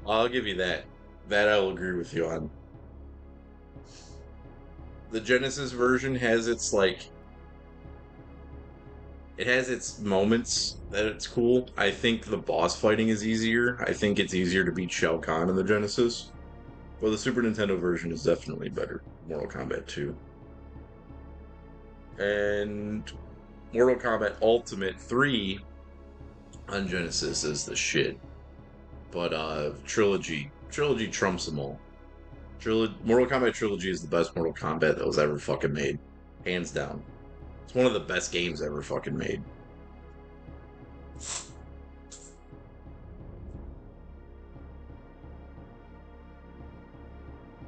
I'll give you that. That I'll agree with you on. The Genesis version has its it has its moments that it's cool. I think the boss fighting is easier. I think it's easier to beat Shao Kahn in the Genesis. Well, the Super Nintendo version is definitely better. Mortal Kombat 2. And Mortal Kombat Ultimate 3 on Genesis is the shit. But Trilogy trumps them all. Mortal Kombat Trilogy is the best Mortal Kombat that was ever fucking made. Hands down. It's one of the best games ever fucking made.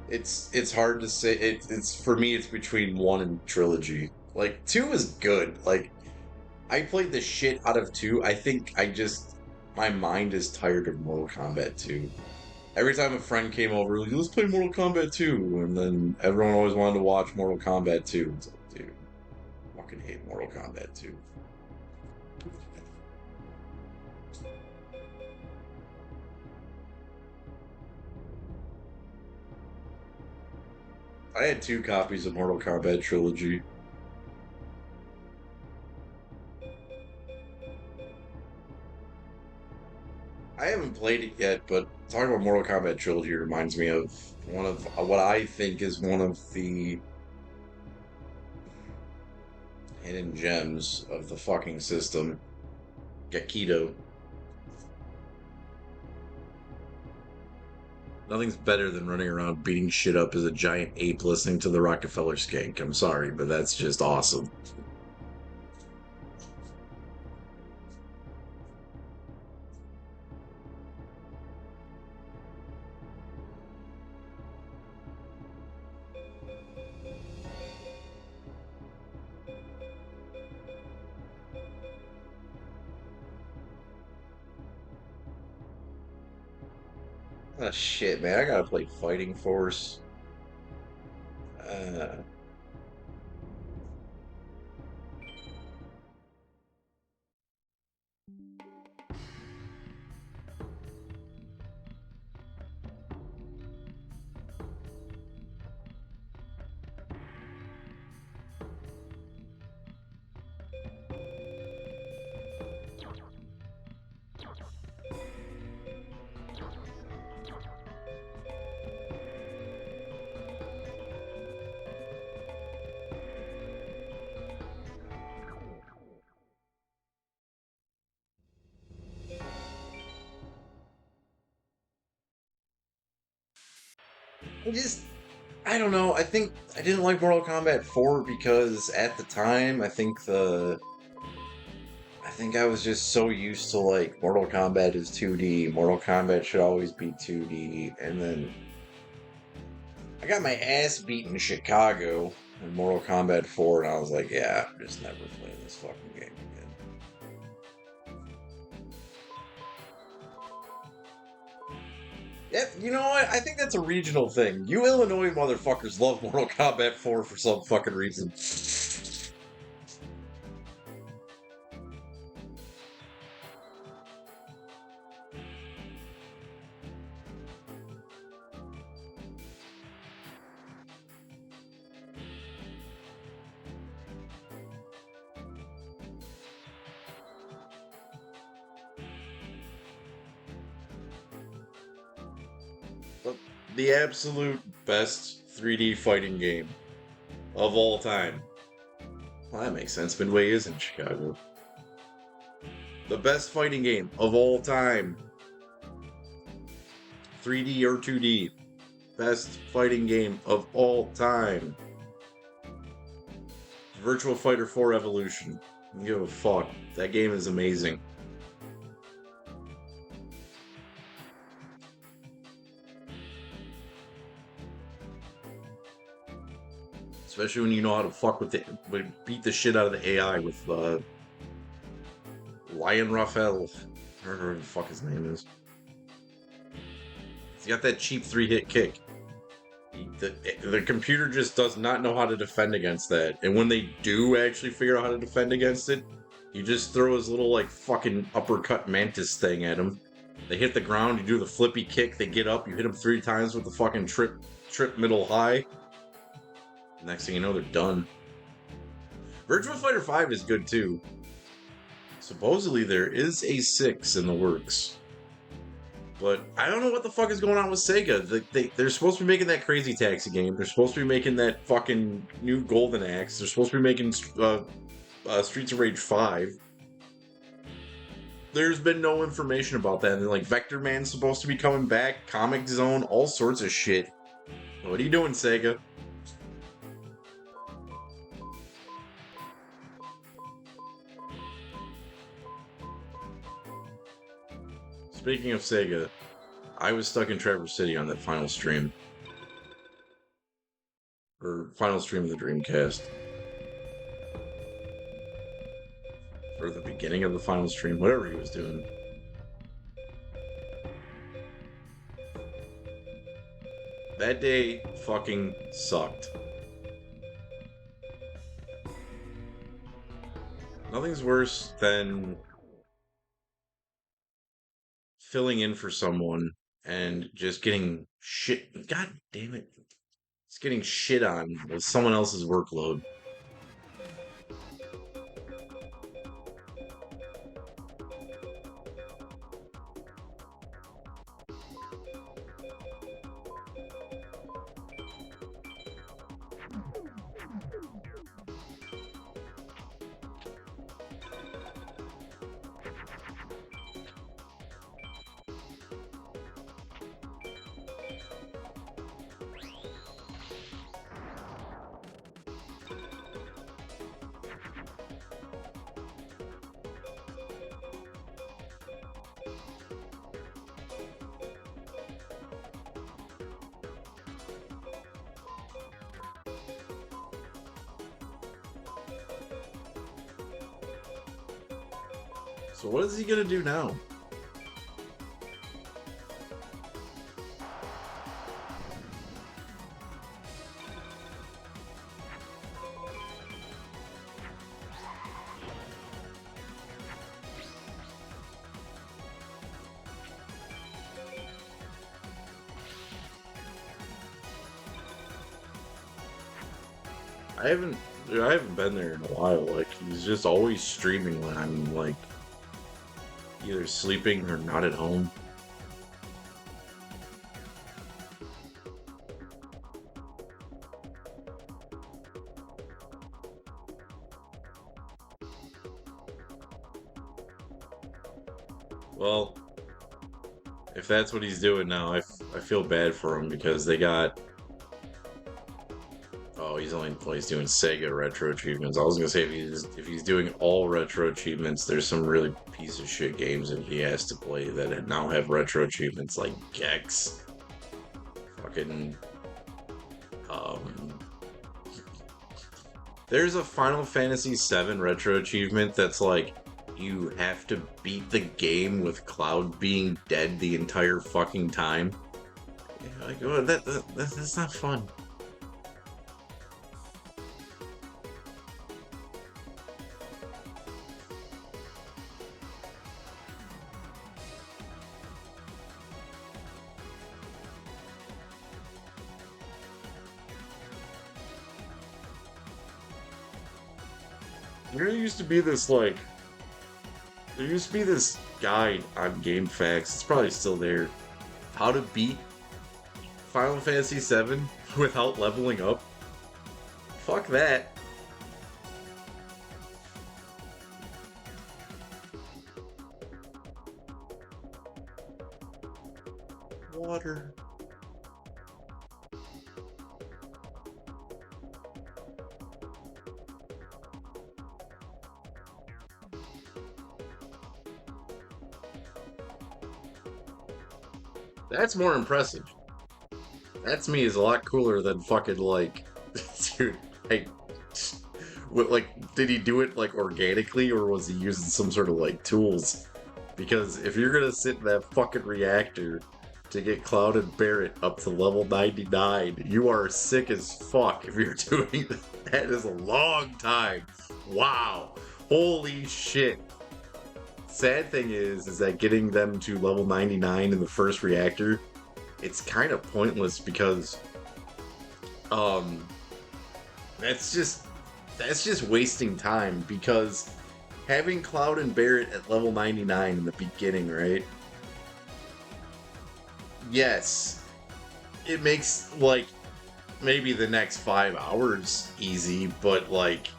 It's hard to say. It's for me. It's between one and trilogy. Like two is good. Like I played the shit out of two. I think my mind is tired of Mortal Kombat 2. Every time a friend came over, like, let's play Mortal Kombat 2, and then everyone always wanted to watch Mortal Kombat 2. It's like, dude, I fucking hate Mortal Kombat 2. I had two copies of Mortal Kombat Trilogy. I haven't played it yet, but talking about Mortal Kombat Trilogy reminds me of one of what I think is one of the hidden gems of the fucking system. Gakido. Nothing's better than running around beating shit up as a giant ape listening to the Rockefeller skank. I'm sorry, but that's just awesome. Oh shit, man! I gotta play Fighting Force. Uh, I just, I don't know. I think I didn't like Mortal Kombat 4 because at the time, I think I was just so used to like Mortal Kombat is 2D. Mortal Kombat should always be 2D, and then I got my ass beat in Chicago in Mortal Kombat 4, and I was like, yeah, I'm just never playing this fucking game again. Yeah, you know what? I think that's a regional thing. You Illinois motherfuckers love Mortal Kombat 4 for some fucking reason. But the absolute best 3D fighting game of all time. Well, that makes sense. Midway is in Chicago. The best fighting game of all time. 3D or 2D. Best fighting game of all time. Virtual Fighter 4 Evolution. I don't give a fuck. That game is amazing. Especially when you know how to fuck with beat the shit out of the AI with Lion Raphael. Whatever the fuck his name is. He's got that cheap 3-hit kick. The computer just does not know how to defend against that. And when they do actually figure out how to defend against it, you just throw his little like fucking uppercut mantis thing at him. They hit the ground, you do the flippy kick, they get up, you hit them 3 times with the fucking trip middle high. Next thing you know, they're done. Virtua Fighter 5 is good too. Supposedly there is a 6 in the works. But I don't know what the fuck is going on with Sega. They're supposed to be making that Crazy Taxi game. They're supposed to be making that fucking new Golden Axe. They're supposed to be making Streets of Rage 5. There's been no information about that. And like Vector Man's supposed to be coming back, Comic Zone, all sorts of shit. What are you doing, Sega? Speaking of Sega, I was stuck in Traverse City on that final stream. Or final stream of the Dreamcast. Or the beginning of the final stream, whatever he was doing. That day fucking sucked. Nothing's worse than filling in for someone and just getting shit. God damn it. It's getting shit on with someone else's workload. So what is he gonna do now? I haven't been there in a while. Like, he's just always streaming when I'm like either sleeping or not at home. Well, if that's what he's doing now, I feel bad for him because they got. Oh, he's doing Sega retro achievements. I was gonna say if he's doing all retro achievements, there's some really piece of shit games that he has to play that now have retro achievements like Gex. Fucking there's a Final Fantasy VII retro achievement that's like you have to beat the game with Cloud being dead the entire fucking time. Yeah, like, oh, that's not fun. There used to be this guide on GameFAQs. It's probably still there. How to beat Final Fantasy VII without leveling up. Fuck that. Water. That's more impressive. That to me is a lot cooler than fucking like, dude. Did he do it like organically or was he using some sort of like tools? Because if you're gonna sit in that fucking reactor to get Cloud and Barret up to level 99, you are sick as fuck if you're doing that. That is a long time. Wow. Holy shit. sad thing is that getting them to level 99 in the first reactor, it's kind of pointless because um that's just that's just wasting time because having Cloud and Barret at level 99 in the beginning, right? Yes, it makes like maybe the next 5 hours easy, but like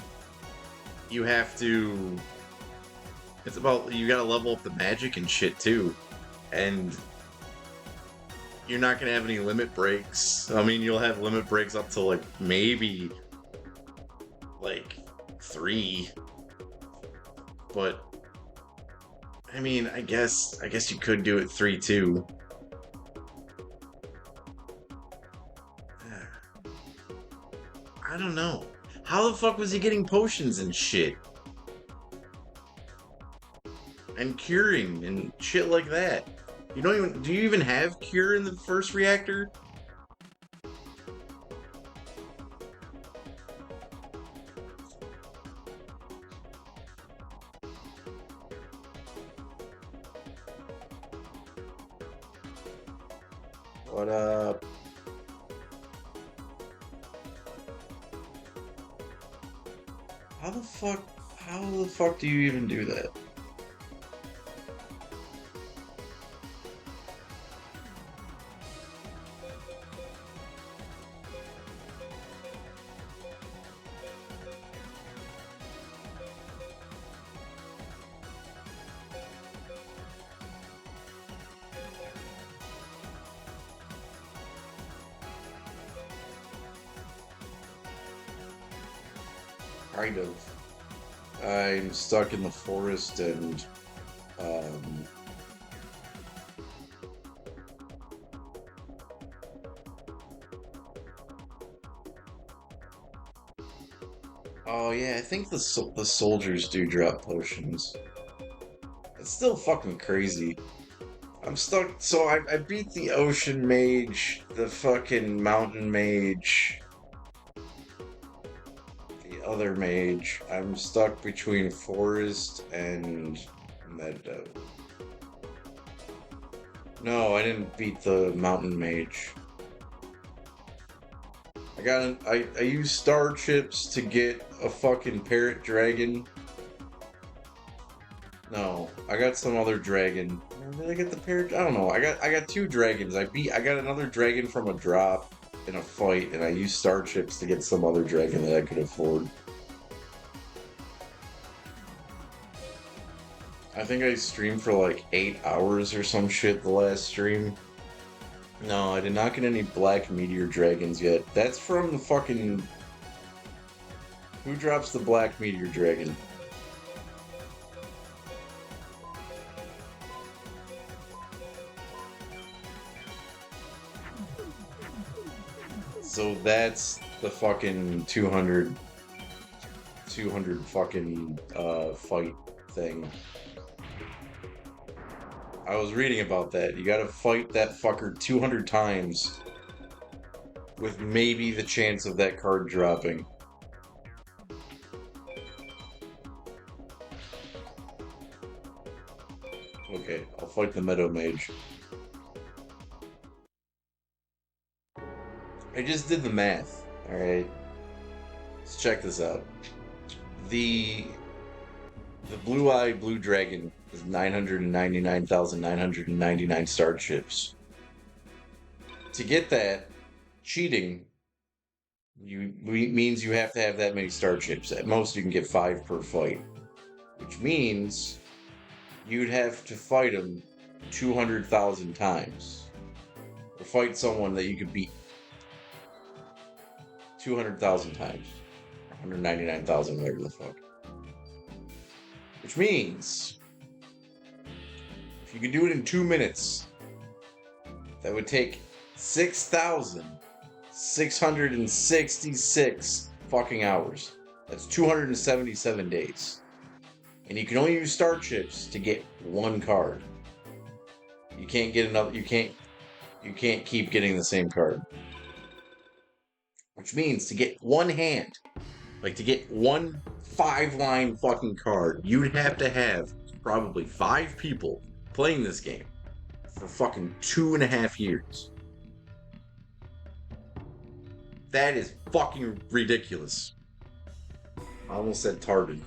you have to. It's about you gotta level up the magic and shit too, and you're not gonna have any limit breaks. I mean, you'll have limit breaks up to like maybe like 3, but I mean, I guess you could do it 3 too. I don't know. How the fuck was he getting potions and shit? And curing and shit like that? You don't even do you even have cure in the first reactor? What how the fuck do you even do that? Kind of. I'm stuck in the forest and um oh yeah, I think the soldiers do drop potions. It's still fucking crazy. I'm stuck. So I beat the ocean mage, the fucking mountain mage, the other mage. I'm stuck between forest and meadow. No, I didn't beat the mountain mage. I used star chips to get a fucking parrot dragon. No, I got some other dragon. Did I get the parrot? I don't know. I got 2 dragons. I got another dragon from a drop in a fight, and I used star chips to get some other dragon that I could afford. I think I streamed for like 8 hours or some shit the last stream. No, I did not get any black meteor dragons yet. That's from the fucking. Who drops the black meteor dragon? So that's the fucking 200 fucking fight thing. I was reading about that. You gotta fight that fucker 200 times with maybe the chance of that card dropping. Okay, I'll fight the Meadow Mage. I just did the math, alright? Let's check this out. The the blue-eyed blue dragon is 999,999 star chips. To get that, cheating means you have to have that many star chips. At most, you can get 5 per fight, which means you'd have to fight him 200,000 times, or fight someone that you could beat 200,000 times, 199,000, whatever the fuck. Which means if you could do it in 2 minutes, that would take 6,666 fucking hours. That's 277 days. And you can only use star chips to get 1 card. You can't get another. You can't keep getting the same card. Which means to get 1 hand, like to get 1 5-line fucking card, you'd have to have probably 5 people playing this game for fucking 2.5 years. That is fucking ridiculous. I almost said tarded.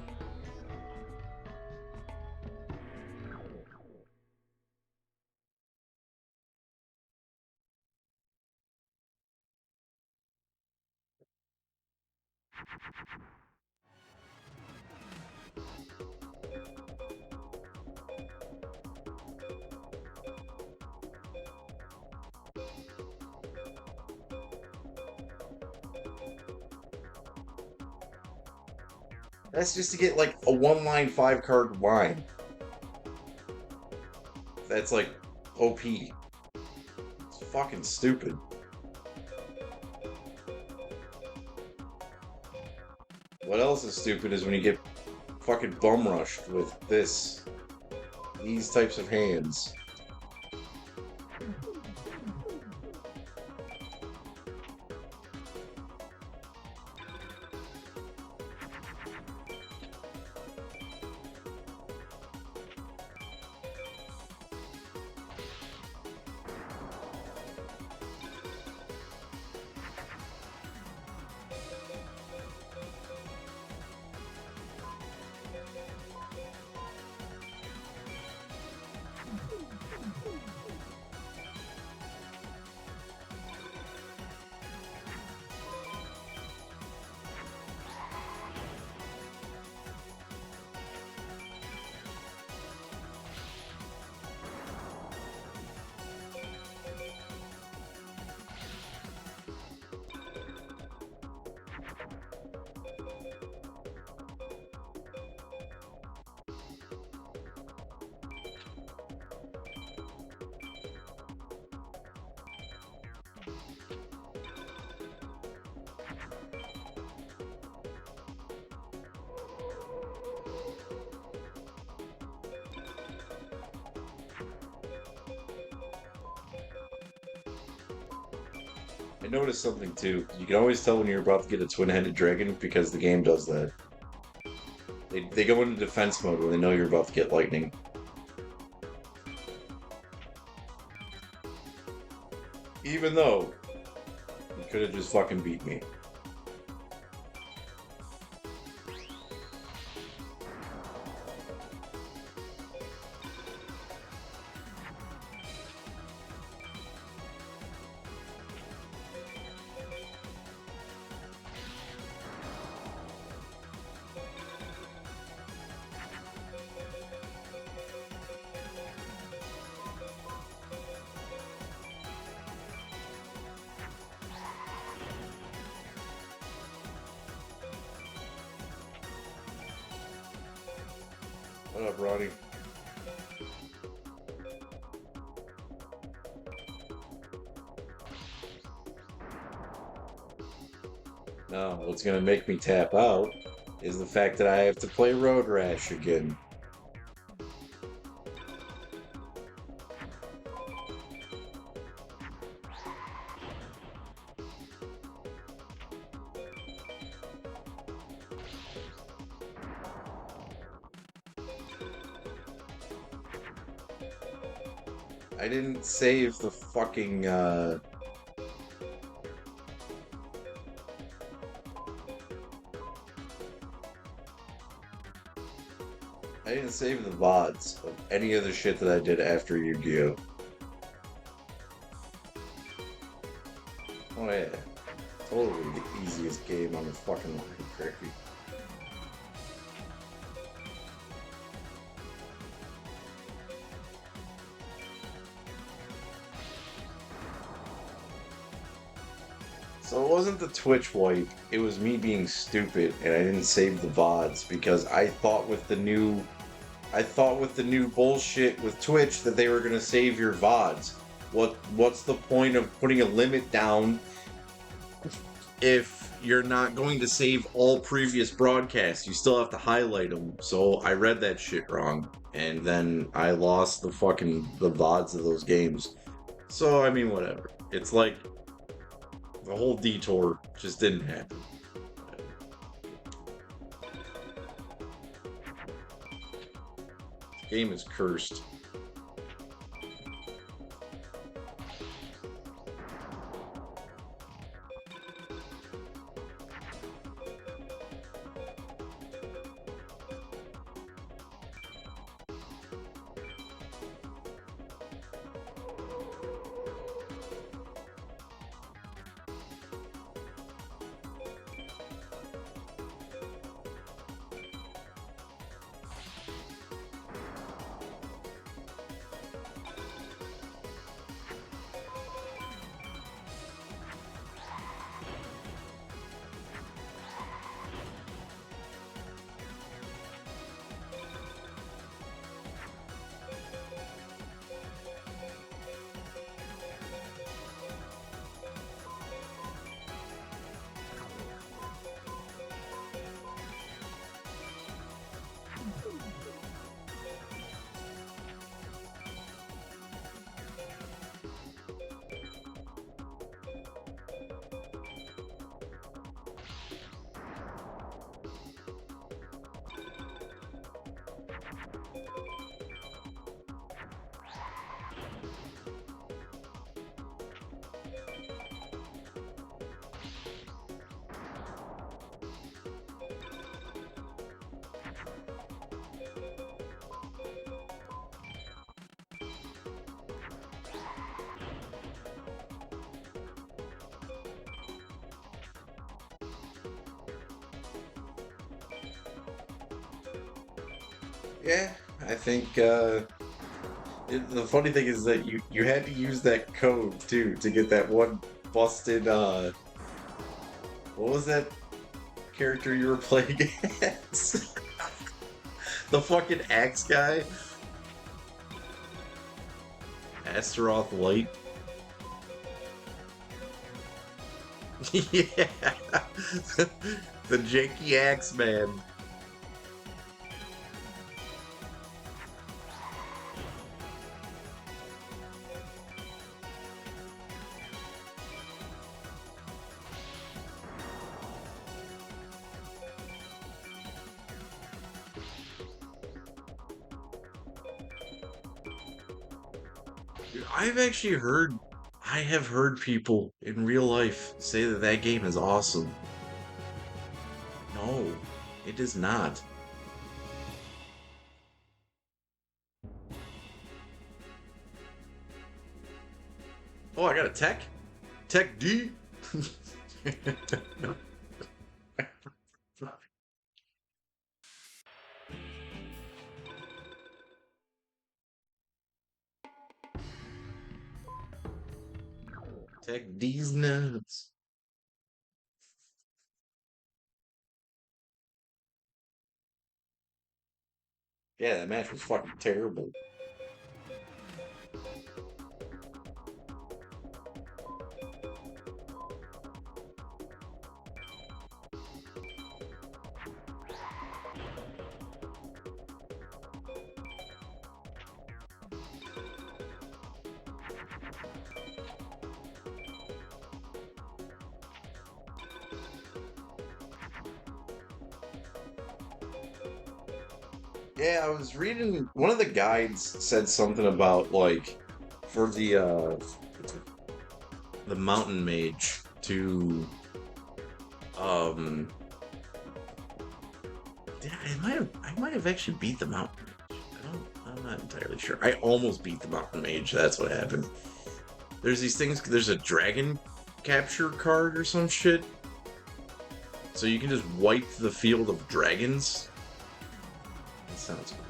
That's just to get like a 1-line 5-card line. That's like OP. It's fucking stupid. What else is stupid is when you get fucking bum rushed with these types of hands. I noticed something too. You can always tell when you're about to get a twin-headed dragon because the game does that. They go into defense mode when they know you're about to get lightning. Even though you could have just fucking beat me. What up, Ronnie? No, what's gonna make me tap out is the fact that I have to play Road Rash again. I didn't save the fucking, I didn't save the VODs of any of the shit that I did after Yu-Gi-Oh! Oh yeah. Totally the easiest game on the fucking library. So it wasn't the Twitch wipe, it was me being stupid and I didn't save the VODs because I thought with the new bullshit with Twitch that they were gonna save your VODs. What's the point of putting a limit down if you're not going to save all previous broadcasts? You still have to highlight them. So I read that shit wrong and then I lost the VODs of those games. So I mean whatever. It's like the whole detour just didn't happen. Game is cursed. Yeah, I think the funny thing is that you had to use that code too to get that one busted what was that character you were playing against? The fucking axe guy? Astaroth Light? Yeah. The janky axe man. I've actually heard, I have heard people in real life say that that game is awesome. No, it is not. Oh, I got a tech? Tech D? Tech D's nuts. Yeah, that match was fucking terrible. Yeah, I was reading one of the guides said something about like for the mountain mage to um I might have actually beat the mountain mage. I'm not entirely sure. I almost beat the mountain mage. That's what happened. There's these things. There's a dragon capture card or some shit, so you can just wipe the field of dragons. That sounds cool.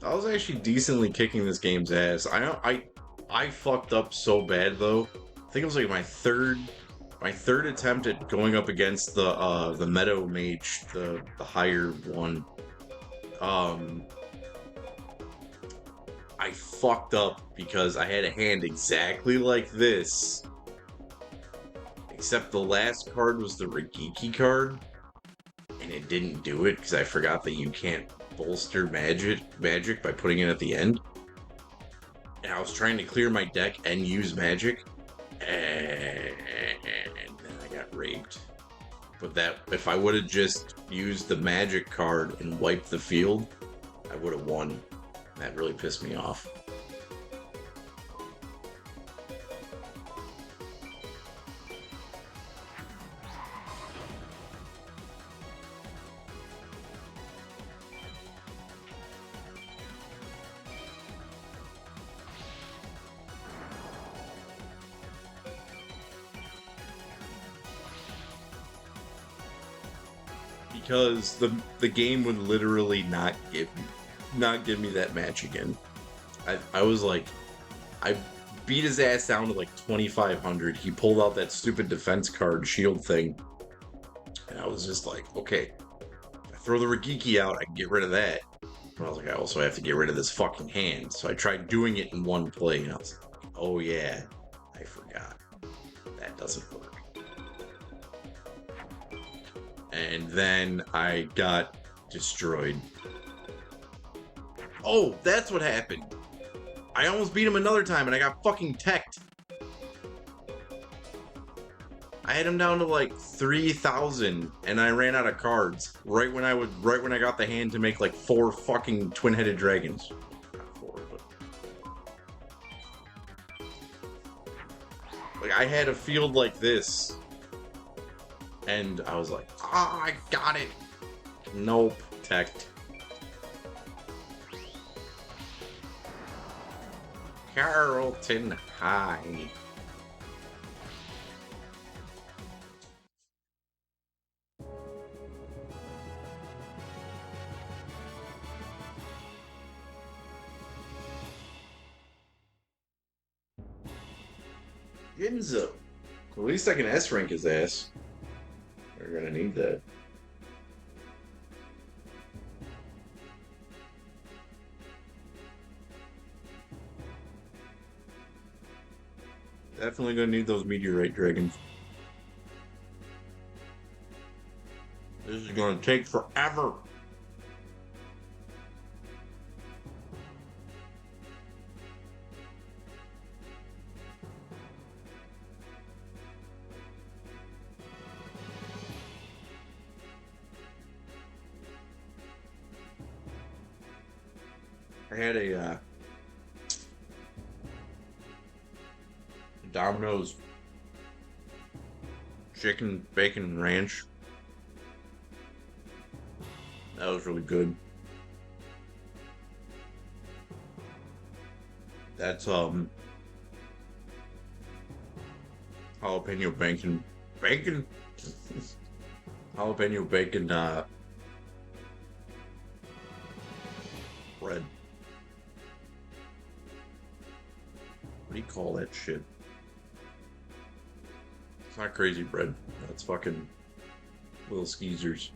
I was actually decently kicking this game's ass. I fucked up so bad though. I think it was like my third attempt at going up against the Meadow Mage, the higher one. Um I fucked up because I had a hand exactly like this. Except the last card was the Regiki card. And it didn't do it because I forgot that you can't bolster magic by putting it at the end. And I was trying to clear my deck and use magic. And then I got raped. But that, if I would have just used the magic card and wiped the field, I would have won. That really pissed me off. Because the game would literally not give me that match again. I was like, I beat his ass down to like 2,500. He pulled out that stupid defense card shield thing, and I was just like, okay, if I throw the Regiki out, I can get rid of that. But I was like, I also have to get rid of this fucking hand. So I tried doing it in one play, and I was like, oh yeah, I forgot. That doesn't work. And then I got destroyed. Oh, that's what happened. I almost beat him another time and I got fucking teched. I had him down to like 3,000 and I ran out of cards right when I got the hand to make like 4 fucking twin-headed dragons. Not 4, but like I had a field like this. And I was like, ah, I got it. Nope, teched. Carrollton High. Ginzo. At least I can S rank his ass. We're gonna need that. Definitely gonna need those meteorite dragons. This is gonna take forever. I had a Domino's chicken bacon ranch. That was really good. That's jalapeno bacon jalapeno bacon bread. What do you call that shit? It's not crazy bread. That's fucking little skeezers.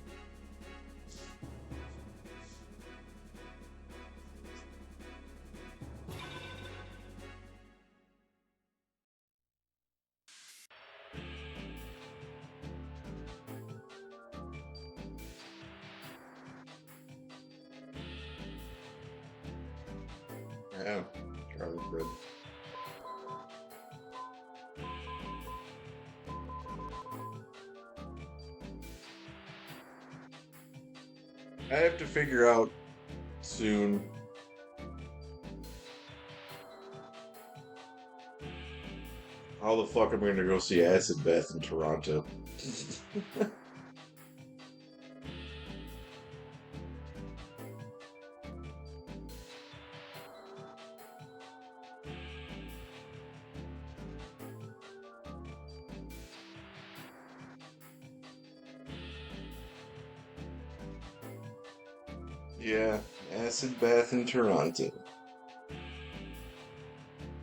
Yeah, garlic bread. I have to figure out soon how the fuck am I gonna go see Acid Bath in Toronto? Yeah, Acid Bath in Toronto.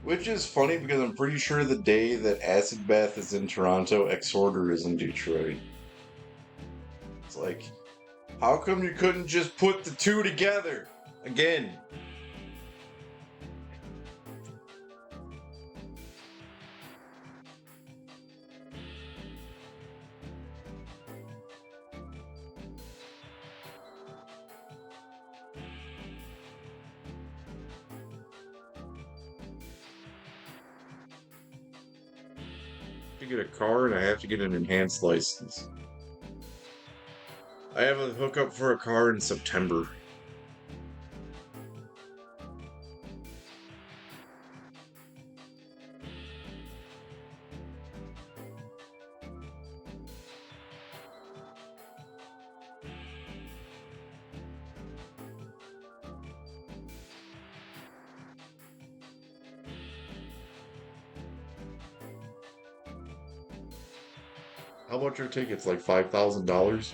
Which is funny because I'm pretty sure the day that Acid Bath is in Toronto, Exorder is in Detroit. It's like, how come you couldn't just put the two together? Again. To get a car and I have to get an enhanced license. I have a hookup for a car in September. How much are tickets? Like $5,000?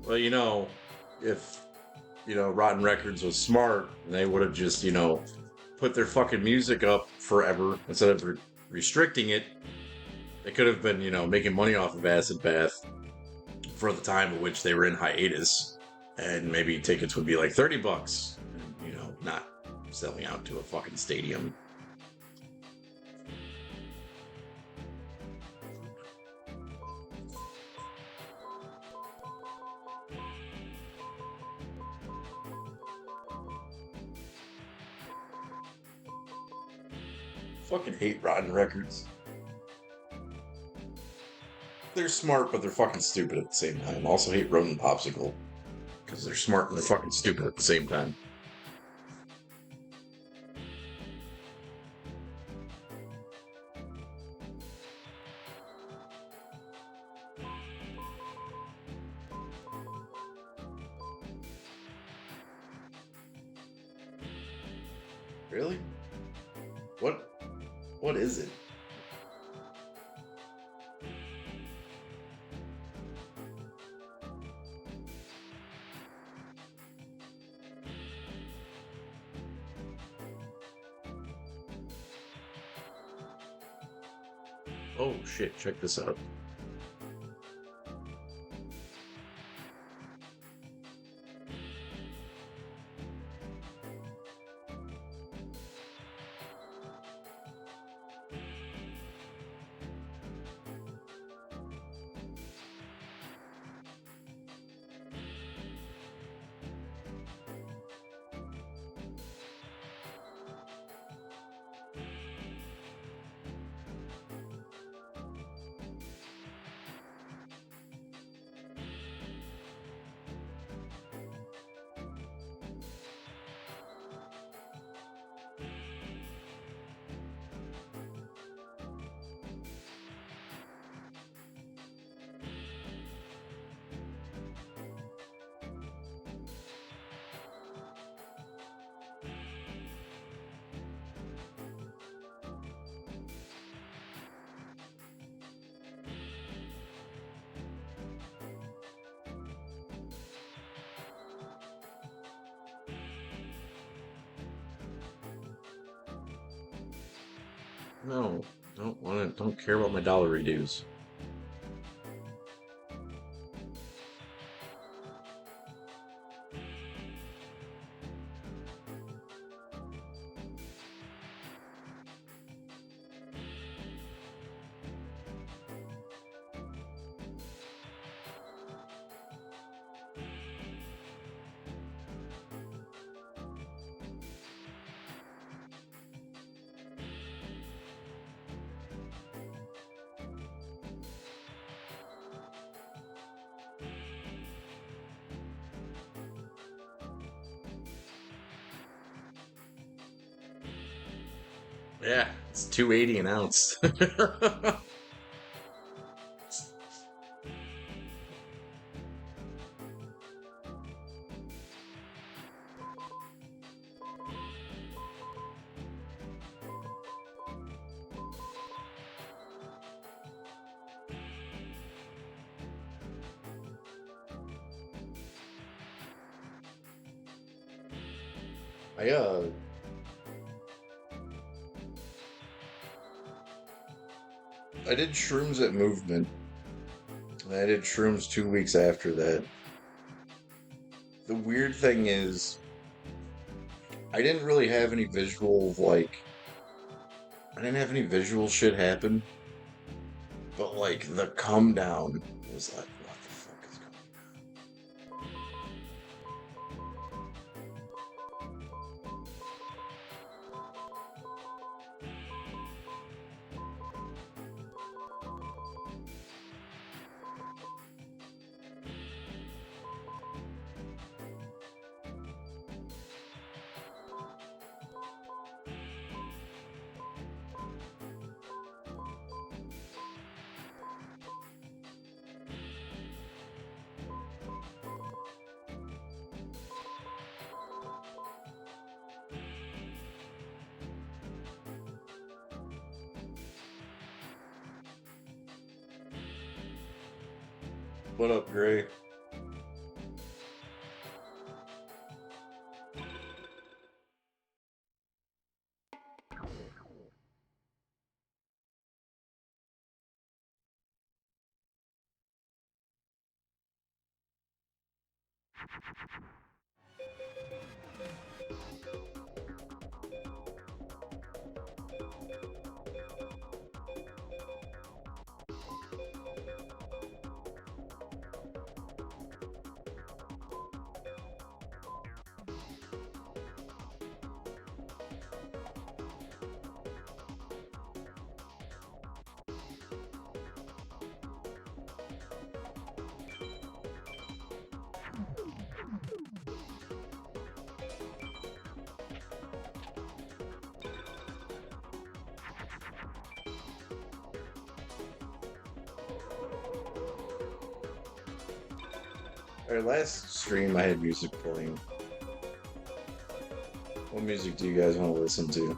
Well, if Rotten Records was smart, they would have just, put their fucking music up forever instead of restricting it. They could have been, making money off of Acid Bath for the time at which they were in hiatus, and maybe tickets would be like $30, and, not selling out to a fucking stadium. Fucking hate Rotten Records. They're smart, but they're fucking stupid at the same time. Also hate Ronin Popsicle because they're smart and they're fucking stupid at the same time. Really? What? What is it? Oh shit! Check this out. No, don't want it. Don't care about my dollar reduce. Yeah, it's 280 an ounce. I I did shrooms at Movement. And I did shrooms 2 weeks after that. The weird thing is, I didn't really have any visual, like, I didn't have any visual shit happen. But, like, the come down was like, what the fuck is going on? What up, Gray? Our last stream, I had music playing. What music do you guys want to listen to?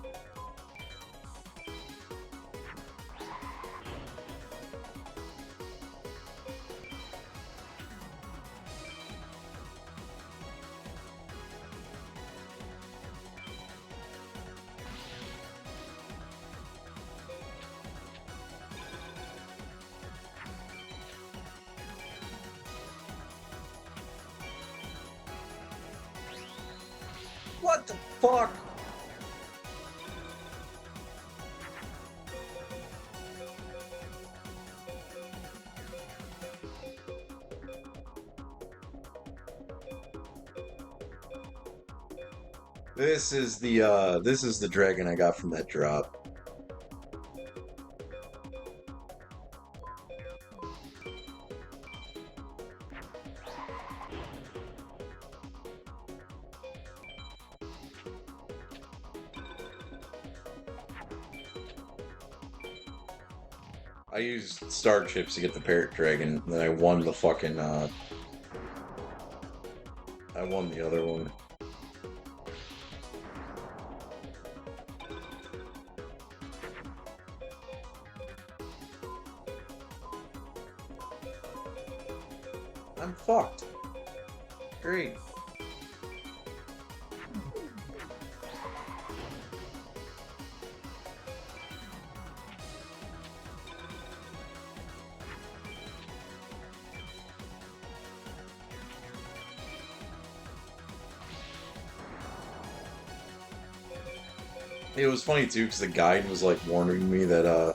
What the fuck? This is the dragon I got from that drop. I used star chips to get the parrot dragon, and then I won the fucking I won the other one. I'm fucked. Great. It was funny too, because the guide was like warning me that I'm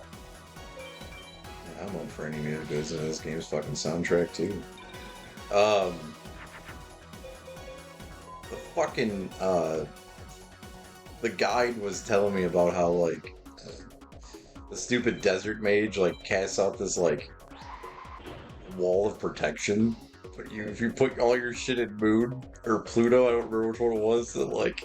on for any music goes into this game's fucking soundtrack too. Um the fucking the guide was telling me about how like the stupid desert mage like casts out this like wall of protection. But if you put all your shit in Moon or Pluto, I don't remember which one it was, that like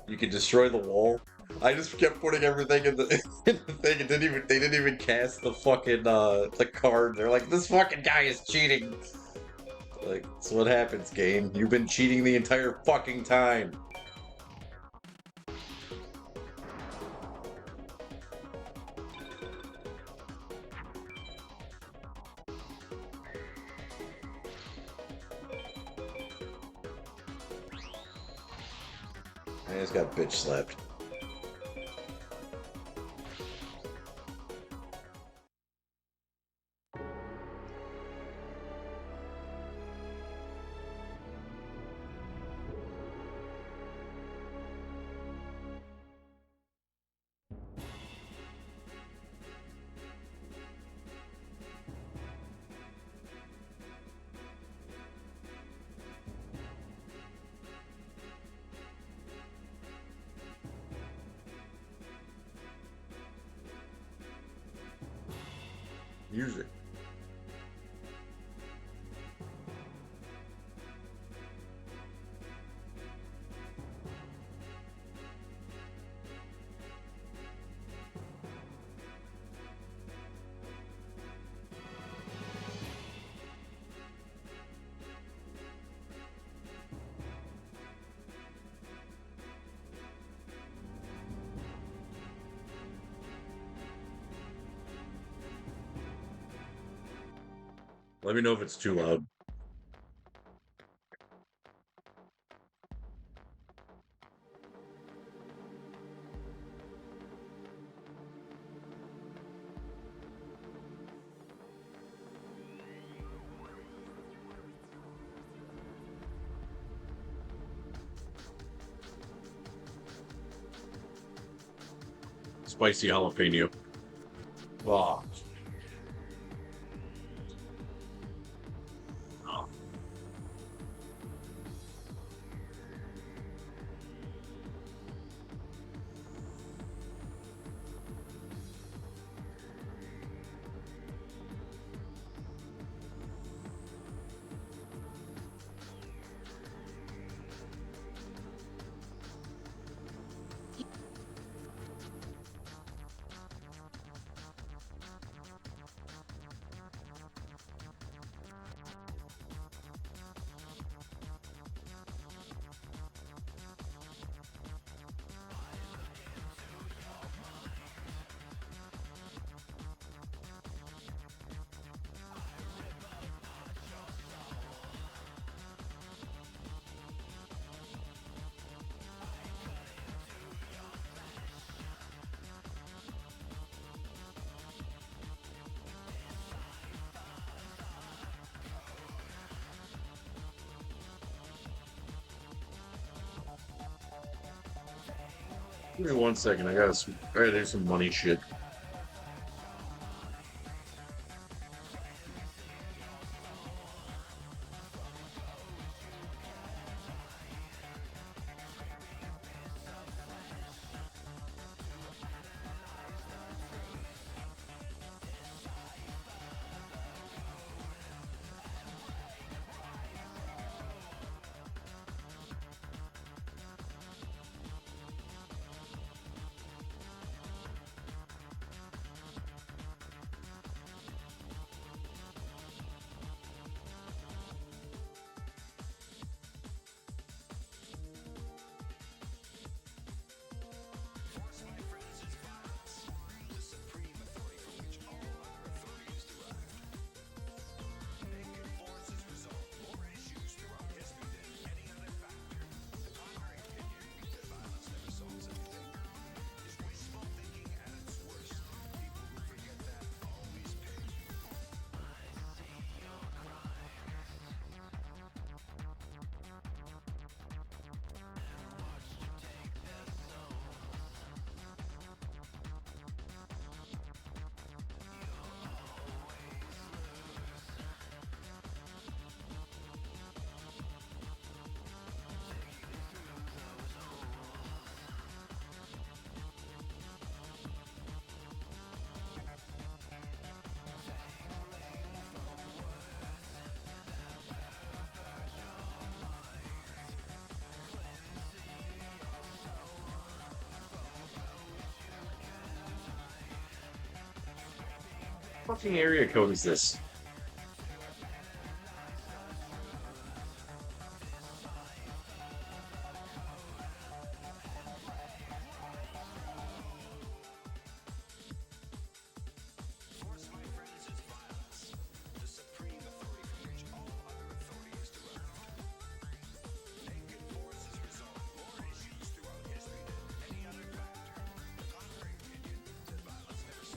you could destroy the wall. I just kept putting everything in the, in the thing. It didn't even they didn't even cast the fucking the card. They're like, this fucking guy is cheating. Like, that's what happens, game. You've been cheating the entire fucking time. I just got bitch slapped. Music. Let me know if it's too loud. Spicy jalapeno. Oh. Give me 1 second. I gotta do some money shit. What fucking area code is this?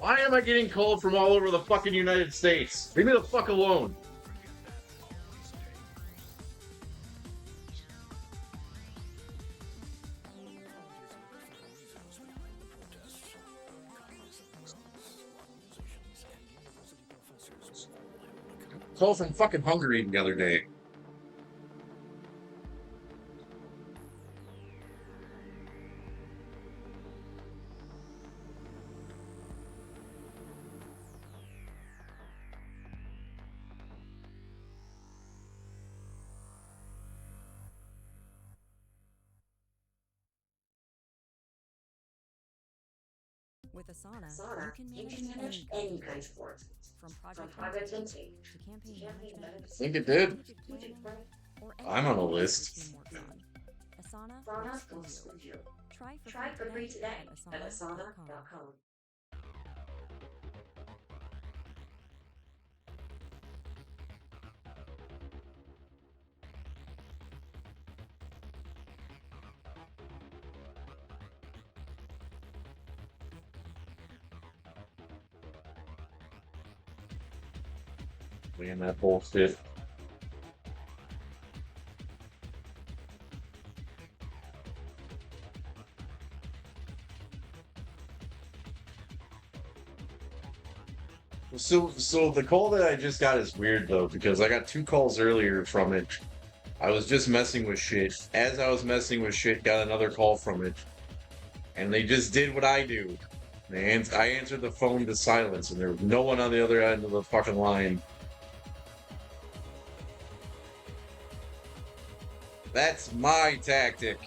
Why am I getting called from all over the fucking United States? Leave me the fuck alone. Call from fucking Hungary the other day. With Asana, you can manage any kind of work, from project intake to campaign management, I think it did. strategic planning, or I'm on a anything your list. team works on. Asana Asana works for you. Try Try for for free free today at at asana.com. asana.com. Man, that bullshit. So the call that I just got is weird though, because I got two calls earlier from it. I was just messing with shit. As I was messing with shit, got another call from it. And they just did what I do. I answered the phone to silence, and there was no one on the other end of the fucking line. That's my tactic.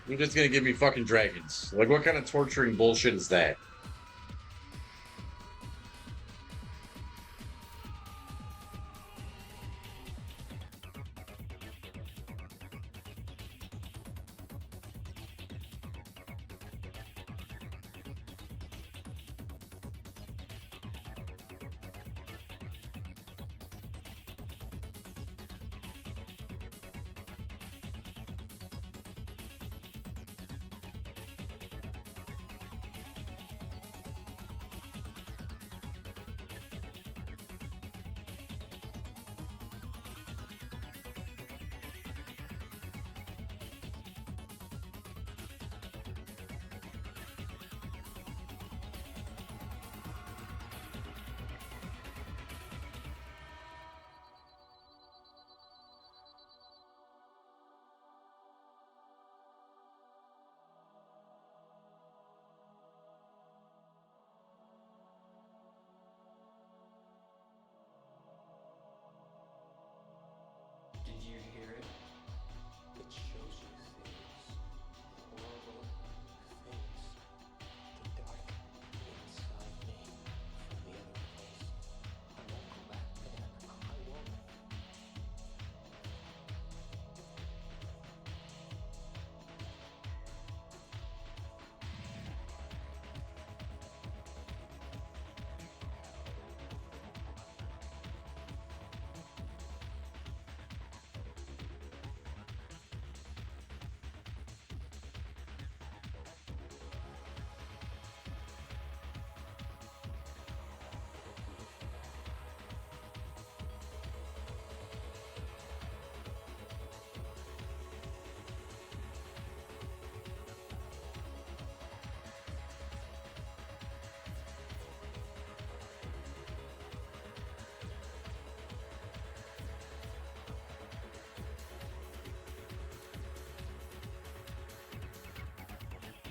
You're just gonna give me fucking dragons. Like, what kind of torturing bullshit is that?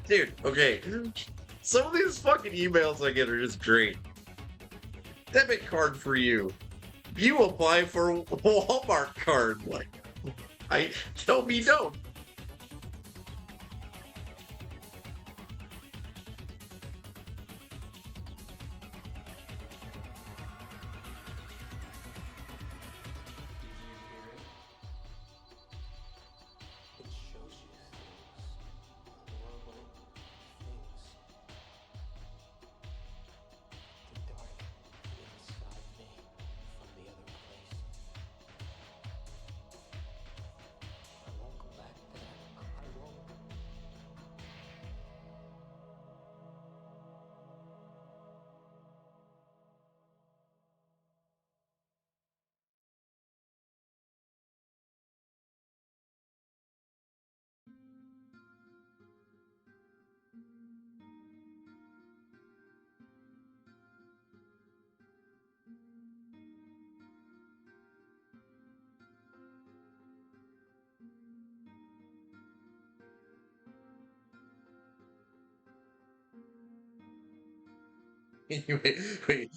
Dude, okay. Some of these fucking emails I get are just great. Debit card for you. You apply for a Walmart card. Like, I tell me no. It shows you things, horrible things. The dark inside me from the other place. I won't go back there. I won't. Wait.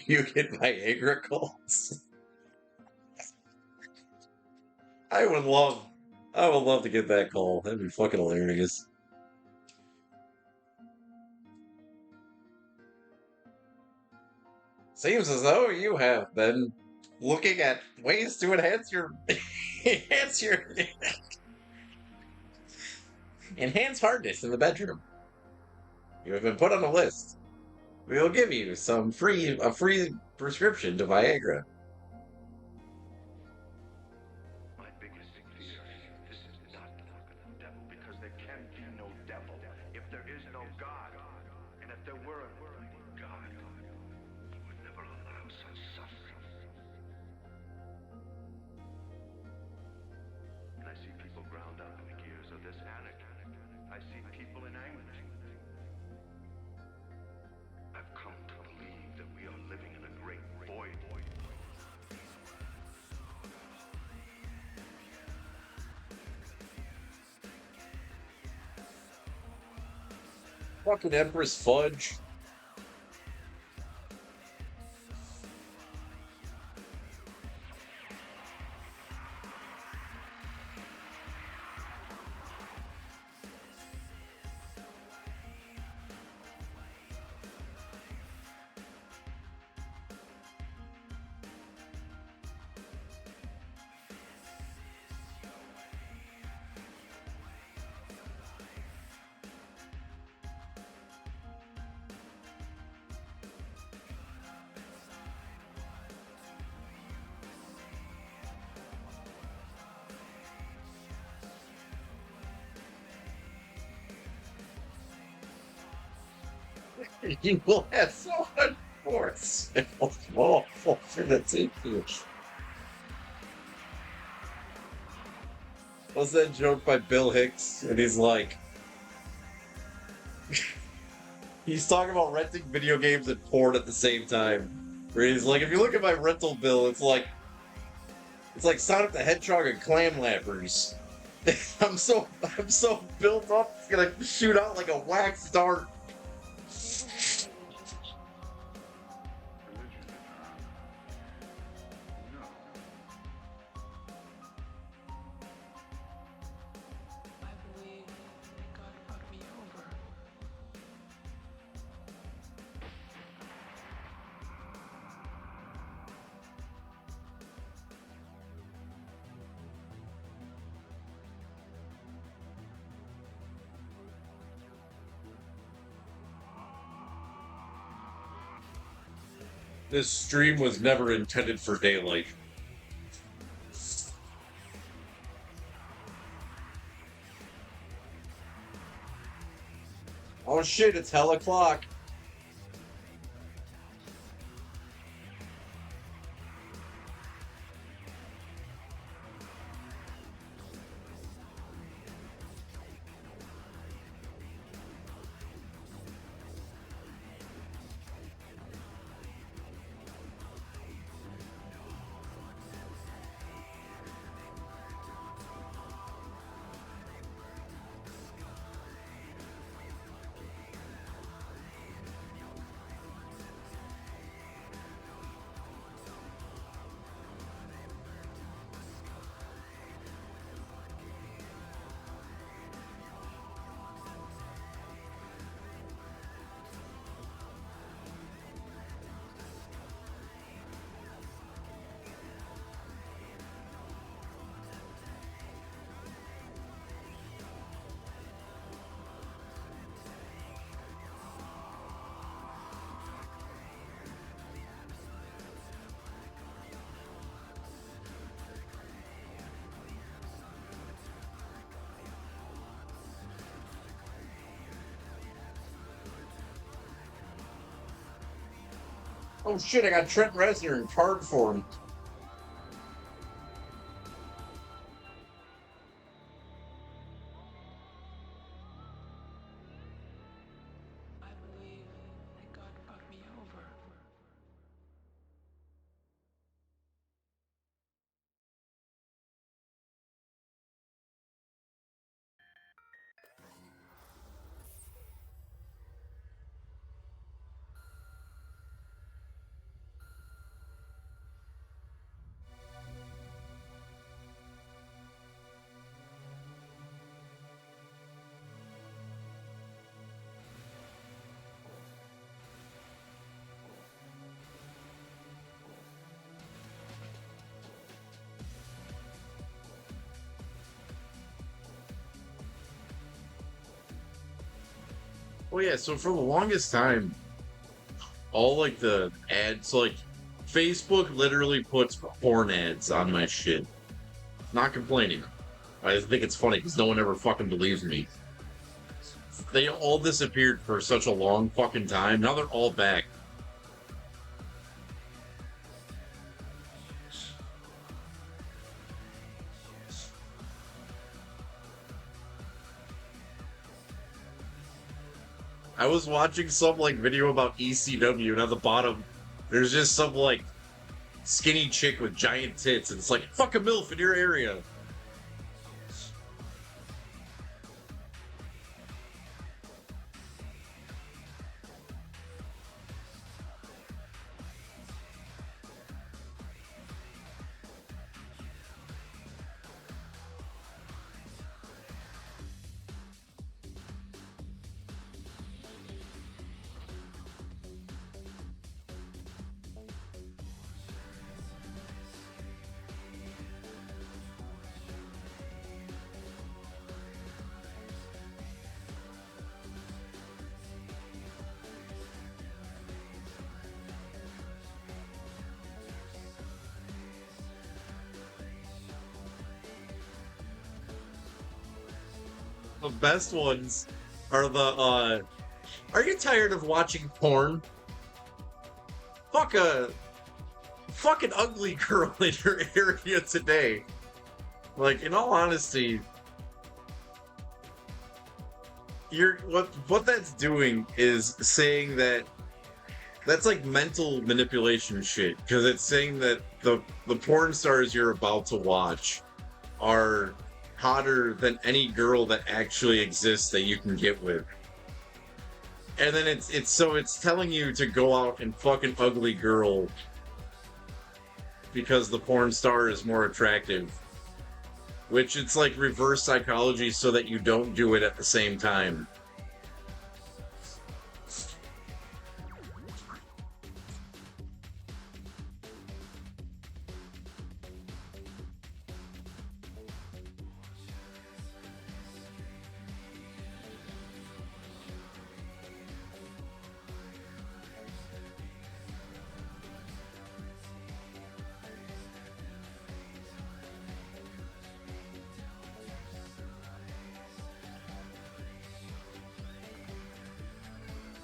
You get Viagra calls? I would love, I would love to get that call. That'd be fucking hilarious. Seems as though you have been looking at ways to enhance your enhance your enhance hardness in the bedroom. You have been put on a list. We will give you a free prescription to Viagra. My biggest fear is this is not the work of the devil, because there can be no devil if there is no God. And if there were a God, he would never allow such suffering. And I see people ground up in the gears of this anarchy. I see people in anguish. I've come to believe that we are living in a great void. Fucking Empress Fudge. You will have so much force. Oh, that's it. What's that joke by Bill Hicks? And he's like, he's talking about renting video games and porn at the same time. Where he's like, if you look at my rental bill, it's like Sonic the Hedgehog and Clam Lappers. I'm so built up, it's gonna shoot out like a wax dart. Religion? No. I believe God fucked me over. This stream was never intended for daylight. Oh shit, it's hell o'clock. Oh shit, I got Trent Reznor in card form. I believe that God brought me over. Oh yeah, so for the longest time, all like the ads, like Facebook literally puts porn ads on my shit. Not complaining. I think it's funny because no one ever fucking believes me. They all disappeared for such a long fucking time. Now they're all back. I was watching some like video about ECW, and at the bottom, there's just some like skinny chick with giant tits, and it's like fuck a milf in your area. The best ones are the are you tired of watching porn? Fuck a fucking ugly girl in your area today. Like, in all honesty, you're what that's doing is saying that that's like mental manipulation shit. Because it's saying that the porn stars you're about to watch are hotter than any girl that actually exists that you can get with. And then it's telling you to go out and fuck an ugly girl because the porn star is more attractive. Which it's like reverse psychology so that you don't do it at the same time.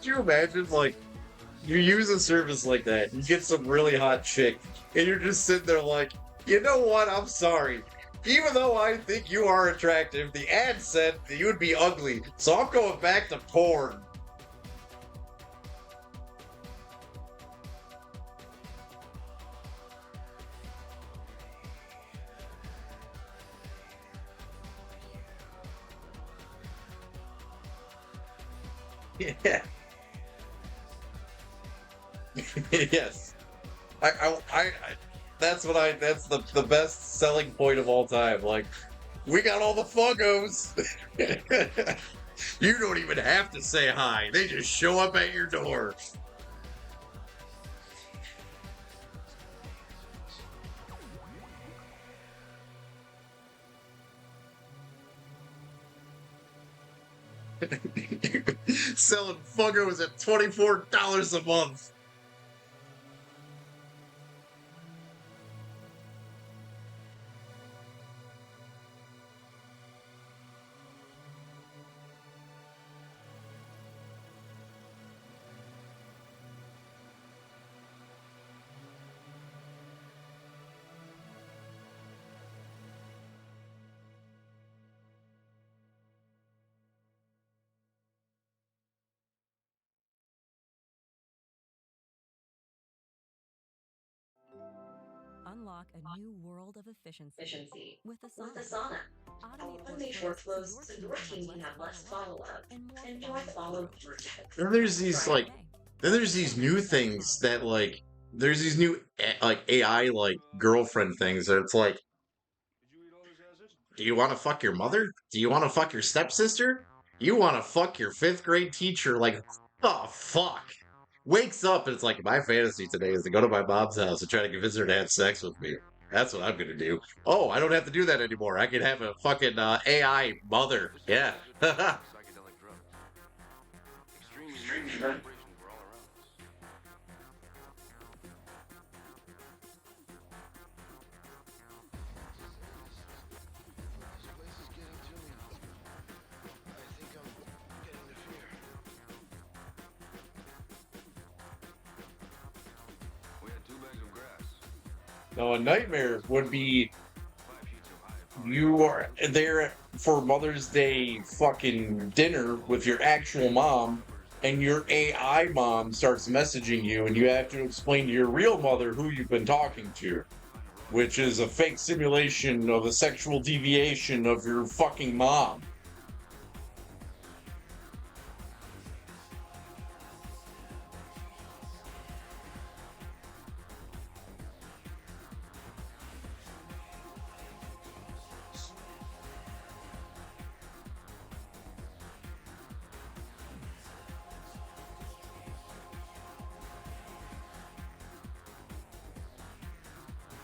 Could you imagine, like, you use a service like that, you get some really hot chick, and you're just sitting there like, you know what, I'm sorry. Even though I think you are attractive, the ad said that you would be ugly, so I'm going back to porn. Yeah. Yes. I that's what that's the best selling point of all time. Like, we got all the fuggos. You don't even have to say hi. They just show up at your door. Selling fuggos at $24 a month. Unlock a new world of efficiency with Asana. Automate workflows so your team can have less follow-up and more follow through. Then there's these like, then there's these new things that like, there's these new like AI like girlfriend things that it's like, do you want to fuck your mother? Do you want to fuck your stepsister? You want to fuck your fifth grade teacher? Like, the fuck? Wakes up and it's like, my fantasy today is to go to my mom's house and try to convince her to have sex with me. That's what I'm gonna do. Oh, I don't have to do that anymore. I can have a fucking AI mother. Yeah. Psychedelic drugs. Extreme vibrations were all around us. This place is getting to me. I think I'm getting the fear. We had 2 bags of grass. Now, a nightmare would be 5 feet so high. you are there for Mother's Day fucking dinner with your actual mom, and your AI mom starts messaging you, and you have to explain to your real mother who you've been talking to, which is a fake simulation of a sexual deviation of your fucking mom.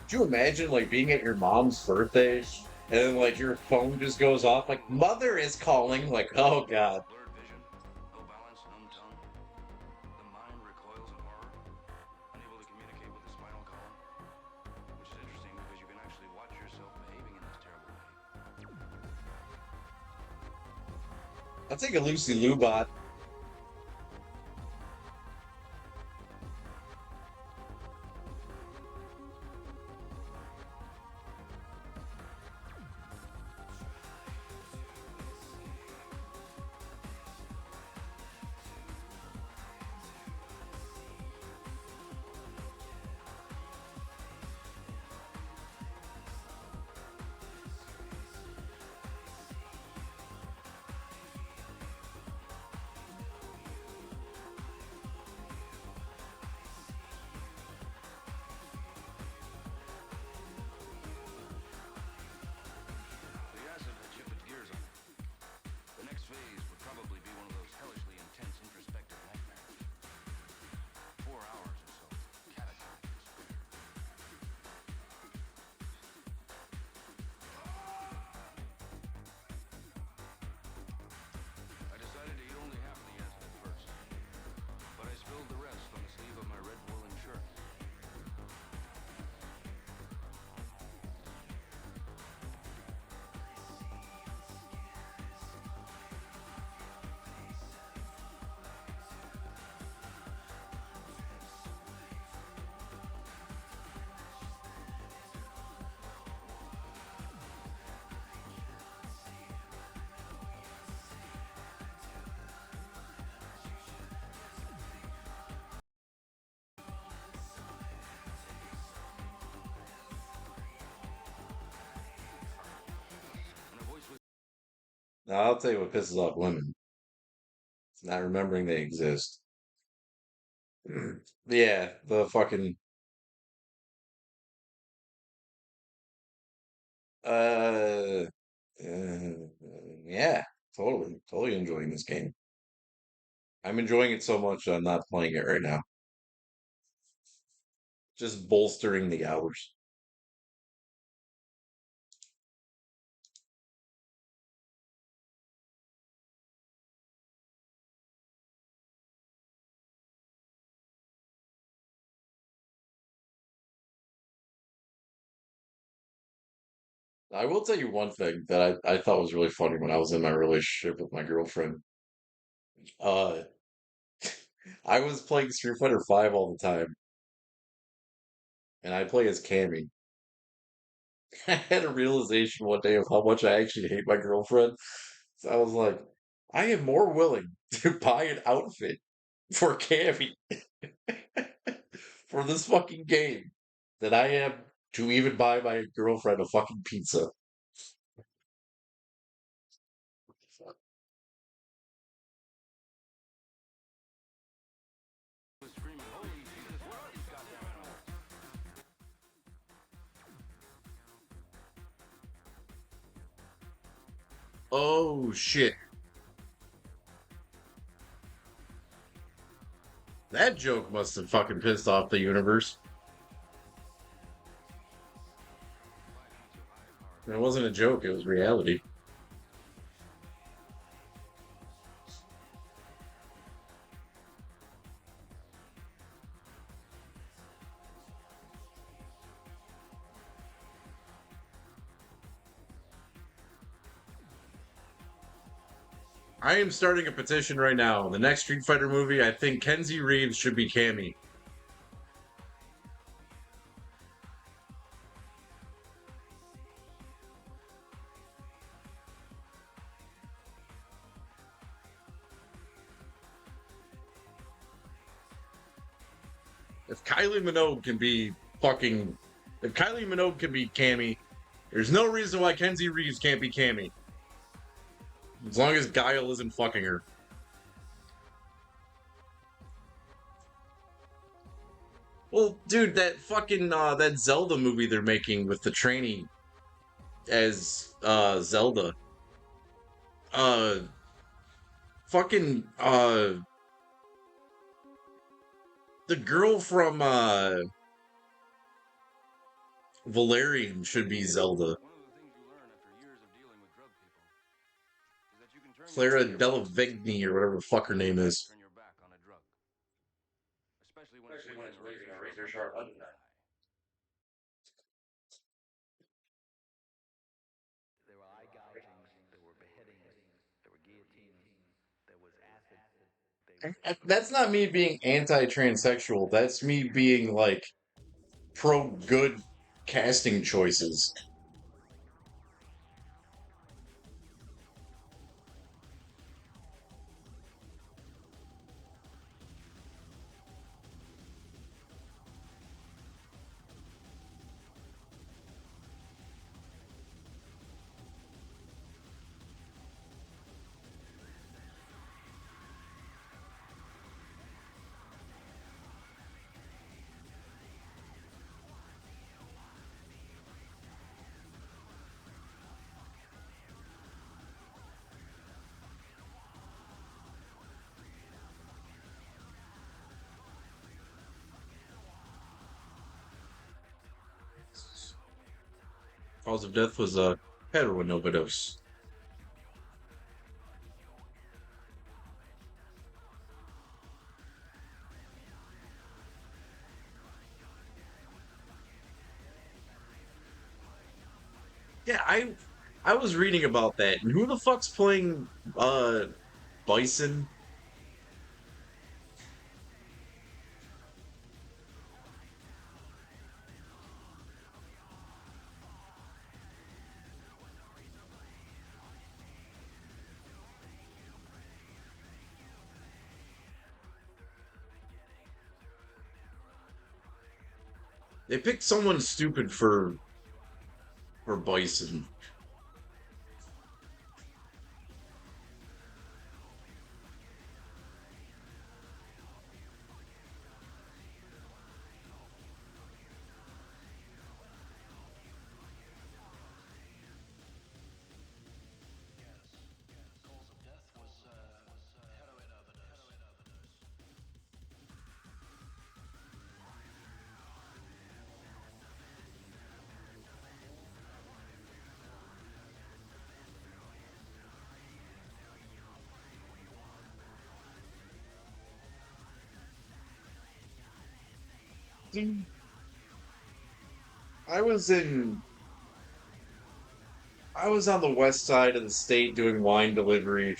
Could you imagine like being at your mom's birthday and then like your phone just goes off like mother is calling, like, oh god. Blurred vision, no balance, numb tongue. The mind recoils in horror, unable to communicate with the spinal column. Which is interesting because you can actually watch yourself behaving in this terrible way. I'll take a Lucy Lou bot. The acid had shifted gears on her. The next phase would probably be one of those hellishly intense introspective nightmares. 4 hours or so, catatonic despair. I decided to eat only half of the acid at first, but I spilled the rest on the sleeve of my red woolen shirt. And a voice whispered, Now, I'll tell you what pisses off women. It's not remembering they exist. Yeah, the fucking uh, yeah, totally enjoying this game. I'm enjoying it so much I'm not playing it right now. Just bolstering the hours. I will tell you one thing that I thought was really funny when I was in my relationship with my girlfriend. Uh, I was playing Street Fighter 5 all the time, and I play as Cammy. I had a realization one day of how much I actually hate my girlfriend. So I was like, I am more willing to buy an outfit for Cammy for this fucking game than I am to even buy my girlfriend a fucking pizza. Oh shit. That joke must have fucking pissed off the universe. It wasn't a joke, it was reality. I am starting a petition right now. The next Street Fighter movie, I think Kenzie Reeves should be Cammy. If Kylie Minogue can be fucking. If Kylie Minogue can be Cammy, there's no reason why Kenzie Reeves can't be Cammy. As long as Guile isn't fucking her. Well, dude, that fucking that Zelda movie they're making with the trainee as Zelda. Uh fucking the girl from Valerian should be Zelda. Clara Delevingne or whatever the fuck her name is. Especially when it's raising a razor sharp undeniable. There were eye gougings, there were beheadings, there were guillotines, there was acid. That's not me being anti-transsexual. That's me being like pro good casting choices. Cause of death was a heroin overdose. Yeah, I was reading about that. And who the fuck's playing Bison? They picked someone stupid for Bison. Cause of death was heroin overdose. Dude, I was in I was on the west side of the state doing wine delivery,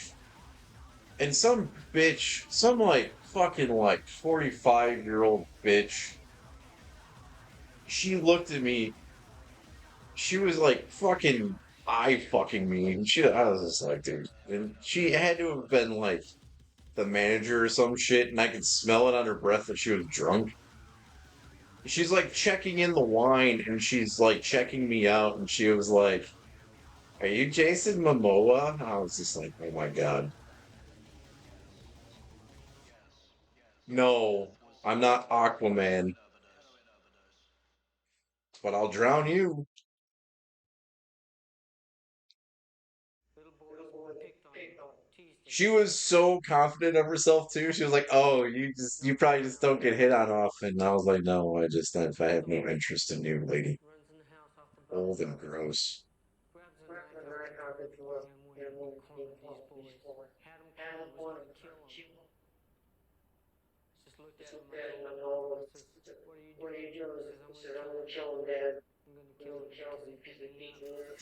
and some bitch, some like fucking like 45-year-old bitch, she looked at me, she was like fucking eye fucking me, and I was just like, dude, and she had to have been like the manager or some shit, and I could smell it on her breath that she was drunk. she's like checking in the wine and she's like checking me out and she was like, "Are you Jason Momoa?" And I was just like, "Oh my God. No, I'm not Aquaman, but I'll drown you." Little boys picked on me, teased me. She was so confident of herself too. She was like, "Oh, you probably just don't get hit on often." And I was like, "No, I have no interest in you, lady. Runs in the house off the Old balcony. and gross." Grabs a knife out the drawer before him when he cornered these boys. Had 'em cornered, was gonna kill 'em. Just looked at him, I told him. I says, what are you doing? He says, I'm gonna kill him, Dad. I'm gonna kill him because they beat me up.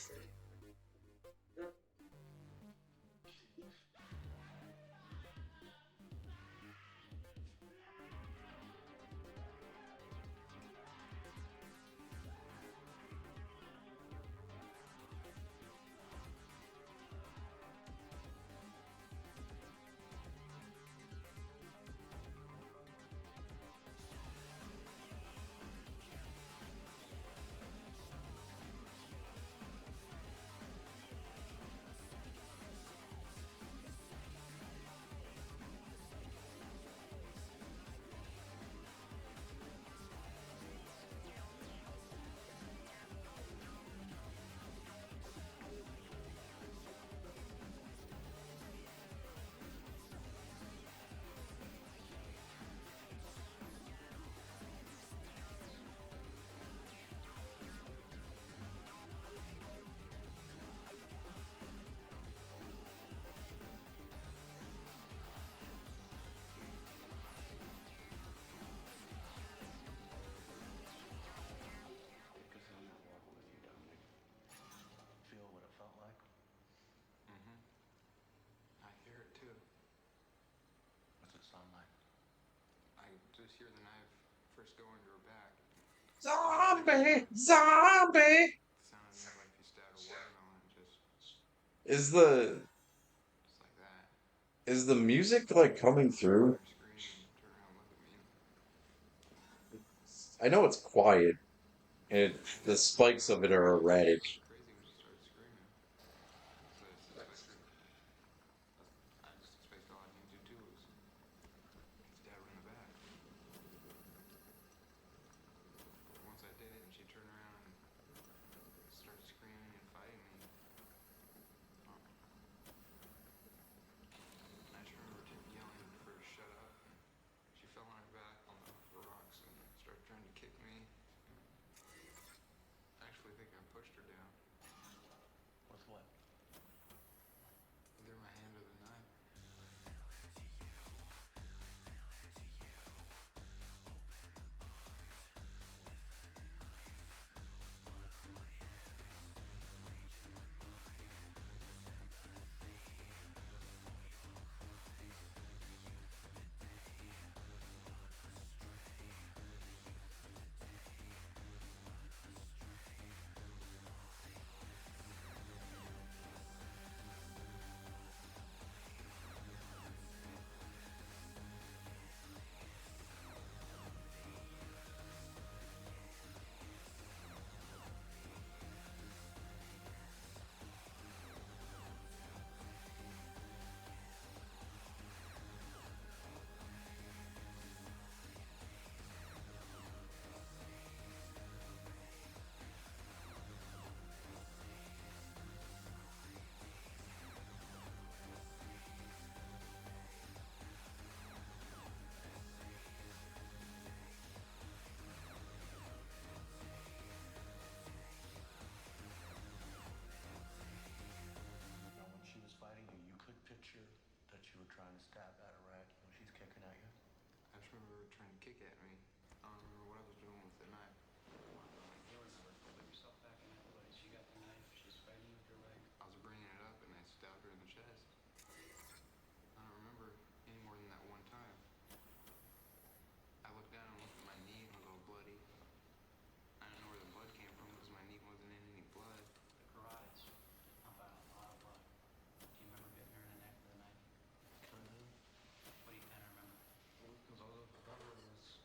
Take us on that walk with you, Dominic. Feel what it felt like? Mm-hmm. I hear it too. What's it sound like? I just hear the knife first go into her back. Zombie, zombie. Sounded like if you stabbed a watermelon, Is the just like that. is the music like coming through? Her scream and turn around and look at me. I know it's quiet, and the spikes of it are erratic. She went crazy when she started screaming. So I suspected. I just expected all I needed to do was stab her in the back. Once I did it, and she turned around and started screaming and fighting me. I just remember yelling for her to shut up. She fell on her back on the rocks and started trying to kick me. I actually think I pushed her down. With what? Threw my hand to the knife. Now, when she was fighting you, you could picture that you were trying to stab at her, right? When she's kicking at you? I just remember her trying to kick at me. I don't remember what I was doing with the knife. You remember. Put yourself back in that place. She got the knife. She's fighting with your leg. I was bringing it up and I stabbed her in the chest. I don't remember any more than that one time. I looked down and looked at my knee and it was all bloody. I don't know where the blood came from because my knee wasn't in any blood. The carotids pump out a lot of blood. Do you remember getting her in the neck with a knife? What do you kind of remember? Because all the blood was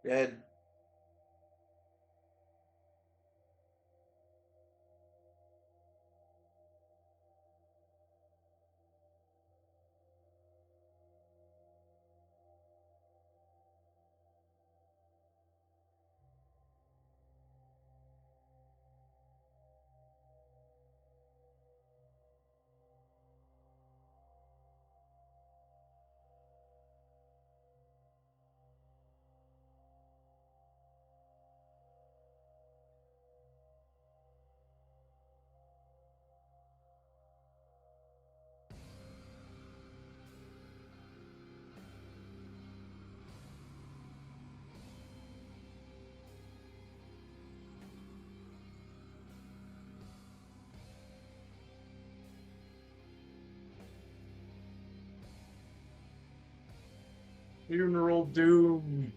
Yeah. Funeral Doom.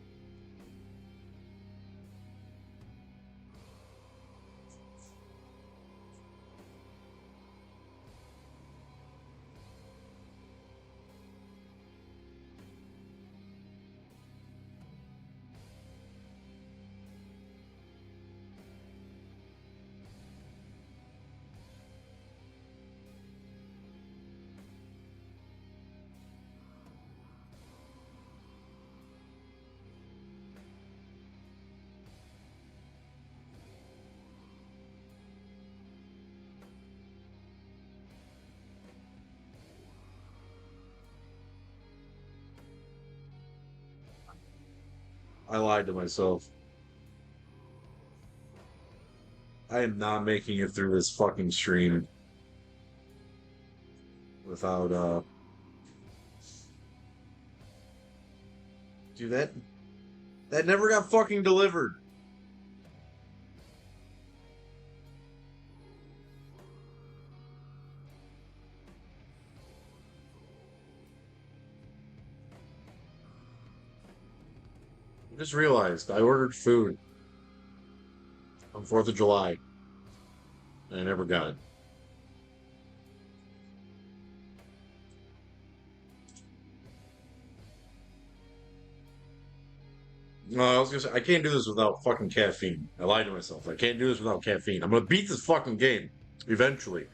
I lied to myself. I am not making it through this fucking stream without do that. That never got fucking delivered. I just realized I ordered food on 4th of July and I never got it. No, I was gonna say I can't do this without fucking caffeine. I lied to myself. I can't do this without caffeine. I'm gonna beat this fucking game eventually.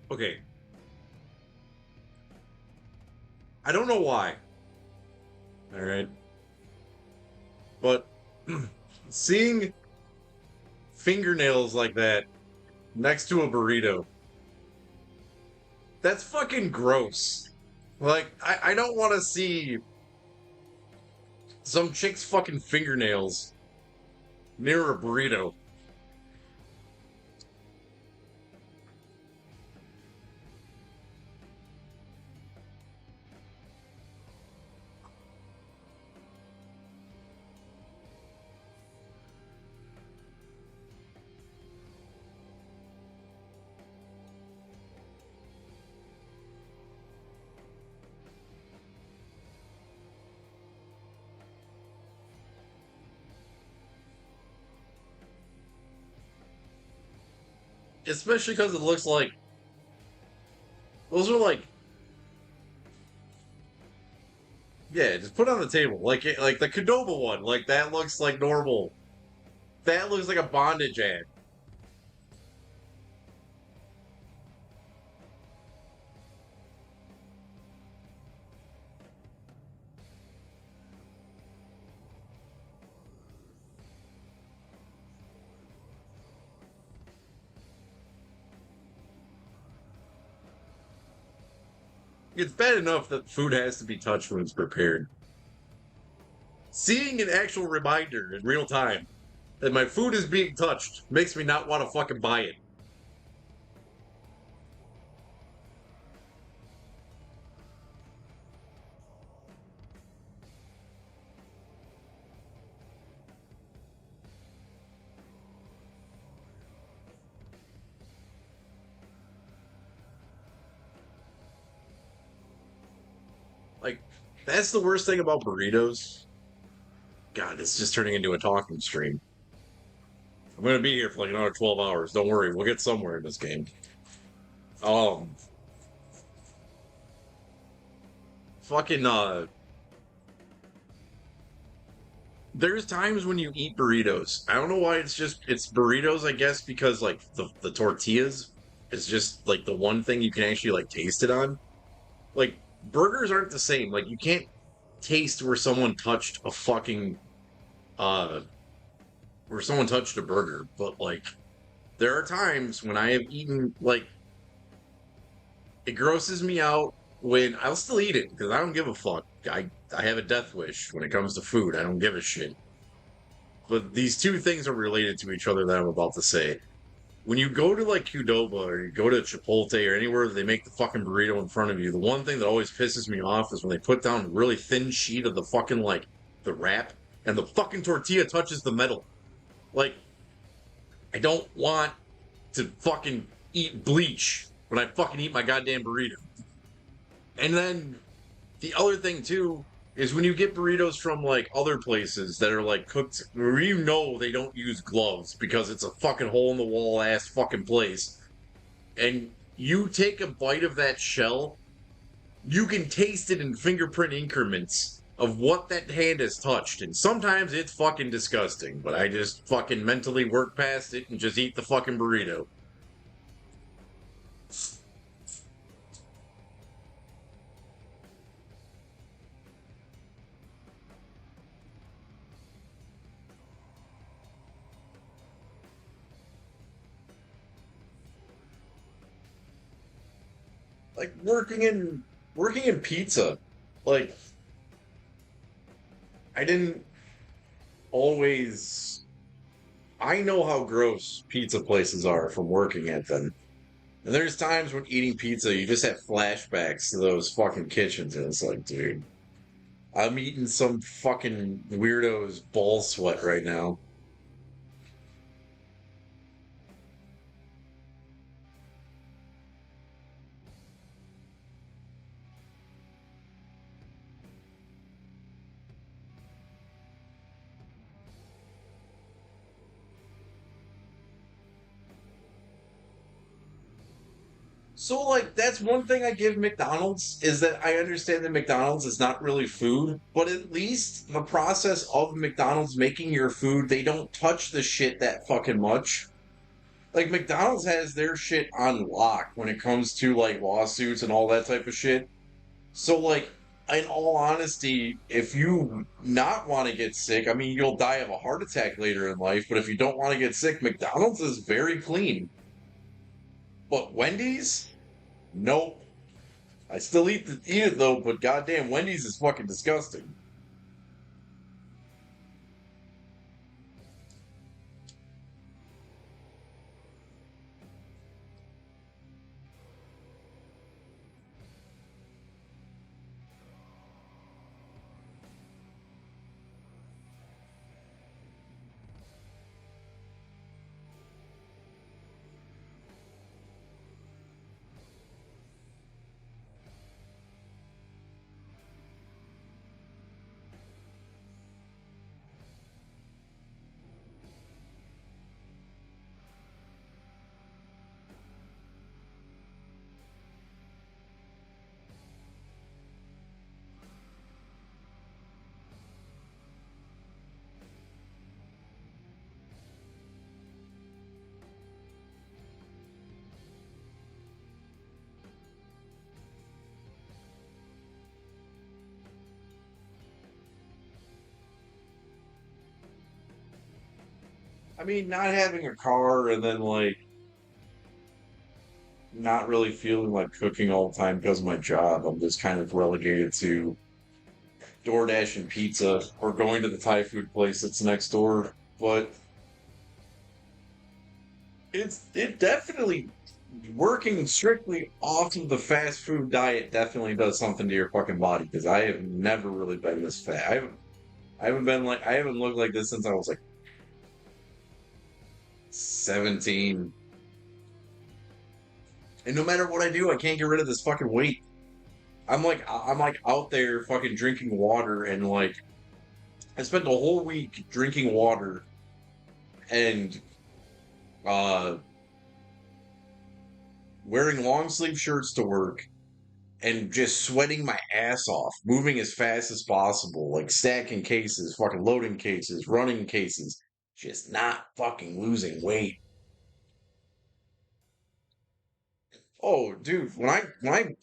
Okay. I don't know why. All right. But seeing fingernails like that next to a burrito, that's fucking gross. Like, I don't want to see some chick's fucking fingernails near a burrito. Especially because it looks like those are like, yeah, just put it on the table. Like the Qdoba one, like that looks like normal. That looks like a bondage ad. It's bad enough that food has to be touched when it's prepared. Seeing an actual reminder in real time that my food is being touched makes me not want to fucking buy it. Like, that's the worst thing about burritos. God, it's just turning into a talking stream. I'm gonna be here for like another 12 hours. Don't worry, we'll get somewhere in this game. Um, fucking there's times when you eat burritos. I don't know why it's burritos, I guess, because like the tortillas is just like the one thing you can actually like taste it on. Like burgers aren't the same. Like you can't taste uh where someone touched a burger, but like there are times when I have eaten like it grosses me out when I'll still eat it because I don't give a fuck. I have a death wish when it comes to food. I don't give a shit. But these two things are related to each other that I'm about to say. When you go to like Qdoba or you go to Chipotle or anywhere that they make the fucking burrito in front of you, the one thing that always pisses me off is when they put down a really thin sheet of the fucking like the wrap and the fucking tortilla touches the metal. Like, I don't want to fucking eat bleach when I fucking eat my goddamn burrito. And then the other thing too is when you get burritos from like other places that are like cooked where you know they don't use gloves because it's a fucking hole in the wall ass fucking place, and you take a bite of that shell, you can taste it in fingerprint increments of what that hand has touched, and sometimes it's fucking disgusting, but I just fucking mentally work past it and just eat the fucking burrito. Like working in pizza, like I didn't always I know how gross pizza places are from working at them. And there's times when eating pizza, you just have flashbacks to those fucking kitchens, and it's like, dude, I'm eating some fucking weirdo's ball sweat right now. So, like, that's one thing I give McDonald's is that I understand that McDonald's is not really food, but at least the process of McDonald's making your food, they don't touch the shit that fucking much. Like, McDonald's has their shit on lock when it comes to, like, lawsuits and all that type of shit. So, like, in all honesty, if you not want to get sick, I mean, you'll die of a heart attack later in life, but if you don't want to get sick, McDonald's is very clean. But Wendy's? Nope. I still eat it though, but goddamn, Wendy's is fucking disgusting. I mean, not having a car and then like not really feeling like cooking all the time because of my job. I'm just kind of relegated to DoorDash and pizza or going to the Thai food place that's next door. But it definitely working strictly off of the fast food diet definitely does something to your fucking body because I have never really been this fat. I haven't looked like this since I was like 17. And no matter what I do, I can't get rid of this fucking weight. I'm like out there fucking drinking water and like I spent the whole week drinking water and uh wearing long sleeve shirts to work and just sweating my ass off, moving as fast as possible, like stacking cases, fucking loading cases, running cases, just not fucking losing weight. Oh, dude, when I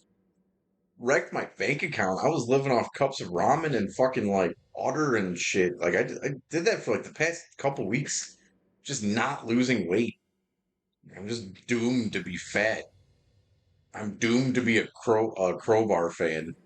wrecked my bank account, I was living off cups of ramen and fucking like water and shit. Like I did that for like the past couple weeks, just not losing weight. I'm just doomed to be fat. I'm doomed to be a crowbar fan.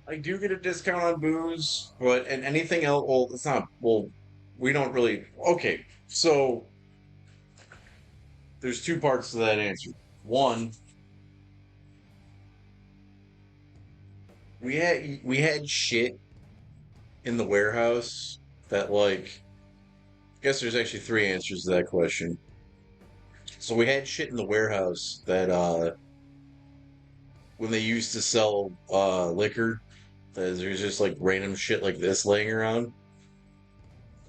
I do get a discount on booze, but and anything else, well, it's not. Well, we don't really. Okay, so there's two parts to that answer. One, we had shit in the warehouse that like. I guess there's actually three answers to that question. So we had shit in the warehouse that when they used to sell liquor, there's just like random shit like this laying around.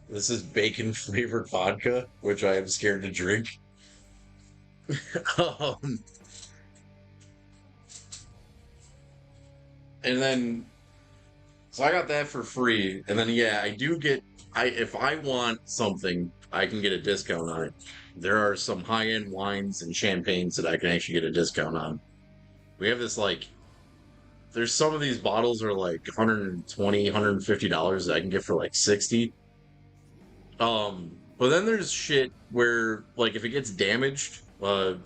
This is bacon flavored vodka, which I am scared to drink. um, and then so I got that for free, and then yeah, I do get I if I want something, I can get a discount on it. There are some high end wines and champagnes that I can actually get a discount on. We have this like there's some of these bottles are like 120 $150 that I can get for like 60. But then there's shit where like if it gets damaged, a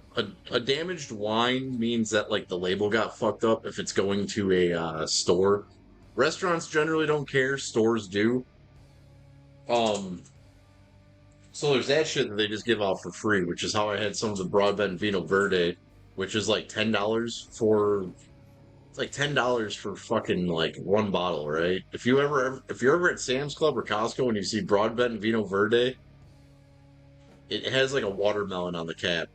damaged wine means that like the label got fucked up if it's going to a store. Restaurants generally don't care, stores do. Um, so there's that shit that they just give out for free, which is how I had some of the Broadbent Vino Verde, which is like $10 for it's like $10 for fucking like one bottle, right? If you're ever at Sam's Club or Costco and you see Broadbent Vino Verde, it has like a watermelon on the cap.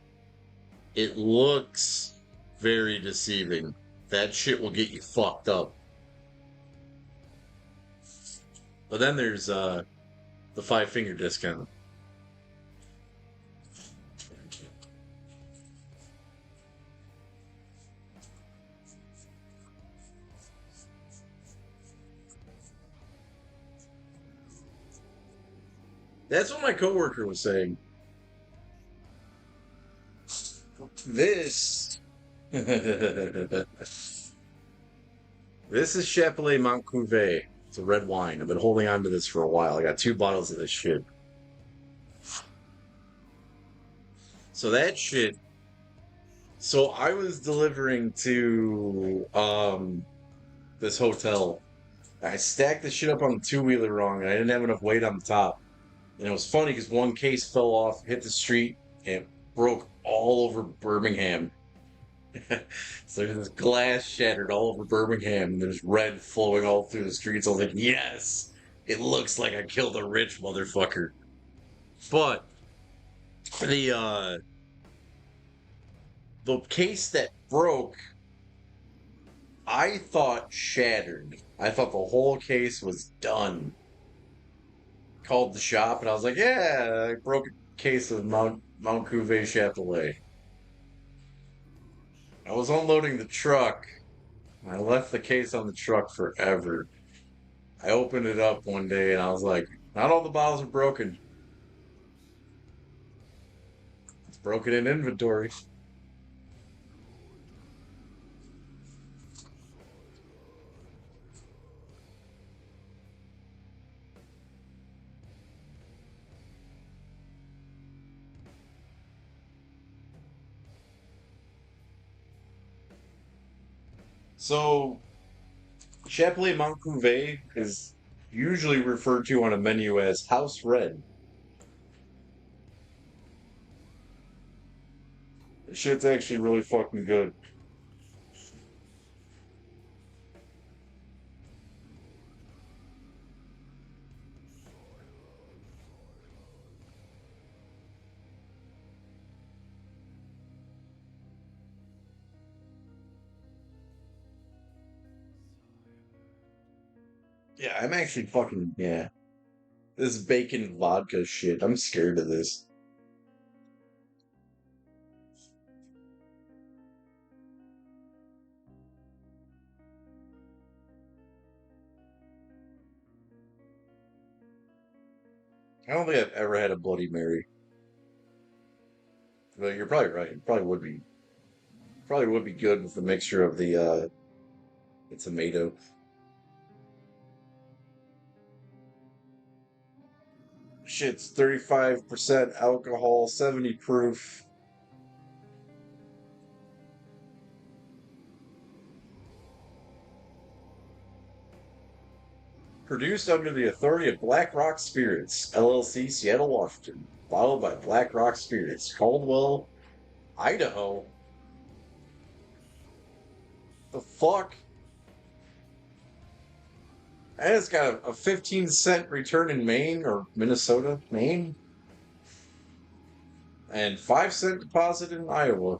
It looks very deceiving. That shit will get you fucked up. But then there's the five finger discount. That's what my coworker was saying. This this is Chapelet Mont Cuvée. It's a red wine. I've been holding on to this for a while. I got two bottles of this shit. So that shit. So I was delivering to this hotel. I stacked the shit up on the two wheeler wrong, and I didn't have enough weight on the top. And it was funny because one case fell off, hit the street, and broke all over Birmingham. So there's this glass shattered all over Birmingham, and there's red flowing all through the streets. I was like, yes, it looks like I killed a rich motherfucker. But the uh the case that broke, I thought shattered. I thought the whole case was done. Called the shop, and I was like, yeah, I broke a case of Mount Cuvée Chapelet. I was unloading the truck. I left the case on the truck forever. I opened it up one day and I was like, not all the bottles are broken. It's broken in inventory. So, Chapelet Montcouvet is usually referred to on a menu as House Red. This shit's actually really fucking good. Yeah, I'm actually fucking, yeah. This bacon vodka shit. I'm scared of this. I don't think I've ever had a Bloody Mary. But you're probably right. It probably would be good with the mixture of the tomato. Shit's 35% alcohol, 70 proof. Produced under the authority of Black Rock Spirits, LLC, Seattle, Washington. Bottled by Black Rock Spirits, Caldwell, Idaho. The fuck? And it's got a 15-cent return in Maine or Minnesota, Maine, and 5-cent deposit in Iowa.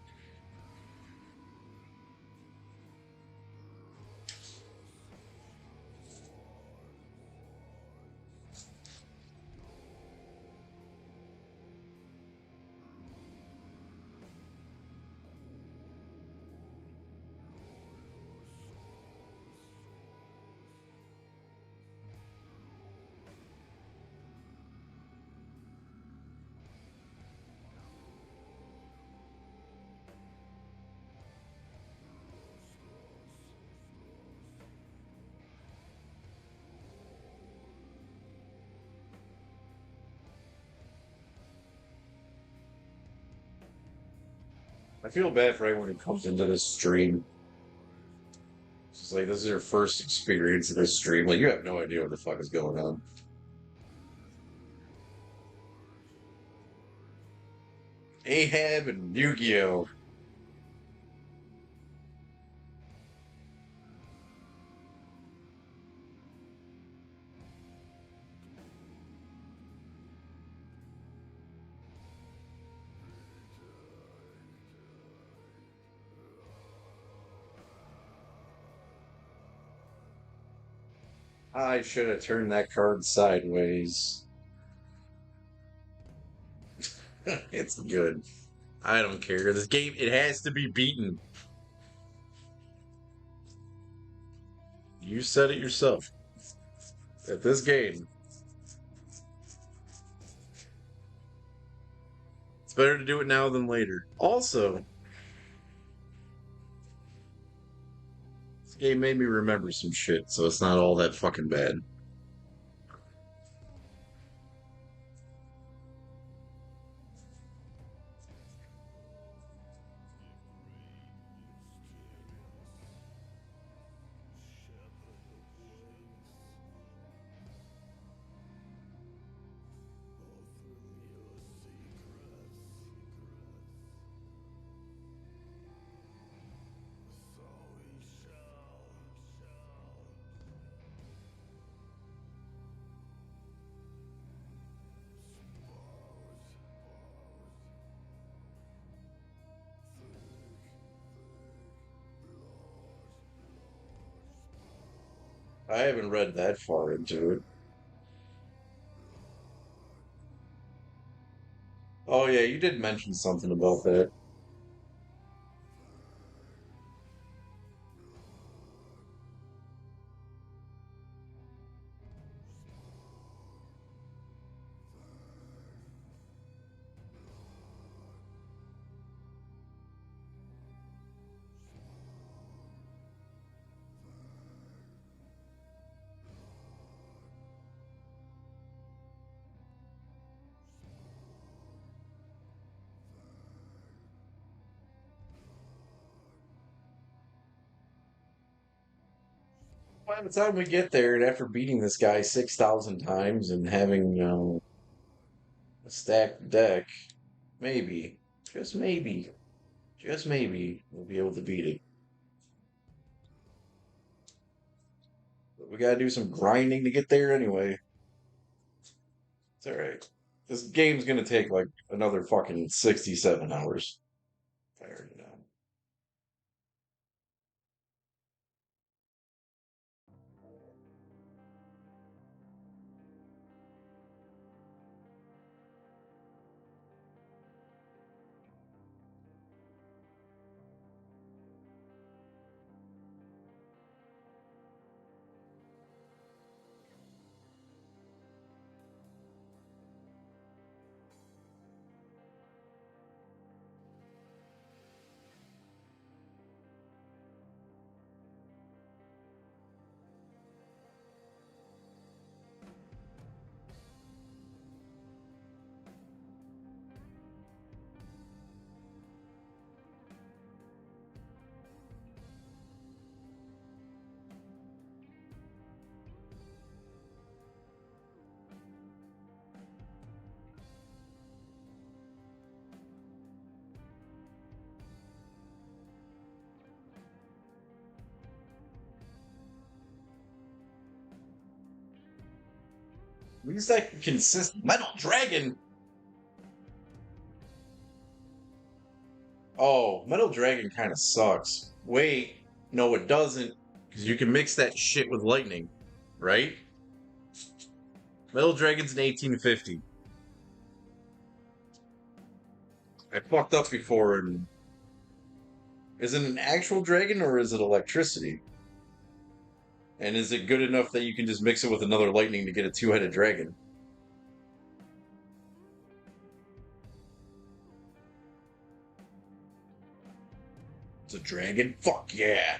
I feel bad for anyone who comes into this stream. It's just like, this is your first experience in this stream. Like, you have no idea what the fuck is going on. Ahab and Yu-Gi-Oh! I should have turned that card sideways. It's good. I don't care. This game, it has to be beaten. You said it yourself. That this game, it's better to do it now than later. Also, this game made me remember some shit, so it's not all that fucking bad. I haven't read that far into it. Oh yeah, you did mention something about that. By the time we get there, and after beating this guy 6,000 times and having a stacked deck, maybe, just maybe, just maybe, we'll be able to beat it. But we gotta do some grinding to get there anyway. It's alright. This game's gonna take like another fucking 67 hours. I already know. At least I can consist Metal Dragon. Oh, Metal Dragon kind of sucks. Wait, no, it doesn't, because you can mix that shit with lightning, right? Metal Dragon's in 1850. I fucked up before, and is it an actual dragon or is it electricity? And is it good enough that you can just mix it with another lightning to get a two-headed dragon? It's a dragon? Fuck yeah.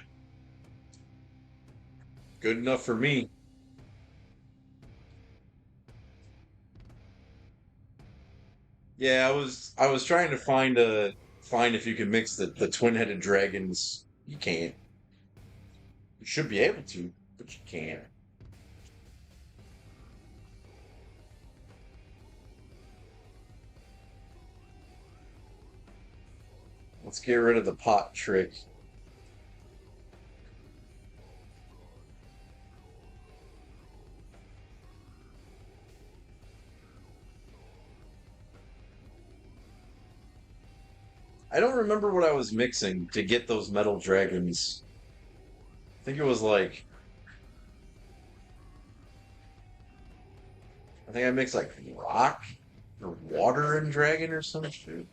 Good enough for me. Yeah, I was trying to find if you can mix the twin-headed dragons. You can't. You should be able to, but you can't. Let's get rid of the pot trick. I don't remember what I was mixing to get those metal dragons. I think it was like I think I mixed like rock or water and dragon or some shit.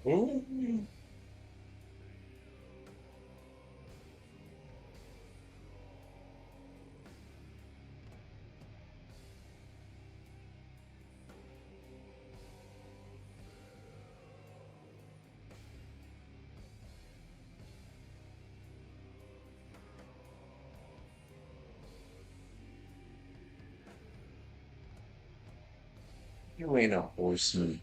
Ooh. You ain't a horseman.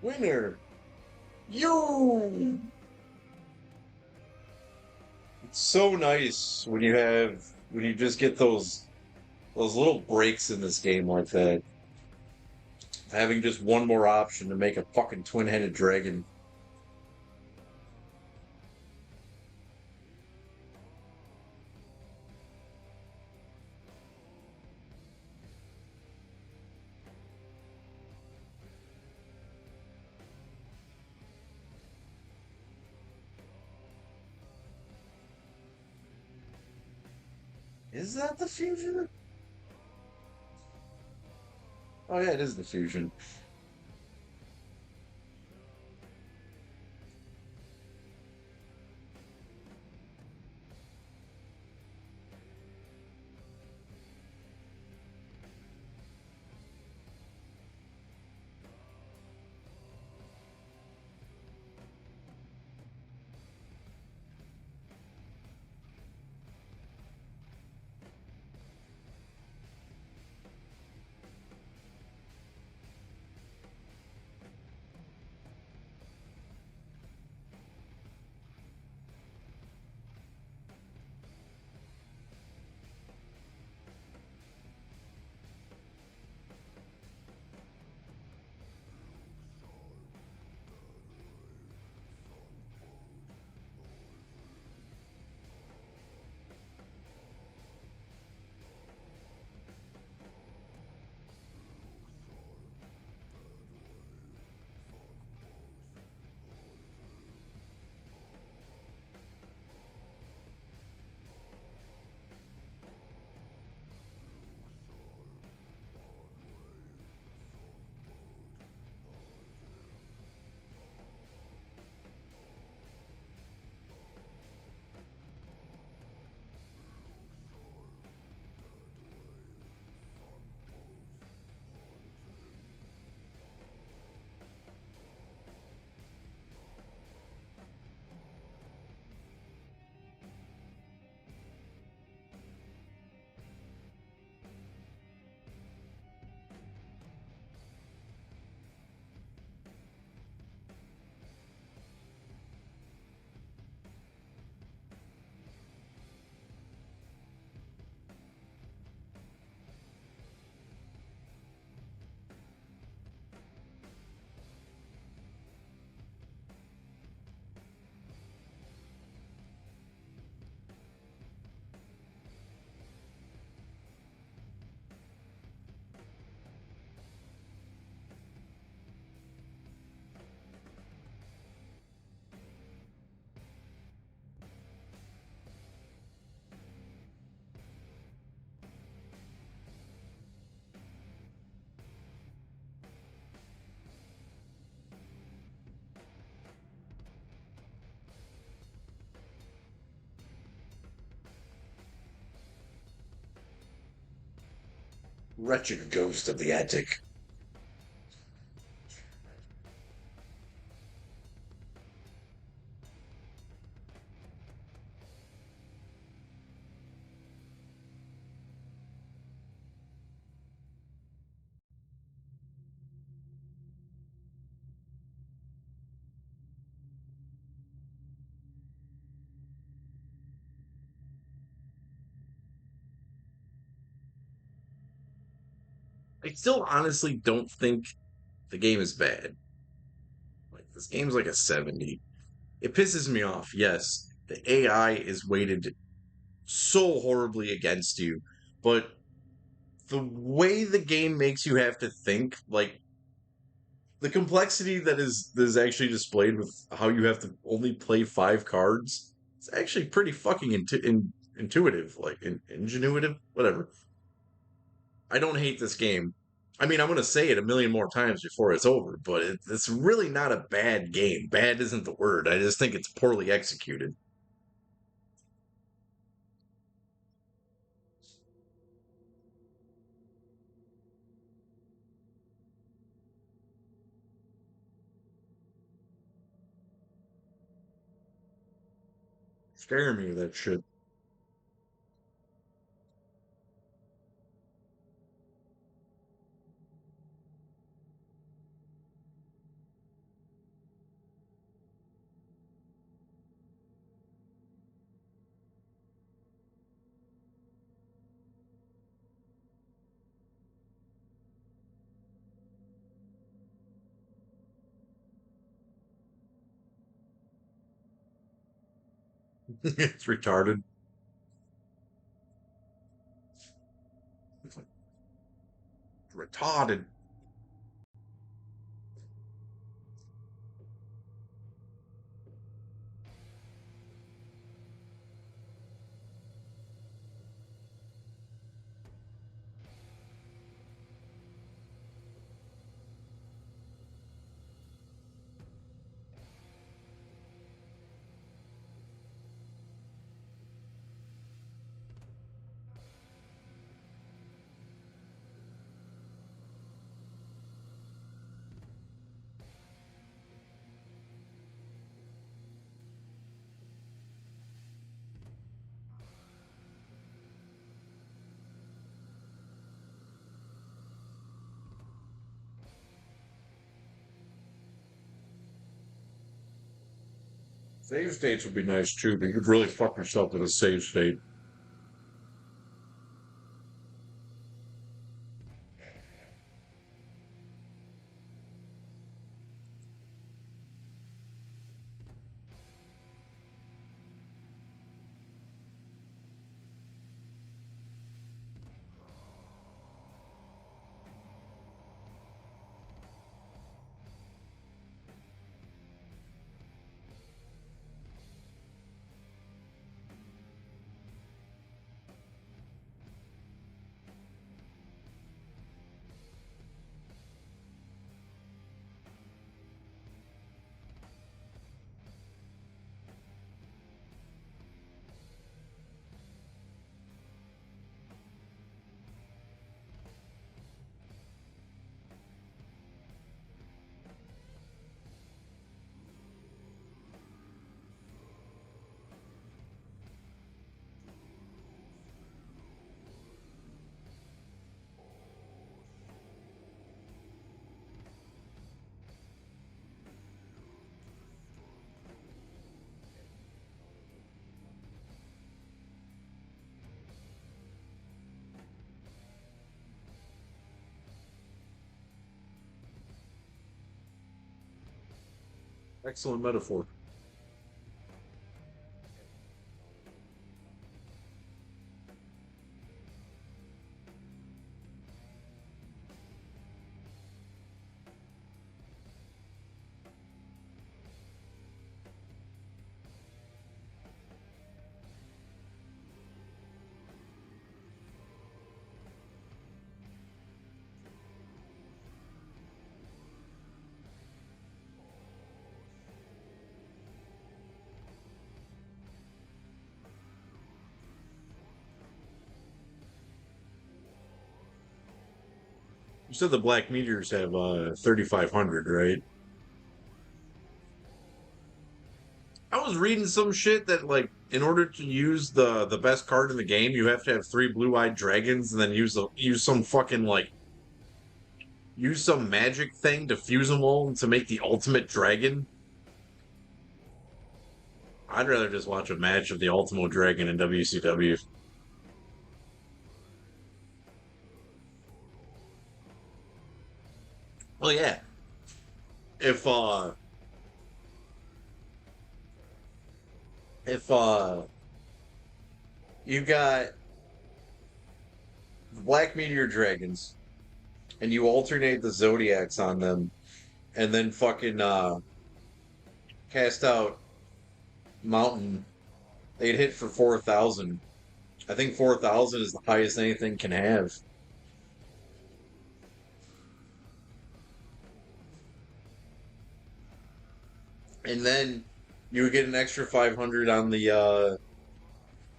Winner. You. It's so nice when you just get those little breaks in this game like that. Having just one more option to make a fucking twin-headed dragon. Is that the fusion? Oh yeah, it is the fusion. Wretched ghost of the attic. I still honestly don't think the game is bad. Like this game's like a 70. It pisses me off, yes. The AI is weighted so horribly against you, but the way the game makes you have to think, like the complexity that is actually displayed with how you have to only play 5 cards, it's actually pretty fucking intuitive, like ingenuitive, whatever. I don't hate this game. I mean, I'm going to say it a million more times before it's over, but it's really not a bad game. Bad isn't the word. I just think it's poorly executed. Scare me, that shit. It's retarded. It's like retarded. Save states would be nice too, but you could really fuck yourself with a save state. Excellent metaphor. You said the Black Meteors have 3,500, right? I was reading some shit that like in order to use the best card in the game, you have to have three blue-eyed dragons and then use some fucking like use some magic thing to fuse them all to make the ultimate dragon. I'd rather just watch a match of the Ultimo Dragon in WCW. Well, yeah. If uh if you got Black Meteor Dragons and you alternate the Zodiacs on them and then fucking cast out Mountain, they'd hit for 4,000. I think 4,000 is the highest anything can have. And then you would get an extra 500 on the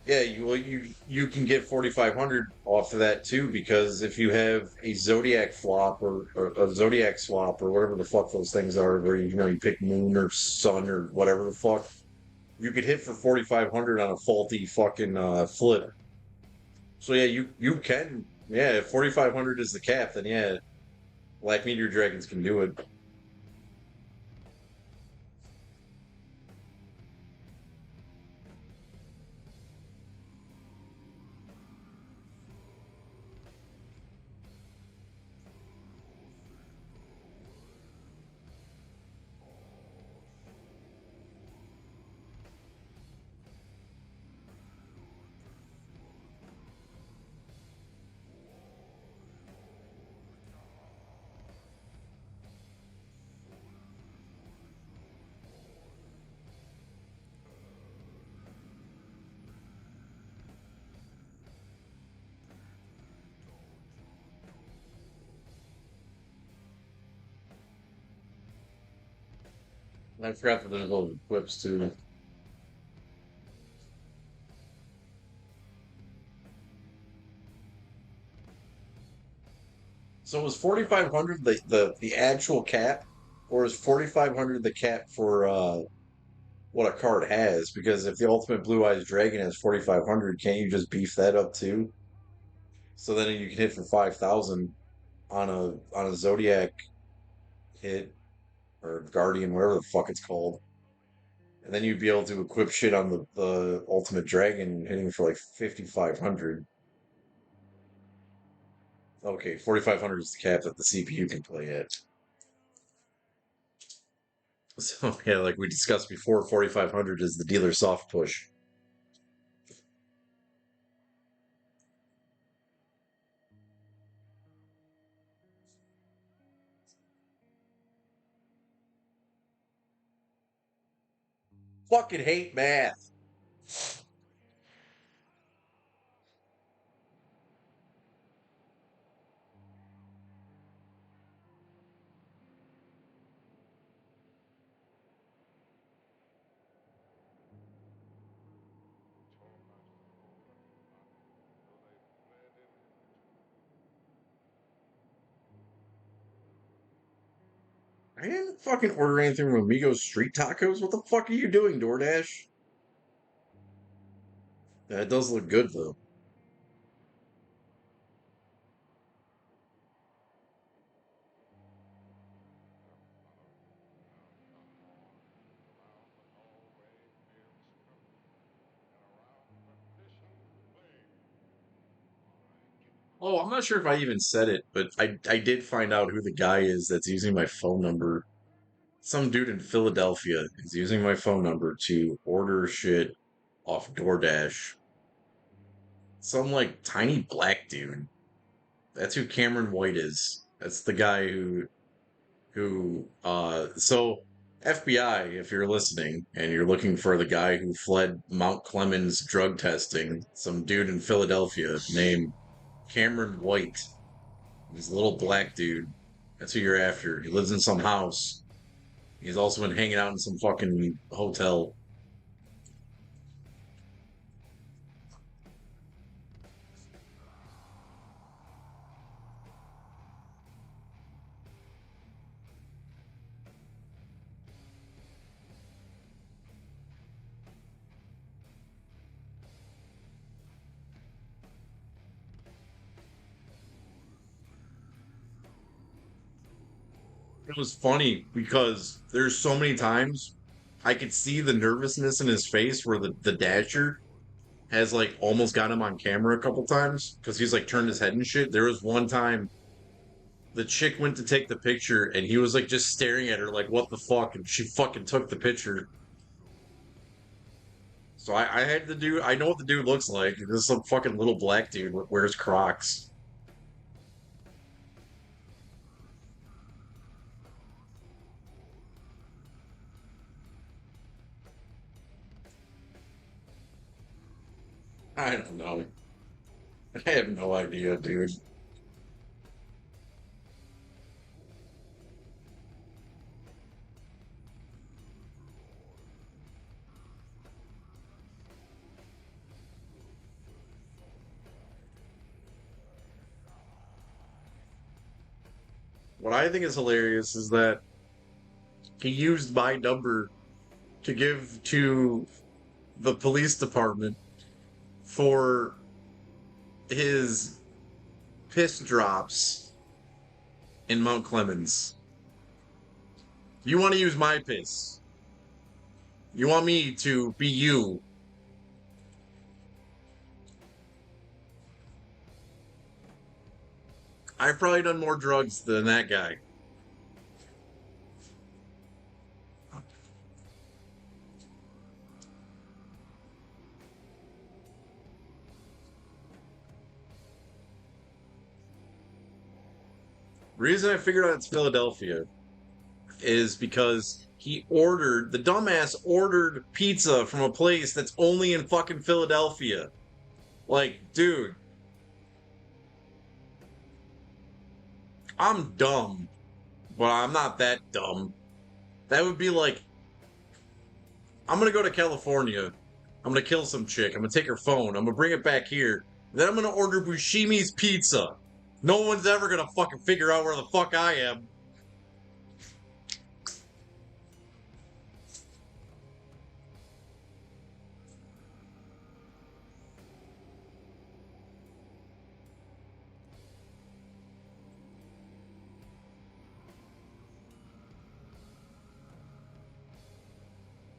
yeah, you can get 4,500 off of that too because if you have a Zodiac flop or a Zodiac swap or whatever the fuck those things are, where you pick Moon or Sun or whatever the fuck, you could hit for 4,500 on a faulty fucking flip. So yeah, you can yeah, if 4,500 is the cap, then yeah, Black Meteor Dragons can do it. I forgot that there's little whips too. So was 4,500 the actual cap, or is 4,500 the cap for what a card has? Because if the Ultimate Blue Eyes Dragon has 4,500, can't you just beef that up too? So then you can hit for 5,000 on a Zodiac hit or Guardian, whatever the fuck it's called, and then you'd be able to equip shit on the Ultimate Dragon, hitting for like 5,500. Okay, 4,500 is the cap that the CPU can play at. So yeah, like we discussed before, 4,500 is the dealer soft push. Fucking hate math. I didn't fucking order anything from Amigos Street Tacos. What the fuck are you doing, DoorDash? That does look good though. Oh, I'm not sure if I even said it, but I did find out who the guy is that's using my phone number. Some dude in Philadelphia is using my phone number to order shit off DoorDash. Some like tiny black dude. That's who Cameron White is. That's the guy who FBI, if you're listening and you're looking for the guy who fled Mount Clemens drug testing, some dude in Philadelphia named Cameron White. He's a little black dude. That's who you're after. He lives in some house. He's also been hanging out in some fucking hotel. It was funny because there's so many times I could see the nervousness in his face where the dasher has like almost got him on camera a couple times because he's like turned his head and shit. There was one time the chick went to take the picture and he was like just staring at her like what the fuck, and she fucking took the picture. So I had the dude. I know what the dude looks like. This is some fucking little black dude wears Crocs. I don't know. I have no idea, dude. What I think is hilarious is that he used my number to give to the police department for his piss drops in Mount Clemens. You want to use my piss? You want me to be you? I've probably done more drugs than that guy. Reason I figured out it's Philadelphia is because the dumbass ordered pizza from a place that's only in fucking Philadelphia. Like, dude, I'm dumb, but I'm not that dumb. That would be like, I'm gonna go to California. I'm gonna kill some chick. I'm gonna take her phone. I'm gonna bring it back here. Then I'm gonna order Bushimi's pizza. No one's ever gonna fucking figure out where the fuck I am.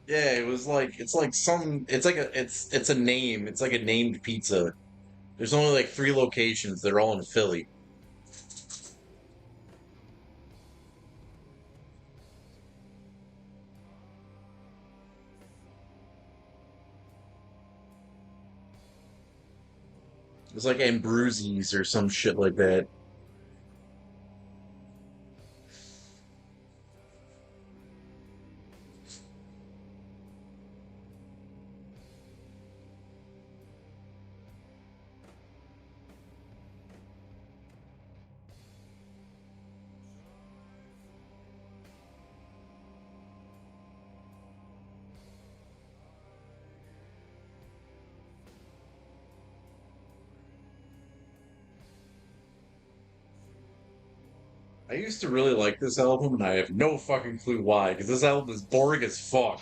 Yeah, it was like it's a name. It's like a named pizza. There's only like three locations. They're all in Philly. It's like Ambroosi's or some shit like that. I used to really like this album, and I have no fucking clue why, because this album is boring as fuck.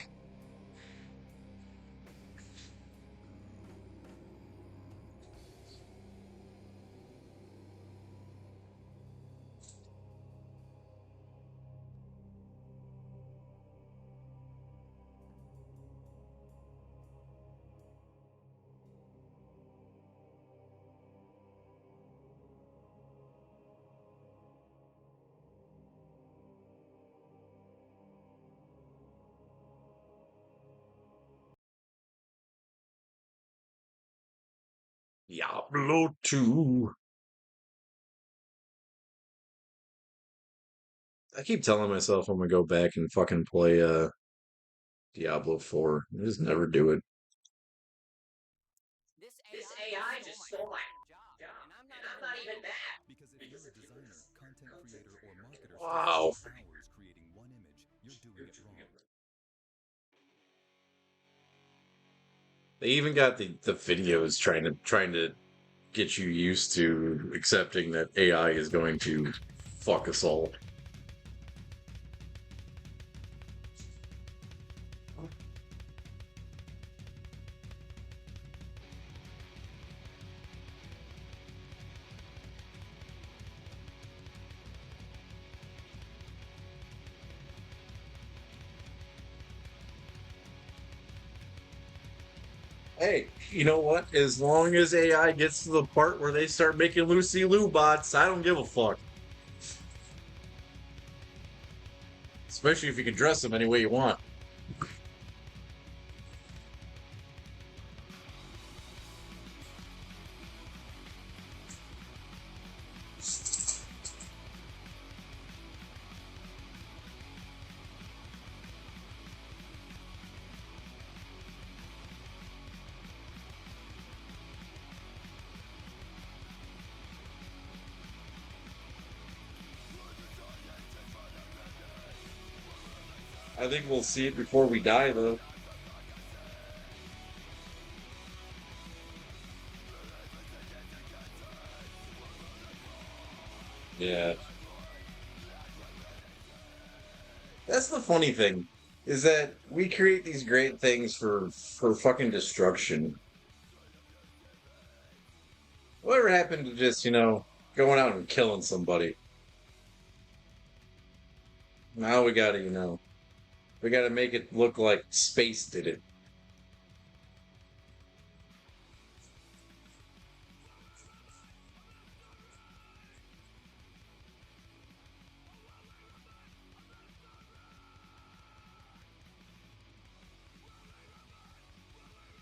Diablo 2. I keep telling myself I'm gonna go back and fucking play Diablo 4. I just never do it. This AI just stole my job, and I'm not even bad. Because if you're a designer, content creator, or marketer Wow. spending hours creating one image, you're doing it wrong. They even got the videos trying to get you used to accepting that AI is going to fuck us all. Hey, you know what? As long as AI gets to the part where they start making Lucy Lou bots, I don't give a fuck. Especially if you can dress them any way you want. I think we'll see it before we die, though. Yeah. That's the funny thing, is that we create these great things for fucking destruction. Whatever happened to just, going out and killing somebody? Now we gotta, we gotta make it look like space did it.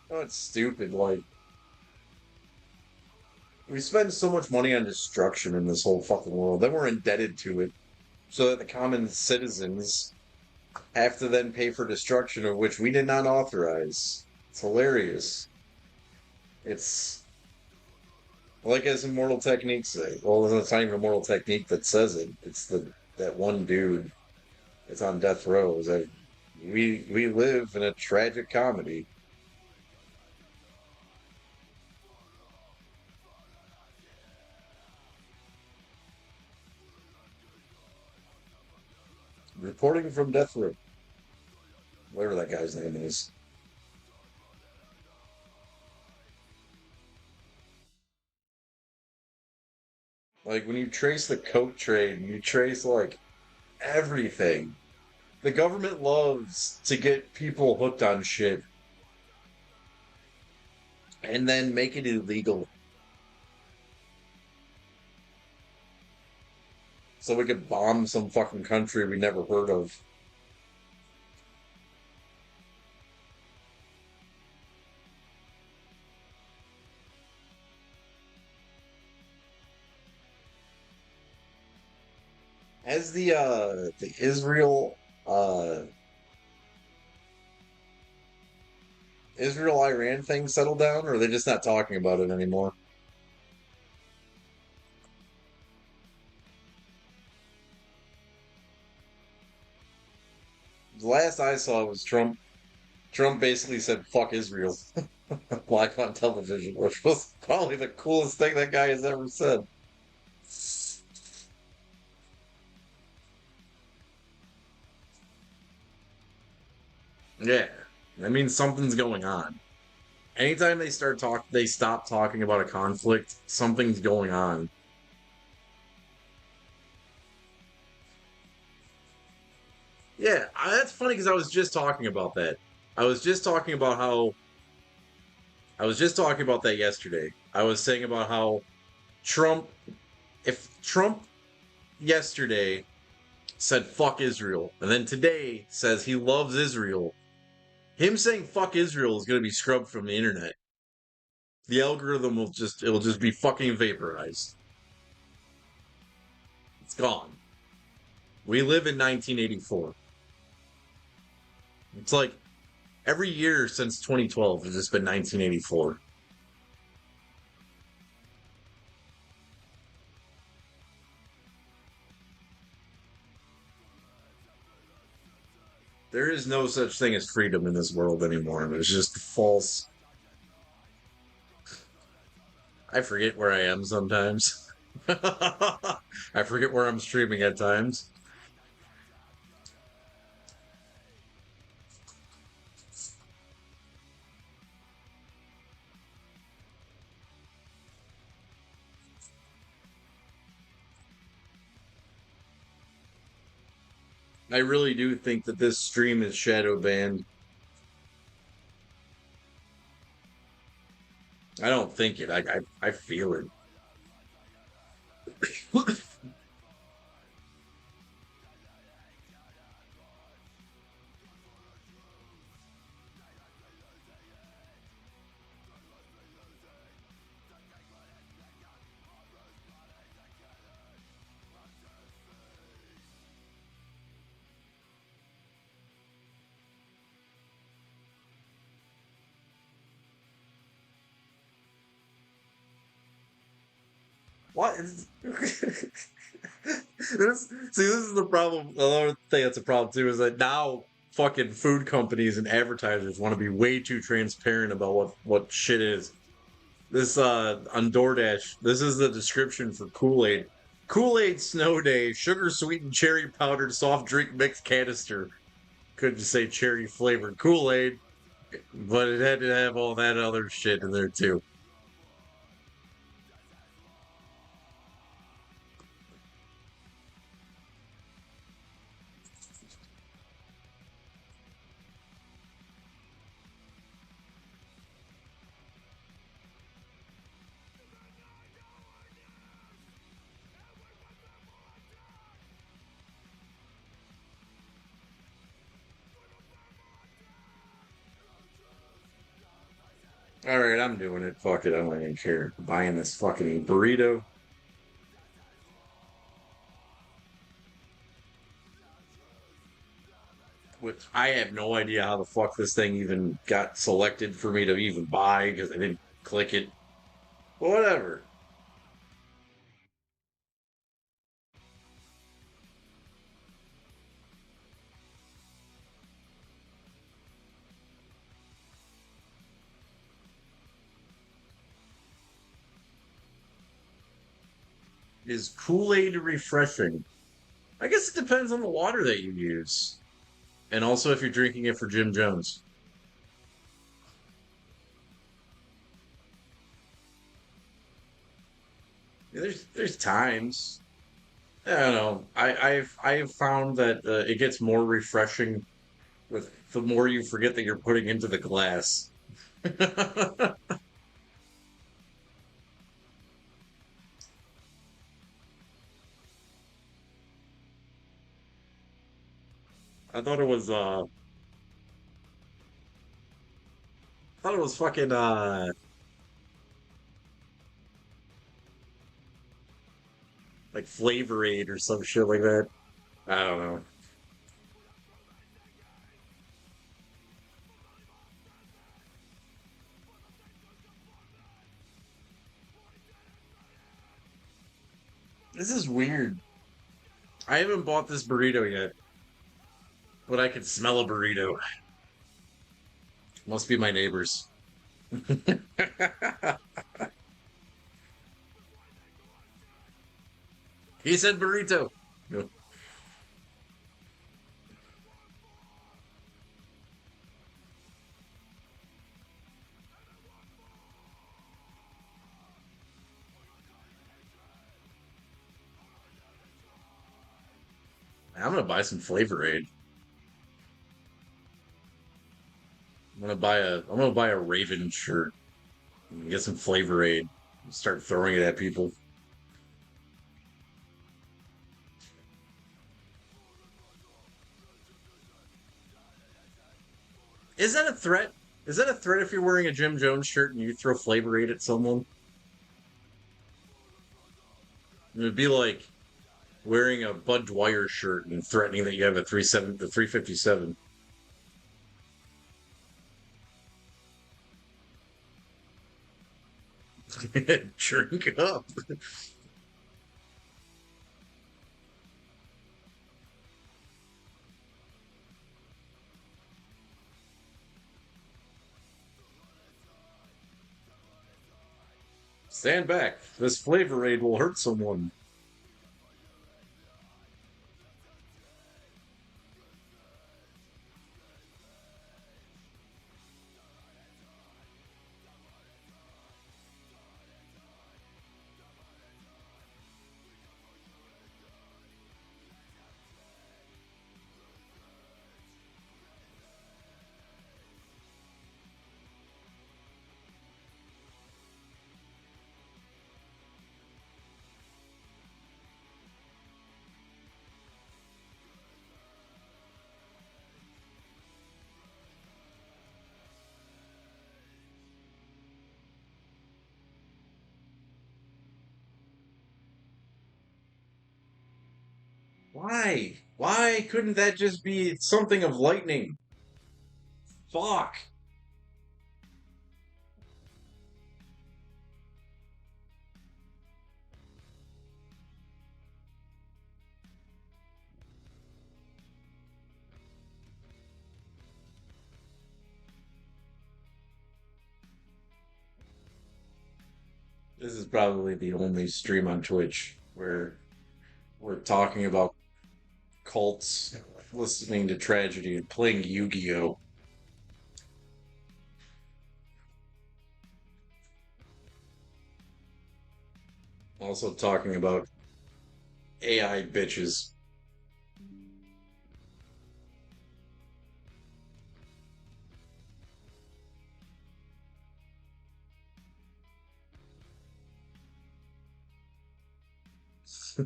Oh, it's stupid. Like, we spend so much money on destruction in this whole fucking world. Then we're indebted to it. So that the common citizens have to then pay for destruction of which we did not authorize. It's hilarious. It's like as Immortal Technique say. Well, it's not even Immortal Technique that says it. It's that one dude that's on death row. Is that we live in a tragic comedy. Reporting from death row, whatever that guy's name is. Like when you trace the coke trade, you trace like everything. The government loves to get people hooked on shit and then make it illegal so we could bomb some fucking country we never heard of. Has the Israel Iran thing settled down, or are they just not talking about it anymore? The last I saw was Trump. Trump basically said "fuck Israel" live on television, which was probably the coolest thing that guy has ever said. Yeah, that means something's going on. Anytime they stop talking about a conflict, something's going on. Yeah, that's funny because I was just talking about that. I was just talking about how I was just talking about that yesterday. I was saying about how Trump, if Trump yesterday said fuck Israel, and then today says he loves Israel, him saying fuck Israel is going to be scrubbed from the internet. The algorithm it'll just be fucking vaporized. It's gone. We live in 1984. It's like every year since 2012 has just been 1984. There is no such thing as freedom in this world anymore. There's just false. I forget where I am sometimes. I forget where I'm streaming at times. I really do think that this stream is shadow banned. I don't think it. I feel it. What? This is the problem. Another thing that's a problem too is that now fucking food companies and advertisers want to be way too transparent about what shit is. This on DoorDash, this is the description for Kool-Aid. Kool-Aid Snow Day, sugar sweetened cherry powdered soft drink mix canister. Couldn't say cherry flavored Kool-Aid, but it had to have all that other shit in there too. All right, I'm doing it. Fuck it, I don't even care. Buying this fucking burrito. Which I have no idea how the fuck this thing even got selected for me to even buy because I didn't click it. Whatever. Is Kool-Aid refreshing? I guess it depends on the water that you use. And also if you're drinking it for Jim Jones. There's times. I don't know. I've found that it gets more refreshing with the more you forget that you're putting into the glass. I thought it was I thought it was fucking like Flavor Aid or some shit like that. I don't know. This is weird. I haven't bought this burrito yet, but I can smell a burrito. Must be my neighbors. He said burrito. No. I'm gonna buy some Flavor Aid. I'm gonna buy a Raven shirt and get some Flavor Aid and start throwing it at people. Is that a threat? Is that a threat if you're wearing a Jim Jones shirt and you throw Flavor Aid at someone? It would be like wearing a Bud Dwyer shirt and threatening that you have a 357. Drink up. Stand back. This Flavor Aid will hurt someone. Why? Why couldn't that just be something of lightning? Fuck. This is probably the only stream on Twitch where we're talking about cults, listening to tragedy, and playing Yu-Gi-Oh! Also talking about AI bitches.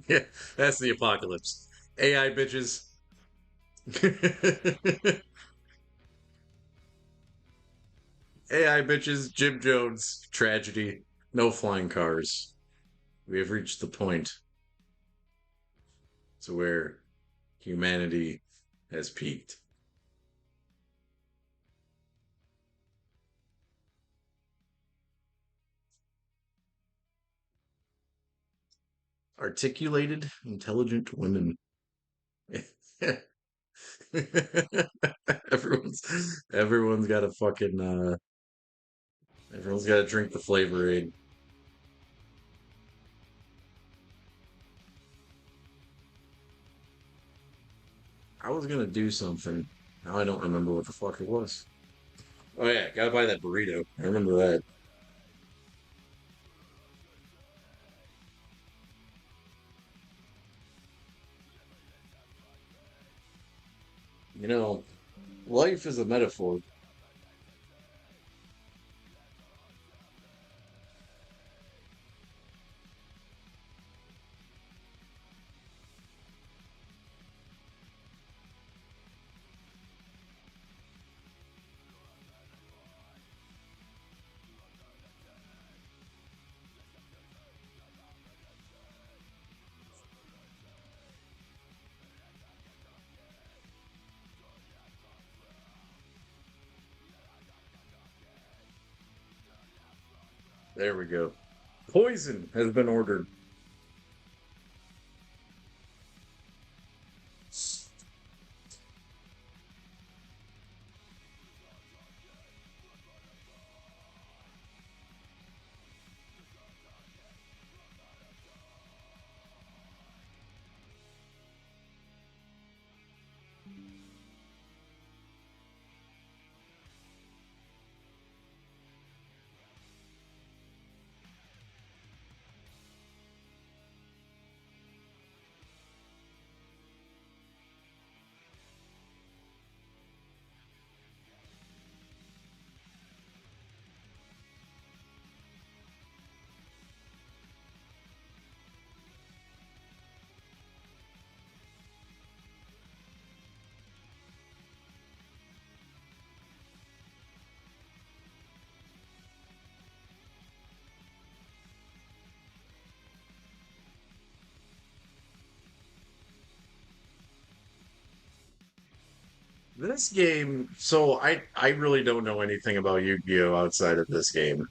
Yeah, that's the apocalypse. AI bitches. AI bitches, Jim Jones, tragedy, no flying cars. We have reached the point to where humanity has peaked. Articulated, intelligent women. everyone's got a fucking everyone's got to drink the flavor aid. I was gonna do something. Now I don't remember what the fuck it was. Oh yeah, gotta buy that burrito. I remember that. You know, life is a metaphor. There we go. Poison has been ordered. This game, so I really don't know anything about Yu-Gi-Oh outside of this game.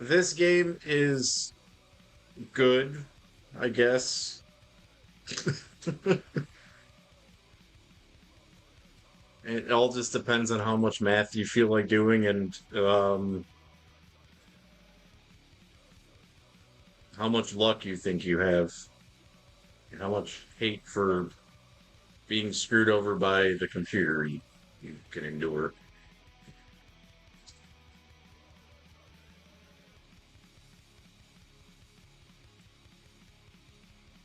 This game is good, I guess. It all just depends on how much math you feel like doing and how much luck you think you have, and how much hate for being screwed over by the computer you can endure.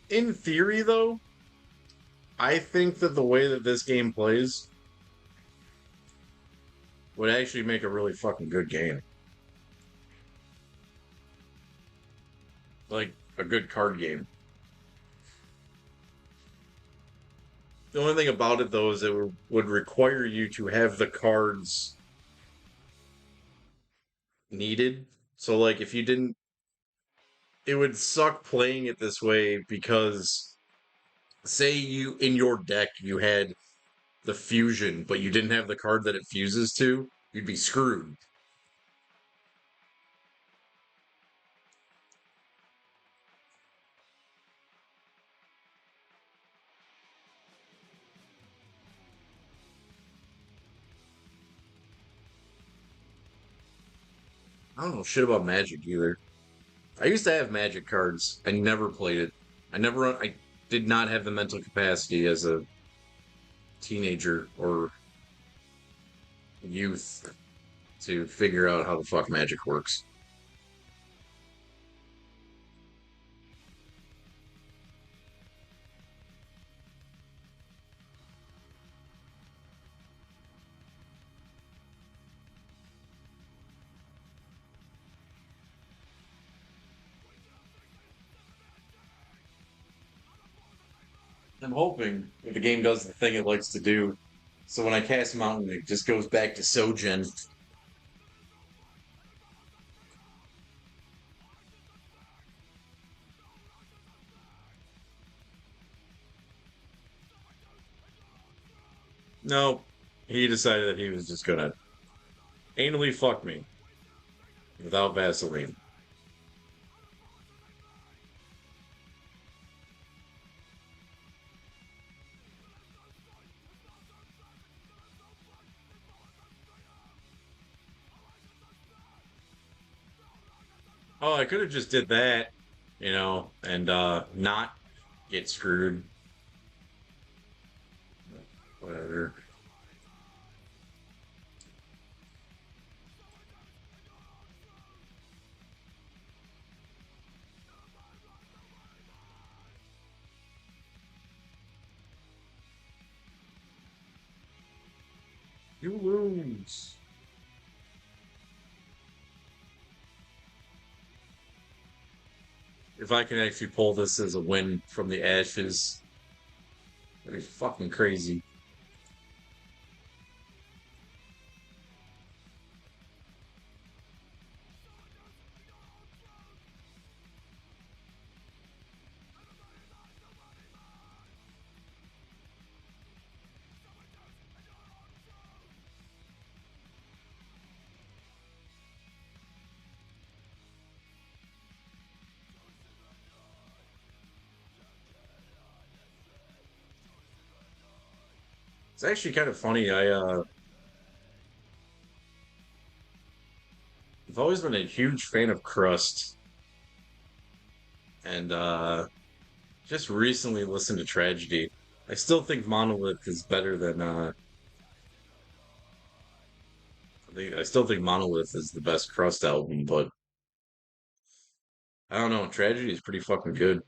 In theory, though, I think that the way that this game plays would actually make a really fucking good game. Like a good card game. The only thing about it, though, is it would require you to have the cards needed. So, like, if you didn't it would suck playing it this way because say you in your deck you had the fusion, but you didn't have the card that it fuses to, you'd be screwed. I don't know shit about Magic either. I used to have Magic cards. I never played it. I did not have the mental capacity as a teenager or youth to figure out how the fuck Magic works. I'm hoping if the game does the thing it likes to do, so when I cast Mountain, it just goes back to Sogen. No, he decided that he was just gonna anally fuck me without Vaseline. Oh, I could have just did that, and not get screwed. Whatever. You lose. If I can actually pull this as a win from the ashes, that'd be fucking crazy. It's actually kind of funny. I've always been a huge fan of Crust, and just recently listened to Tragedy. I still think Monolith is better than I still think Monolith is the best Crust album, but I don't know. Tragedy is pretty fucking good.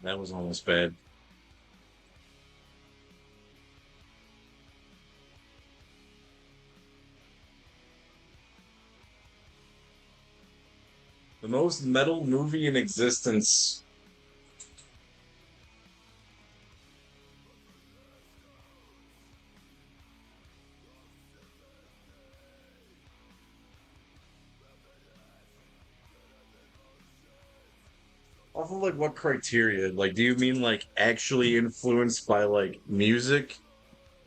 That was almost bad. The most metal movie in existence. Off of like what criteria? Like, do you mean like actually influenced by like music,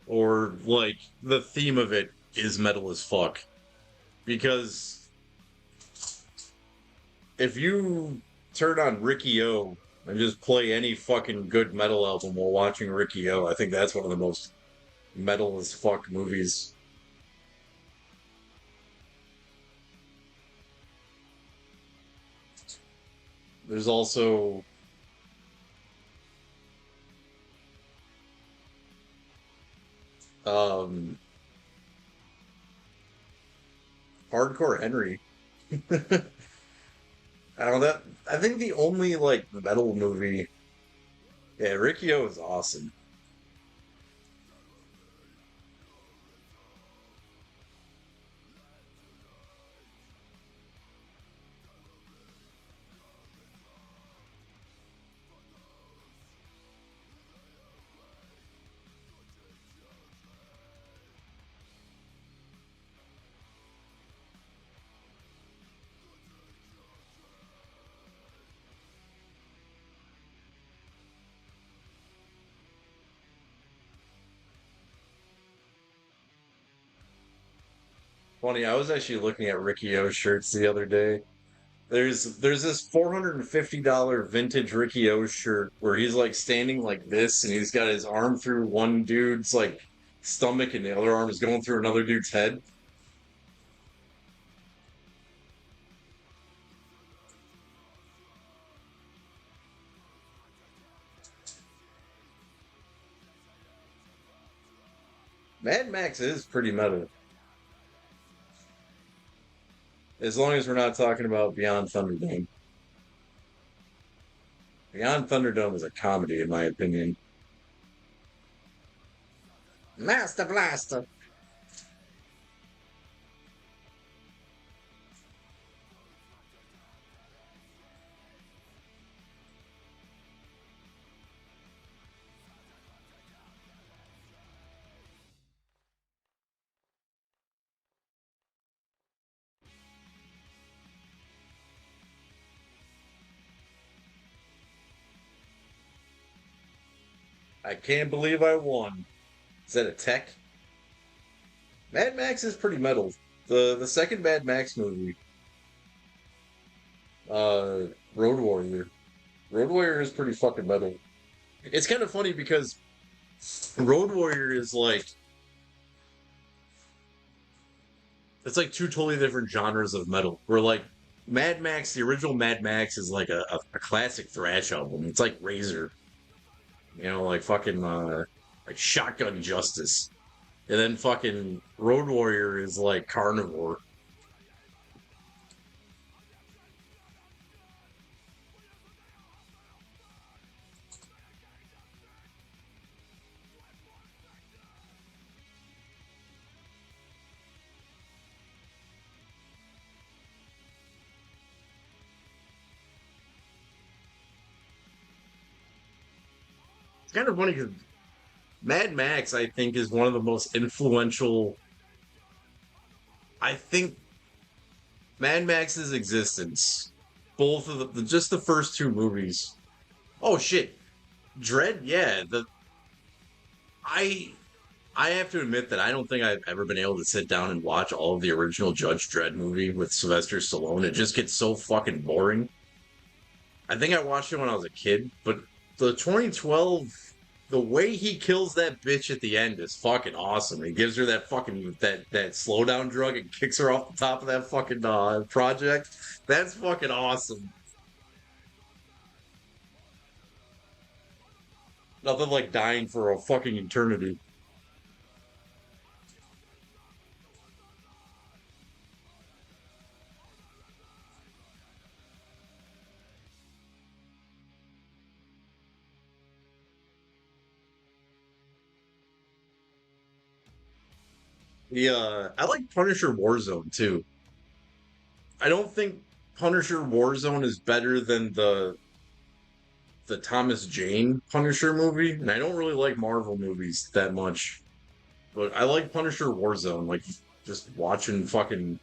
or like the theme of it is metal as fuck? Because if you turn on Ricky O and just play any fucking good metal album while watching Ricky O, I think that's one of the most metal as fuck movies. There's also um Hardcore Henry. I don't know that I think the only like metal movie, yeah, Ricky O is awesome. Funny, I was actually looking at Ricky O shirts the other day. There's this $450 vintage Ricky O shirt where he's like standing like this and he's got his arm through one dude's like stomach and the other arm is going through another dude's head. Mad Max is pretty metal. As long as we're not talking about Beyond Thunderdome. Beyond Thunderdome is a comedy, in my opinion. Master Blaster. I can't believe I won. Is that a tech? Mad Max is pretty metal. The second Mad Max movie, uh, Road Warrior. Road Warrior is pretty fucking metal. It's kind of funny because Road Warrior is like it's like two totally different genres of metal. Where like Mad Max, the original Mad Max is like a classic thrash album. It's like Razor, like fucking like Shotgun Justice. And then fucking Road Warrior is like Carnivore. It's kind of funny because Mad Max, I think, is one of the most influential. I think Mad Max's existence, both of just the first two movies. Oh shit, Dread, yeah. The I I have to admit that I don't think I've ever been able to sit down and watch all of the original Judge Dredd movie with Sylvester Stallone. It just gets so fucking boring. I think I watched it when I was a kid, but the 2012, the way he kills that bitch at the end is fucking awesome. He gives her that fucking that slowdown drug and kicks her off the top of that fucking project. That's fucking awesome. Nothing like dying for a fucking eternity. I like Punisher Warzone too. I don't think Punisher Warzone is better than the Thomas Jane Punisher movie, and I don't really like Marvel movies that much, but I like Punisher Warzone. Like just watching fucking.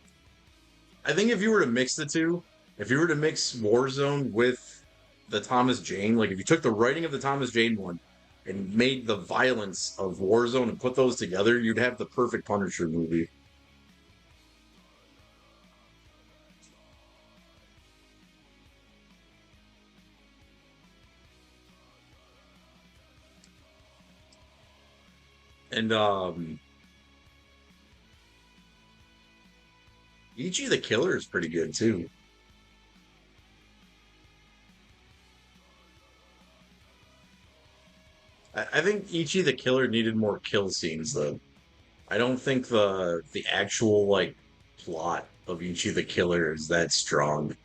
I think if you were to mix the two, if you were to mix Warzone with the Thomas Jane, like if you took the writing of the Thomas Jane one and made the violence of Warzone and put those together, you'd have the perfect Punisher movie. And Ichi the Killer is pretty good too. I think Ichi the Killer needed more kill scenes though. I don't think the actual like plot of Ichi the Killer is that strong.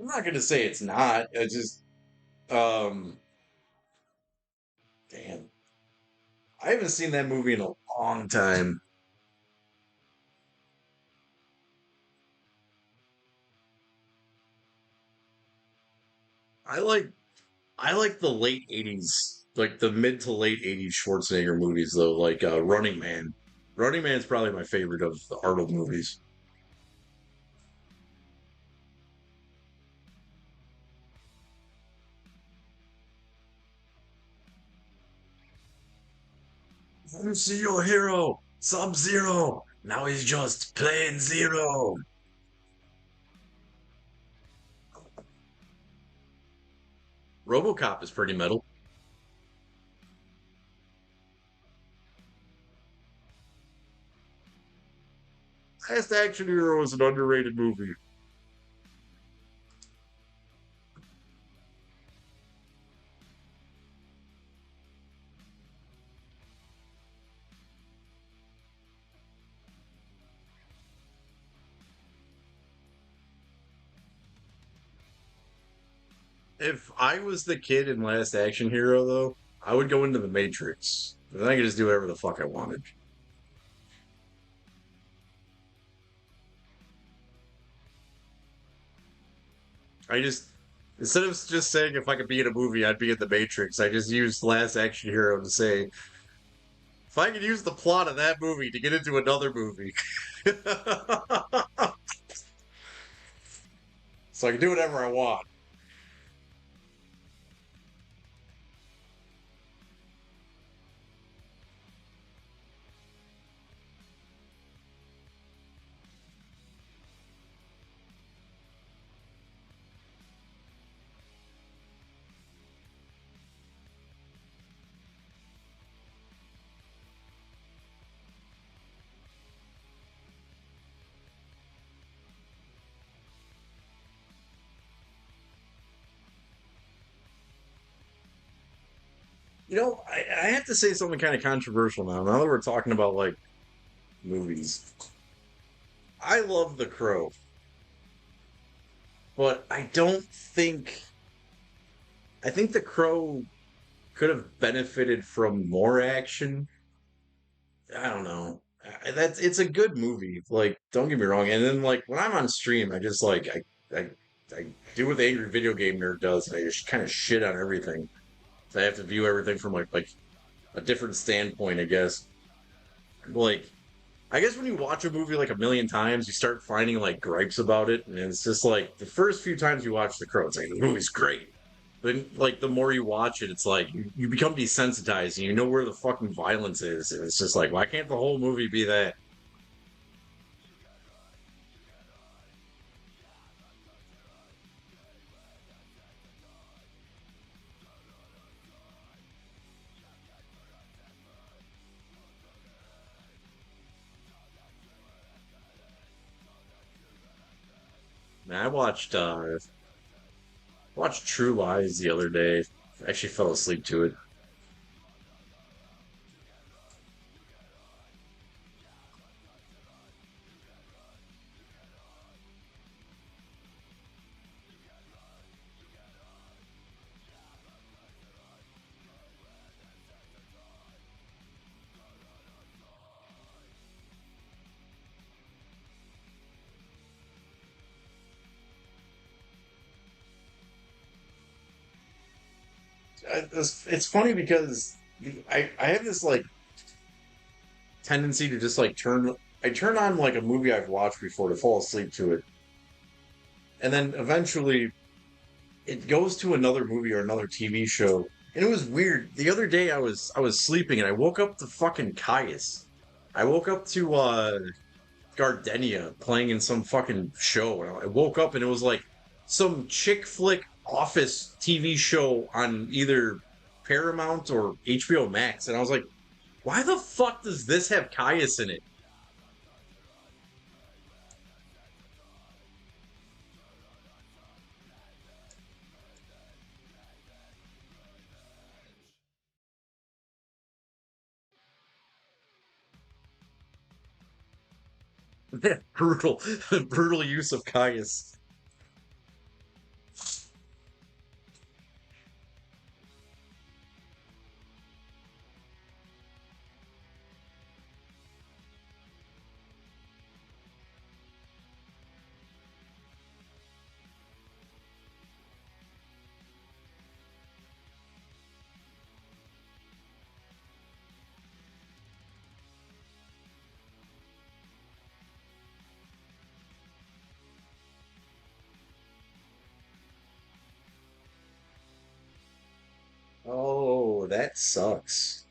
I'm not gonna say it's not. I just um damn. I haven't seen that movie in a long time. I like I like the late 80s, like the mid to late 80s Schwarzenegger movies though, like Running Man. Running Man's probably my favorite of the Arnold movies. Who's your hero? Sub-Zero. Now he's just plain Zero. RoboCop is pretty metal. Last Action Hero is an underrated movie. If I was the kid in Last Action Hero, though, I would go into the Matrix. Then I could just do whatever the fuck I wanted. I just instead of just saying if I could be in a movie, I'd be in the Matrix. I just used Last Action Hero to say if I could use the plot of that movie to get into another movie, so I can do whatever I want. I have to say something kind of controversial now. Now that we're talking about like movies, I love The Crow, but I don't think. I think The Crow could have benefited from more action. I don't know. That's it's a good movie. Like, don't get me wrong. And then like when I'm on stream, I just like I do what the angry video game nerd does. And I just kind of shit on everything. So I have to view everything from like a different standpoint, I guess. Like, I guess when you watch a movie like a million times, you start finding like gripes about it, and it's just like the first few times you watch The Crow, it's like the movie's great. Then, like the more you watch it, it's like you become desensitized, and you know where the fucking violence is, and it's just like, why can't the whole movie be that? Man, I watched True Lies the other day. I actually fell asleep to it. It's funny because I have this like tendency to just like I turn on like a movie I've watched before to fall asleep to it, and then eventually it goes to another movie or another TV show. And it was weird. The other day I was sleeping and I woke up to fucking Caius. I woke up to Gardenia playing in some fucking show. And I woke up and it was like some chick flick office TV show on either Paramount or HBO Max. And I was like, why the fuck does this have Caius in it? Brutal, brutal use of Caius. Oh, that sucks.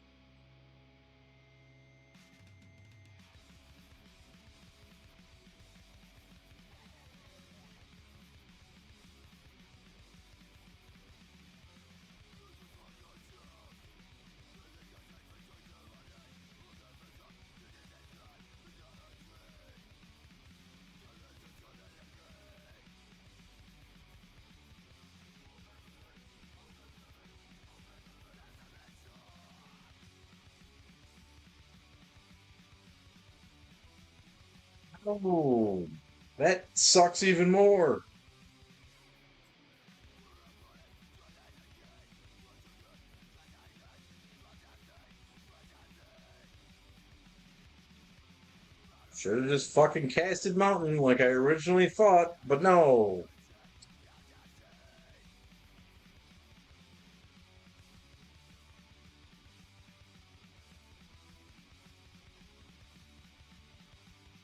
Oh, that sucks even more. Should have just fucking casted Mountain like I originally thought, but no.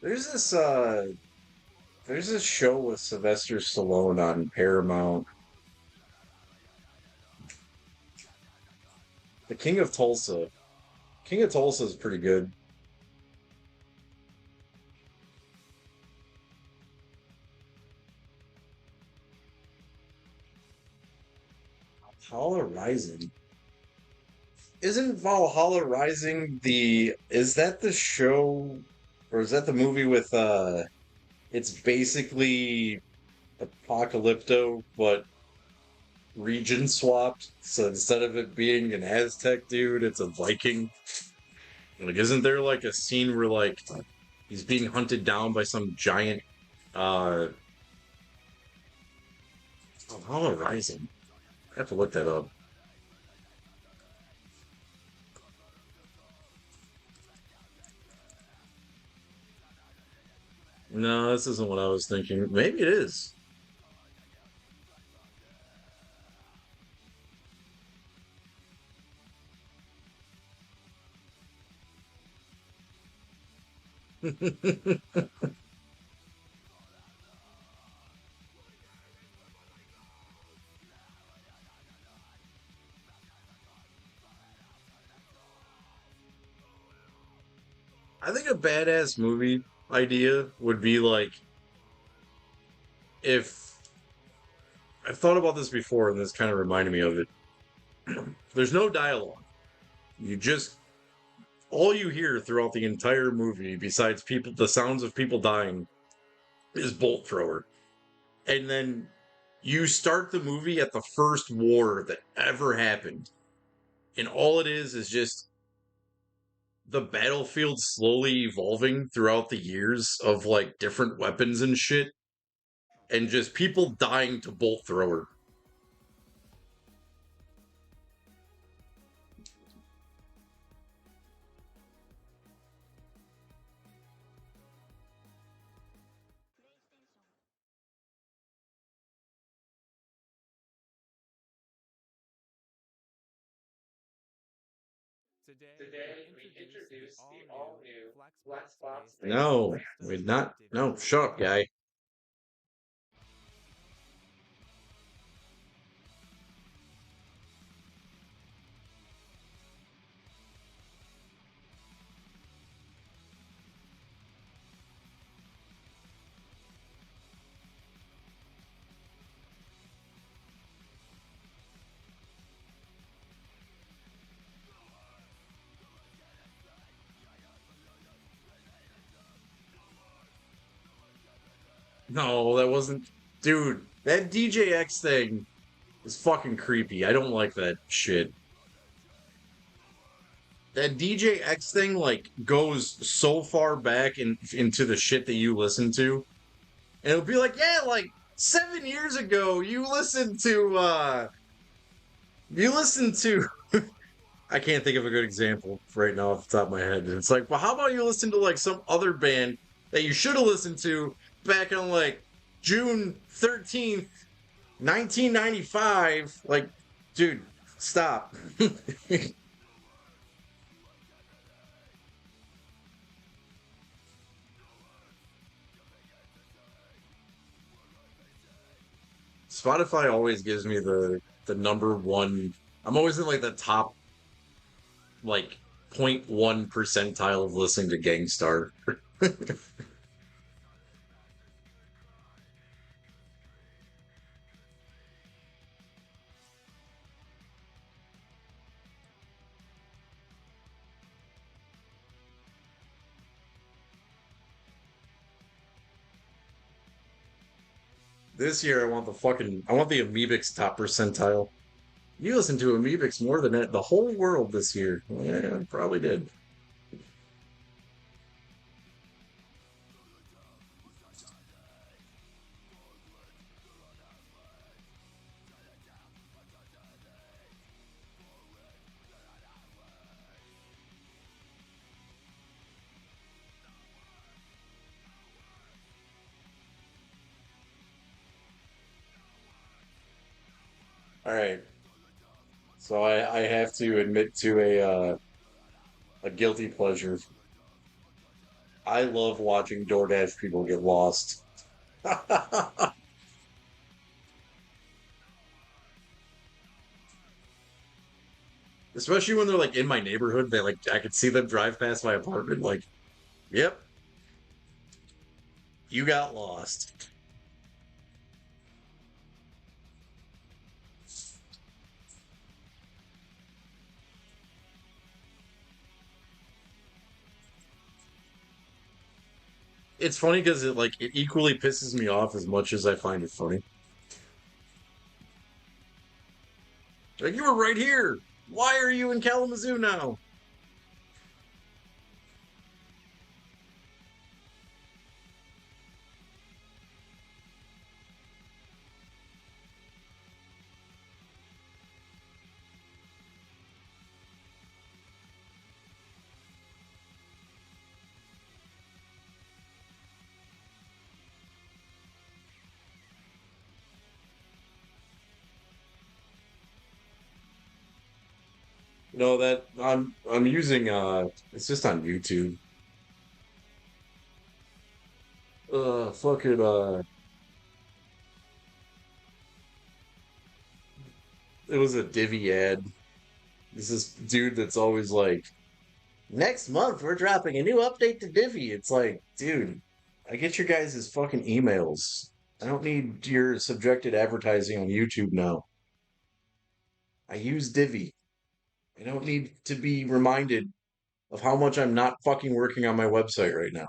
There's this there's this show with Sylvester Stallone on Paramount. The King of Tulsa. King of Tulsa is pretty good. Valhalla Rising. Isn't Valhalla Rising the is that the show or is that the movie with it's basically Apocalypto but region swapped. So instead of it being an Aztec dude, it's a Viking. Like isn't there like a scene where like he's being hunted down by some giant uh Valhalla Rising? I have to look that up. No, this isn't what I was thinking. Maybe it is. I think a badass movie idea would be like if I've thought about this before and this kind of reminded me of it. There's no dialogue. You just all you hear throughout the entire movie, besides people the sounds of people dying, is bolt thrower. And then you start the movie at the first war that ever happened. And all it is just the battlefield slowly evolving throughout the years of like different weapons and shit and just people dying to bolt thrower. Today, we introduce the all-new Flexbox No, we're not. No, shut up, guy. No, that wasn't. Dude, that DJX thing is fucking creepy. I don't like that shit. That DJX thing, like, goes so far back into the shit that you listen to. And it'll be like, yeah, like 7 years ago, you listened to I can't think of a good example right now off the top of my head. It's like, well, how about you listen to like some other band that you should have listened to back on like June 13th, 1995? Like, dude, stop. Spotify always gives me the number one. I'm always in like the top like 0.1 percentile of listening to Gangstar. This year, I want the Amoebics top percentile. You listen to Amoebics more than the whole world this year. Yeah, probably did. All right. So I have to admit to a guilty pleasure. I love watching DoorDash people get lost. Especially when they're like in my neighborhood, they like I could see them drive past my apartment. Like, yep, you got lost. It's funny because it equally pisses me off as much as I find it funny. Like you were right here. Why are you in Kalamazoo now? No, that I'm using it's just on YouTube. Fucking it was a Divvy ad. This dude that's always like, next month we're dropping a new update to Divvy. It's like, dude, I get your guys' fucking emails. I don't need your subjected advertising on YouTube now. I use Divvy. I don't need to be reminded of how much I'm not fucking working on my website right now.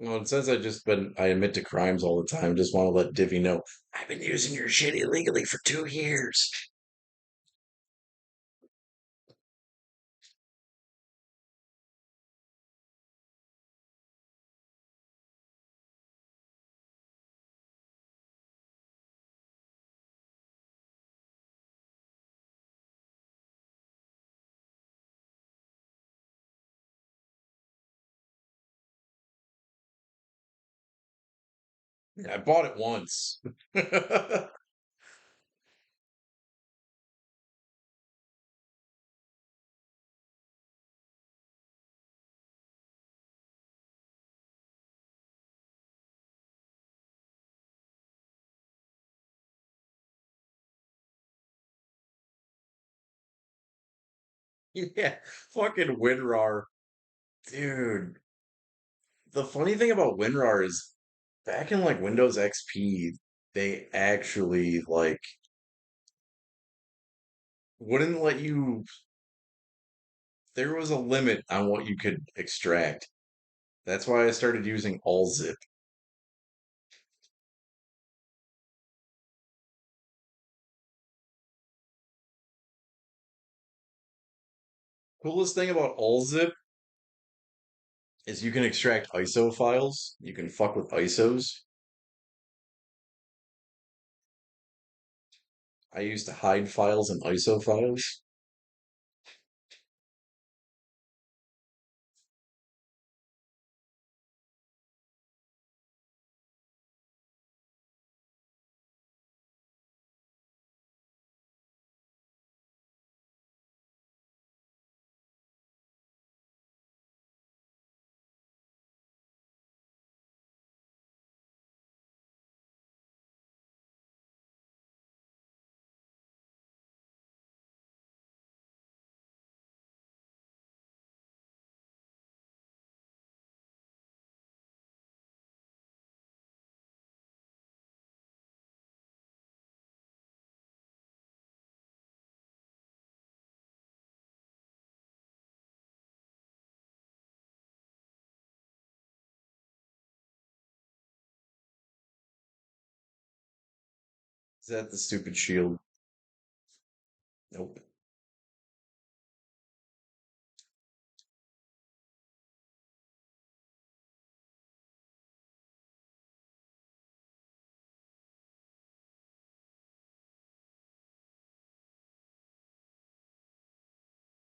Well, it says I admit to crimes all the time. Just want to let Divvy know I've been using your shit illegally for 2 years. I bought it once. Yeah, fucking WinRAR. Dude, the funny thing about WinRAR is back in like Windows XP, they actually like wouldn't let you, there was a limit on what you could extract. That's why I started using AllZip. Coolest thing about AllZip is you can extract ISO files. You can fuck with ISOs. I used to hide files in ISO files. Is that the stupid shield? Nope.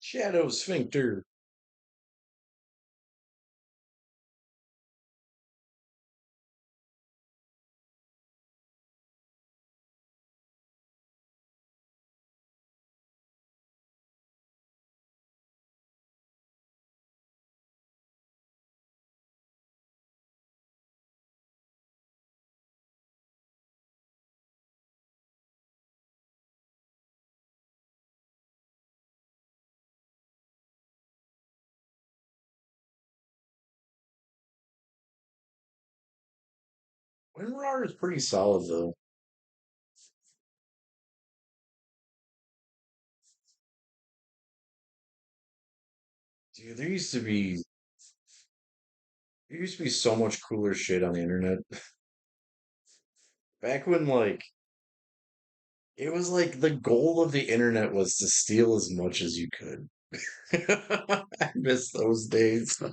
Shadow sphincter. WinRAR is pretty solid though. Dude, there used to be so much cooler shit on the internet. Back when like it was like the goal of the internet was to steal as much as you could. I miss those days.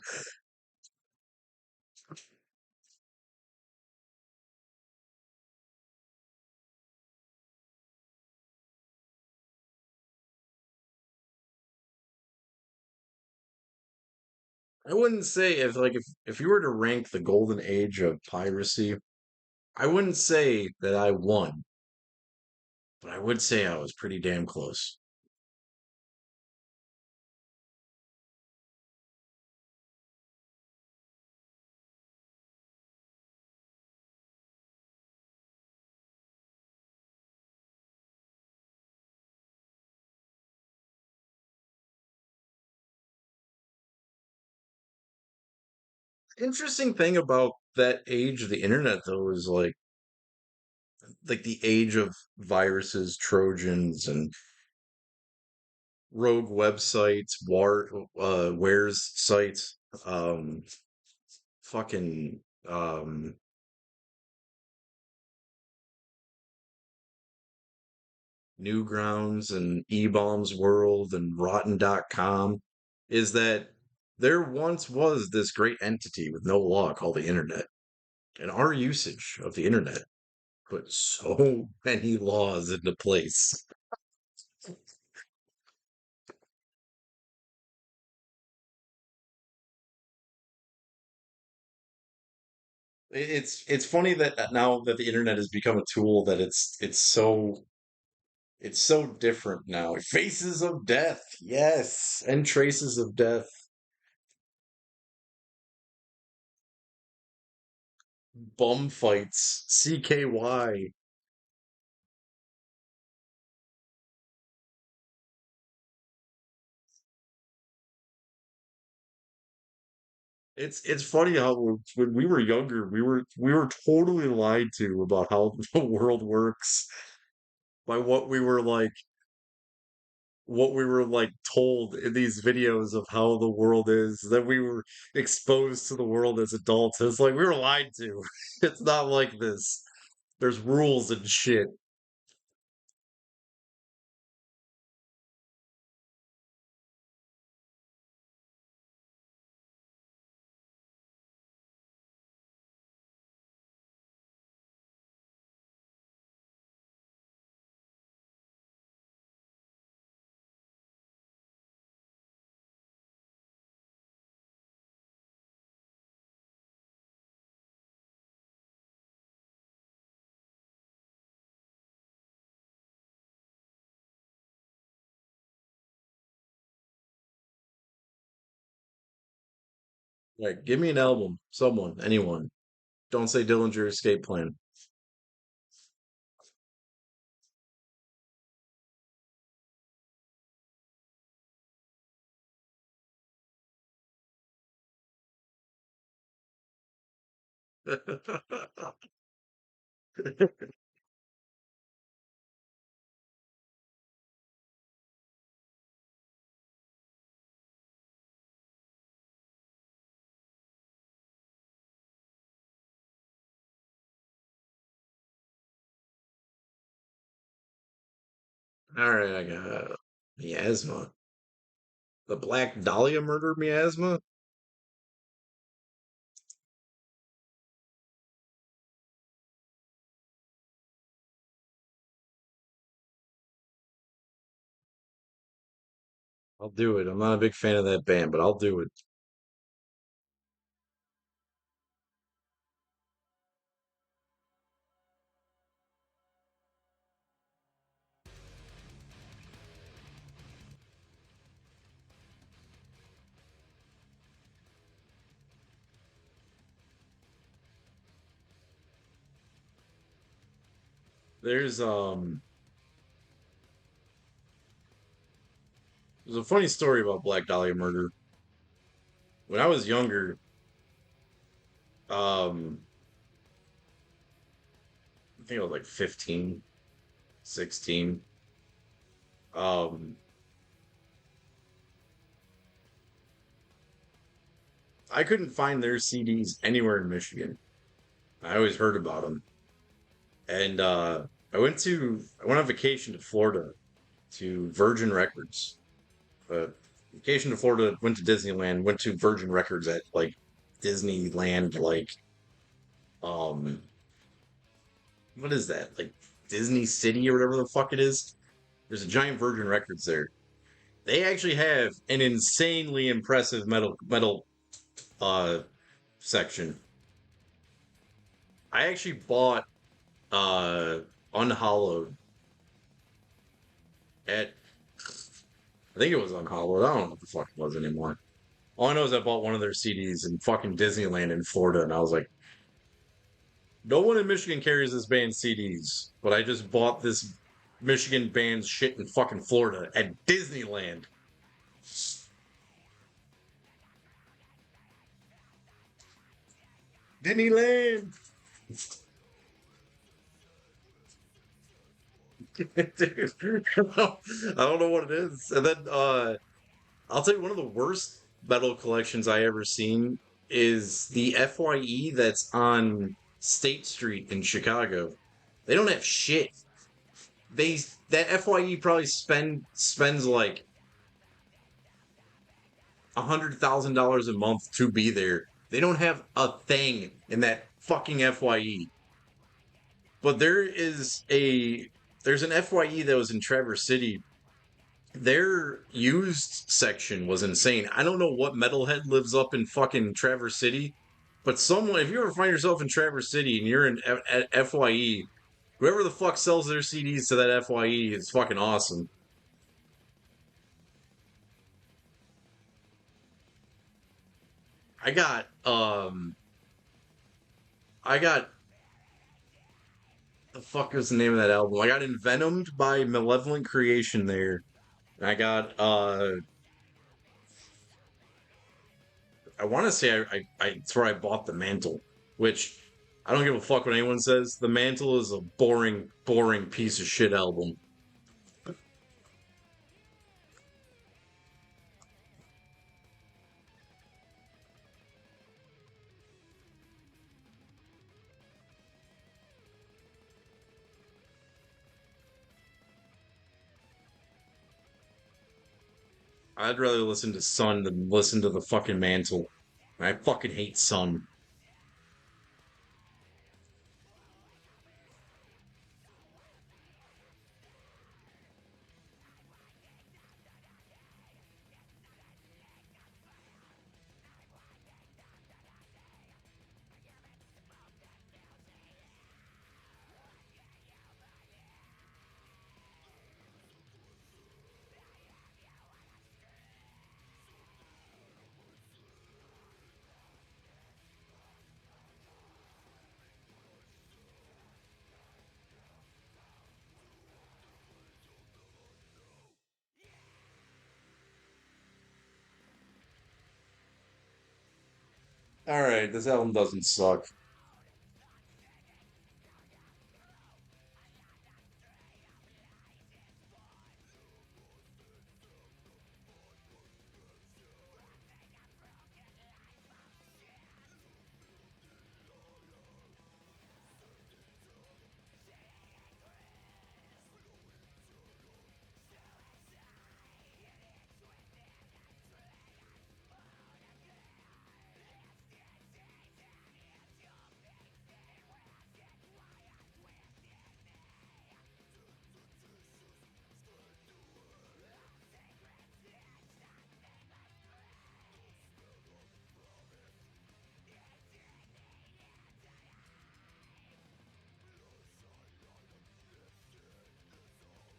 I wouldn't say if you were to rank the golden age of piracy, I wouldn't say that I won, but I would say I was pretty damn close. Interesting thing about that age of the internet though is like the age of viruses, Trojans, and rogue websites, wares sites, fucking Newgrounds and eBaum's World and Rotten.com is that there once was this great entity with no law called the internet. And our usage of the internet put so many laws into place. It's funny that now that the internet has become a tool that it's so different now. Faces of death, yes, and traces of death. Bum fights, CKY. It's funny how when we were younger, we were totally lied to about how the world works by what we were like told in these videos of how the world is. That we were exposed to the world as adults. It's like we were lied to. It's not like this. There's rules and shit. Like, give me an album, someone, anyone. Don't say Dillinger Escape Plan. All right, I got miasma. The Black Dahlia murder miasma? I'll do it. I'm not a big fan of that band, but I'll do it. There's there's a funny story about Black Dahlia murder. When I was younger, um, I think I was like 15, 16. Um, I couldn't find their CDs anywhere in Michigan. I always heard about them, and I went on vacation to Florida to Virgin Records. Vacation to Florida, went to Disneyland, went to Virgin Records at like Disneyland, like um, what is that? Like Disney City or whatever the fuck it is. There's a giant Virgin Records there. They actually have an insanely impressive metal uh section. I actually bought uh Unhollowed at I think it was Unhollowed. I don't know what the fuck it was anymore. All I know is I bought one of their CDs in fucking Disneyland in Florida, and I was like, no one in Michigan carries this band's CDs, but I just bought this Michigan band's shit in fucking Florida at Disneyland. Disneyland. Dude, I don't know what it is. And then I'll tell you one of the worst metal collections I ever seen is the FYE that's on State Street in Chicago. They don't have shit. They that FYE probably spends like $100,000 a month to be there. They don't have a thing in that fucking FYE. But there's an FYE that was in Traverse City. Their used section was insane. I don't know what metalhead lives up in fucking Traverse City, but someone, if you ever find yourself in Traverse City and you're in at FYE, whoever the fuck sells their CDs to that FYE is fucking awesome. I got I got the fuck is the name of that album? I got Envenomed by Malevolent Creation there. I got I want to say it's where I bought the Mantle, which I don't give a fuck what anyone says. The Mantle is a boring piece of shit album. I'd rather listen to Sun than listen to the fucking Mantle. I fucking hate Sun. All right, this album doesn't suck.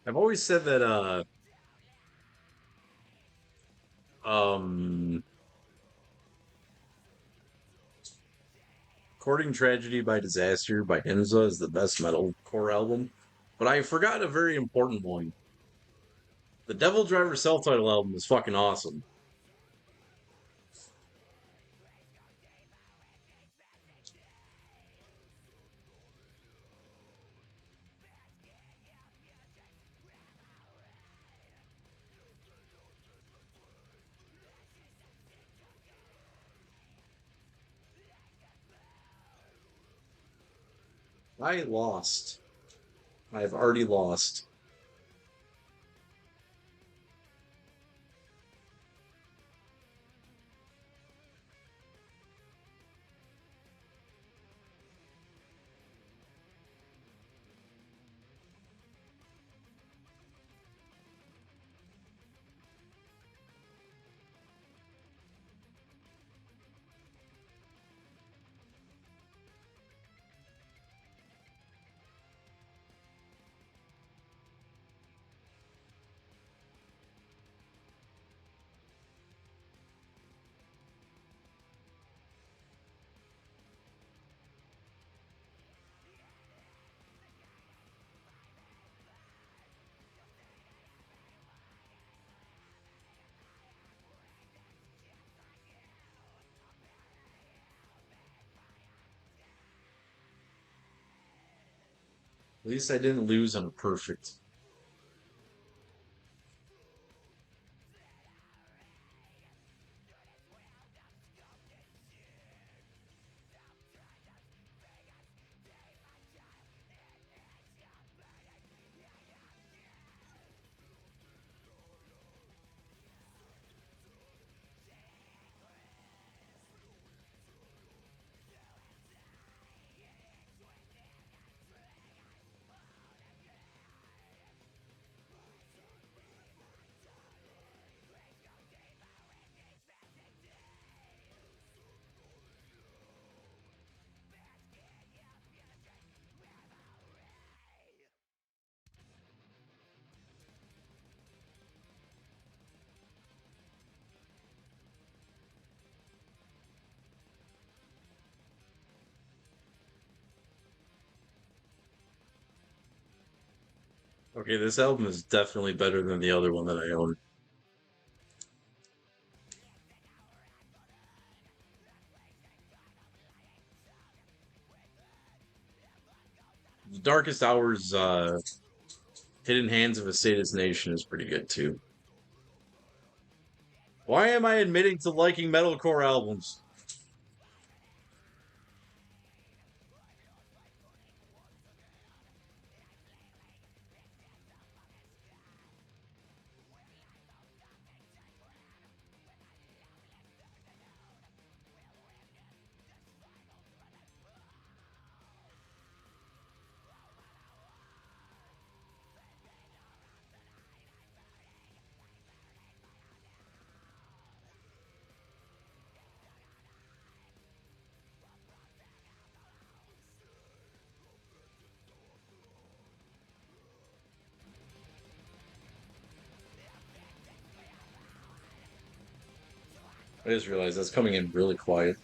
I've always said that um Courting Tragedy by Disaster by Enza is the best metalcore album. But I forgot a very important one. The Devil Driver self-titled album is fucking awesome. I lost. I've already lost. At least I didn't lose on a perfect. Okay, this album is definitely better than the other one that I own. The Darkest Hours, Hidden Hands of a Sadist Nation is pretty good too. Why am I admitting to liking metalcore albums? I just realized that's coming in really quiet.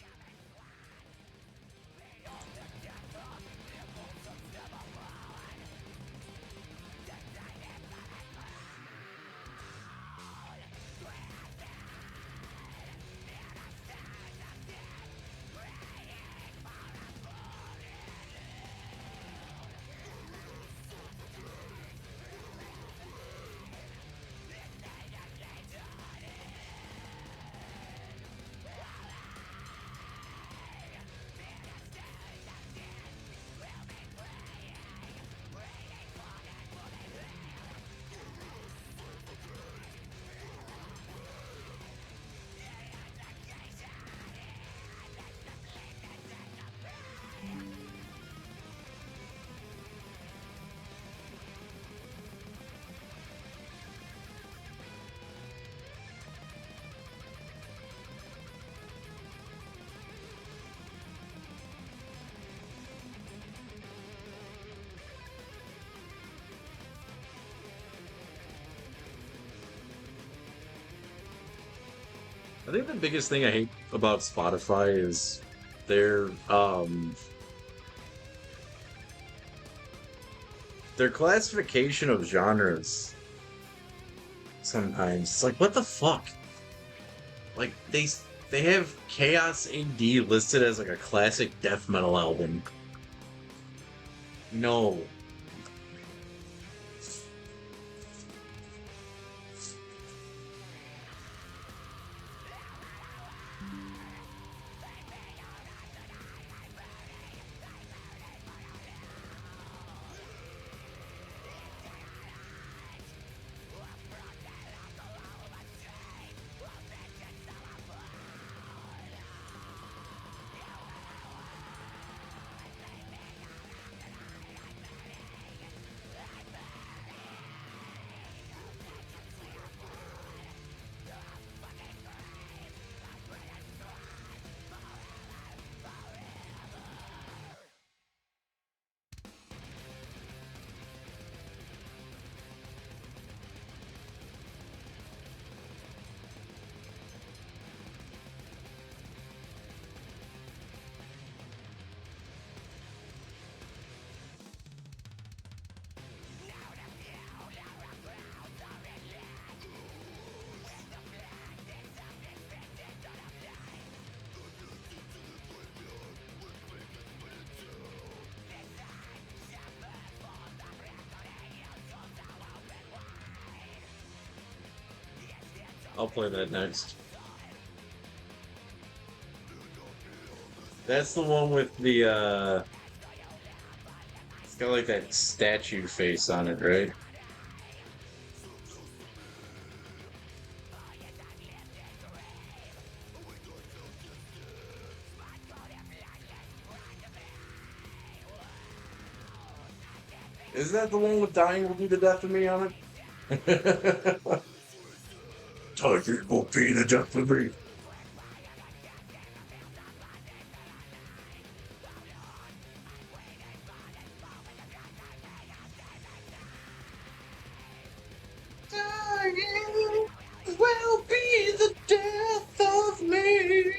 I think the biggest thing I hate about Spotify is their their classification of genres. Sometimes it's like, what the fuck? Like they have Chaos AD listed as like a classic death metal album. No. I'll play that next. That's the one with the it's got like that statue face on it, right? Is that the one with dying will be the death of me on it? Target will be the death of me. Dying will be the death of me.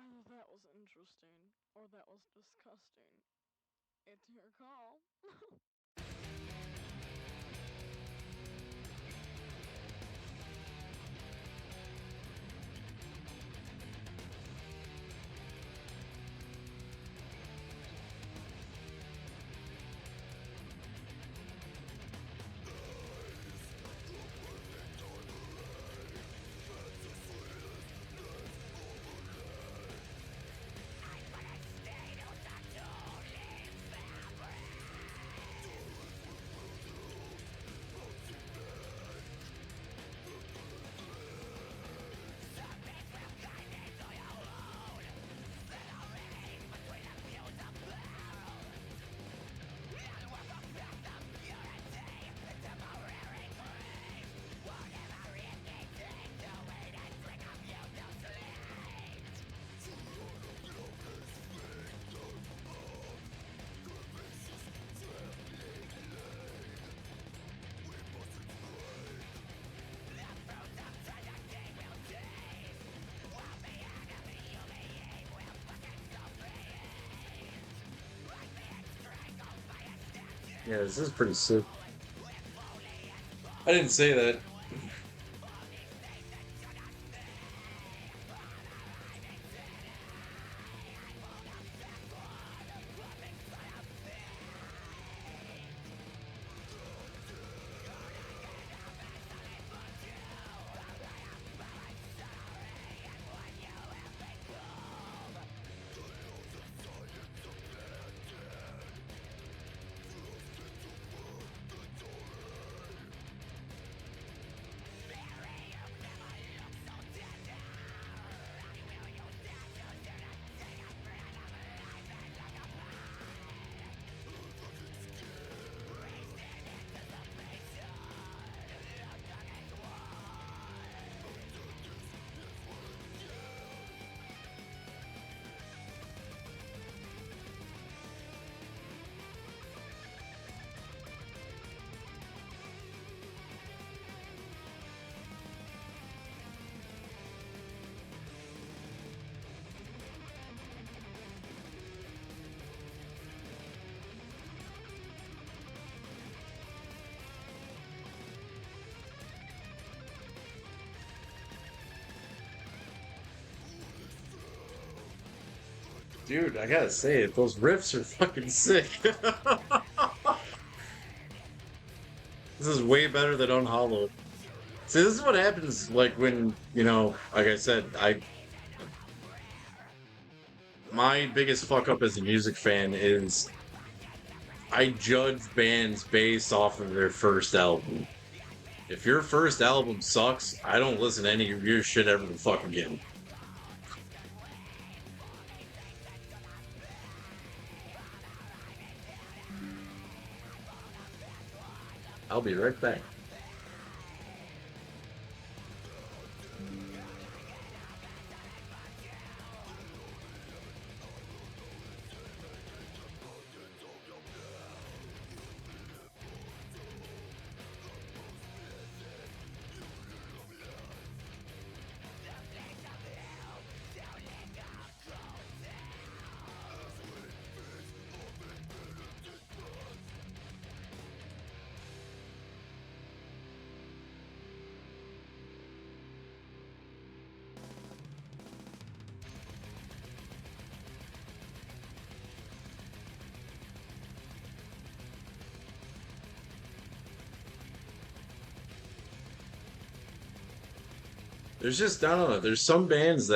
Either that was interesting or that was disgusting. It's your call. Yeah, this is pretty sick. I didn't say that. Dude, I gotta say it, those riffs are fucking sick. This is way better than Unhollowed. See, this is what happens, like, when, you know, like I said, my biggest fuck up as a music fan is I judge bands based off of their first album. If your first album sucks, I don't listen to any of your shit ever the fuck again. I'll be right back. There's just, I don't know, there's some bands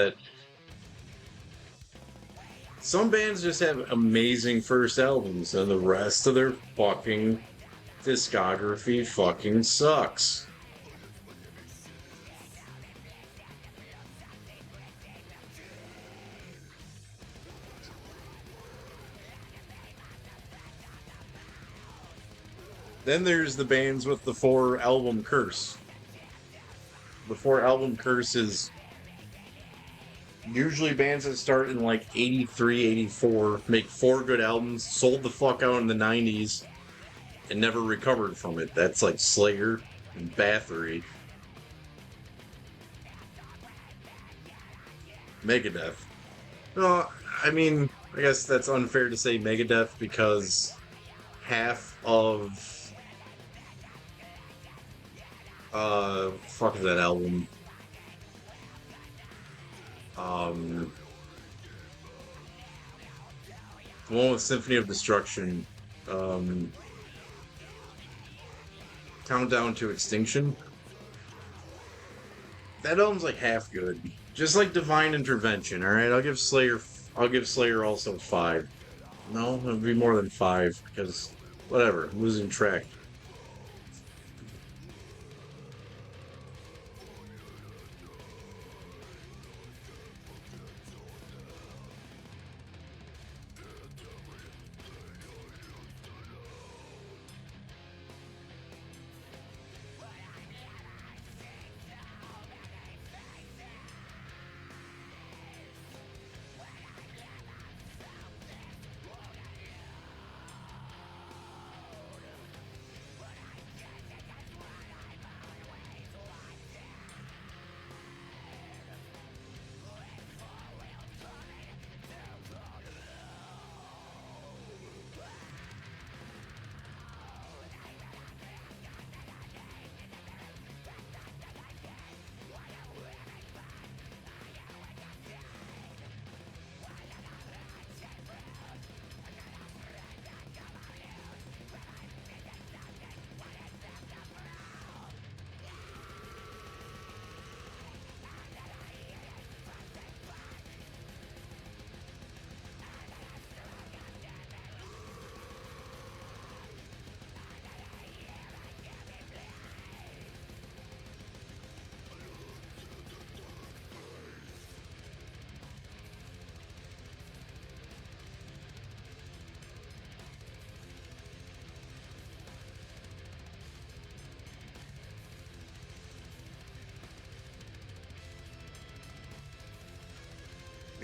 just have amazing first albums, and the rest of their fucking discography fucking sucks. Then there's the bands with the 4 album curse. The 4 album curse is usually bands that start in like 83, 84, make 4 good albums, sold the fuck out in the 90s, and never recovered from it. That's like Slayer and Bathory. Megadeth. No, I mean, I guess that's unfair to say Megadeth because half of fuck is that album? Um the one with Symphony of Destruction. Um Countdown to Extinction. That album's like half good. Just like Divine Intervention, alright? I'll give Slayer also 5. No, it'll be more than 5, because whatever, I'm losing track.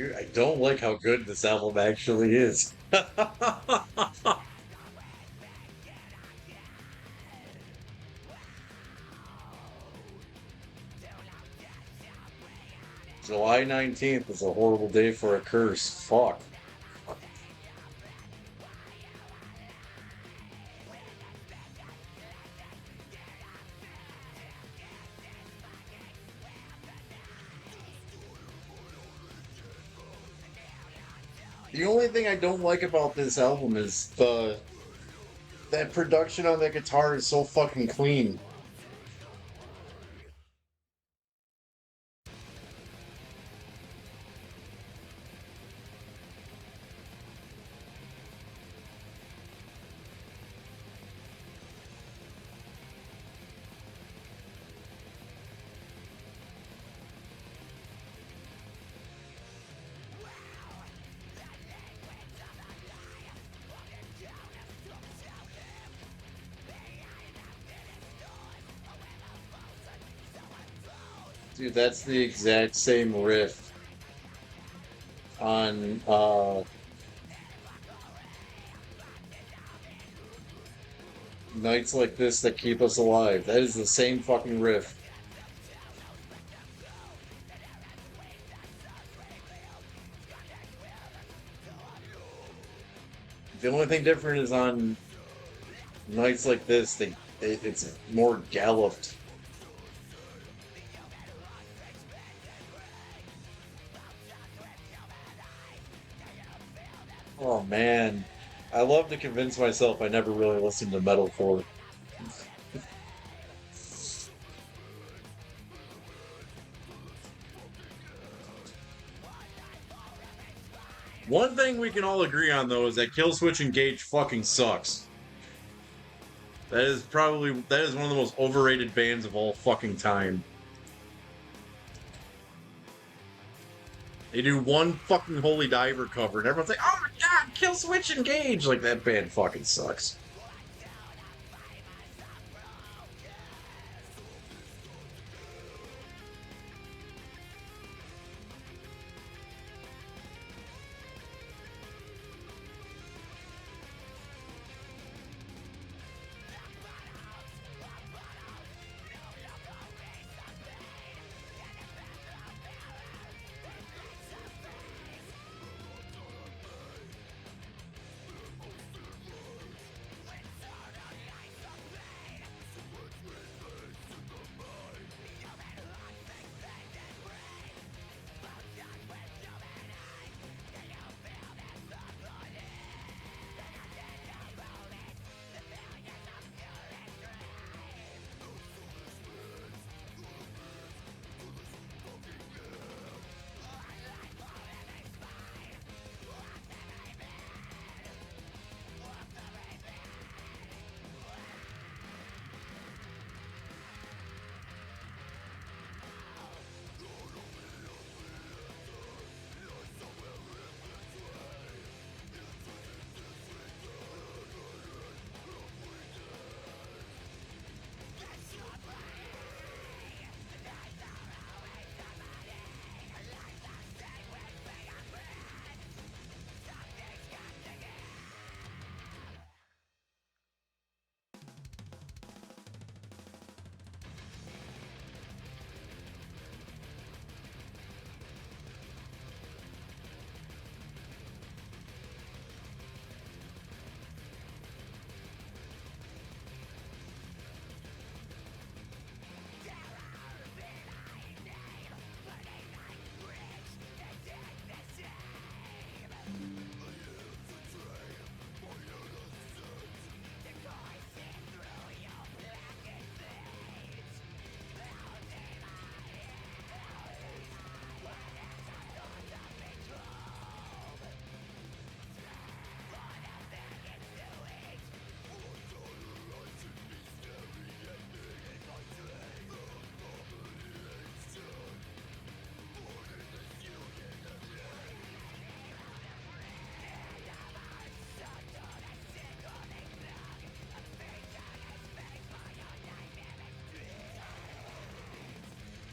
Dude, I don't like how good this album actually is. July 19th is a horrible day for a curse. Fuck. The only thing I don't like about this album is that production on that guitar is so fucking clean. Dude, that's the exact same riff on Nights Like This That Keep Us Alive. That is the same fucking riff. The only thing different is on Nights Like This, it's more galloped. Oh man. I love to convince myself I never really listened to metalcore. One thing we can all agree on though is that Killswitch Engage fucking sucks. That is one of the most overrated bands of all fucking time. They do one fucking Holy Diver cover, and everyone's like, "Oh my god, Killswitch Engage!" Like that band fucking sucks.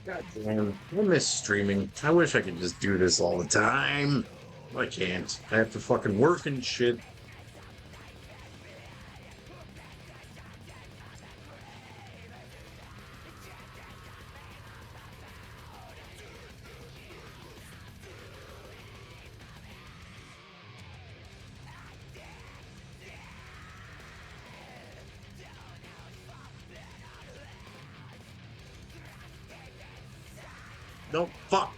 God damn. I miss streaming. I wish I could just do this all the time. I can't. I have to fucking work and shit. No, fuck.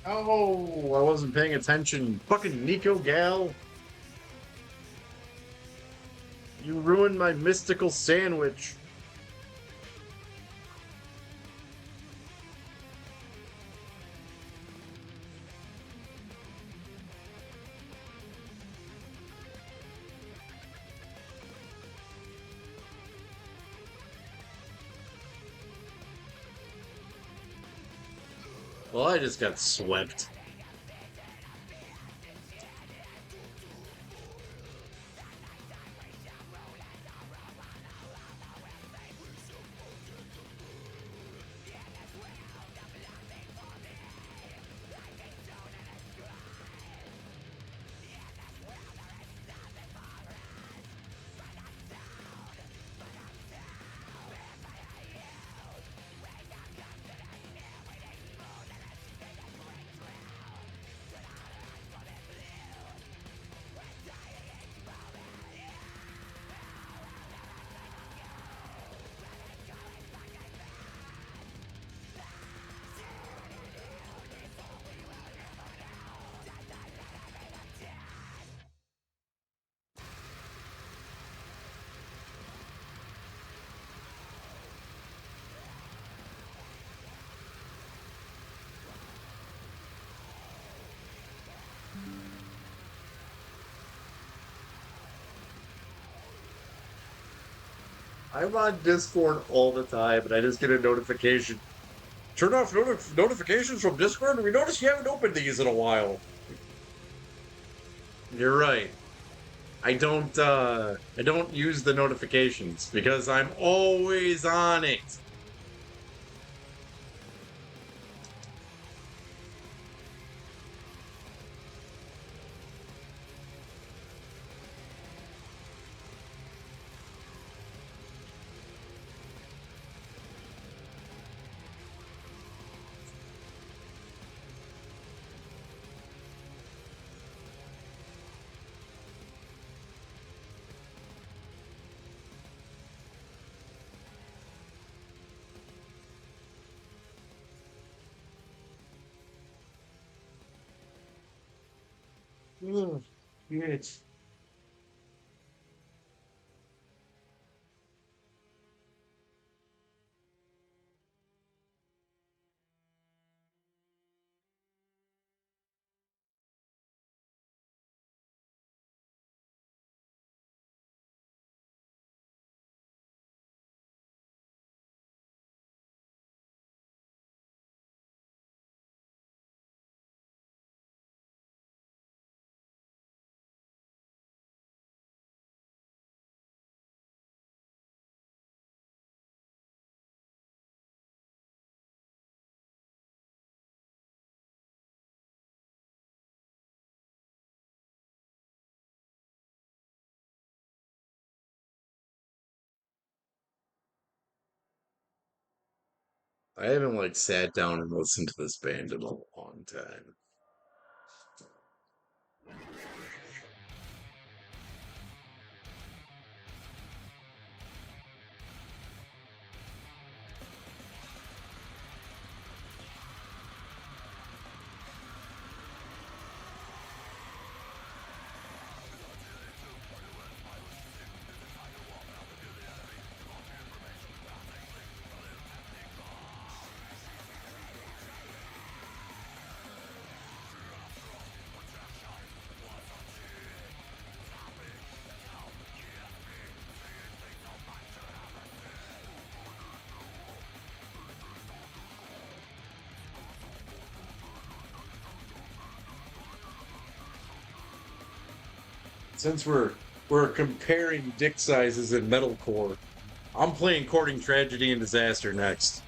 Oh, I wasn't paying attention. Fucking Nico Gal. You ruined my mystical sandwich. Well, I just got swept. I'm on Discord all the time, and I just get a notification. Turn off notifications from Discord. We noticed you haven't opened these in a while. You're right. I don't use the notifications because I'm always on it. Yes. I haven't like sat down and listened to this band in a long time. Since we're comparing dick sizes in metalcore, I'm playing Courting Tragedy and Disaster next.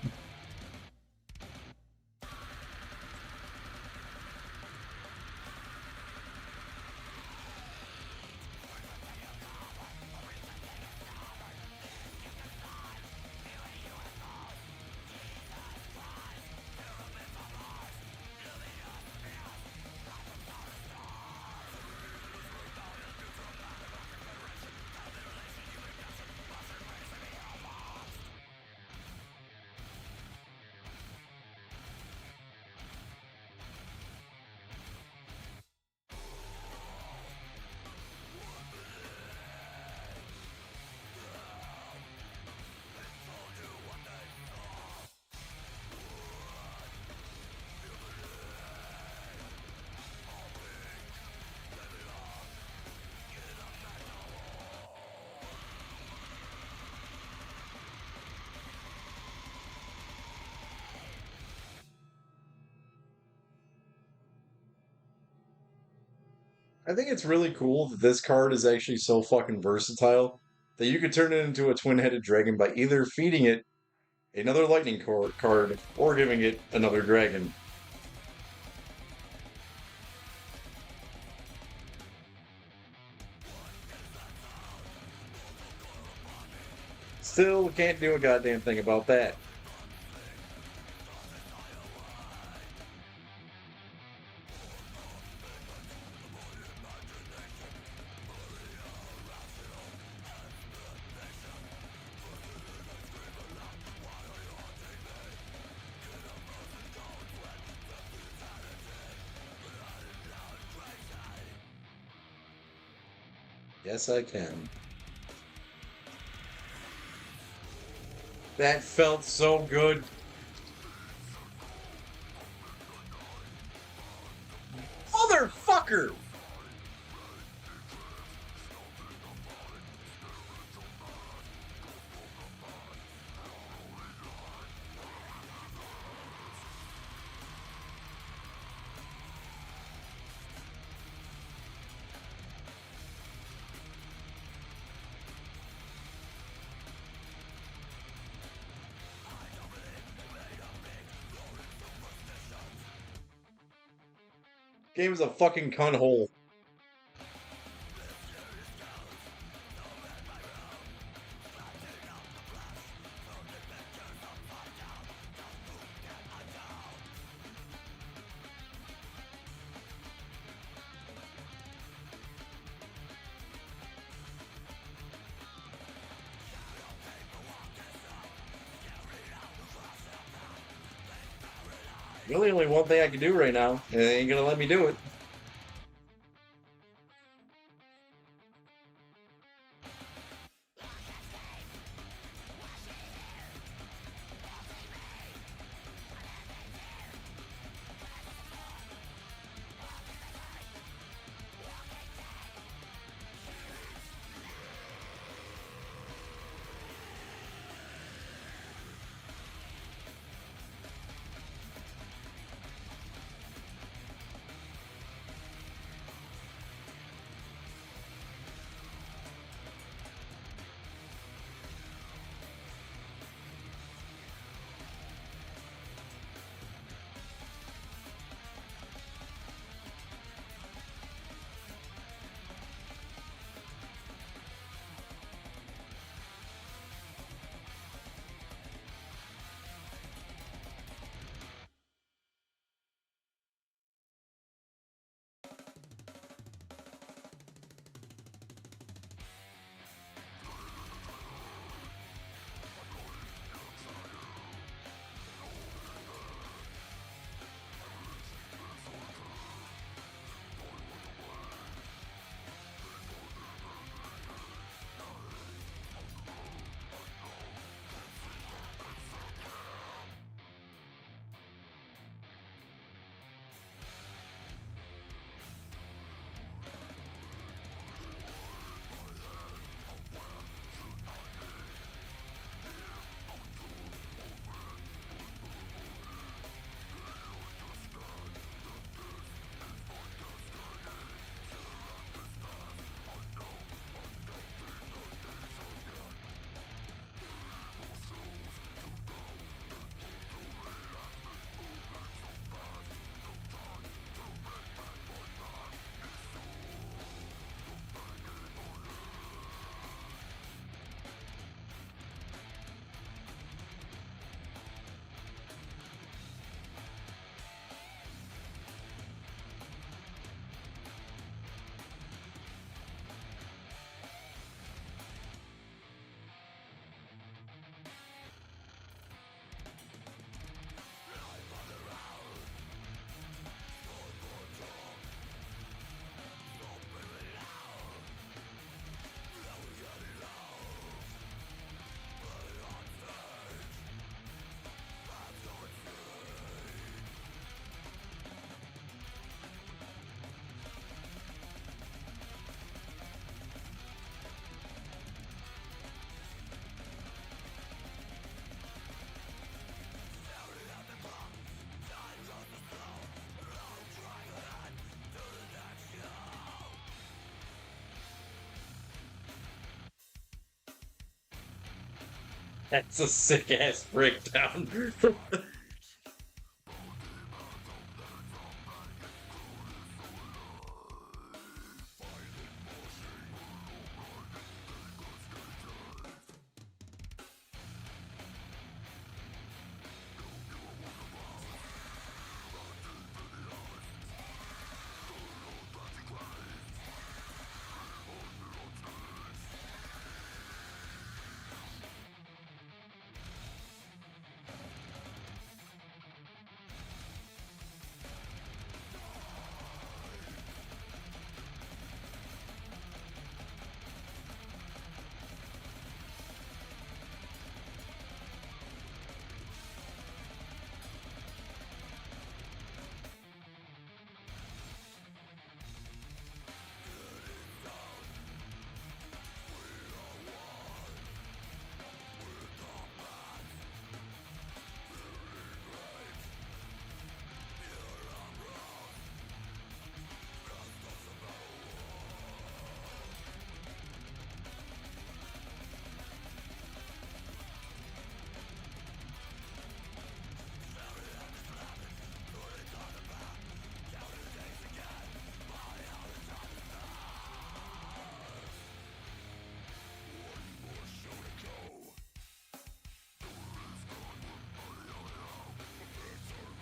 I think it's really cool that this card is actually so fucking versatile that you could turn it into a twin-headed dragon by either feeding it another lightning card or giving it another dragon. Still can't do a goddamn thing about that. Yes, I can. That felt so good. Motherfucker! Game is a fucking cunt hole. Really only one thing I can do right now, and they ain't gonna let me do it. That's a sick ass breakdown.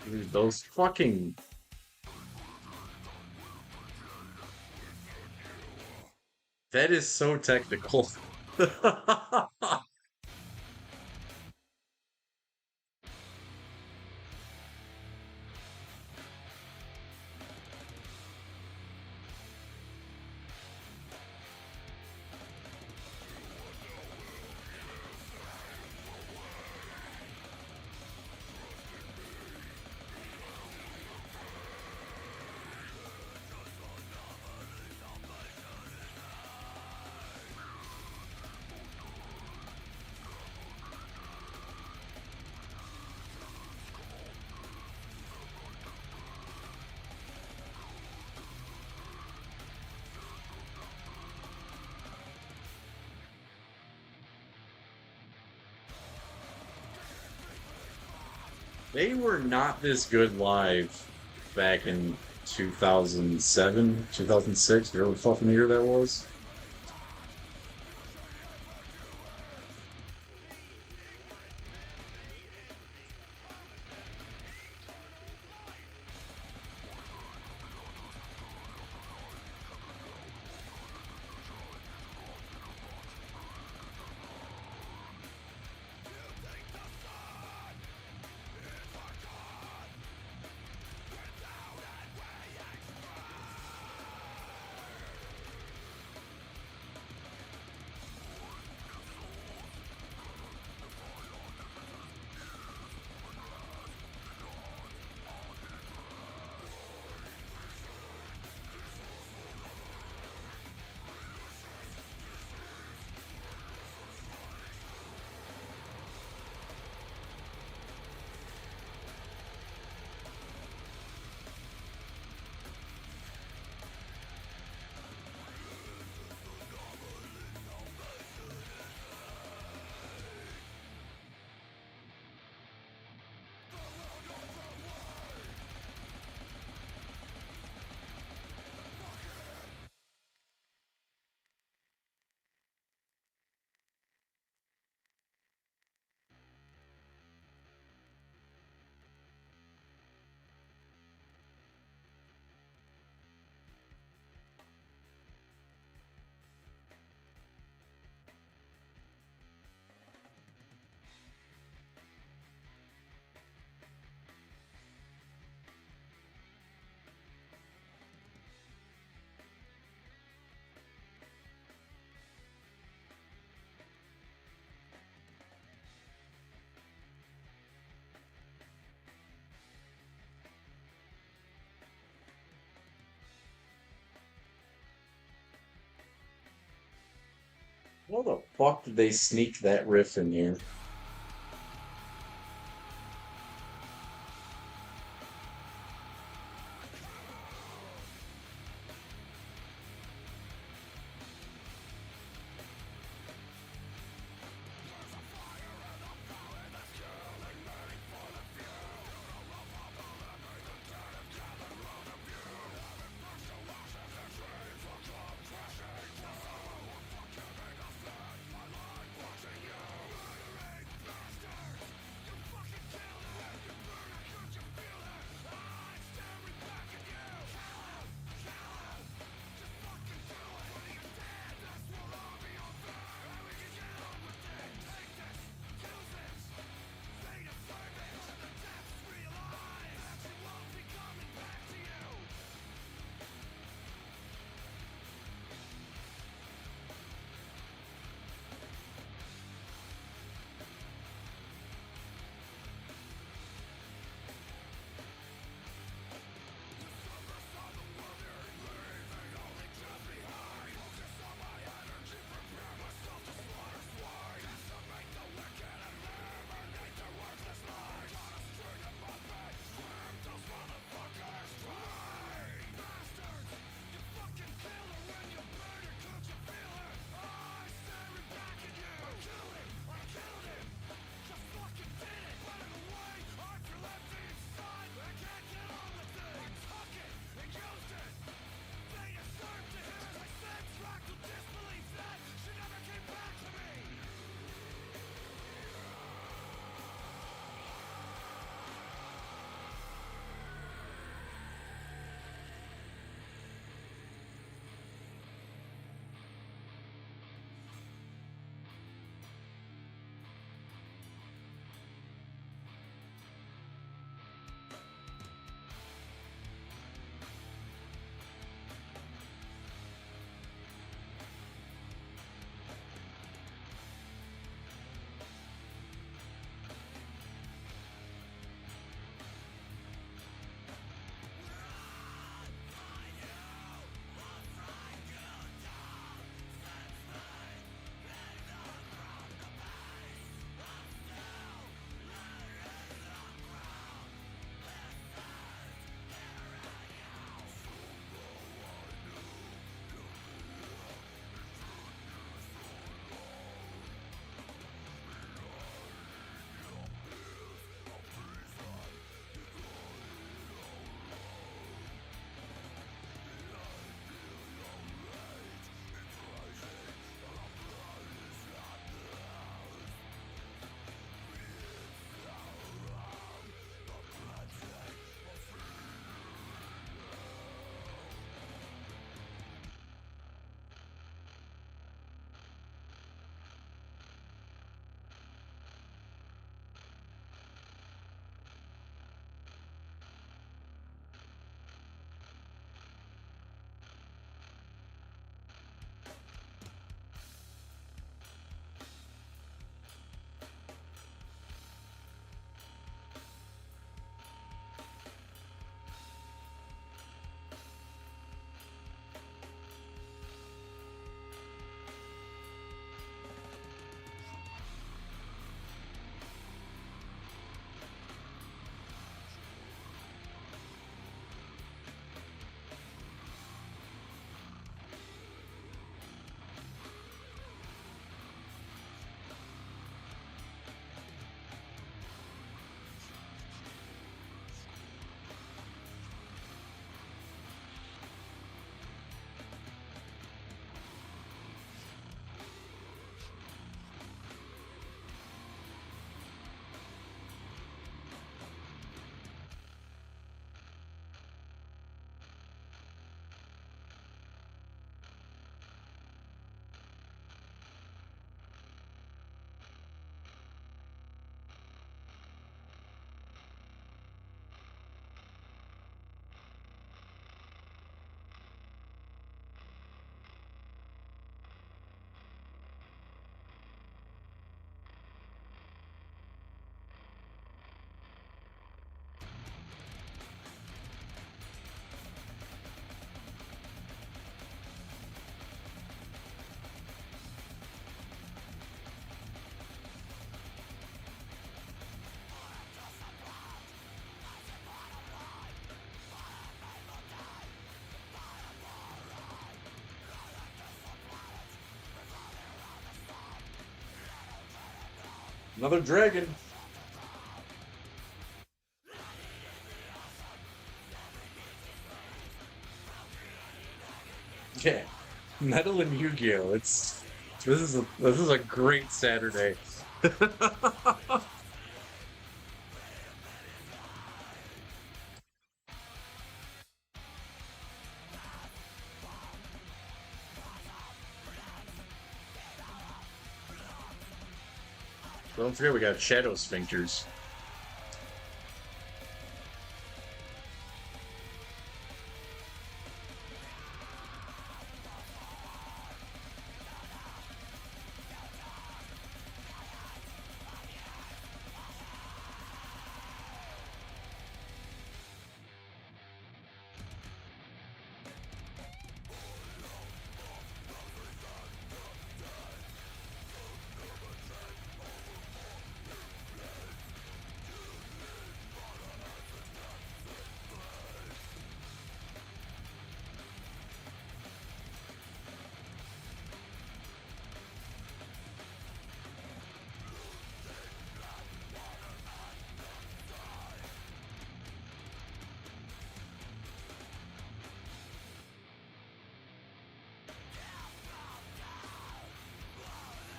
Dude, those fucking. That is so technical. They were not this good live back in 2007, 2006, whatever the fucking year that was. How the fuck did they sneak that riff in here? Another dragon. Yeah. Metal and Yu-Gi-Oh! This is a great Saturday. Don't forget we got Shadow Sphincters.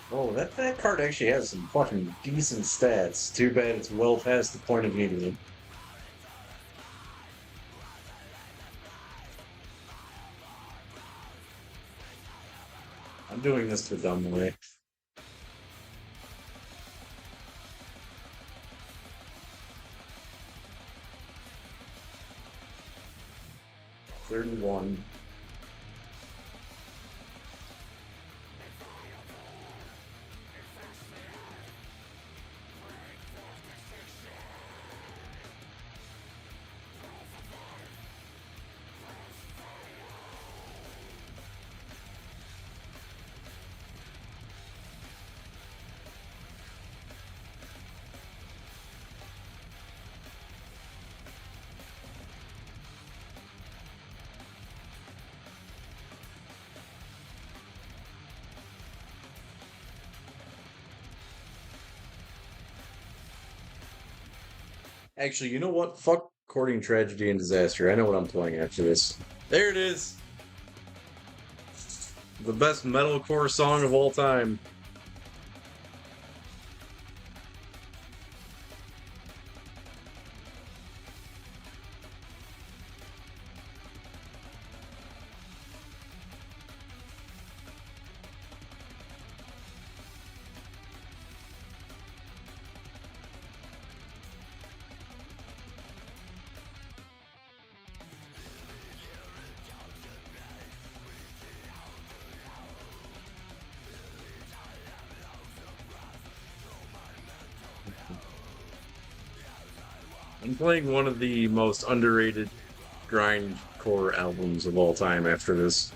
Oh, that card actually has some fucking decent stats. Too bad it's well past the point of needing it. I'm doing this the dumb way. $31. Actually, you know what? Fuck Courting Tragedy and Disaster. I know what I'm playing after this. There it is! The best metalcore song of all time. I'm playing one of the most underrated grindcore albums of all time after this.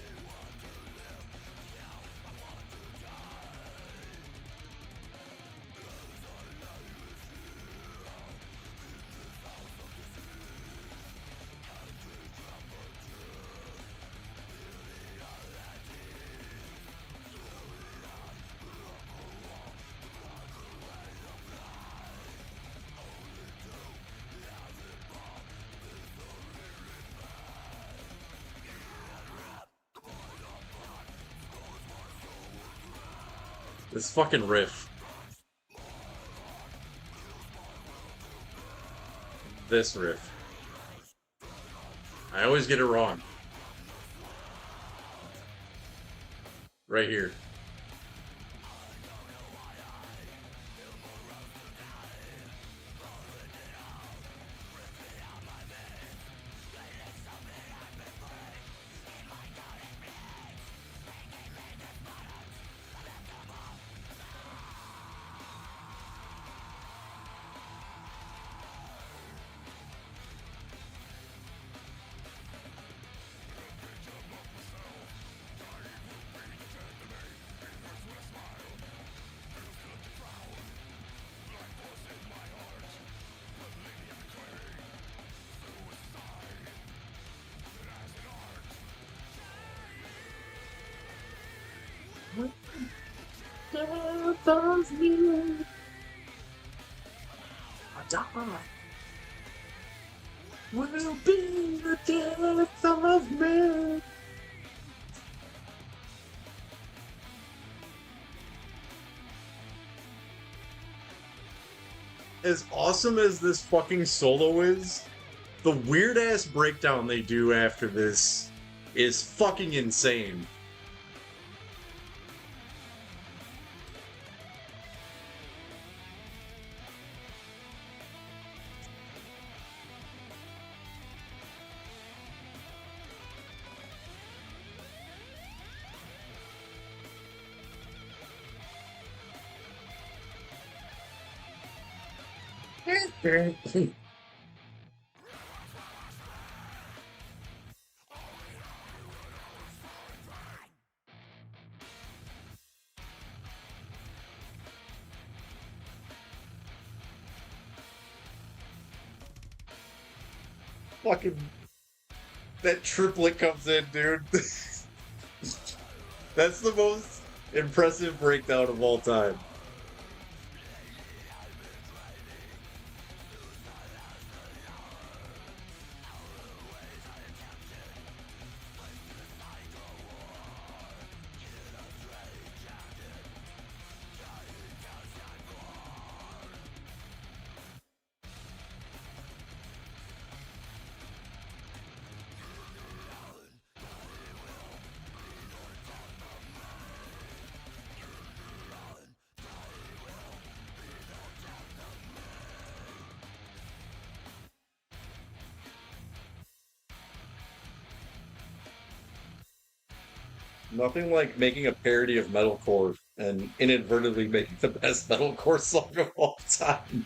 This fucking riff. This riff. I always get it wrong. Right here. Will be the death of man. As awesome as this fucking solo is, the weird ass breakdown they do after this is fucking insane. Fucking that triplet comes in, dude. That's the most impressive breakdown of all time. Nothing like making a parody of metalcore and inadvertently making the best metalcore song of all time.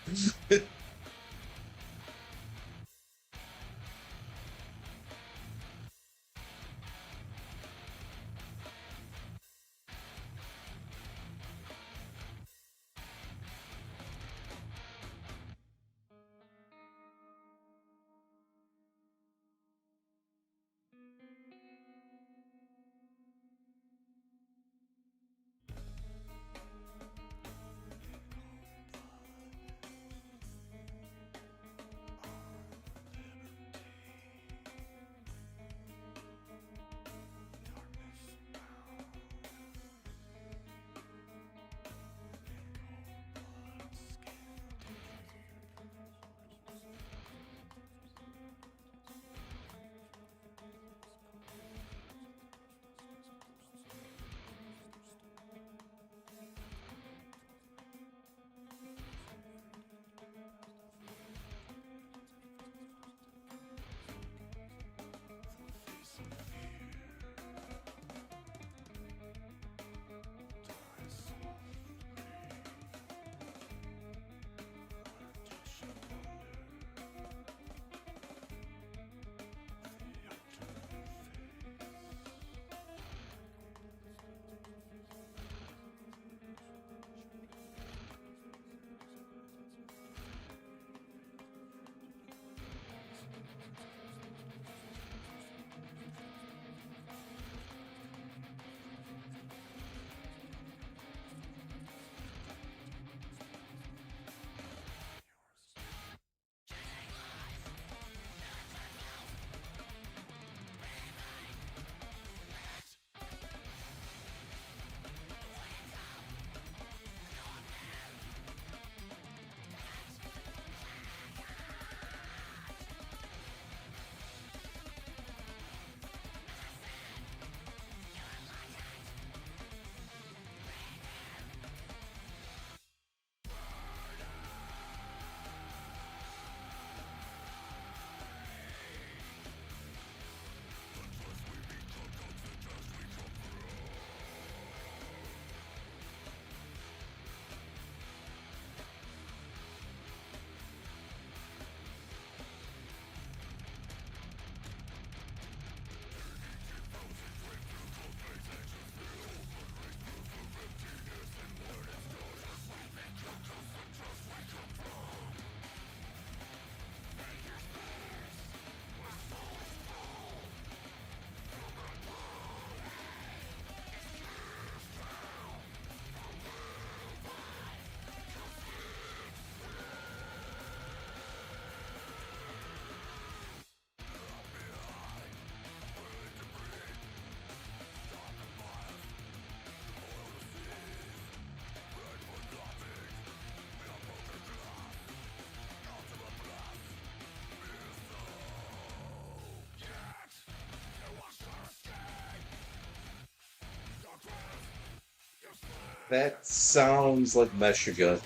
That sounds like Meshuggah.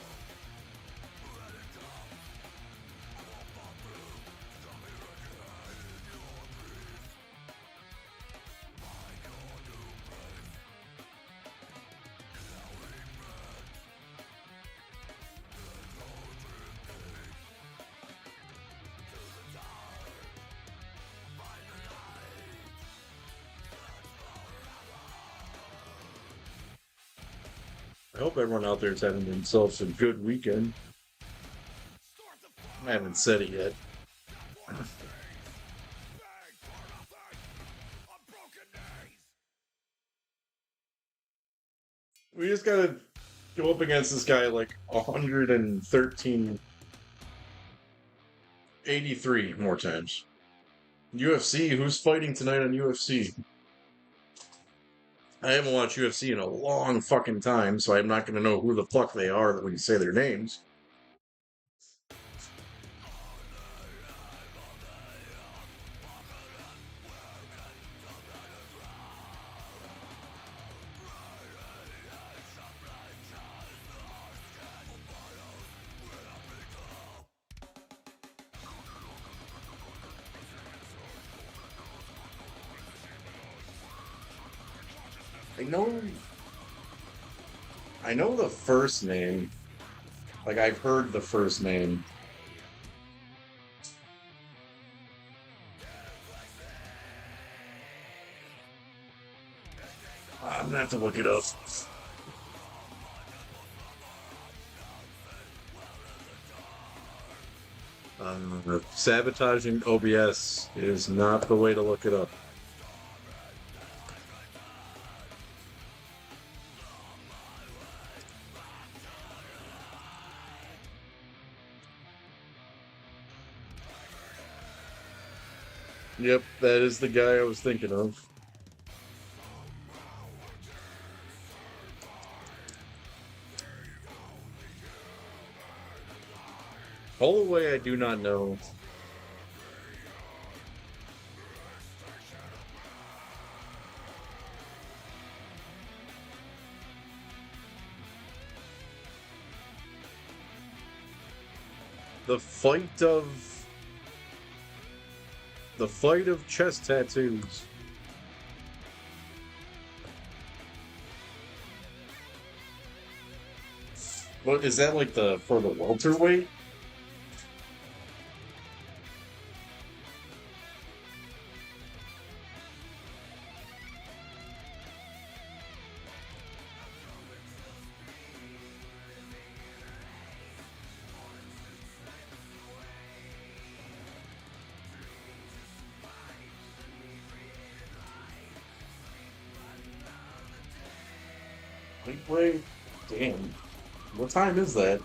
I hope everyone out there is having themselves a good weekend. I haven't said it yet. We just gotta go up against this guy like 113, 83 more times. UFC, who's fighting tonight on UFC? I haven't watched UFC in a long fucking time, so I'm not gonna know who the fuck they are when you say their names. I know I know the first name. Like I've heard the first name. I'm gonna have to look it up. Sabotaging OBS is not the way to look it up. Yep, that is the guy I was thinking of. Holloway, I do not know. The fight of chest tattoos. What is that like for the welterweight? Lightweight? Damn. What time is that?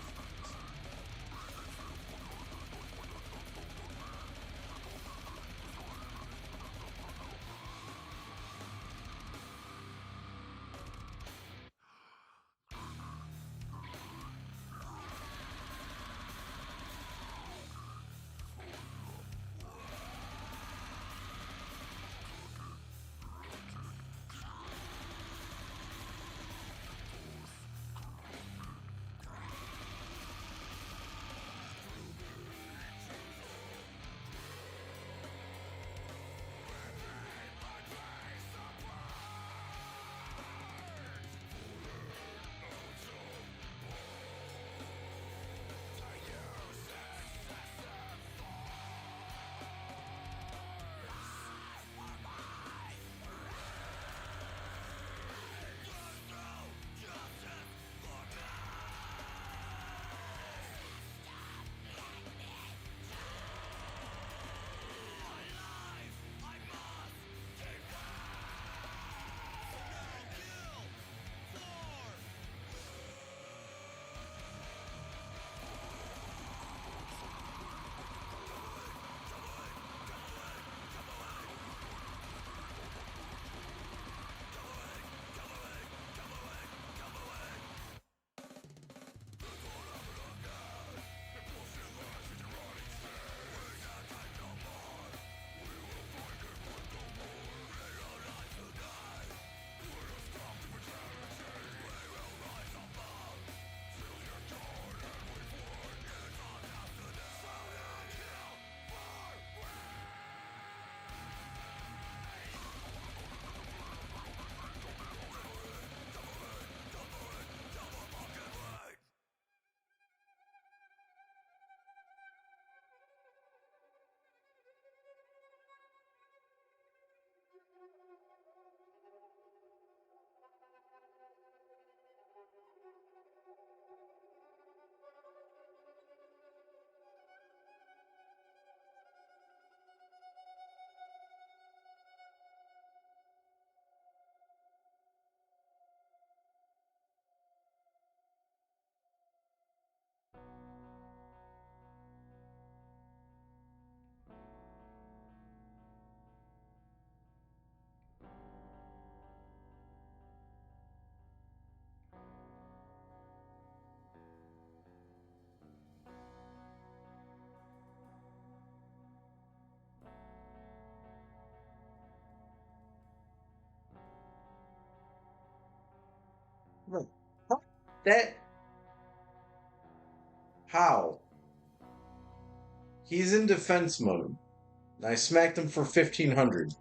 That... How? He's in defense mode. And I smacked him for 1,500.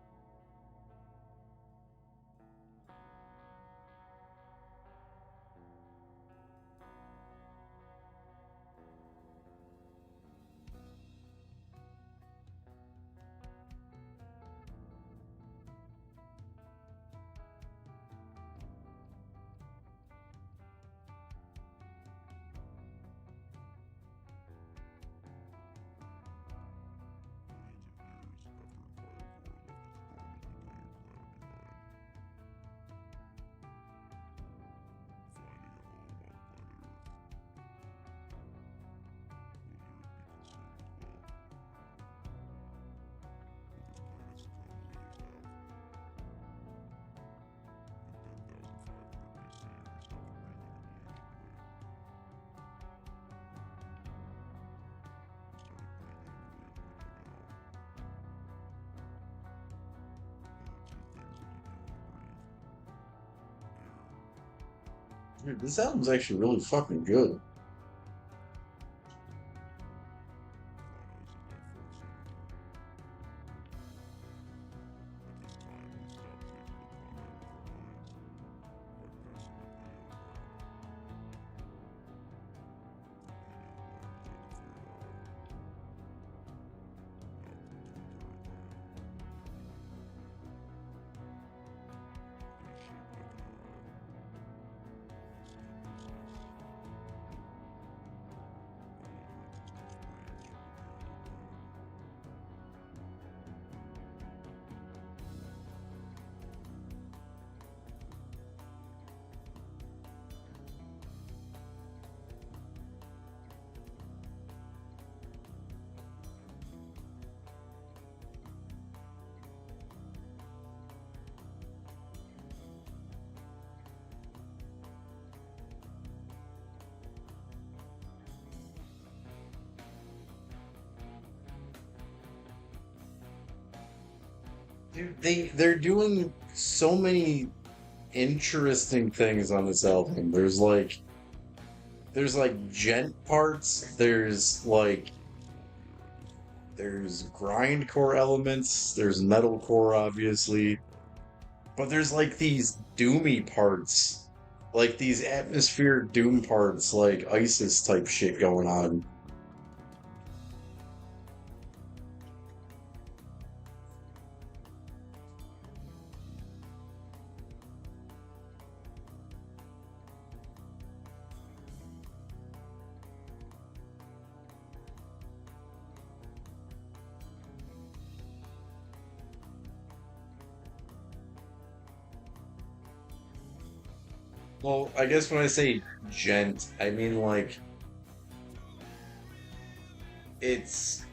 Dude, this album's actually really fucking good. Dude, they're doing so many interesting things on this album. There's like gent parts, there's grindcore elements, there's metalcore obviously, but there's like these doomy parts, like these atmospheric doom parts, like ISIS type shit going on. Well, I guess when I say gent, I mean like it's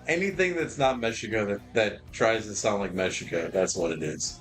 anything that's not Meshuggah that tries to sound like Meshuggah. That's what it is.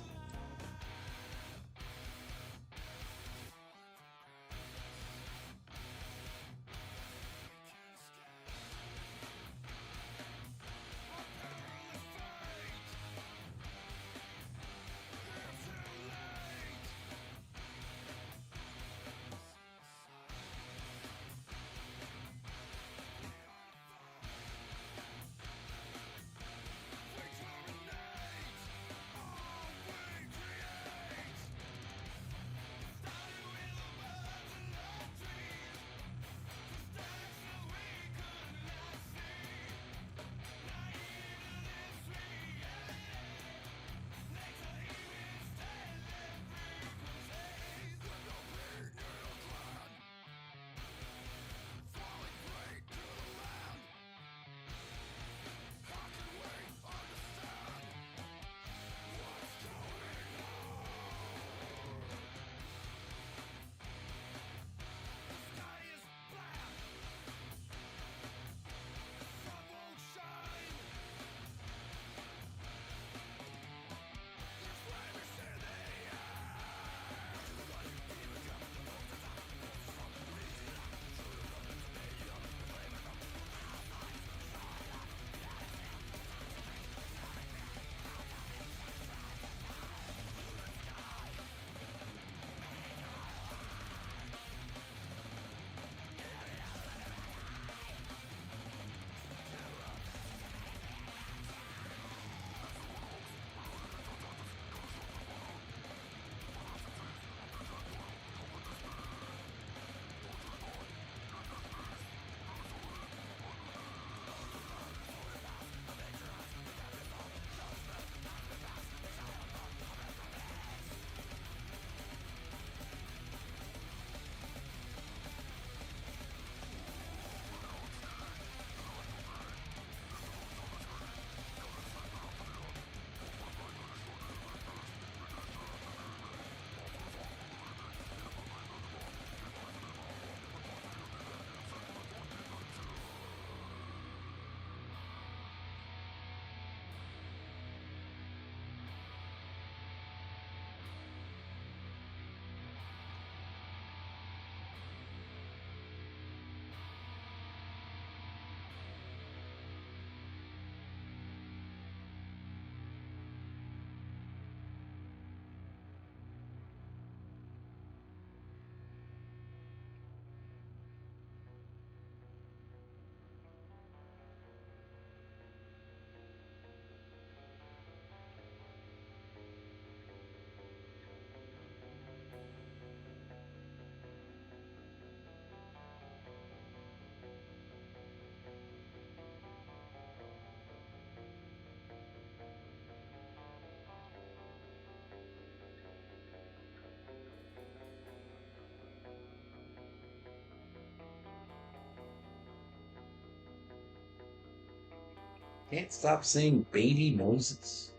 Can't stop saying baby Moses.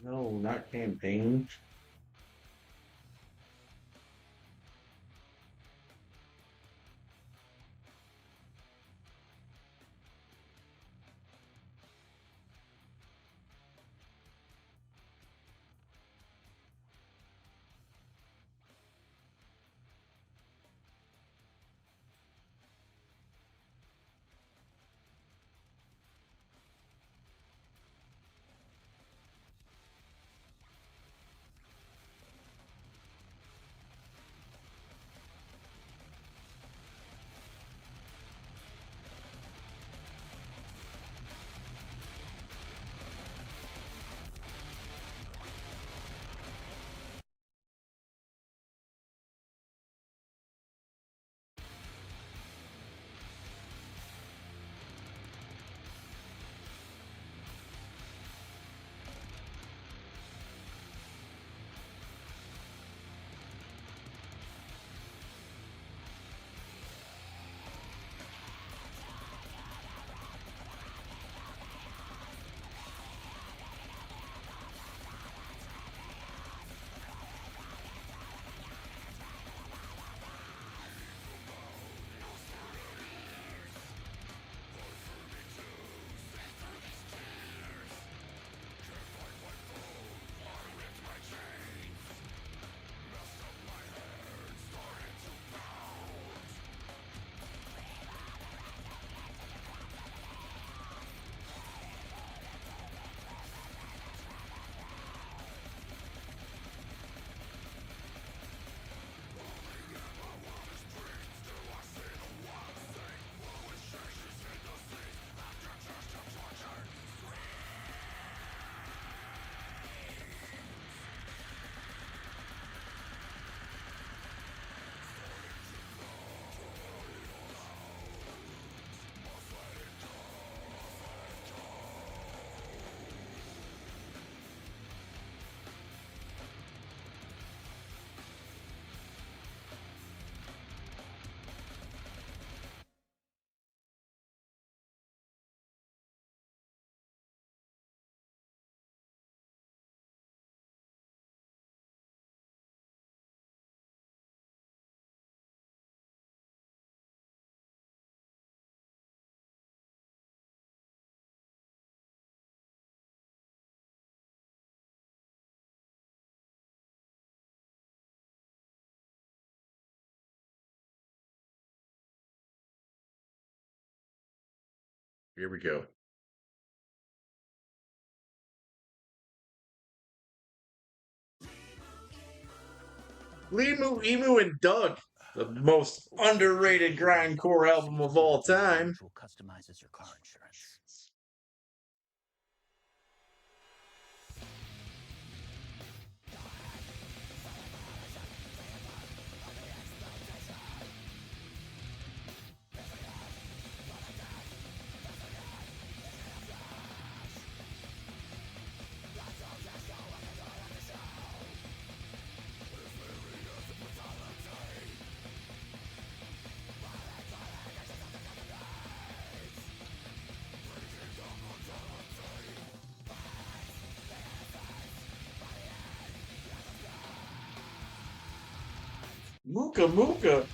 No, not campaign. Here we go. Limu, Emu, and Doug, the most underrated grindcore album of all time. Customizes your car insurance. Mooka Mooka.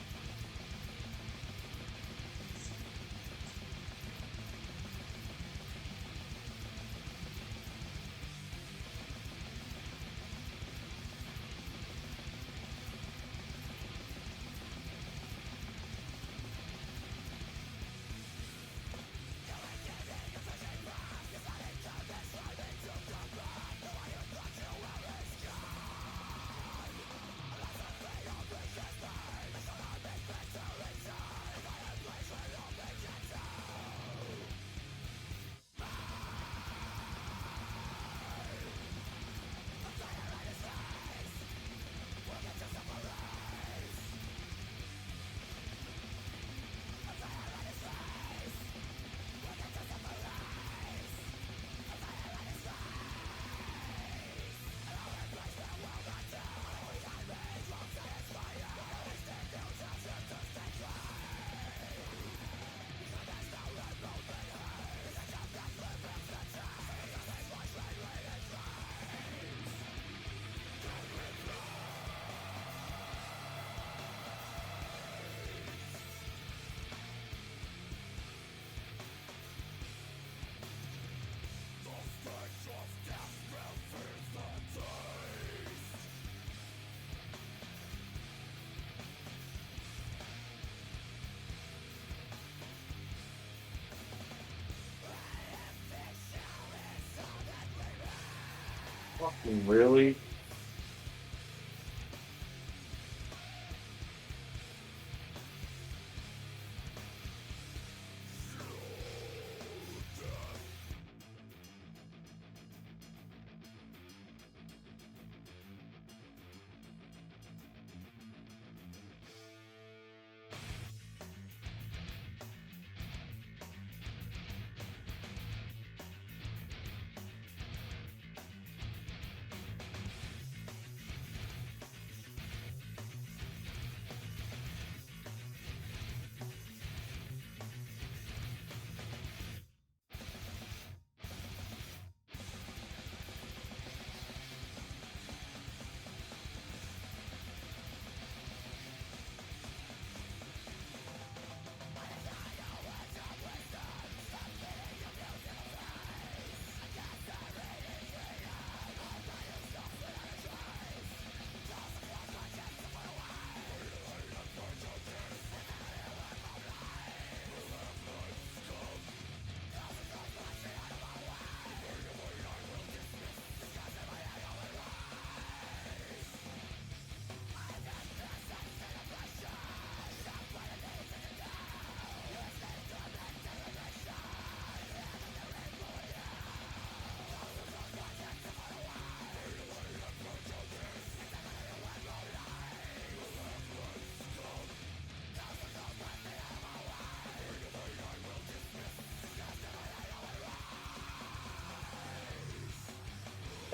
Fucking really?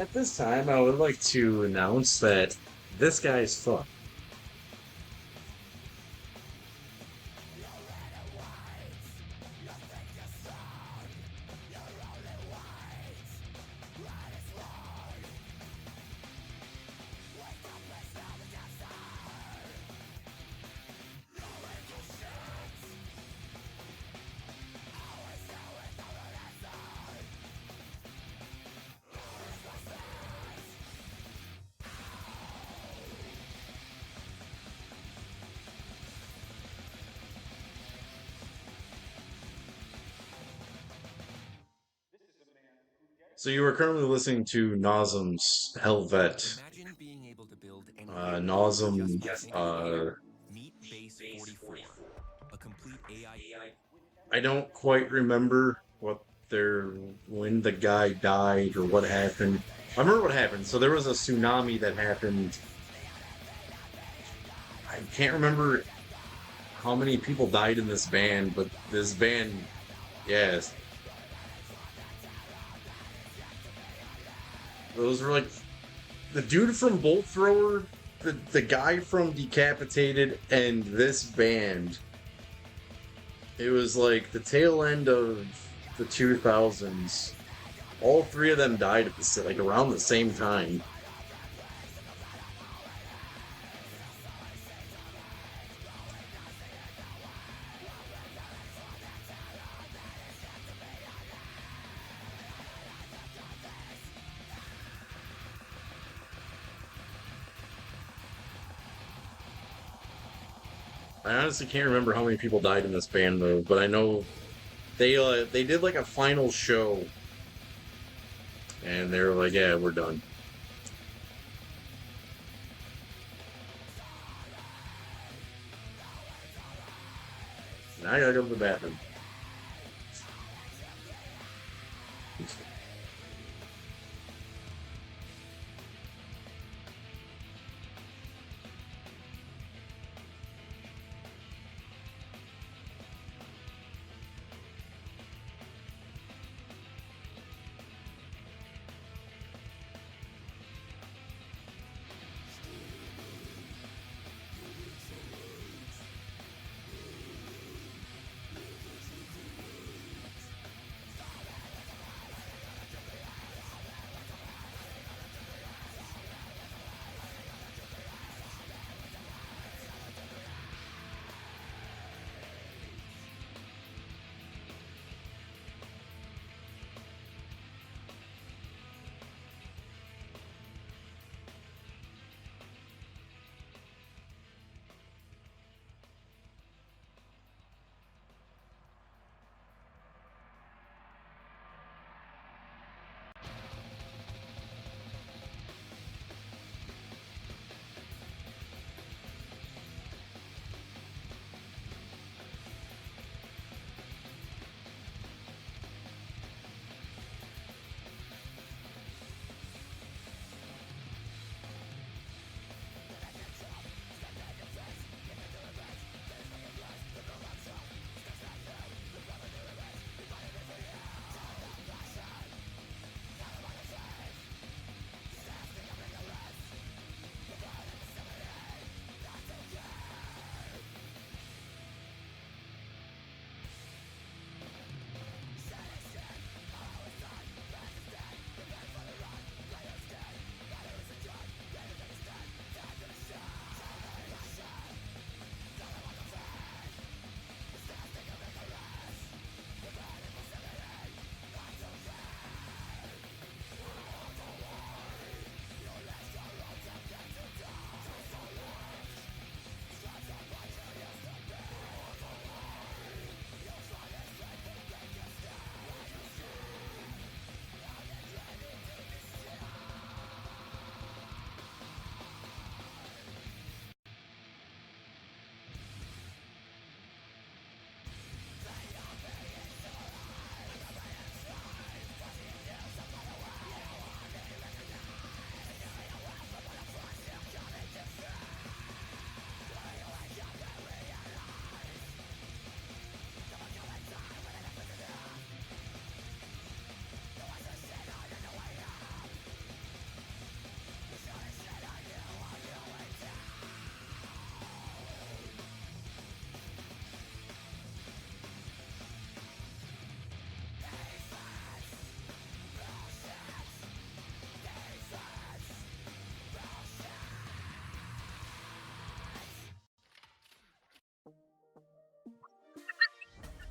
At this time, I would like to announce that this guy's fucked. So you are currently listening to Nosum's Helvet. Imagine being able to build anything Nosum, just think Meet Base 44, a complete AI. I don't quite remember what their when the guy died or what happened. I remember what happened. So there was a tsunami that happened. I can't remember how many people died in this band, but this band, yes, those were like the dude from Bolt Thrower, the guy from Decapitated, and this band. It was like the tail end of the 2000s. All three of them died at like around the same time. I honestly can't remember how many people died in this band though, but I know they did like a final show, and they were like, "Yeah, we're done." Now I gotta go to the bathroom.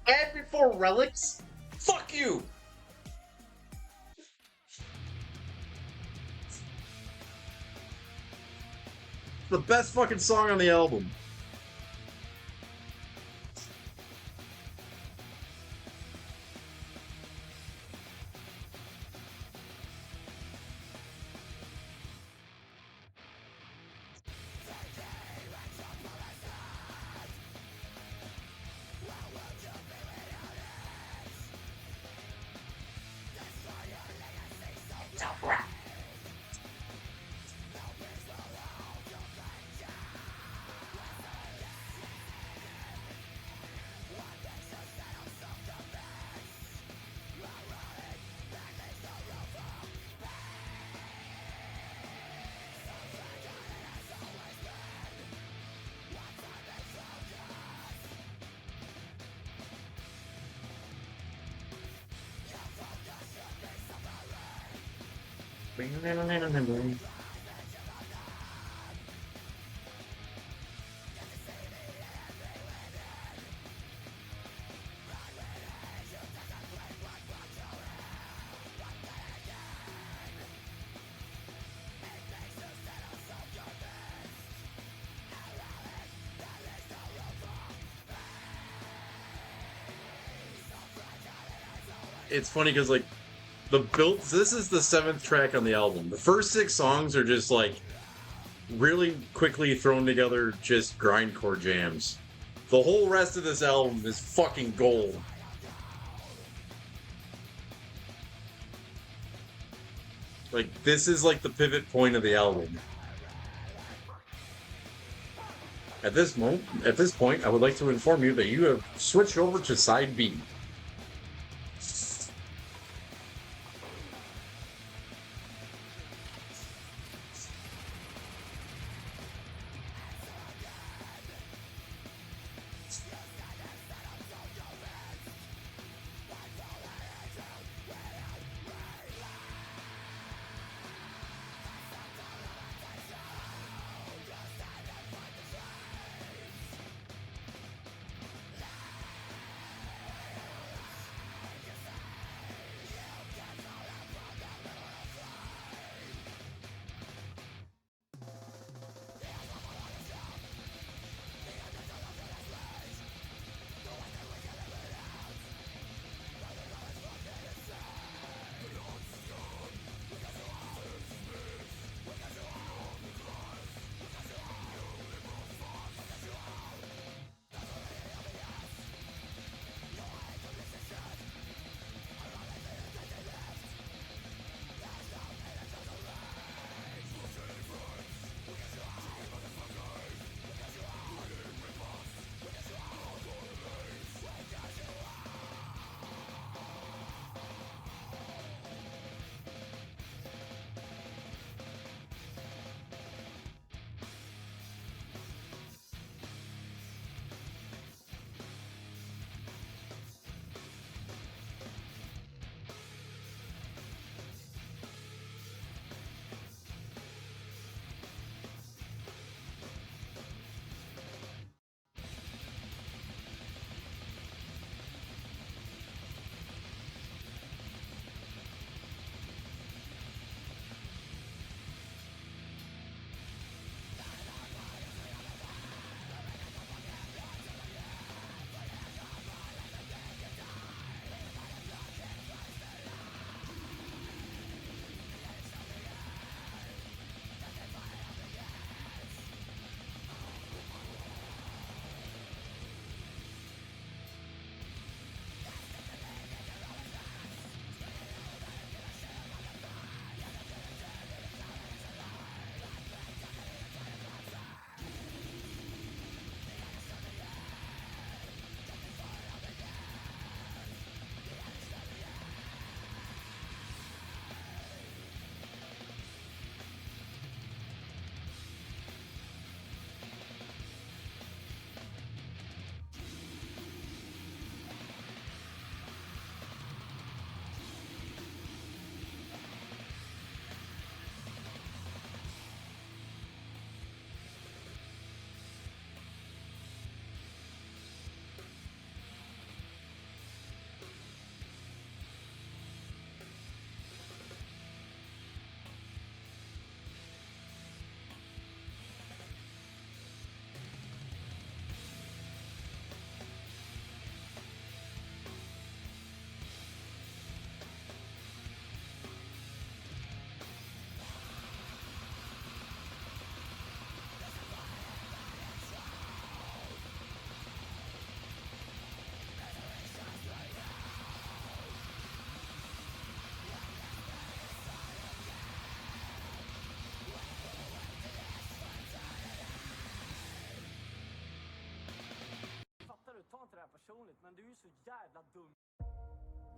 And before Relics, fuck you. The best fucking song on the album. it's funny because like the build. This is the 7th track on the album. The first 6 songs are just like really quickly thrown together, just grindcore jams. The whole rest of this album is fucking gold. Like this is like the pivot point of the album. At this point, I would like to inform you that you have switched over to side B.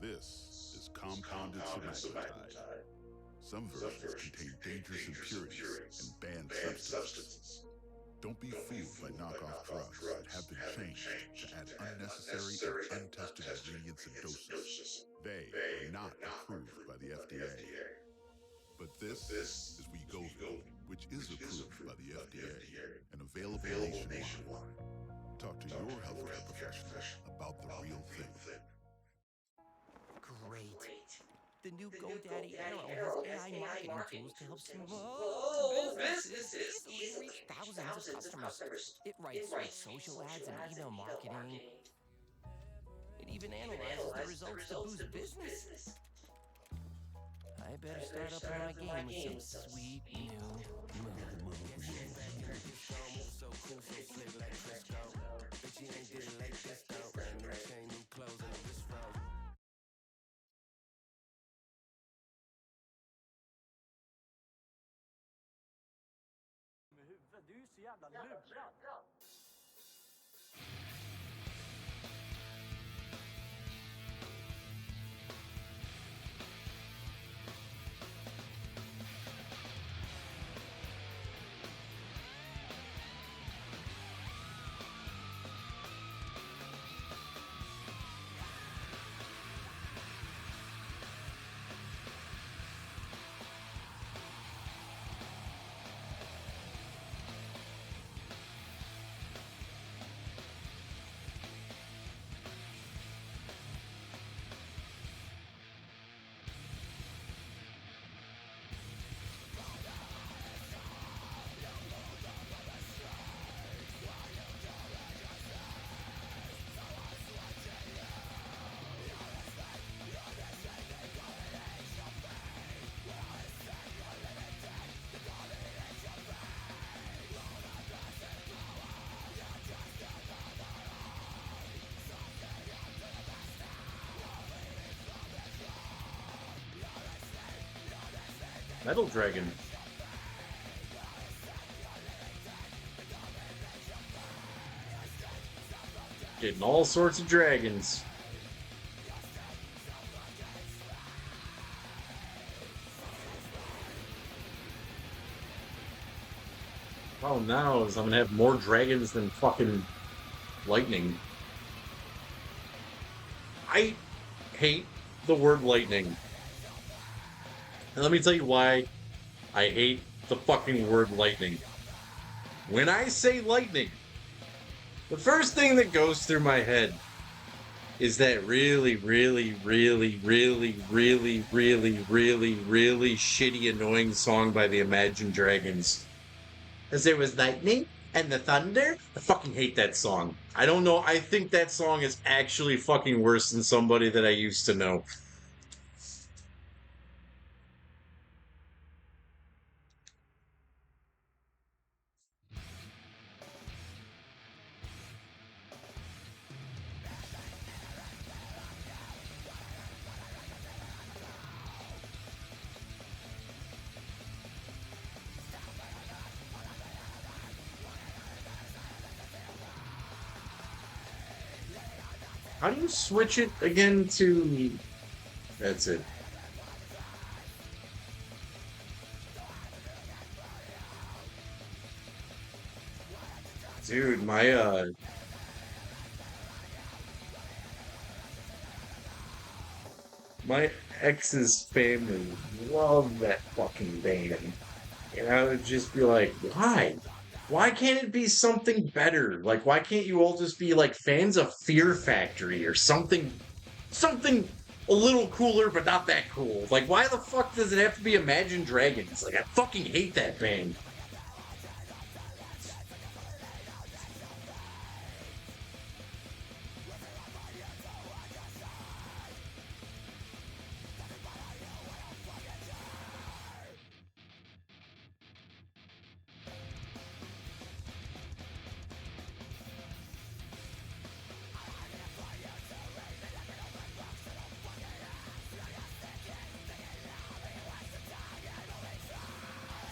This is compounded semaglutide. Some versions contain dangerous impurities and banned substances. Don't be fooled by knockoff drugs that have been changed to add unnecessary and untested ingredients and doses. They are not approved by the FDA. But this is Wegovy, which is approved by the FDA and available nationwide. Talk to your healthcare professional about the real thing. Great. The new GoDaddy Arrow has AI marketing tools to help small businesses easily reach thousands of customers. It writes social ads and email marketing. It even analyzes the results to boost business. I better start up my game with some sweet new moves. So cool, so slick like Crisco. Bet you ain't did it like this though. Brand new chain, new clothes, and a wrist roll. Med huvudet, du är ju så jävla lurad. Metal Dragon. Getting all sorts of dragons. Oh, now I'm gonna have more dragons than fucking lightning. I hate the word lightning. And let me tell you why I hate the fucking word lightning. When I say lightning, the first thing that goes through my head is that really, really, really, really, really, really, really, really shitty, annoying song by the Imagine Dragons. As there was lightning and the thunder. I fucking hate that song. I don't know. I think that song is actually fucking worse than somebody that I used to know. How do you switch it again to... That's it. Dude, my ex's family loved that fucking band. And I would just be like, why? Why can't it be something better? Like, why can't you all just be like fans of Fear Factory or something a little cooler but not that cool? Like, why the fuck does it have to be Imagine Dragons? Like, I fucking hate that band.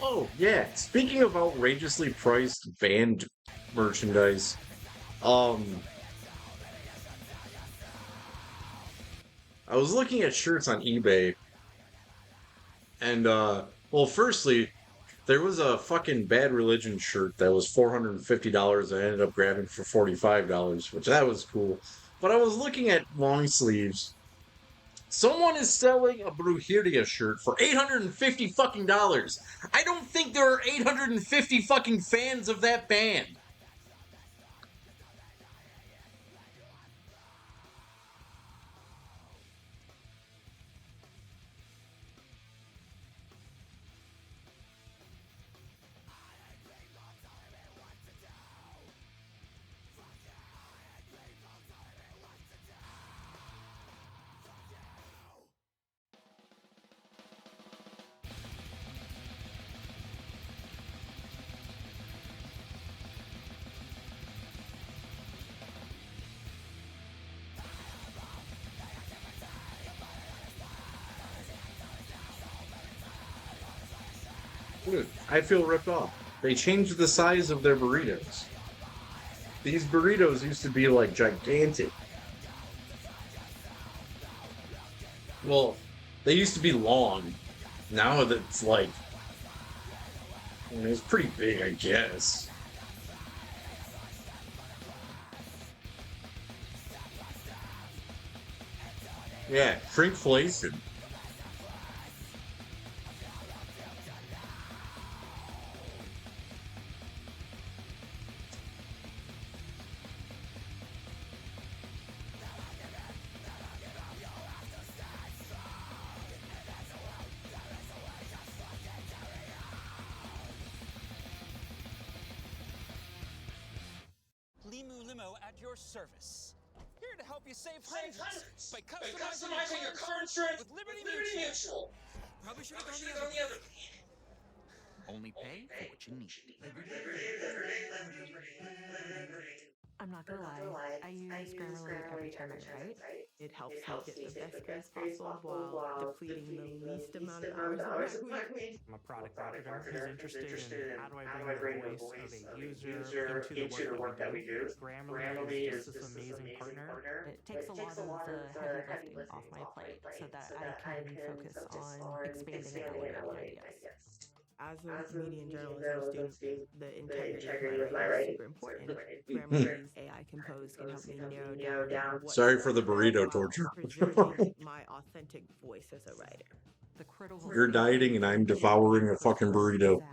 Oh, yeah. Speaking of outrageously priced band merchandise, um, I was looking at shirts on eBay, and, well, firstly, there was a fucking Bad Religion shirt that was $450 I ended up grabbing for $45, which that was cool. But I was looking at long sleeves. Someone is selling a Brujeria shirt for $850 fucking dollars. I don't think there are 850 fucking fans of that band. Dude, I feel ripped off. They changed the size of their burritos. These burritos used to be like gigantic. Well, they used to be long. Now that's like, I mean, it's pretty big, I guess. Yeah, shrinkflation. Limu Limo at your service. Here to help you save hundreds by customizing your car insurance with Liberty Mutual. Probably should have gone the other way. Only pay for what you need. I'm not gonna lie, I use Grammarly every time I write. It helps me get the best grades possible while depleting the least amount of hours of my week. I'm a product marketer who's interested in how do I bring the voice of a user into the work that we do. Grammarly is just this amazing partner. It takes a lot of the heavy lifting off my plate so that I can focus on expanding and elevating ideas. As a media and journalism student, the integrity of my writing is super important. Grammarly's AI Compose can help me narrow down Sorry for the burrito torture. preserving my authentic voice as a writer. The critical You're dieting and I'm devouring a fucking burrito.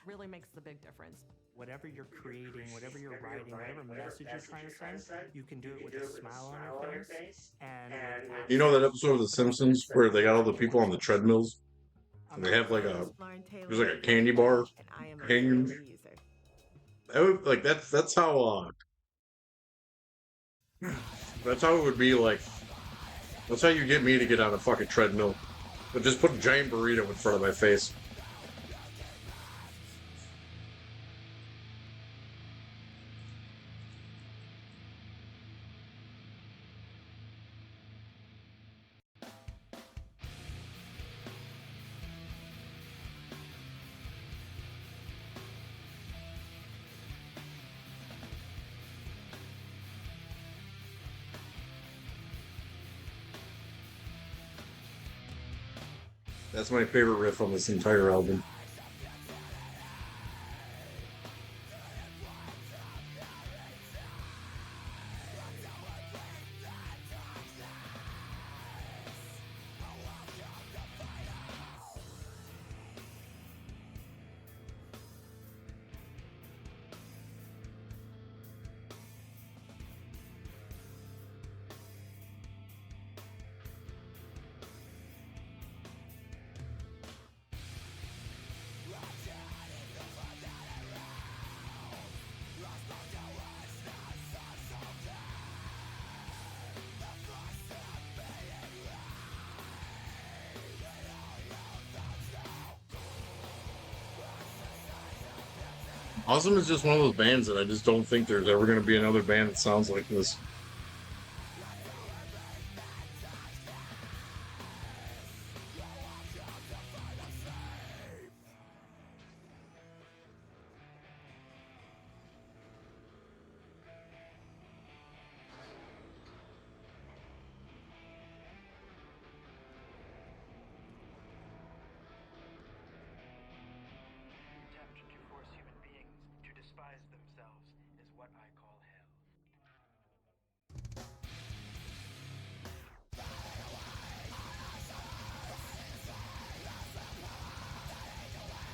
really makes the big difference. Whatever you're creating, whatever you're writing, whatever message you're trying to send, you can do it with a smile on your face. And You know that episode of The Simpsons where they got all the people on the treadmills? And they have like there's like a candy bar hanging. Like that's how that's how it would be like. That's how you get me to get on a fucking treadmill. But just put a giant burrito in front of my face. That's my favorite riff on this entire album. Awesome is just one of those bands that I just don't think there's ever going to be another band that sounds like this. Attempt to force human beings to despise themselves is what I call hell.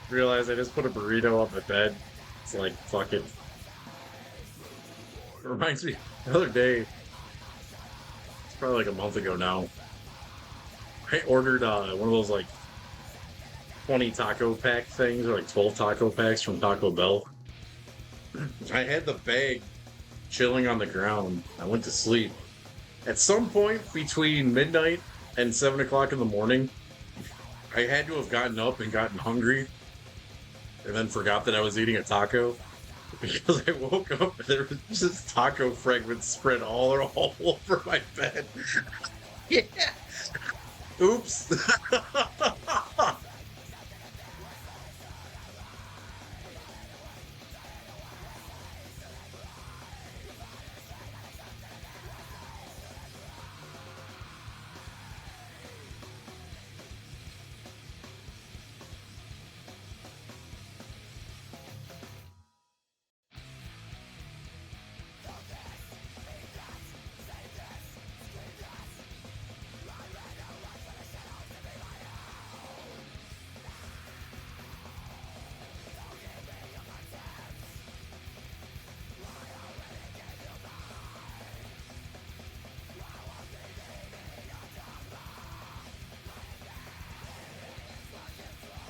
Realize I just put a burrito on my bed. It's like, fuck it. It reminds me, the other day, it's probably like a month ago now, I ordered one of those like 20 taco pack things, or like 12 taco packs from Taco Bell. I had the bag chilling on the ground. I went to sleep. At some point between midnight and 7 o'clock in the morning, I had to have gotten up and gotten hungry, and then forgot that I was eating a taco, because I woke up and there was just taco fragments spread all over my bed. Yeah. Oops.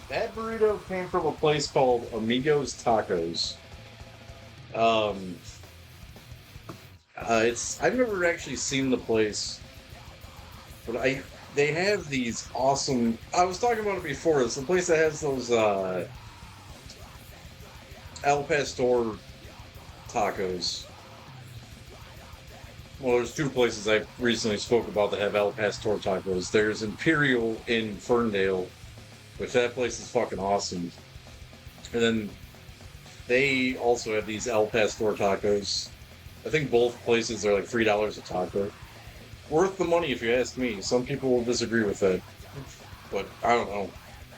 That burrito came from a place called Amigos Tacos. I've never actually seen the place, but they have these awesome. I was talking about it before. It's the place that has those El Pastor tacos. Well, there's two places I recently spoke about that have El Pastor tacos. There's Imperial in Ferndale, which that place is fucking awesome. And then they also have these El Pastor tacos. I think both places are like $3 a taco. Worth the money if you ask me. Some people will disagree with that. But I don't know.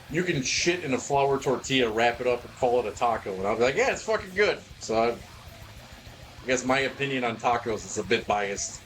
You can shit in a flour tortilla, wrap it up, and call it a taco. And I'll be like, yeah, it's fucking good. So I guess my opinion on tacos is a bit biased.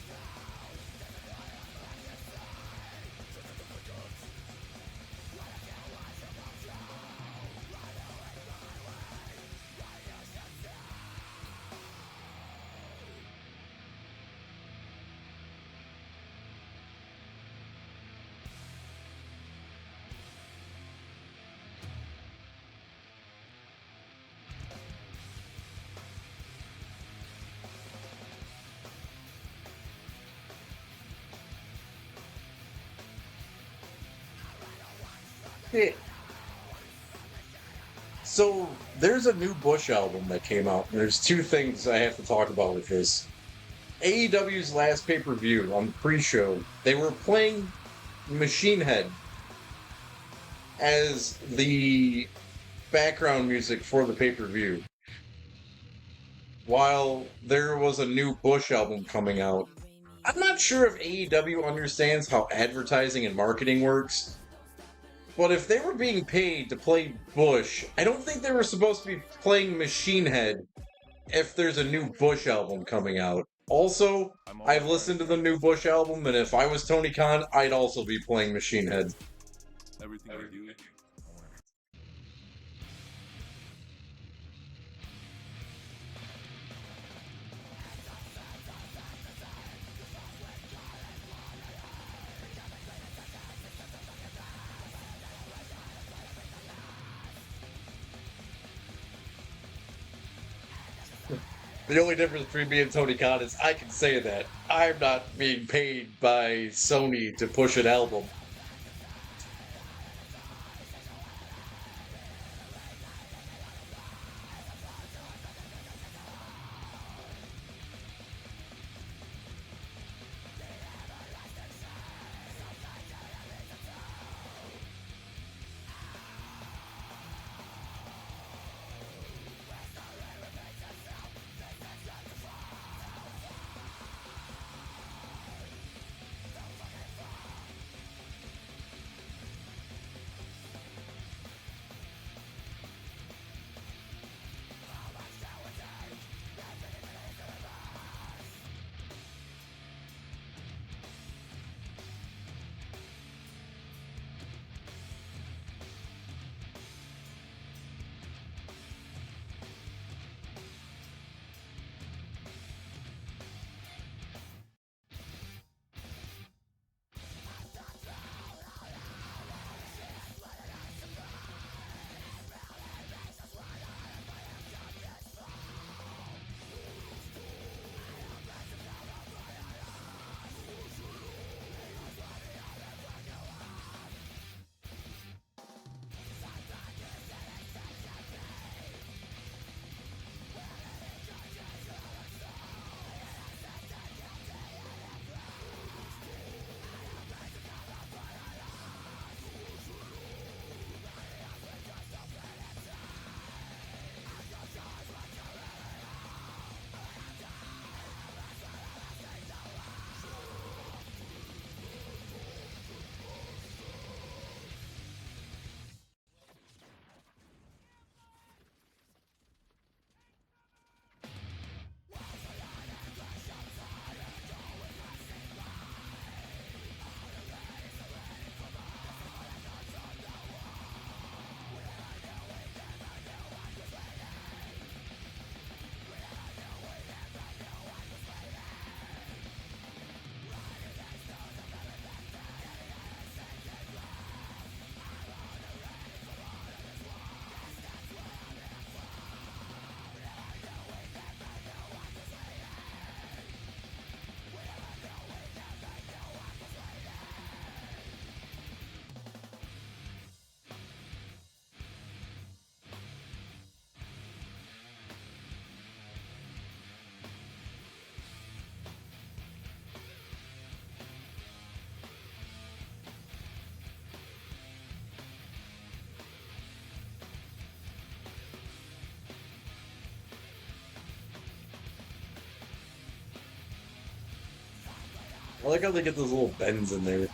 Yeah. So there's a new Bush album that came out. And there's two things I have to talk about with this. AEW's last pay-per-view on the pre-show, they were playing Machine Head as the background music for the pay-per-view. While there was a new Bush album coming out. I'm not sure if AEW understands how advertising and marketing works, but if they were being paid to play Bush, I don't think they were supposed to be playing Machine Head if there's a new Bush album coming out. Also, I've listened to the new Bush album, and if I was Tony Khan, I'd also be playing Machine Head. Everything I do. The only difference between me and Tony Khan is I can say that. I'm not being paid by Sony to push an album. I like how they get those little bends in there.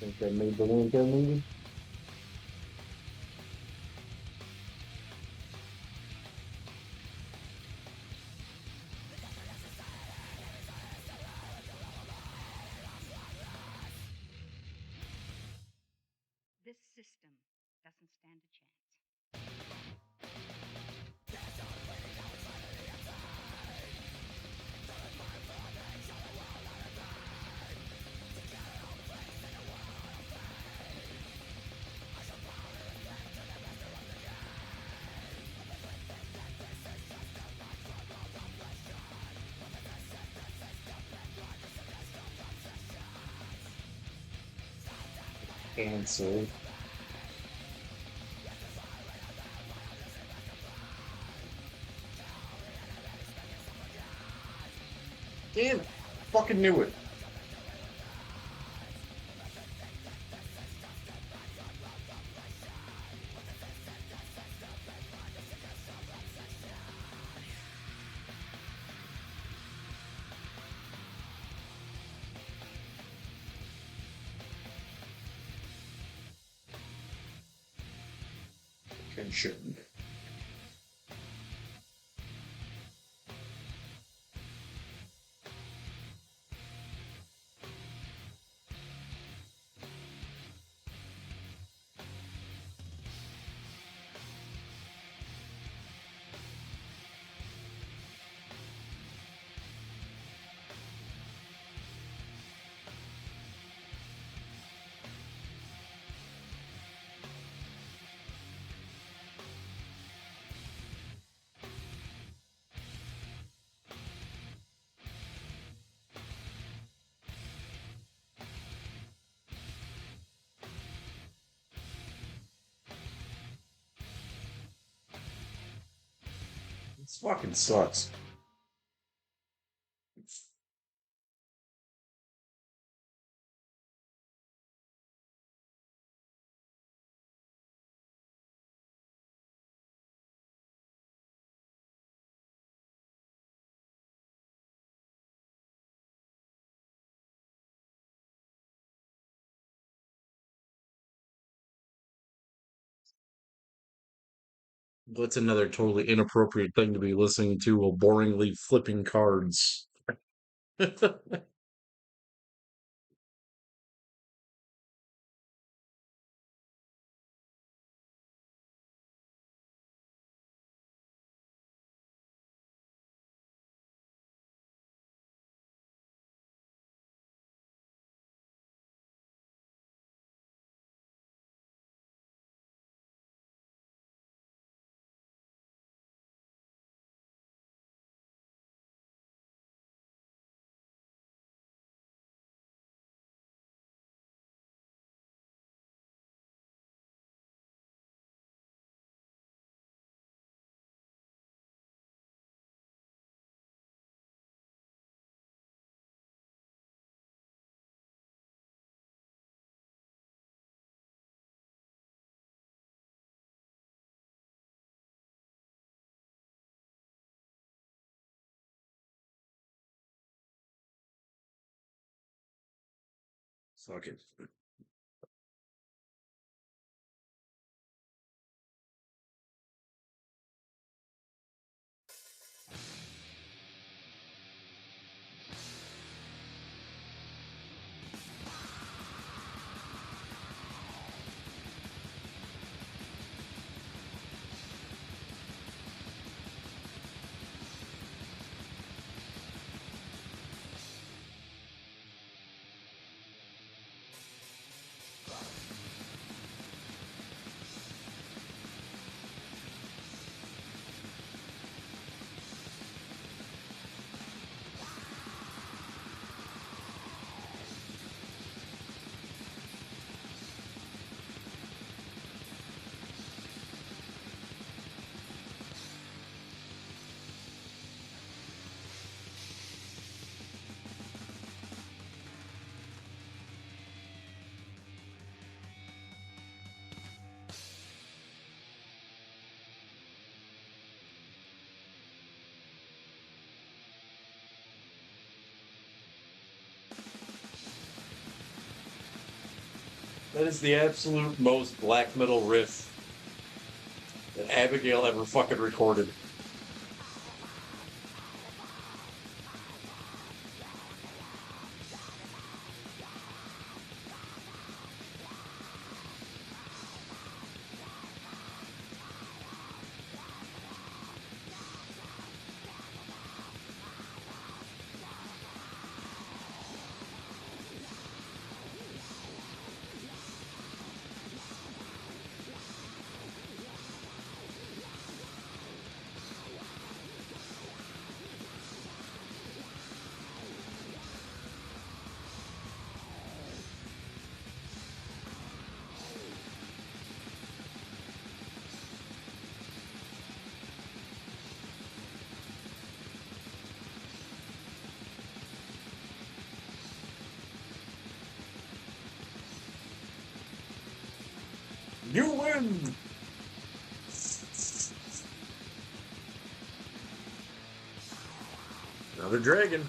Think I made the link there, maybe? This system doesn't stand a chance. Cancel. Damn, fucking knew it. Attention. This fucking sucks. What's another totally inappropriate thing to be listening to while boringly flipping cards? Fuck it. That is the absolute most black metal riff that Abigail ever fucking recorded. You win! Another dragon.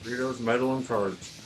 Burritos, metal, and cards.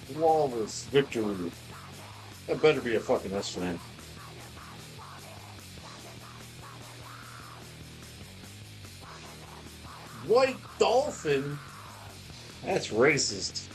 Flawless victory. That better be a fucking S fan. White dolphin? That's racist.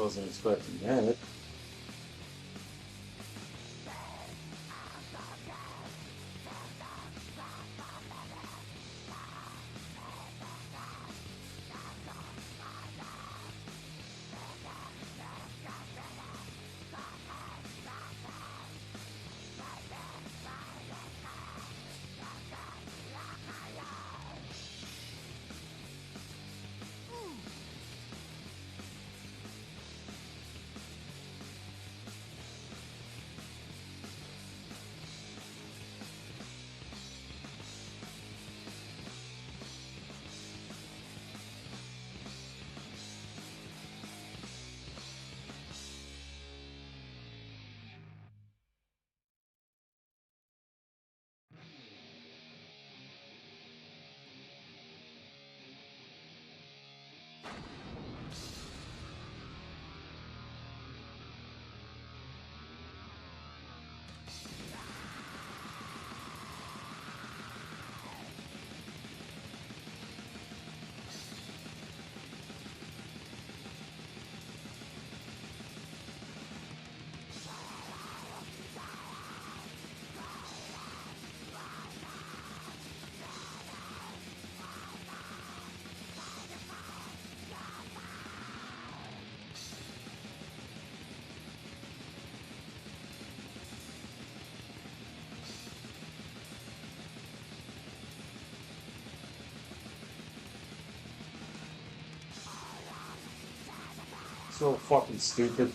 Wasn't expecting that. So fucking stupid.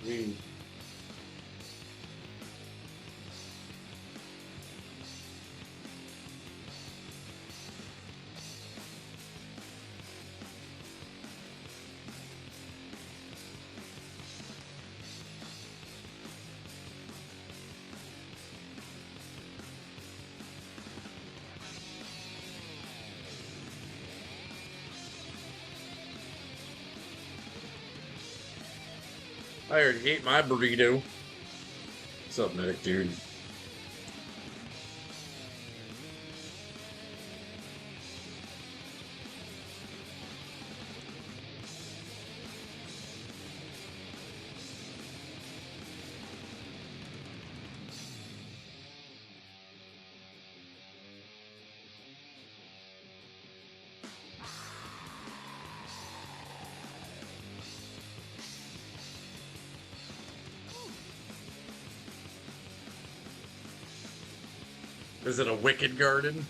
We I already ate my burrito. What's up, medic dude? Is it a wicked garden?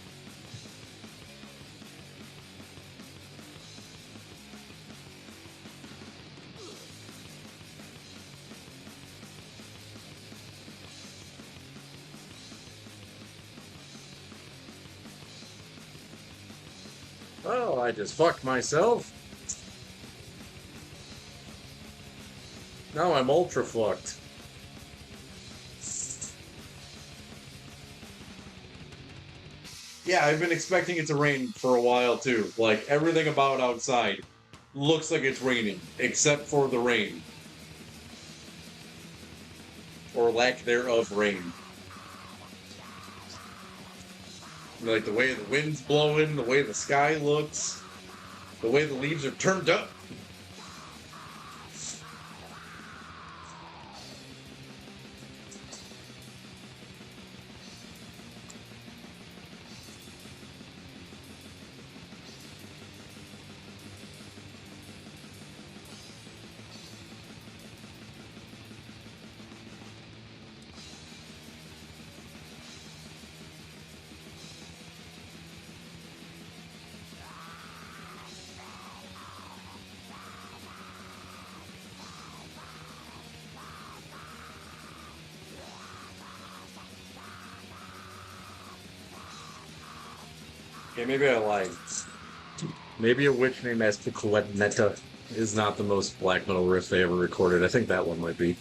Oh, I just fucked myself. Now I'm ultra fucked. Yeah, I've been expecting it to rain for a while too. Like, everything about outside looks like it's raining, except for the rain. Or lack thereof rain. Like, the way the wind's blowing, the way the sky looks, the way the leaves are turned up. Okay, maybe I lied. Maybe a witch named Netta is not the most black metal riff they ever recorded. I think that one might be.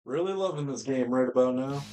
Really loving this game right about now.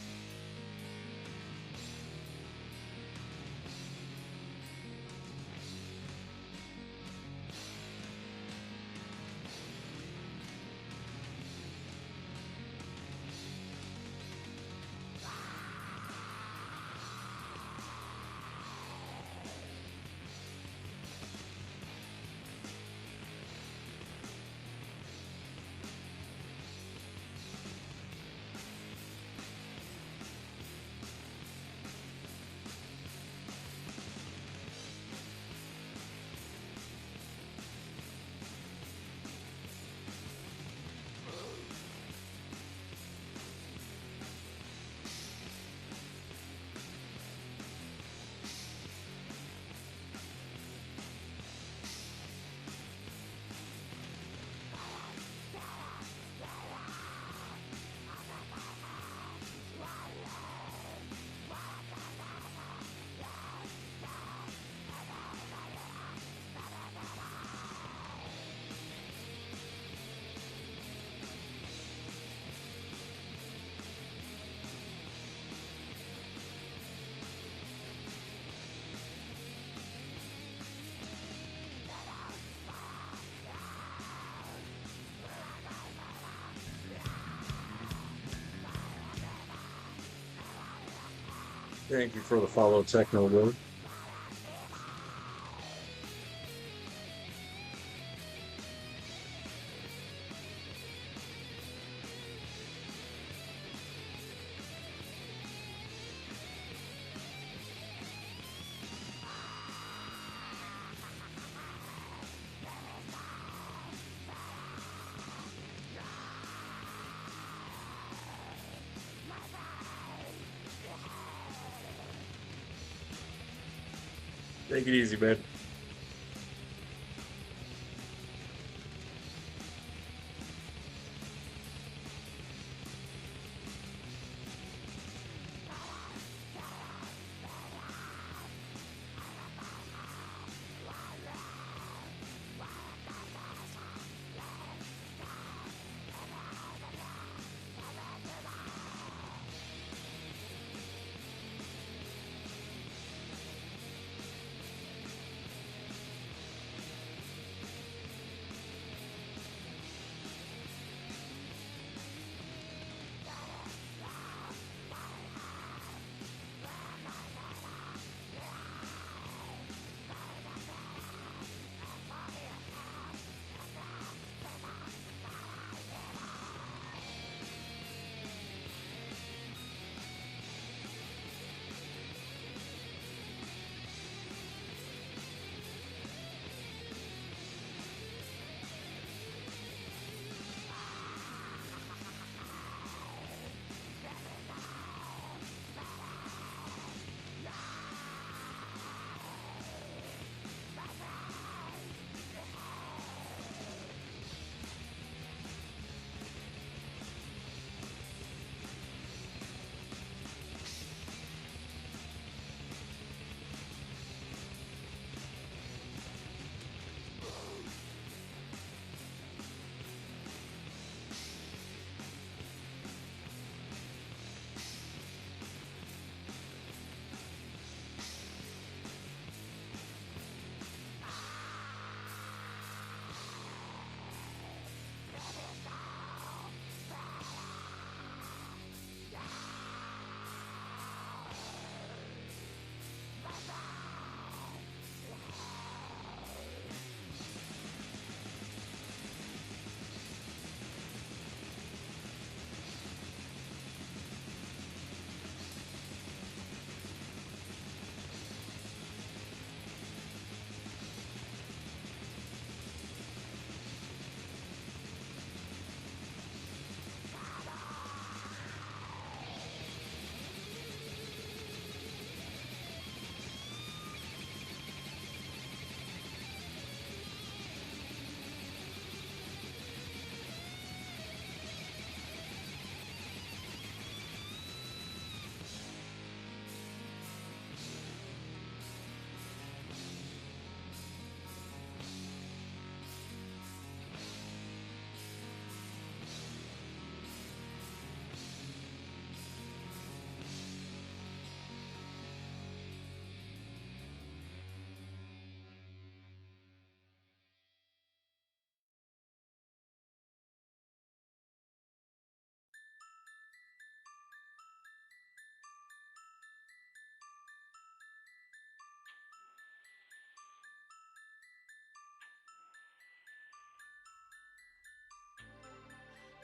Thank you for the follow, Techno Lord. Take it easy, man.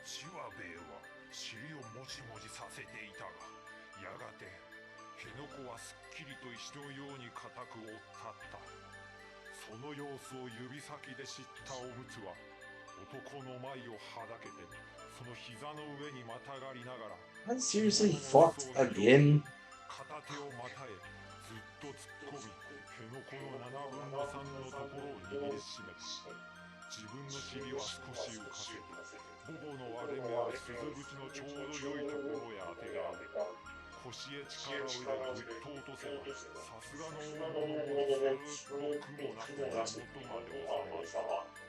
チワベイは尻をもじもじさせていたが、やがて辺野古はすっきりと石のように固く折ったった。その様子を指先で知ったおむつは男の前をはだけて、その膝の上にまたがりながら I seriously fucked again? 片手をまたへずっと突っ込み、辺野古の7分の3のところを握りしめた。自分の尻は少し浮かせて、ボボの割れ目は鈴口のちょうど良いところへ当てがある。腰へ力を入れぐっと落とせば、さすがの大物もずーっと苦もなく根元まで収まる。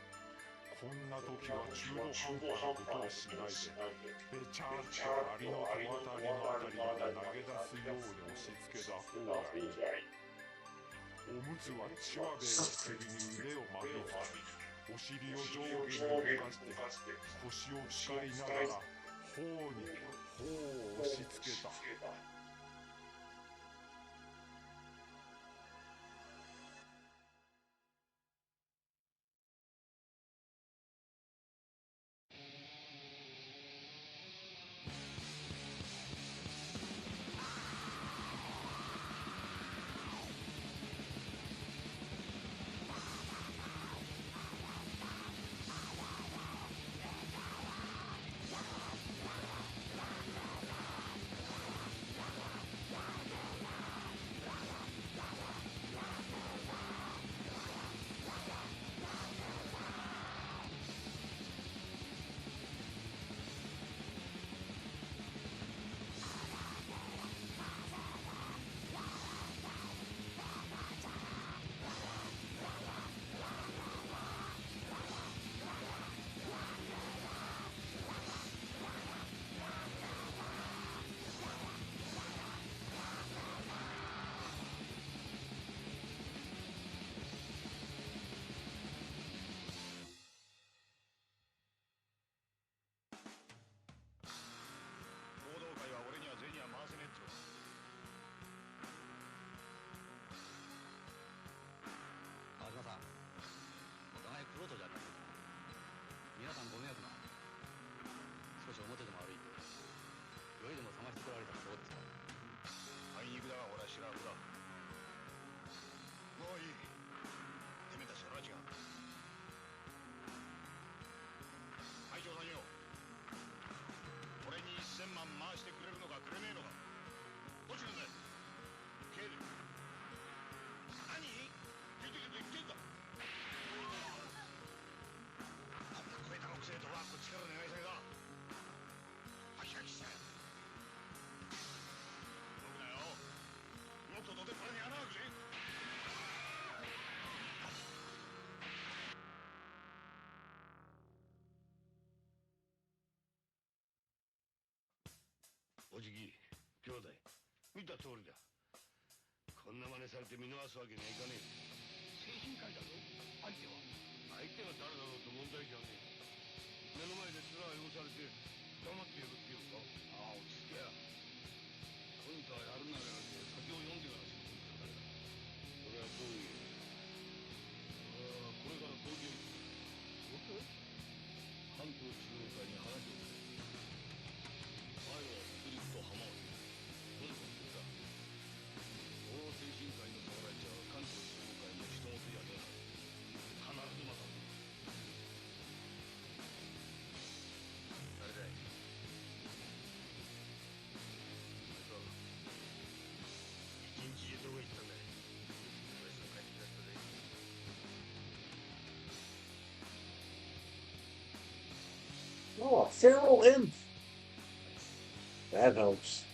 こんな時は中途半端なことをしないで、べちゃーっとアリの戸当たりのあたりまで投げ出すように押し付けた方がいい。おむつはチワベイの首に腕を巻きつけ、お尻を上下に動かして腰を使いながら頬に頬を押し付けた。おじぎ兄弟見た通りだ。こんな真似されて見逃すわけにはいかねえ。精神科医だぞ。相手は誰だろうと問題じゃねえ。目の前で面を汚されて黙っているっていうか。ああ落ち着けや。今度はやるならやるで先を読んでから仕事するんだ。それはどういう。これから東京に関東中央会に話をする。前は北陸と浜松今度はこれだ。大精神科医の侍じゃ関東中央会の人事やでない。必ずまた誰だい。それか一日中どこ行ったんだい。それすぐ帰ってきた人で。Oh, a feral imp. That helps.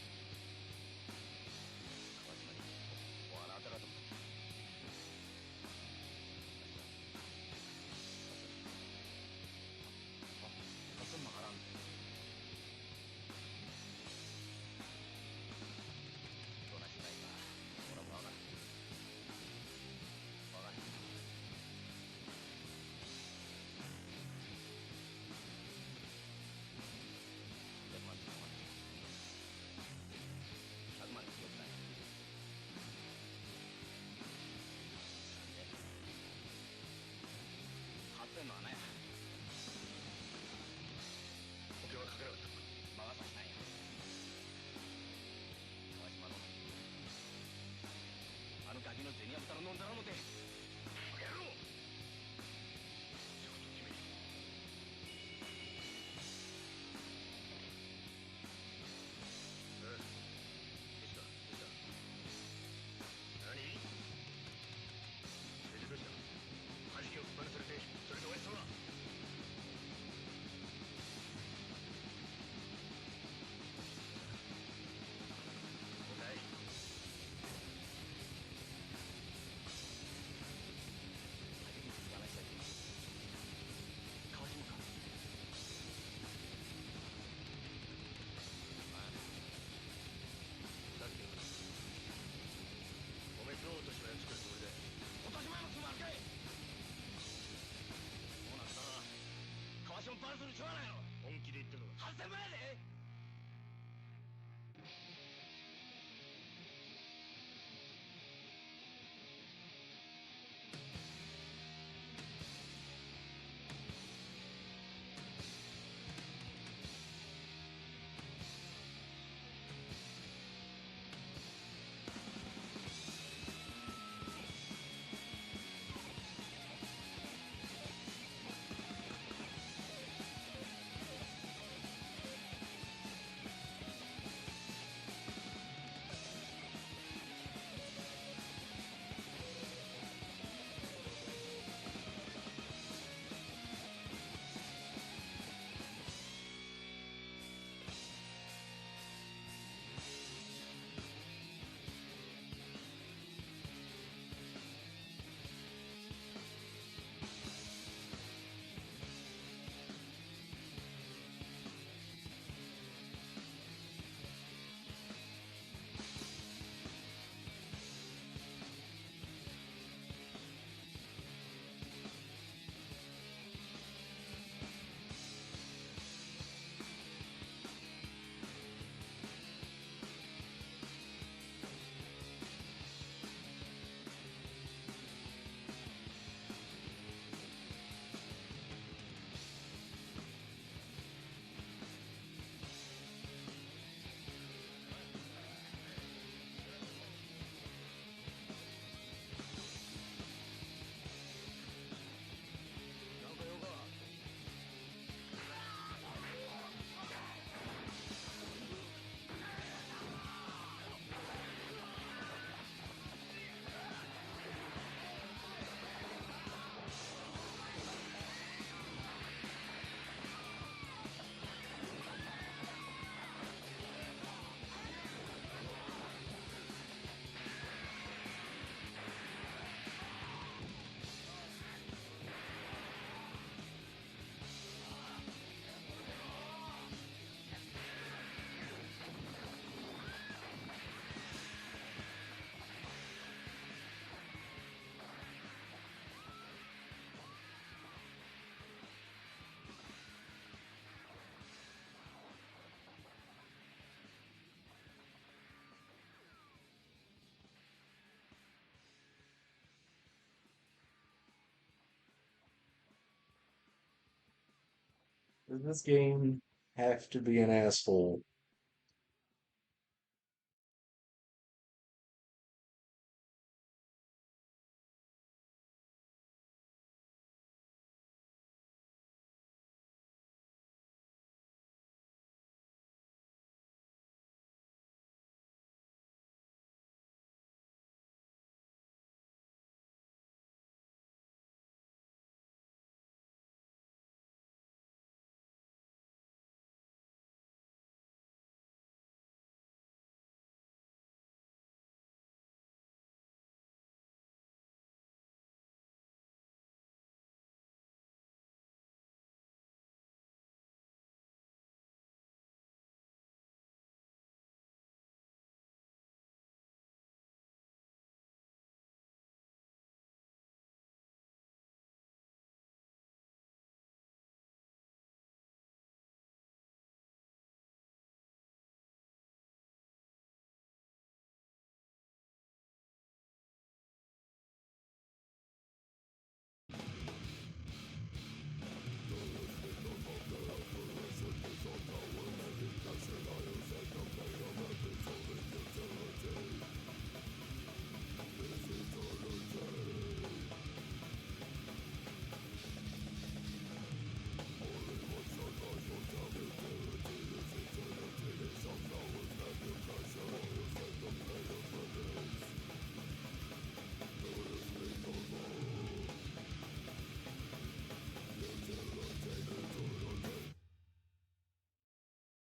Does this game have to be an asshole?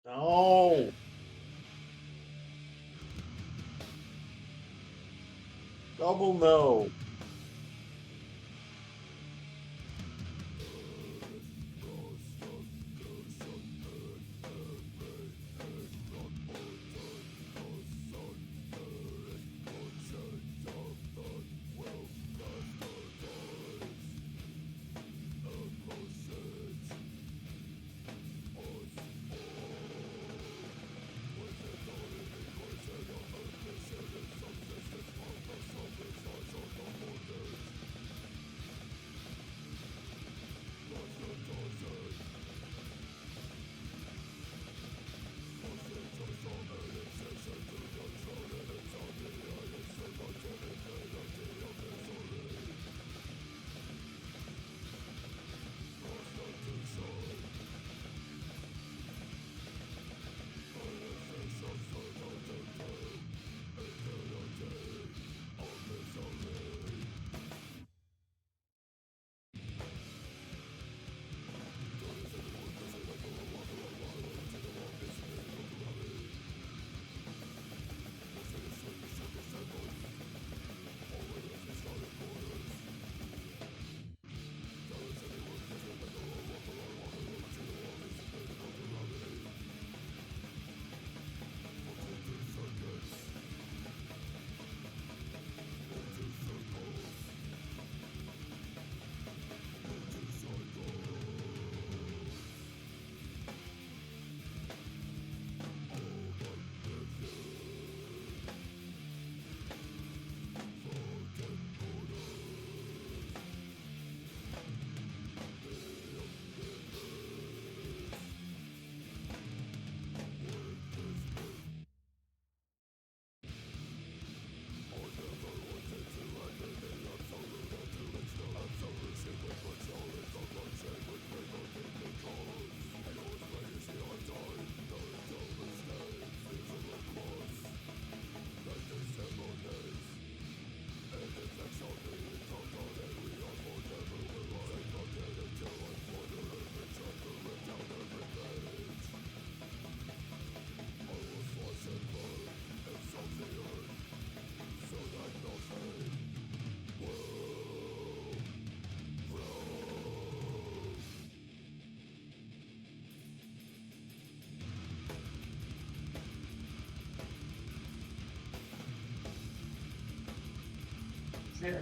No. Double no. Sure.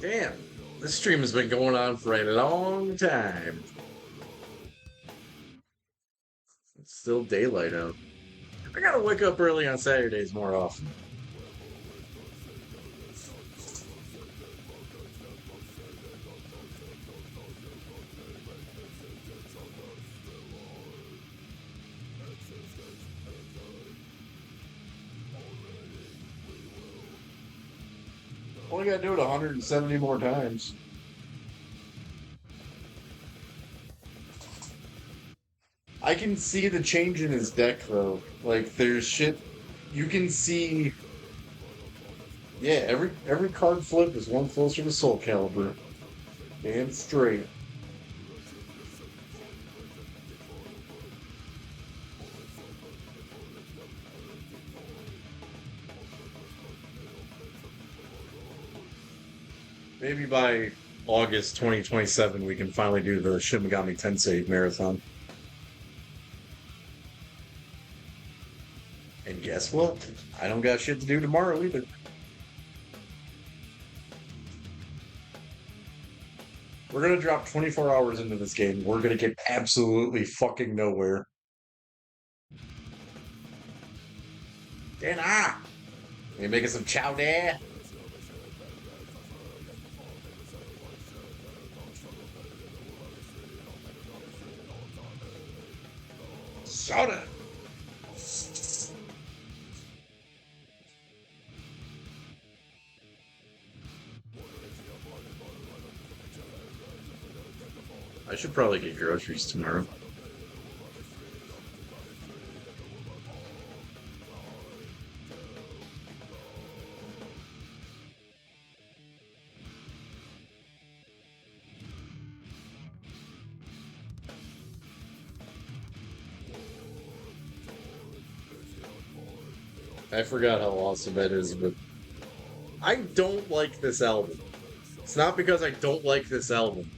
Damn, this stream has been going on for a long time. It's still daylight out. I gotta wake up early on Saturdays more often. Only gotta do it 170 more times. I can see the change in his deck though. Like there's shit you can see. Yeah, every card flip is one closer to Soul Calibur. Damn straight. Maybe by August 2027 we can finally do the Shin Megami Tensei marathon. And guess what? I don't got shit to do tomorrow either. We're gonna drop 24 hours into this game. We're gonna get absolutely fucking nowhere. Dinner! You making some chow there? Soda! I should probably get groceries tomorrow. I forgot how awesome that is, but I don't like this album. It's not because I don't like this album.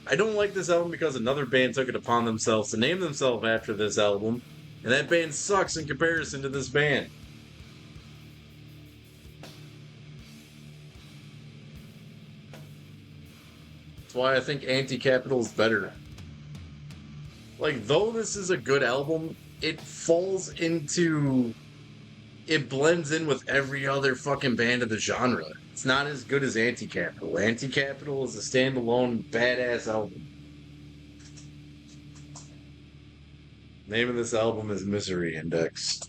I don't like this album because another band took it upon themselves to name themselves after this album, and that band sucks in comparison to this band. That's why I think Anti-Capital is better. Like, though this is a good album, it falls into... It blends in with every other fucking band of the genre. It's not as good as Anti-Capital. Anti-Capital is a standalone, badass album. Name of this album is Misery Index.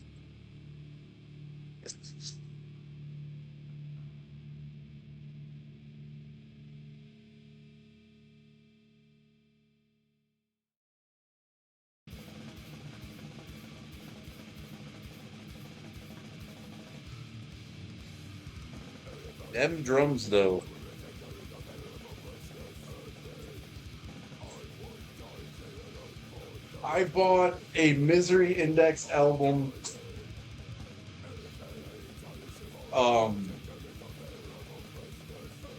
Them drums, though. I bought a Misery Index album.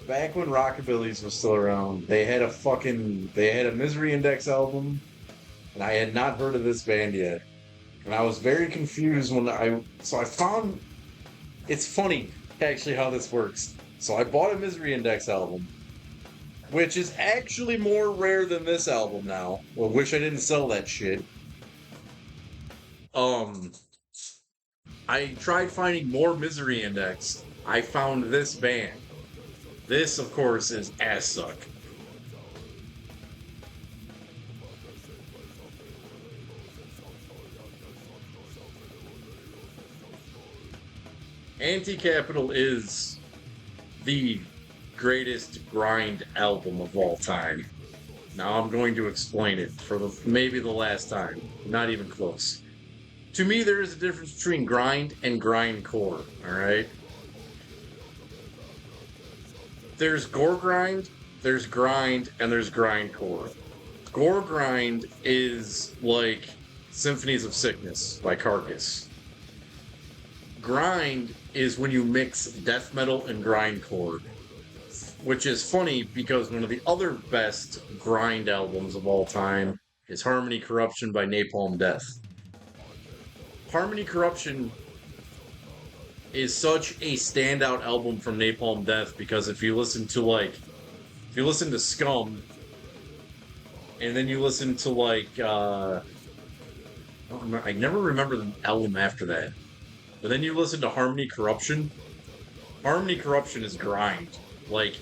Back when Rockabilly's was still around, they had a Misery Index album, and I had not heard of this band yet. And I was very confused so I found, it's funny, actually, how this works. So I bought a Misery Index album, which is actually more rare than this album now. Well, wish I didn't sell that shit. I tried finding more Misery Index. I found this band. This, of course, is Ass Suck. Anti-Capital is the greatest grind album of all time. Now I'm going to explain it for maybe the last time. Not even close. To me, there is a difference between grind and grindcore, alright? There's gore grind, there's grind, and there's grindcore. Gore grind is like Symphonies of Sickness by Carcass. Grind is when you mix death metal and grindcore, which is funny because one of the other best grind albums of all time is Harmony Corruption by Napalm Death. Harmony Corruption is such a standout album from Napalm Death because if you listen to Scum, and then you listen to I never remember the album after that. But then you listen to Harmony Corruption. Harmony Corruption is grind. Like,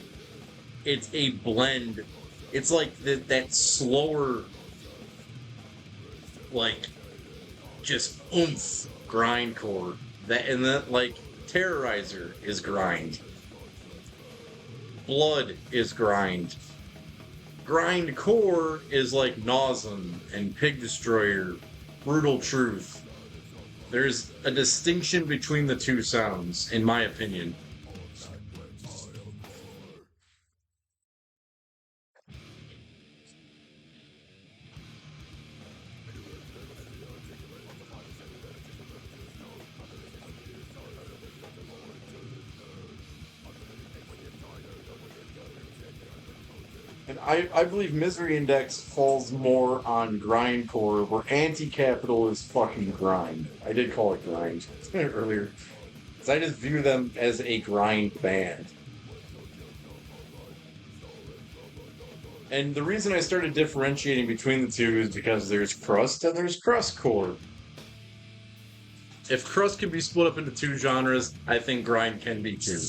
it's a blend. It's like that slower, like, just oomph grindcore. Like, Terrorizer is grind. Blood is grind. Grindcore is like Nauseam and Pig Destroyer, Brutal Truth. There's a distinction between the two sounds, in my opinion. And I believe Misery Index falls more on grindcore, where Anti-Capital is fucking grind. I did call it grind earlier. Because I just view them as a grind band. And the reason I started differentiating between the two is because there's crust and there's crustcore. If crust can be split up into two genres, I think grind can be too.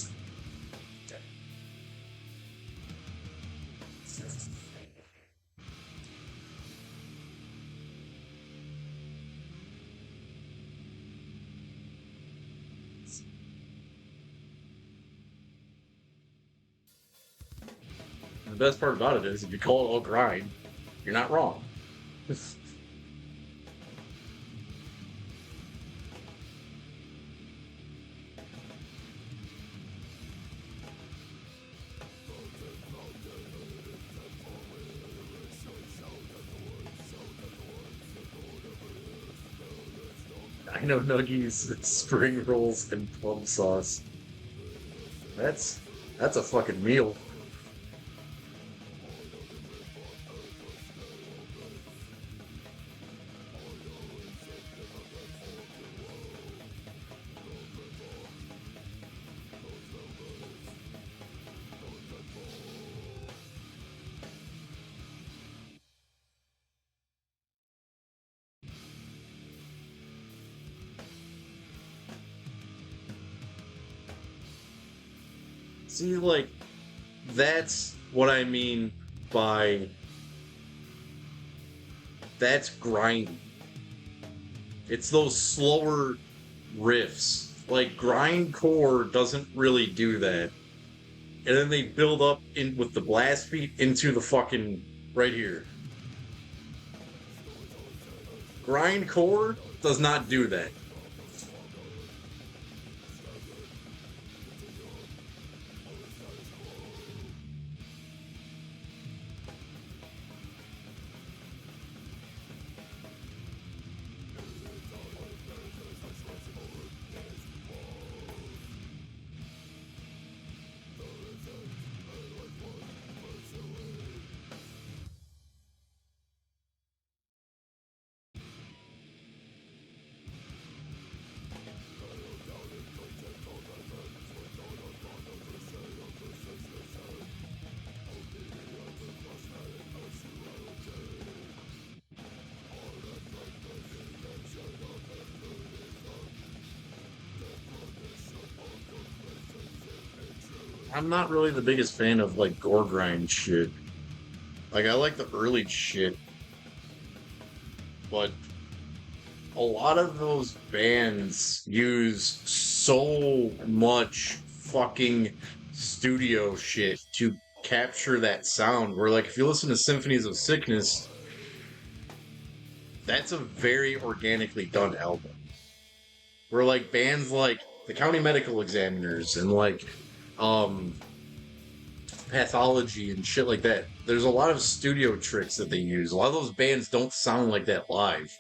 The best part about it is, if you call it all grind, you're not wrong. I know nuggies, spring rolls, and plum sauce. That's a fucking meal. See, like, that's what I mean by that's grinding. It's those slower riffs. Like, grindcore doesn't really do that. And then they build up in with the blast beat into the fucking right here. Grindcore does not do that. I'm not really the biggest fan of like gore grind shit. Like, I like the early shit, but a lot of those bands use so much fucking studio shit to capture that sound. Where, like, if you listen to Symphonies of Sickness, that's a very organically done album. Where, like, bands like the County Medical Examiners and Pathology and shit like that, there's a lot of studio tricks that they use. A lot of those bands don't sound like that live.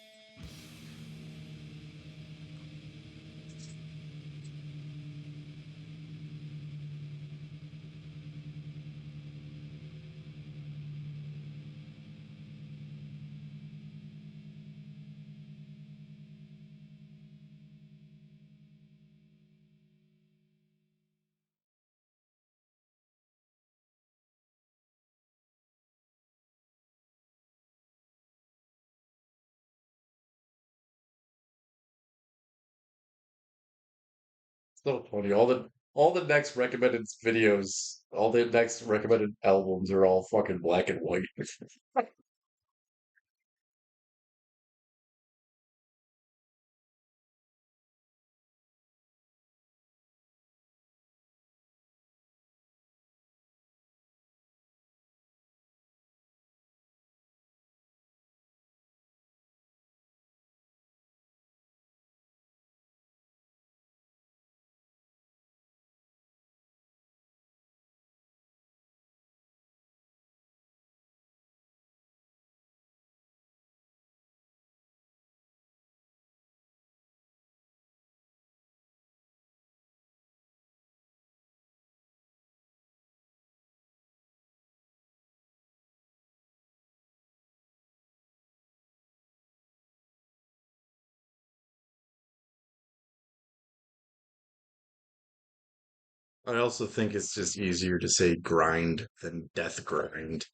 So funny. All the next recommended videos, all the next recommended albums are all fucking black and white. I also think it's just easier to say grind than death grind.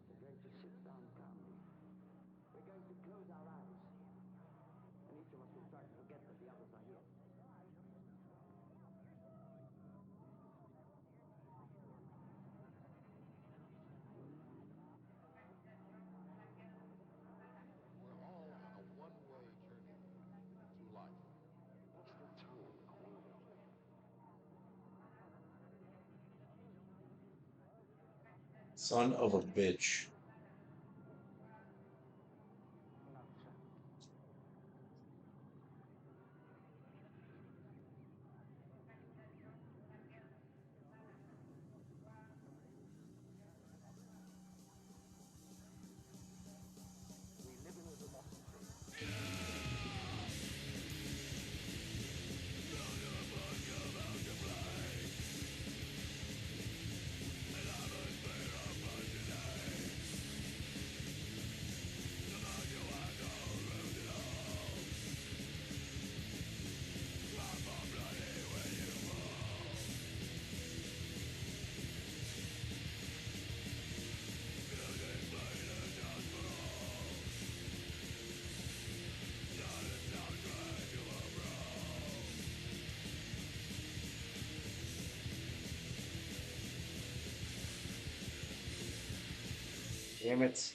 We're going to sit down calmly. We're going to close our eyes. And each of us will try to forget that the others are here. We're all on a one-way journey through life. What's the tone quality? Son of a bitch. We live in a democracy. Damn it.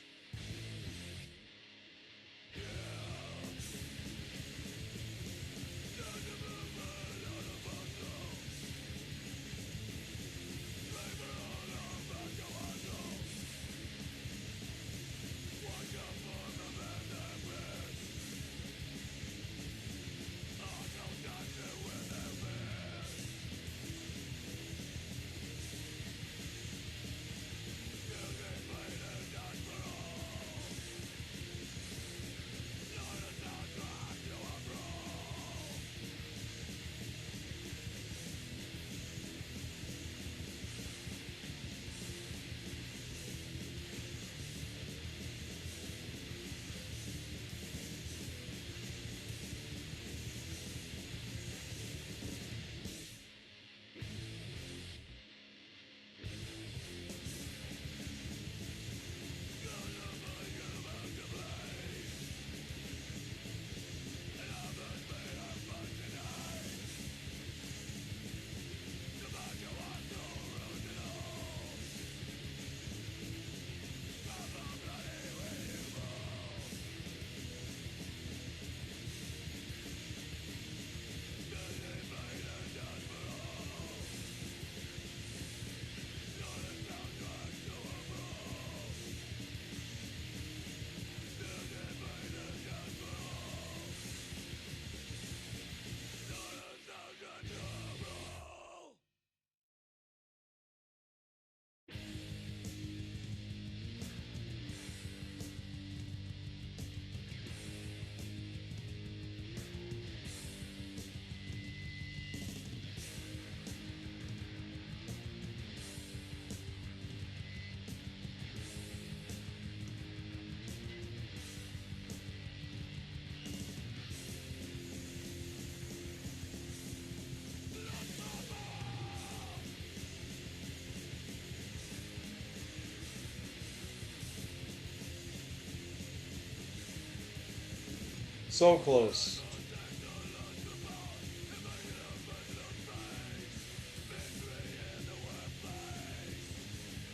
So close.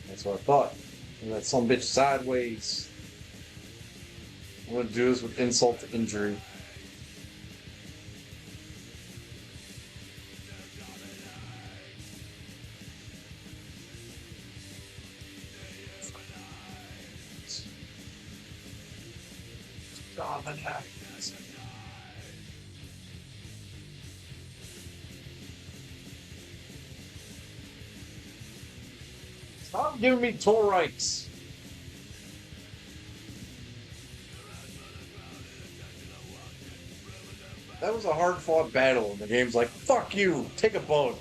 That's what I thought. And that some bitch sideways. I'm gonna do this with insult to injury. Stop giving me Torites. That was a hard fought battle, and the game's like, fuck you, take a bone.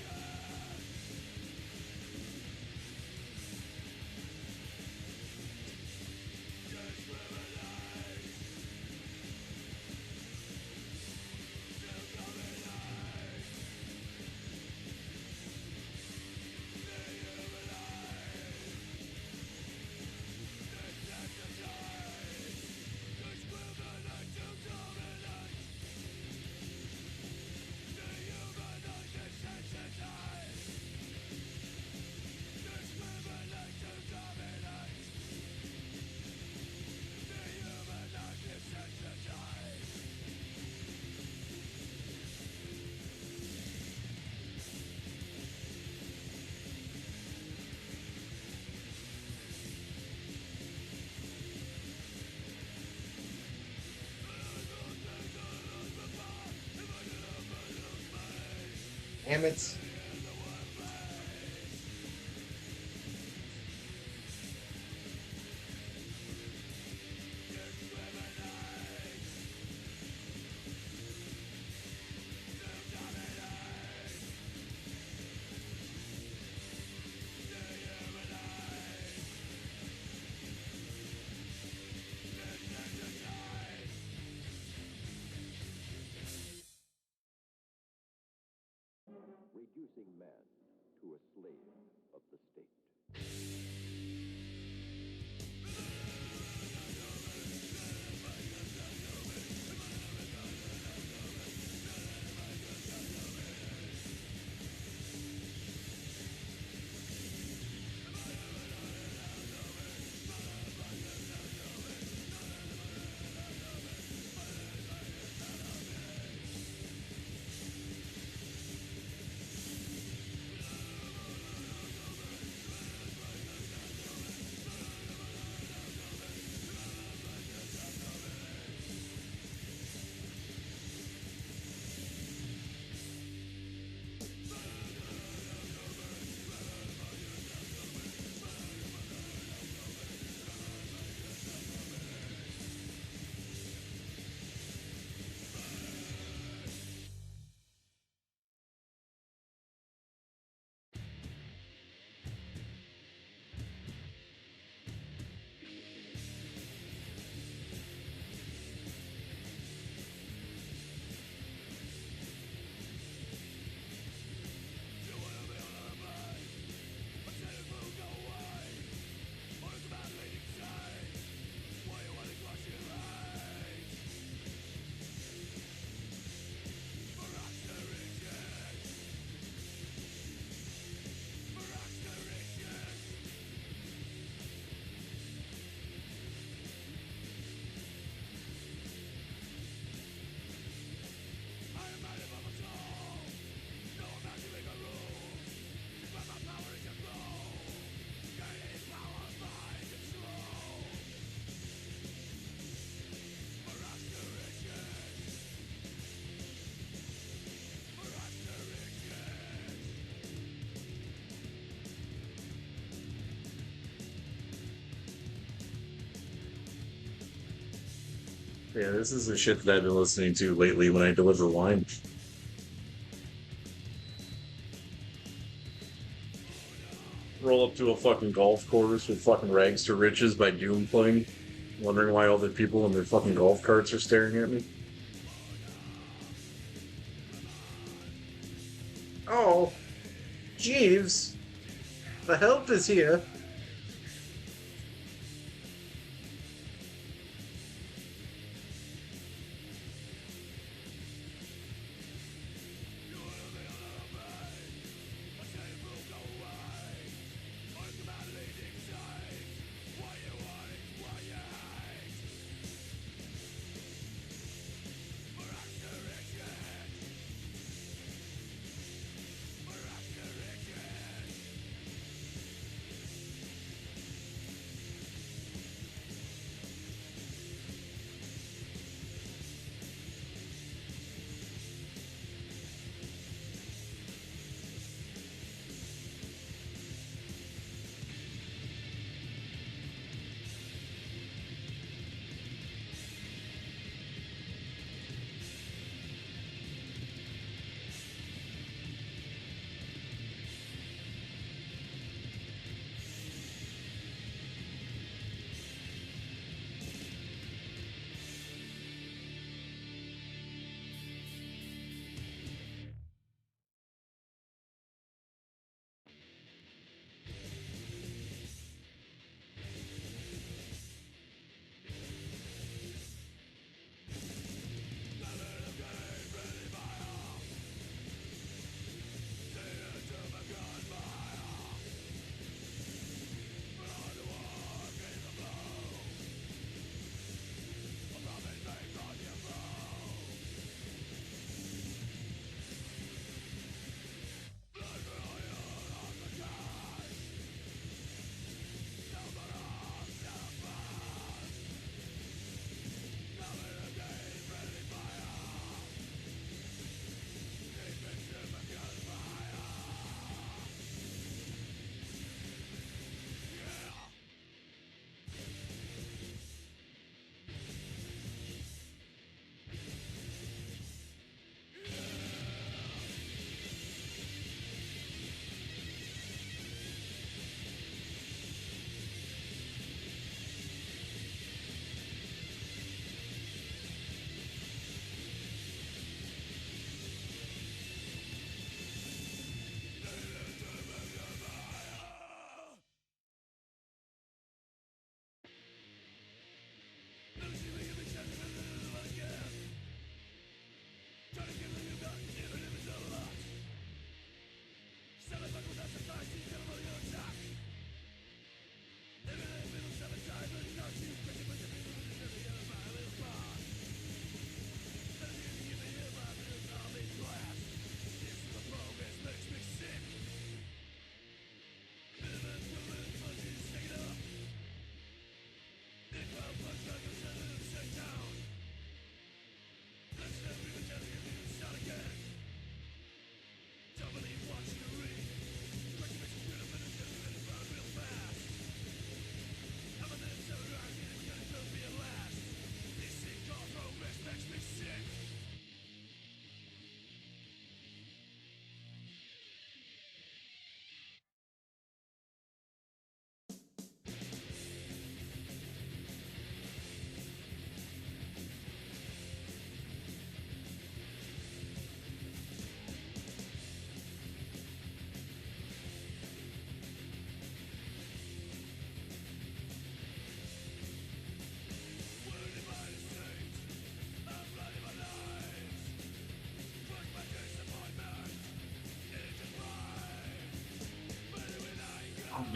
Damn it. Reducing man to a slave of the state. Yeah, this is the shit that I've been listening to lately when I deliver wine. Roll up to a fucking golf course with fucking Rags to Riches by Doom playing, wondering why all the people in their fucking golf carts are staring at me. Oh, Jeeves, the help is here.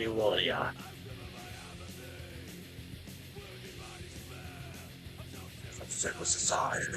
New warrior. Civil society.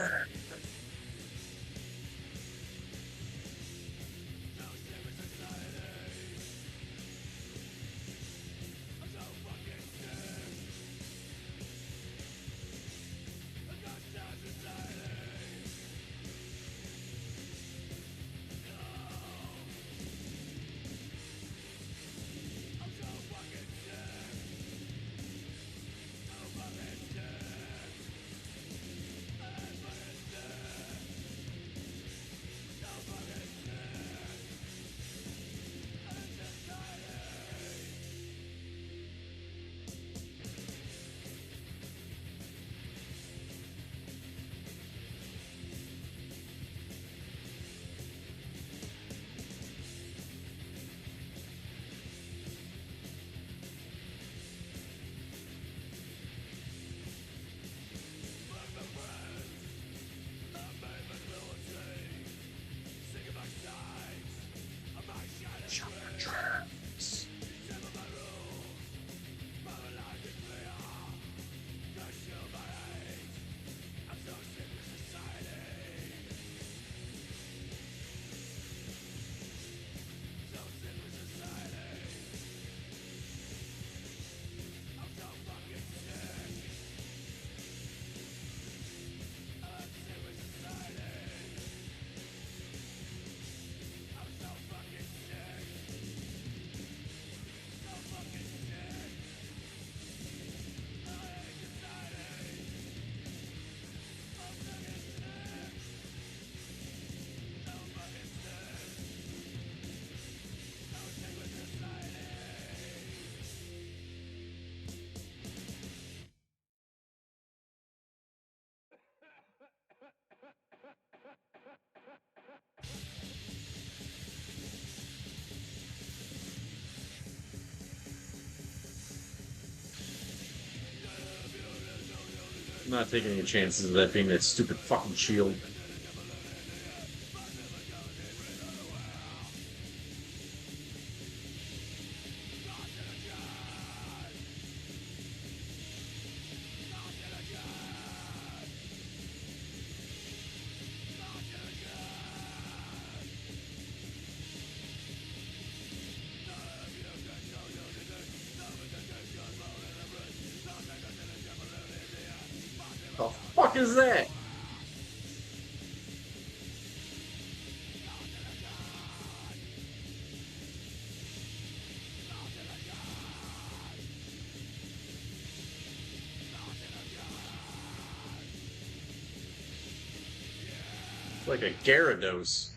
I'm not taking any chances of that being that stupid fucking shield. The fuck is that? It's like a Gyarados.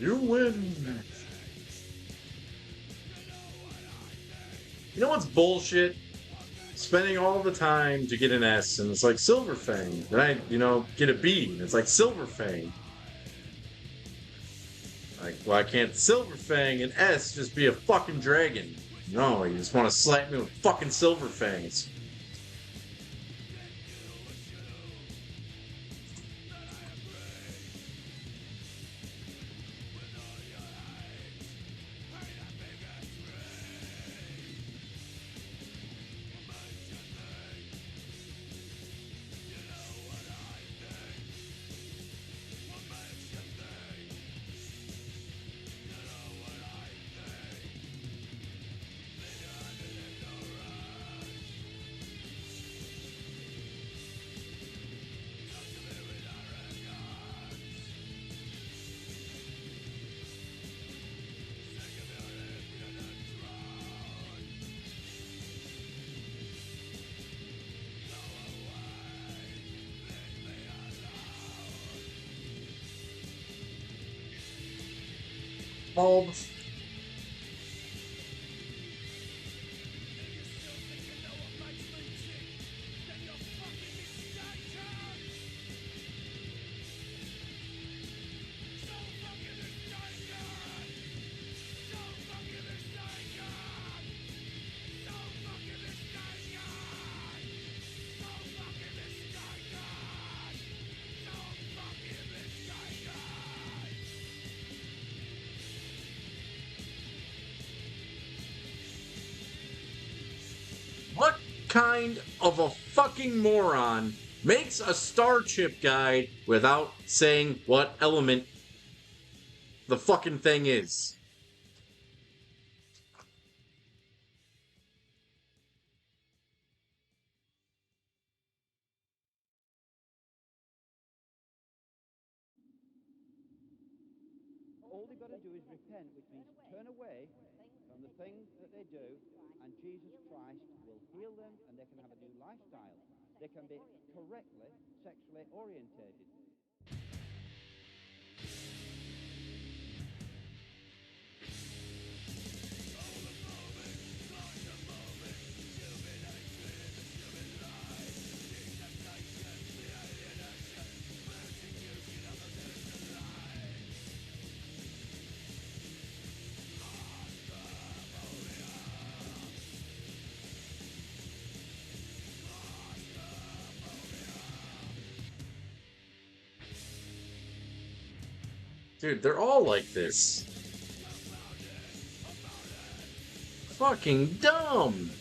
You win. You know what's bullshit? Spending all the time to get an S, and it's like Silverfang. Then I, get a B, and it's like Silverfang. Like, why can't Silverfang and S just be a fucking dragon? No, you just want to slap me with fucking Silverfangs. Bulb. What kind of a fucking moron makes a star chip guide without saying what element the fucking thing is? All they've got to do is repent, which means turn away from the things that they do, and Jesus Christ will heal them, and they can have a new lifestyle. They can be correctly sexually orientated. Dude, they're all like this. Fucking dumb.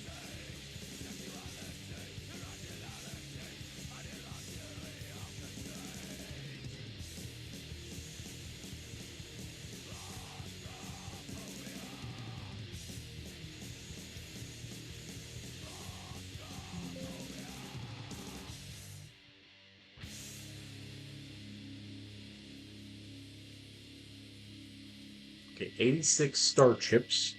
Okay, 86 star chips.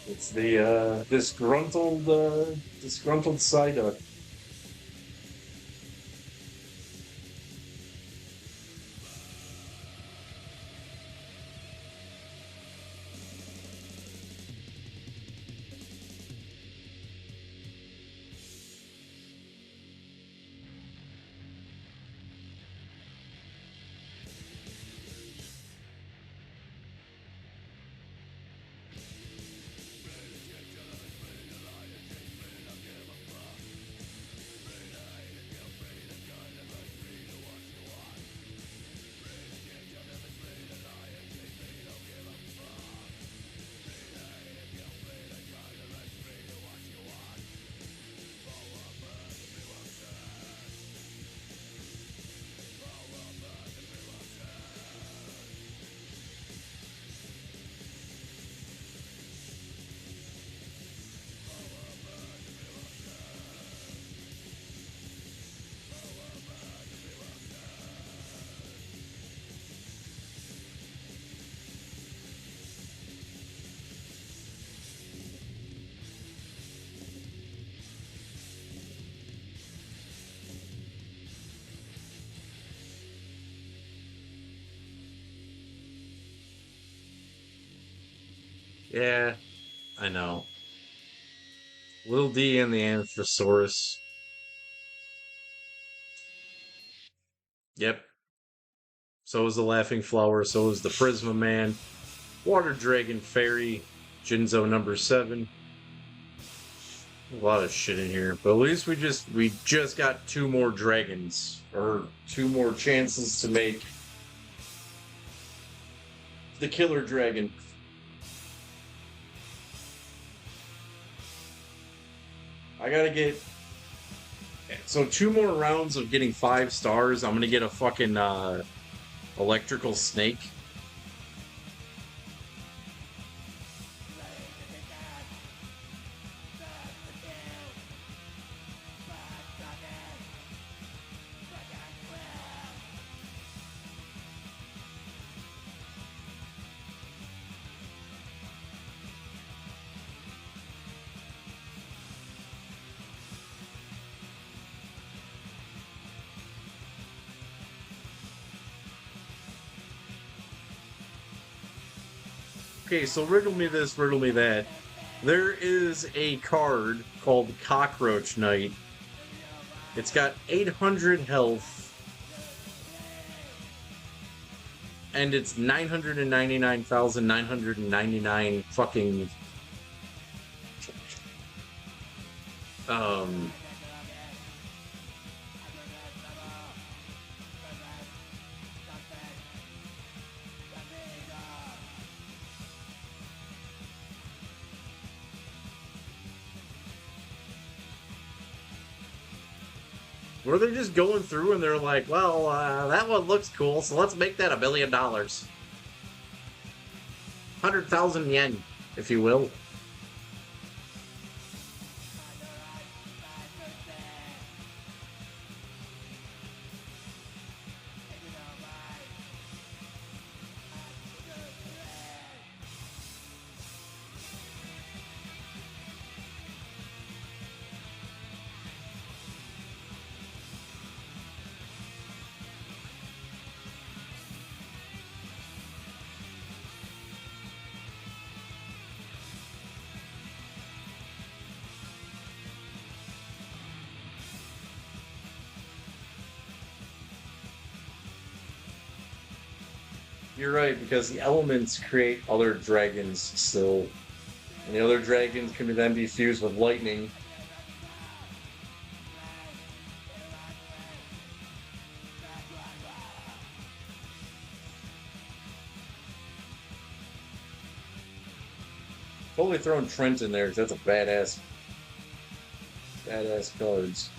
It's the disgruntled Psyduck. Yeah, I know. Little D and the Anthrosaurus. Yep. So is the Laughing Flower. So is the Prisma Man. Water Dragon Fairy. Jinzo number 7. A lot of shit in here. But at least we just got 2 more dragons. Or 2 more chances to make the Killer Dragon. I gotta get... So 2 more rounds of getting 5 stars. I'm gonna get a fucking electrical snake. Okay, so riddle me this, riddle me that. There is a card called Cockroach Knight. It's got 800 health. And it's 999,999 fucking... Were they just going through and they're like, well, that one looks cool, so let's make that $1 billion. 100,000 yen, if you will. You're right, because the elements create other dragons still. And the other dragons can then be fused with lightning. Totally throwing Trent in there, because that's a badass cards.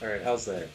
All right, how's that?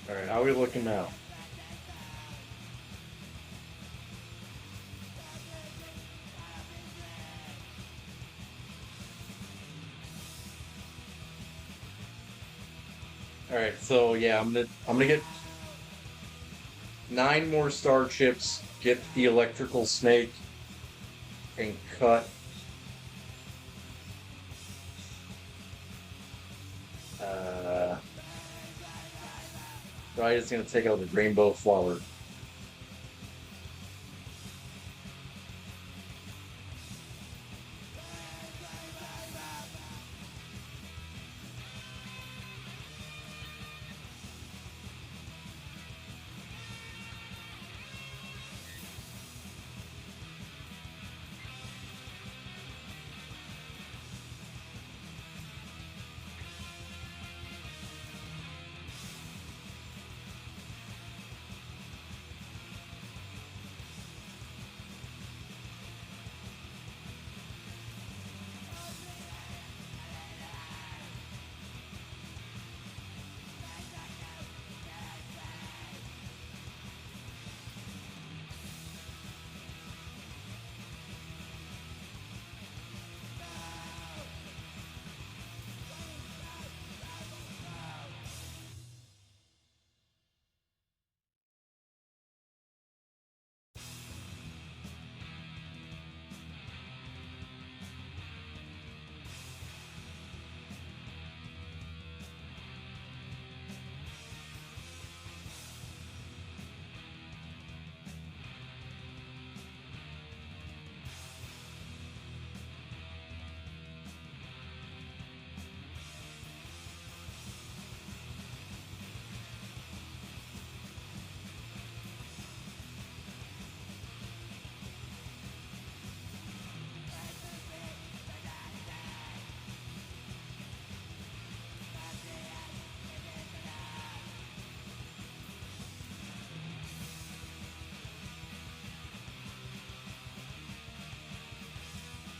All right, how are we looking now? All right, so yeah, I'm gonna get 9 more star chips, get the electrical snake, and cut. Probably just gonna take out the rainbow flower.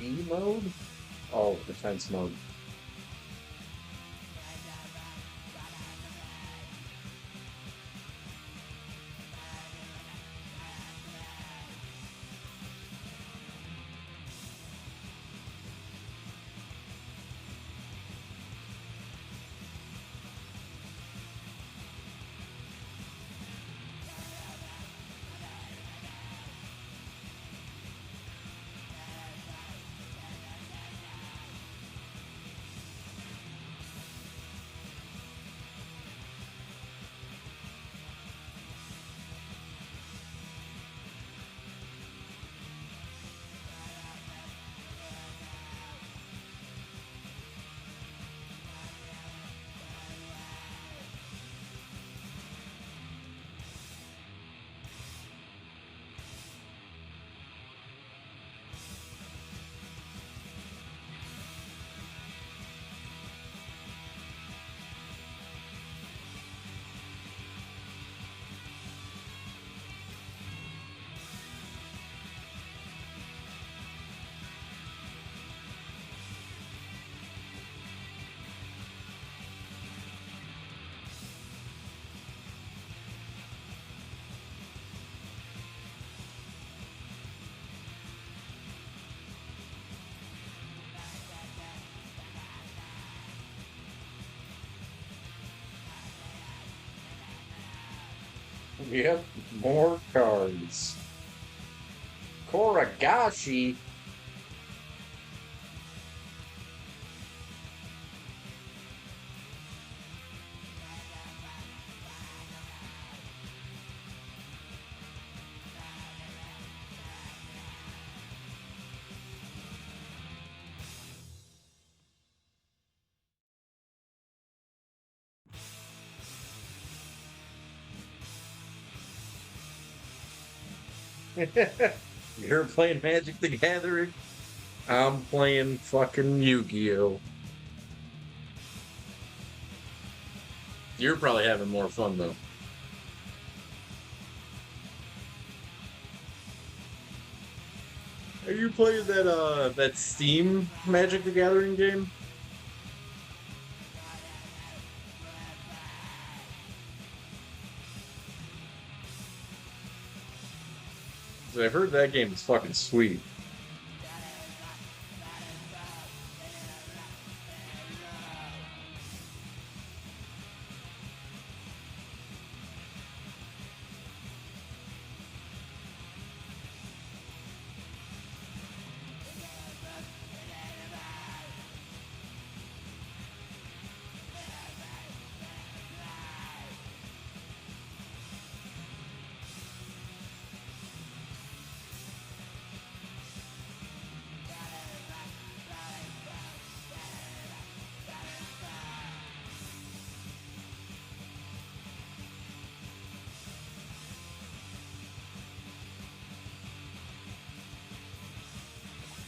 E mode? Oh, defense mode. Yep, more cards. Koragashi. You're playing Magic the Gathering? I'm playing fucking Yu-Gi-Oh! You're probably having more fun though. Are you playing that Steam Magic the Gathering game? 'Cause I've heard that game is fucking sweet.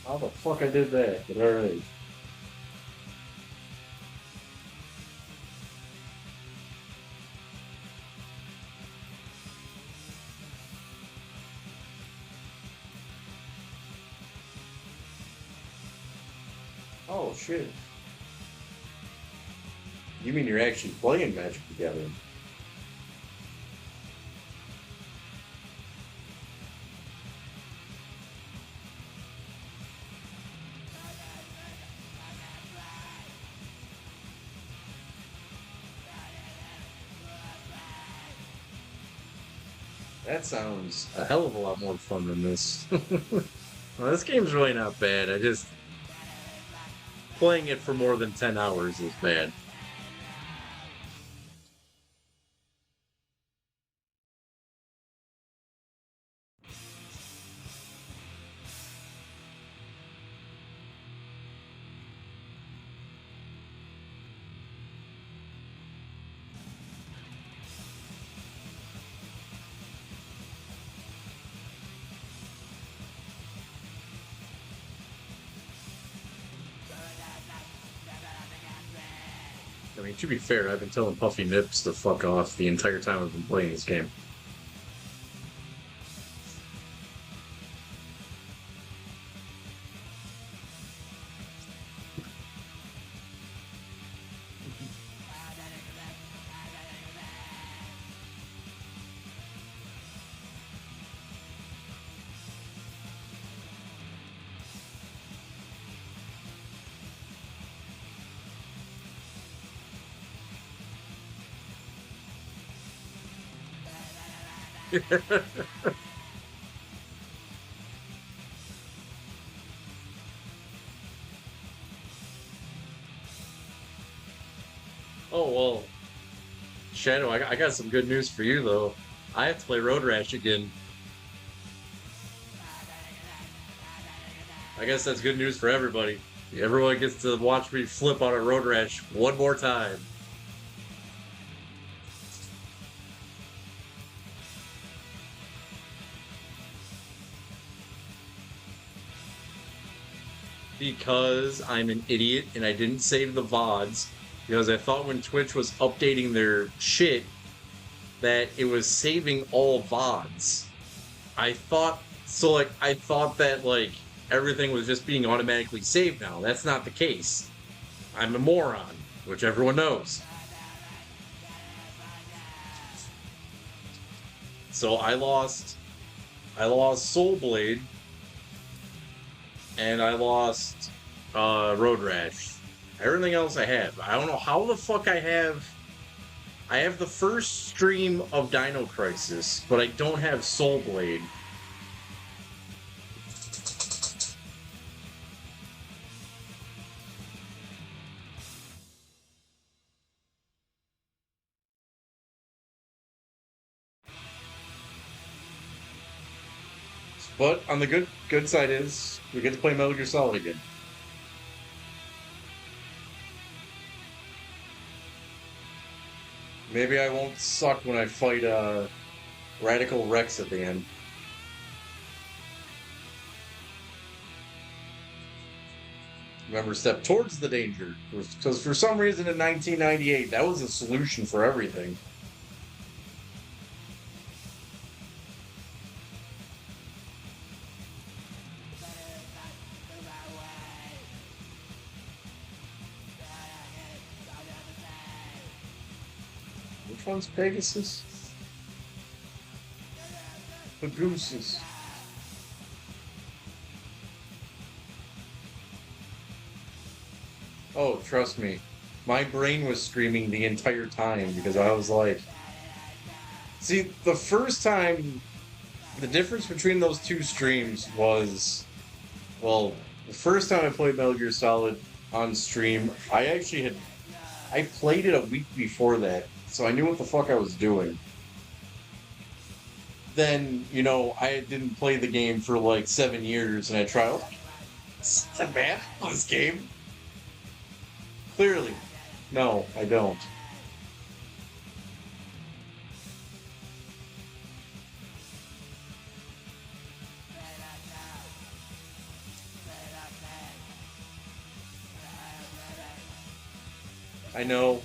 How the fuck I did that? But alright. Oh shit. You mean you're actually playing Magic the Gathering? That sounds a hell of a lot more fun than this. Well, this game's really not bad. I just playing it for more than 10 hours is bad. I mean, to be fair, I've been telling Puffy Nips to fuck off the entire time I've been playing this game. Oh well, Shadow, I got some good news for you though. I have to play Road Rash again. I guess that's good news for everybody. Everyone gets to watch me flip on a Road Rash one more time. Because I'm an idiot and I didn't save the VODs because I thought when Twitch was updating their shit that it was saving all VODs. I thought that like everything was just being automatically saved now. That's not the case. I'm a moron, which everyone knows. So I lost Soul Blade and I lost Road Rash. Everything else I have. I don't know how the fuck I have the first stream of Dino Crisis, but I don't have Soul Blade. But on the good side is we get to play Metal Gear Solid again. Maybe I won't suck when I fight Radical Rex at the end. Remember, step towards the danger. Because for some reason in 1998, that was a solution for everything. Which one's Pegasus? Pegasus. Oh, trust me. My brain was screaming the entire time because I was like... See, the first time... The difference between those two streams was... Well, the first time I played Metal Gear Solid on stream, I played it a week before that, so I knew what the fuck I was doing. Then, I didn't play the game for like 7 years, and I tried, it's not bad on this game. Clearly. No, I don't. I know.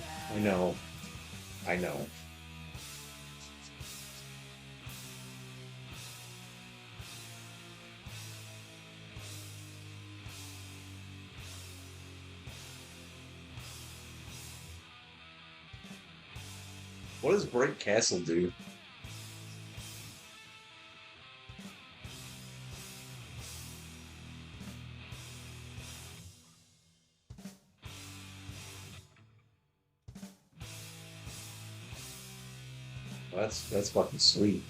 What does Bright Castle do? That's fucking sweet.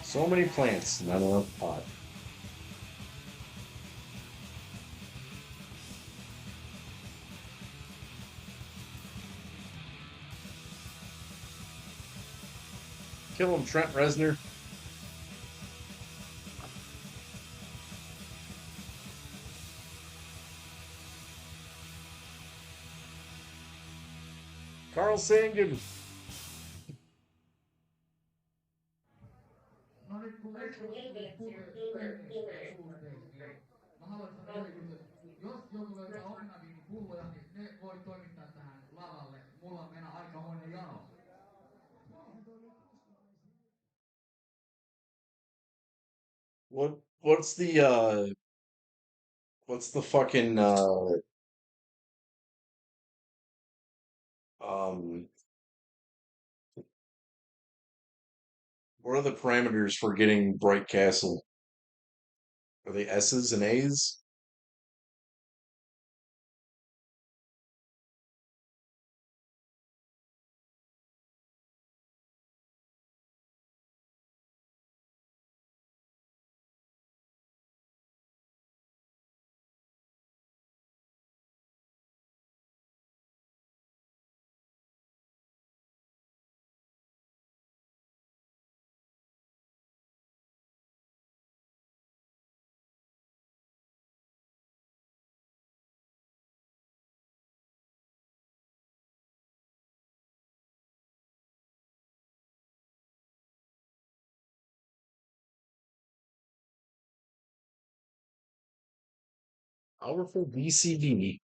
So many plants, not enough pot. Kill him, Trent Reznor. Carl Sagan. No nyt kun Veikkaus tuli PSXSLAYERista suhteisiin, niin mä haluan sanoa yhden jutun, että jos joku löytää omenaviinipulloja, niin ne voi toimittaa tähän lavalle. Mulla on mennä aikamoinen jano. What's the fucking um what are the parameters for getting Bright Castle? Are they S's and A's? Powerful BCD.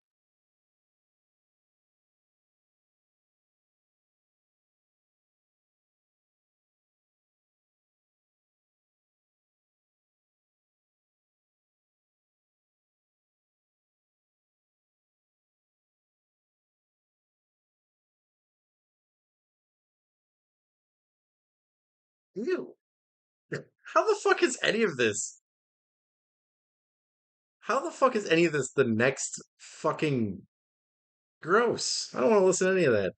Ew. How the fuck is any of this? How the fuck is any of this the next fucking gross? I don't want to listen to any of that.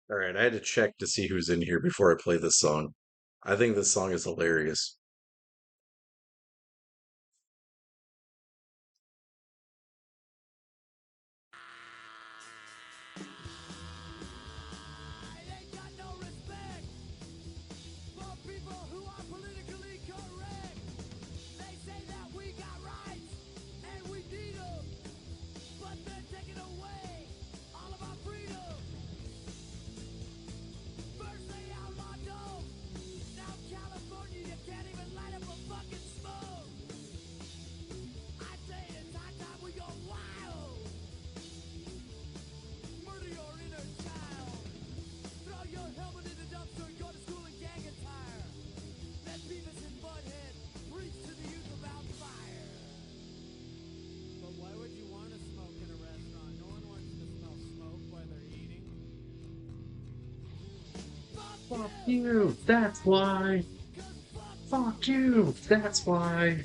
All right, I had to check to see who's in here before I play this song. I think this song is hilarious. Fuck you, that's why. Fuck you, that's why.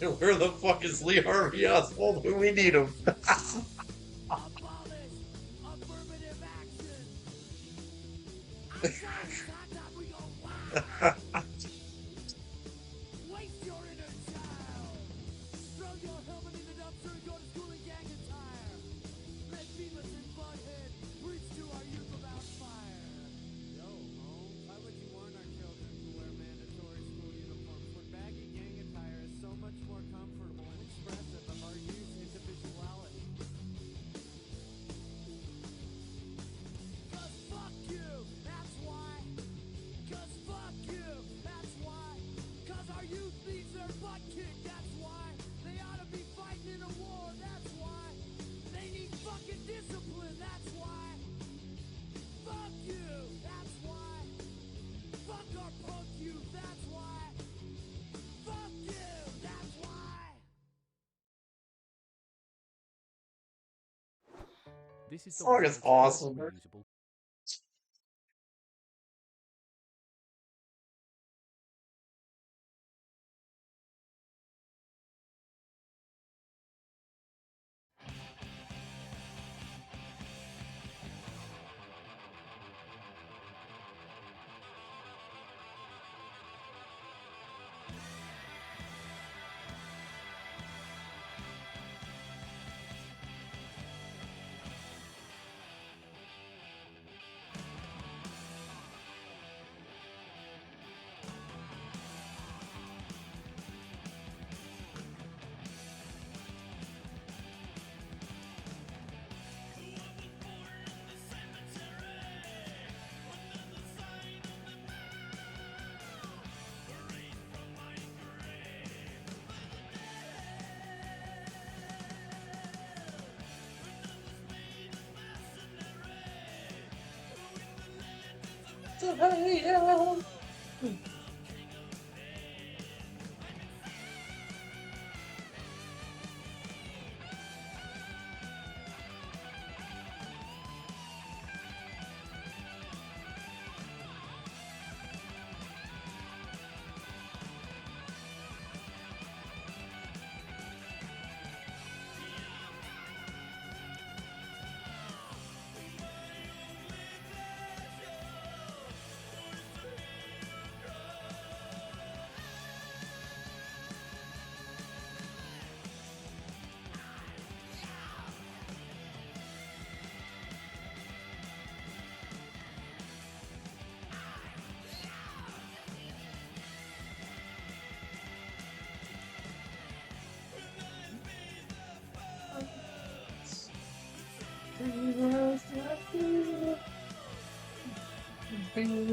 Where the fuck is Lee Harvey Oswald when we need him? Waste your inner child. Throw your helmet in the dumpster and go to school in gang attire. Let Beavis and Butthead preach to our youth about fire. Yo, Holmes, why would you want our children to wear mandatory school uniforms when baggy gang attire is so much more comfortable and expressive of our youth's individuality? Cause fuck you, that's why. Cause fuck you, that's why. Cause our youth needs their butt kicked, that's why. They ought to be fighting in a war, that's why. They need fucking discipline, that's why. Fuck you, that's why. Fuck our punk youth, that's why. Fuck you, that's why. This song is awesome.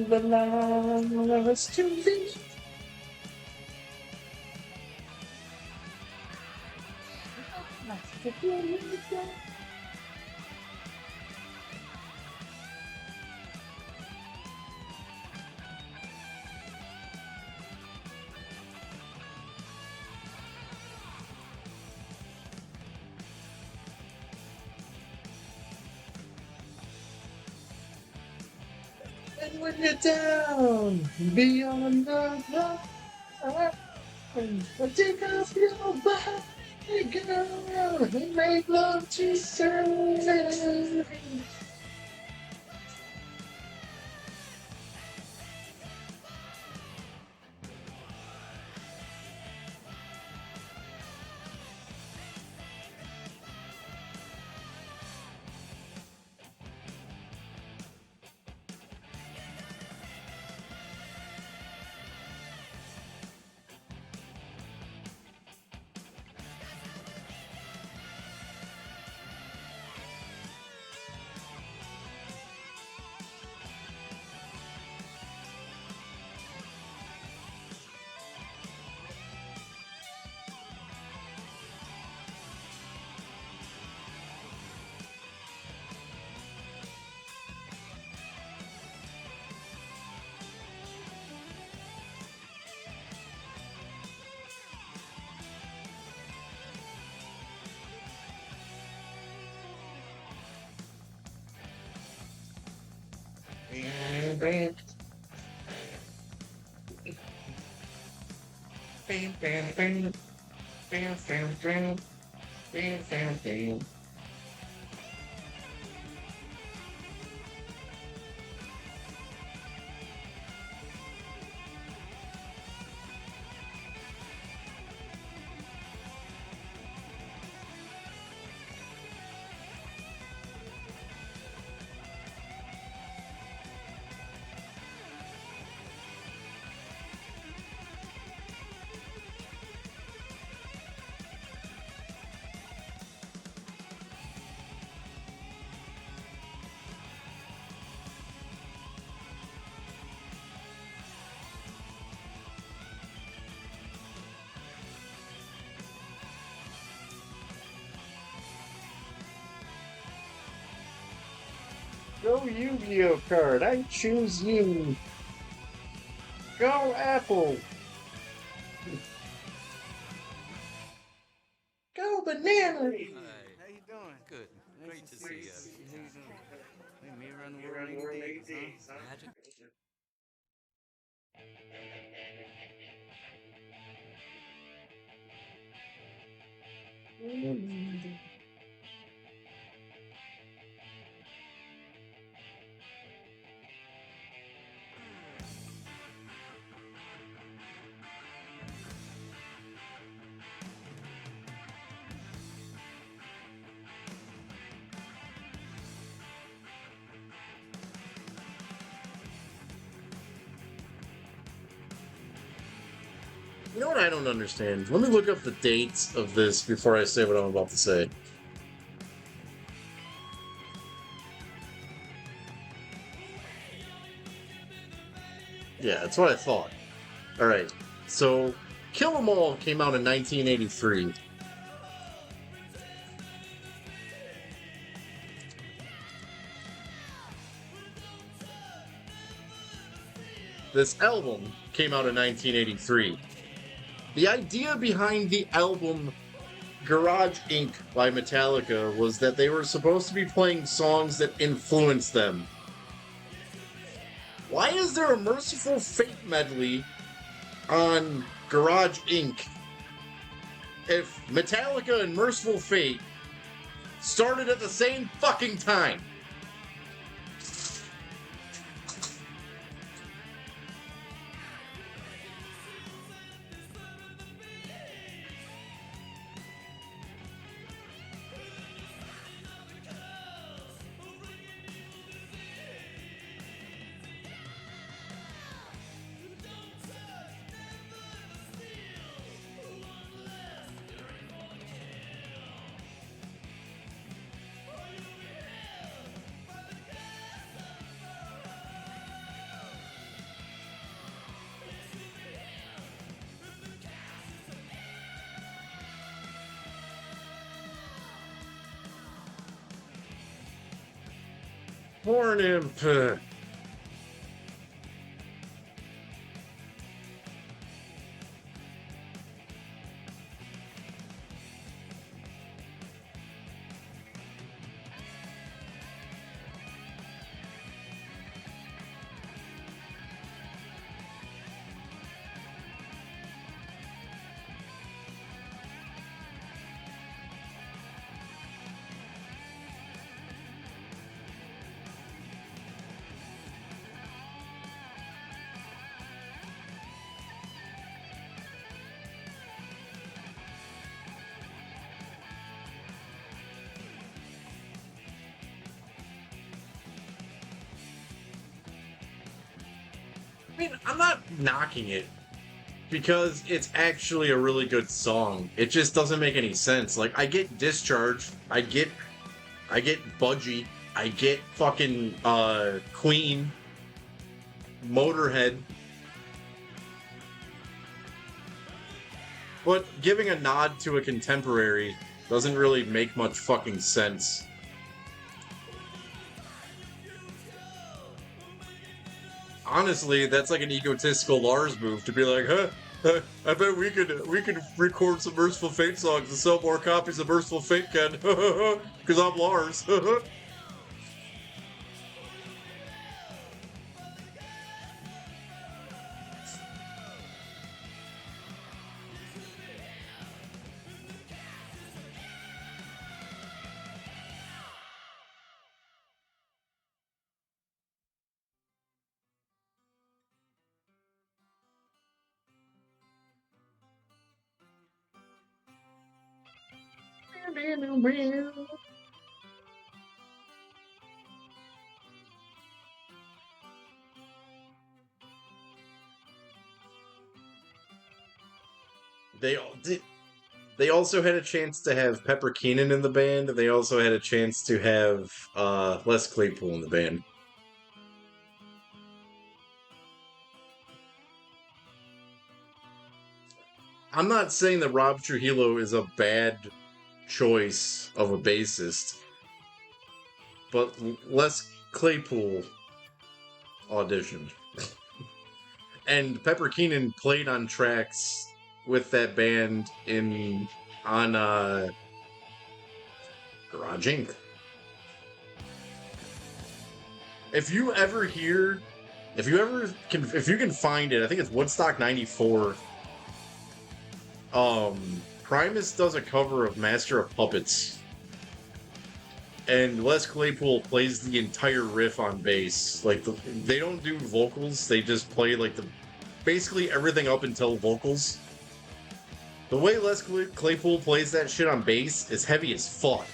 The last to be. And when you're down, beyond the line, take off your body, girl, and make love to you. Go Yu-Gi-Oh card. I choose you. Go Apple. Go banana. How you doing? Good. Great to see you. How you doing? Hey, me around the world 80 days, huh? Magic. You know what I don't understand? Let me look up the dates of this before I say what I'm about to say. Yeah, that's what I thought. Alright, so Kill 'Em All came out in 1983. This album came out in 1983. The idea behind the album Garage Inc. by Metallica was that they were supposed to be playing songs that influenced them. Why is there a Merciful Fate medley on Garage Inc. if Metallica and Merciful Fate started at the same fucking time? Horn Imp. I mean, I'm not knocking it because it's actually a really good song. It just doesn't make any sense. Like, I get Discharge, I get Budgie, I get fucking Queen, Motorhead. But giving a nod to a contemporary doesn't really make much fucking sense. Honestly, that's like an egotistical Lars move to be like, huh, I bet we could record some Merciful Fate songs and sell more copies of Merciful Fate, Ken, because I'm Lars. They also had a chance to have Pepper Keenan in the band. They also had a chance to have Les Claypool in the band. I'm not saying that Rob Trujillo is a bad choice of a bassist, but Les Claypool auditioned. And Pepper Keenan played on tracks with that band on Garage Inc. If you can find it, I think it's Woodstock '94. Primus does a cover of Master of Puppets, and Les Claypool plays the entire riff on bass. Like they don't do vocals; they just play basically everything up until vocals. The way Les Claypool plays that shit on bass is heavy as fuck.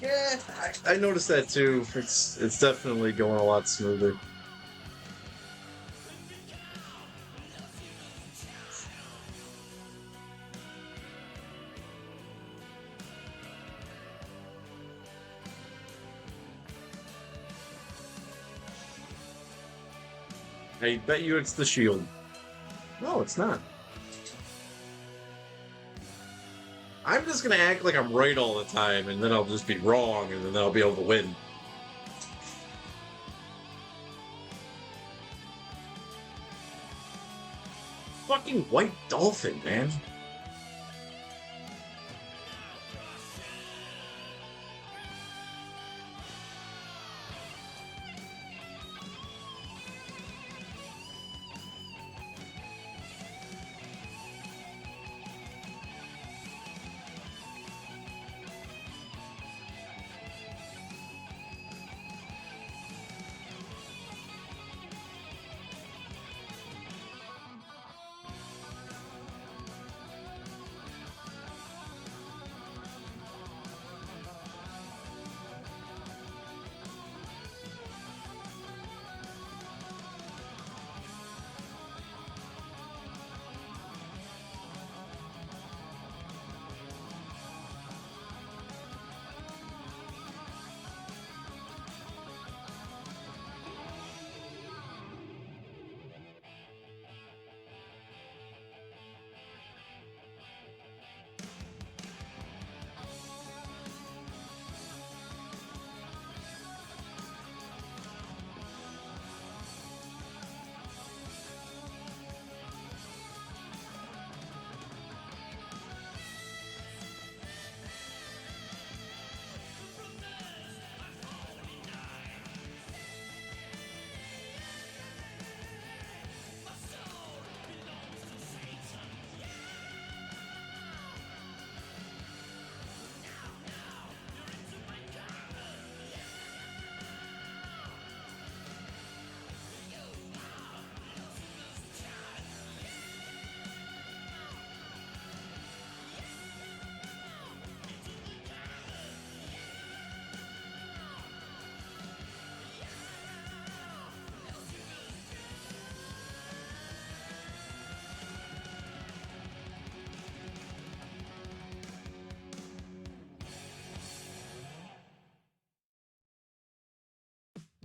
Yeah, I noticed that too. It's definitely going a lot smoother. I bet you it's the shield. No, it's not. I'm just gonna act like I'm right all the time, and then I'll just be wrong, and then I'll be able to win. Fucking White Dolphin, man.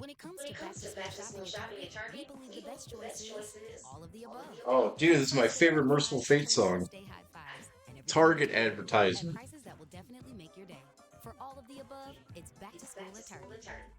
When it comes to back-to-school shopping at Target, we believe the best choice is all of the above. Oh, dude, this is my favorite Merciful Fate song. Target advertisement. Prices that will definitely make your day. For all of the above, it's back to school at Target.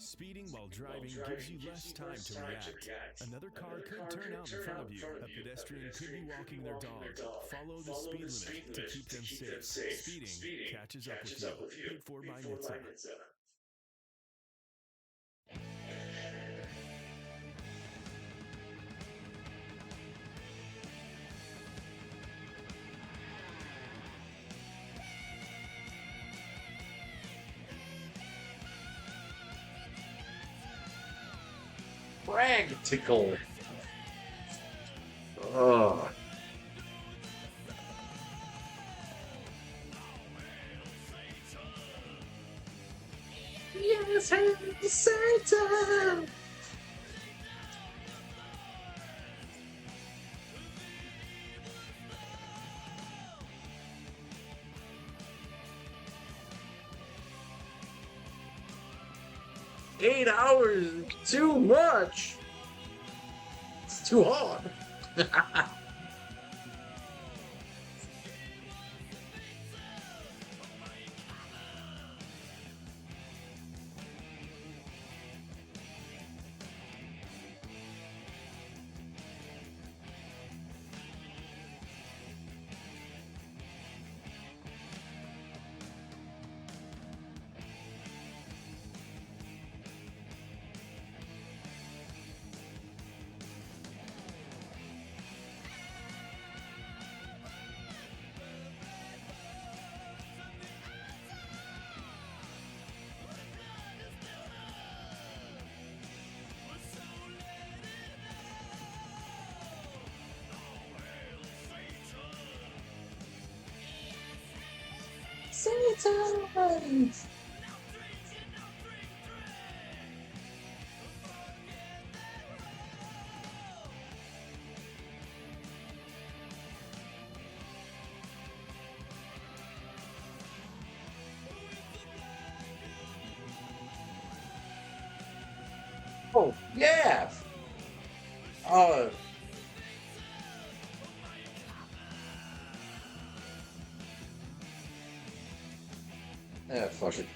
Speeding while driving gives you less time to react. Another car could turn out in front of you. A pedestrian could be walking their dog. Follow the speed limit to keep them safe. Speeding catches up with you. Paid for by NHTSA. Practical. Ugh. Yes, Satan. 8 hours, too much. It's too hard. Satan! Oh, yeah! Fuck it.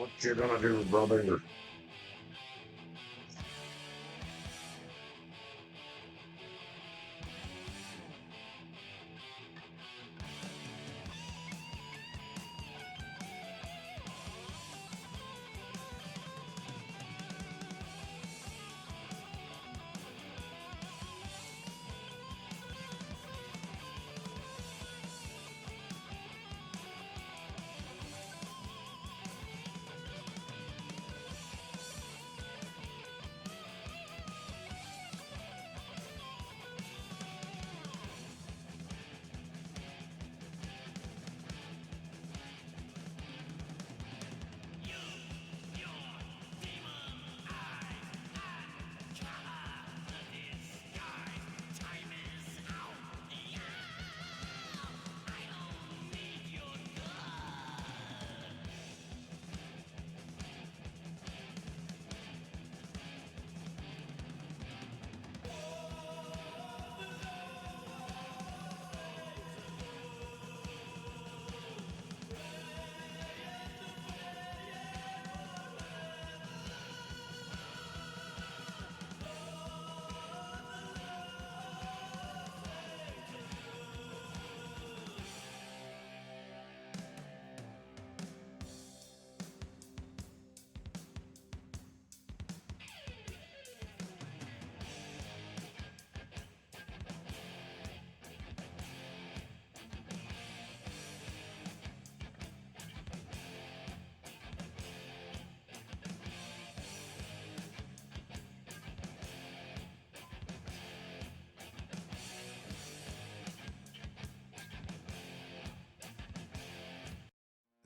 What you gonna do, brother?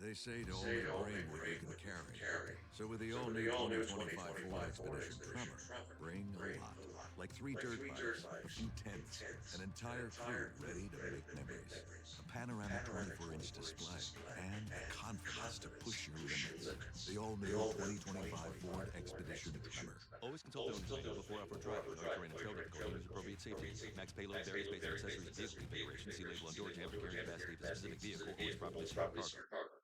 They say to only bring what you can carry. So with the all-new 2025 Ford Expedition Tremor, bring a lot. Like 3 dirt bikes, a few tents, an entire crew ready to make memories. A panoramic 24-inch display, and the confidence to push your limits. The all-new 2025 Ford Expedition Tremor. Always consult the owner's manual before off-road driving. Know terrain and trail difficulty and use appropriate safety gear. Max payload varies based on accessories and vehicle configuration. See label on door jam for carrying capacity of a specific vehicle. Always properly secure cargo.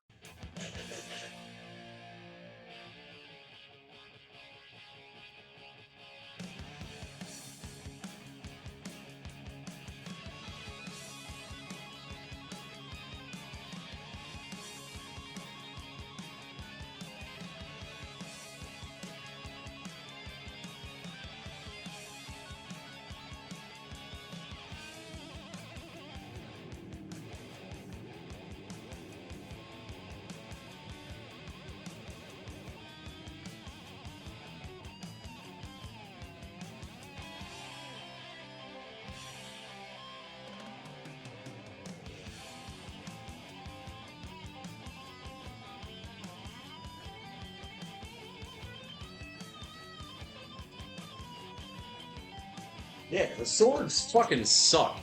Yeah, the swords fucking suck.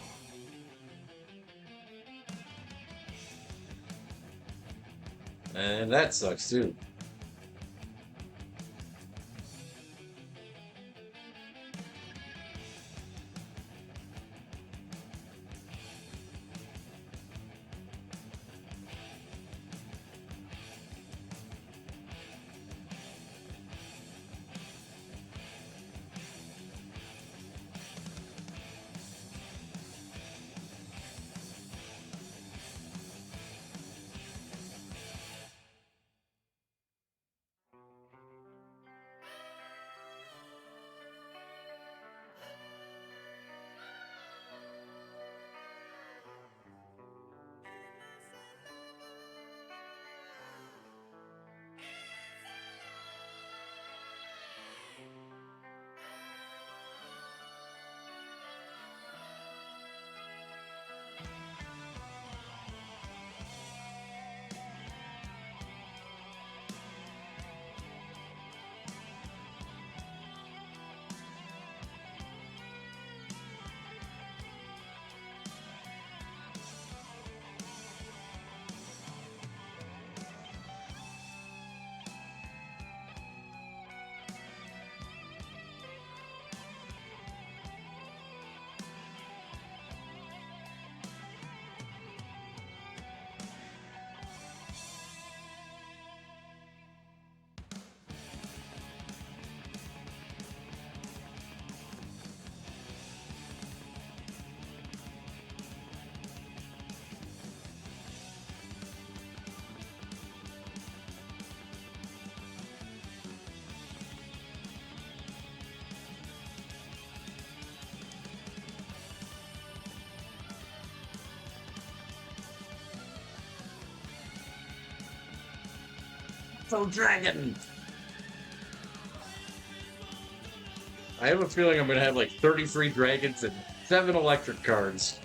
And that sucks too. So dragon. I have a feeling I'm gonna have like 33 dragons and 7 electric cards.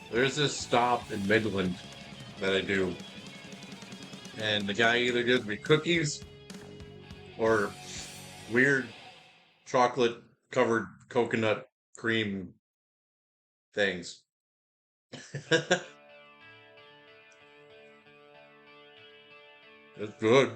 There's this stop in Midland that I do, and the guy either gives me cookies or weird chocolate covered coconut cream things. It's good.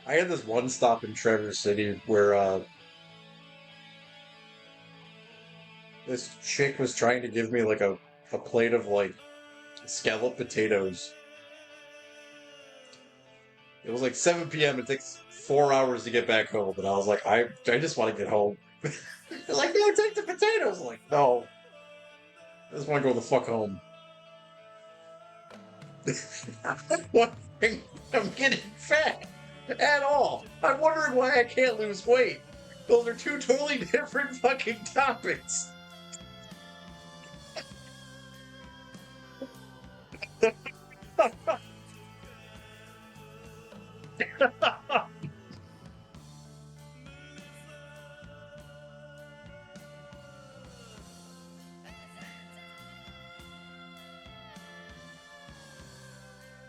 I had this one stop in Traverse City where this chick was trying to give me like a plate of like scalloped potatoes. It was like 7 p.m. It takes 4 hours to get back home, and I was like, I just want to get home. They're like, no, take the potatoes. I'm like, no, I just want to go the fuck home. I'm not wondering I'm getting fat at all. I'm wondering why I can't lose weight. Those are two totally different fucking topics.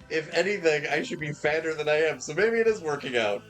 If anything, I should be fatter than I am, so maybe it is working out.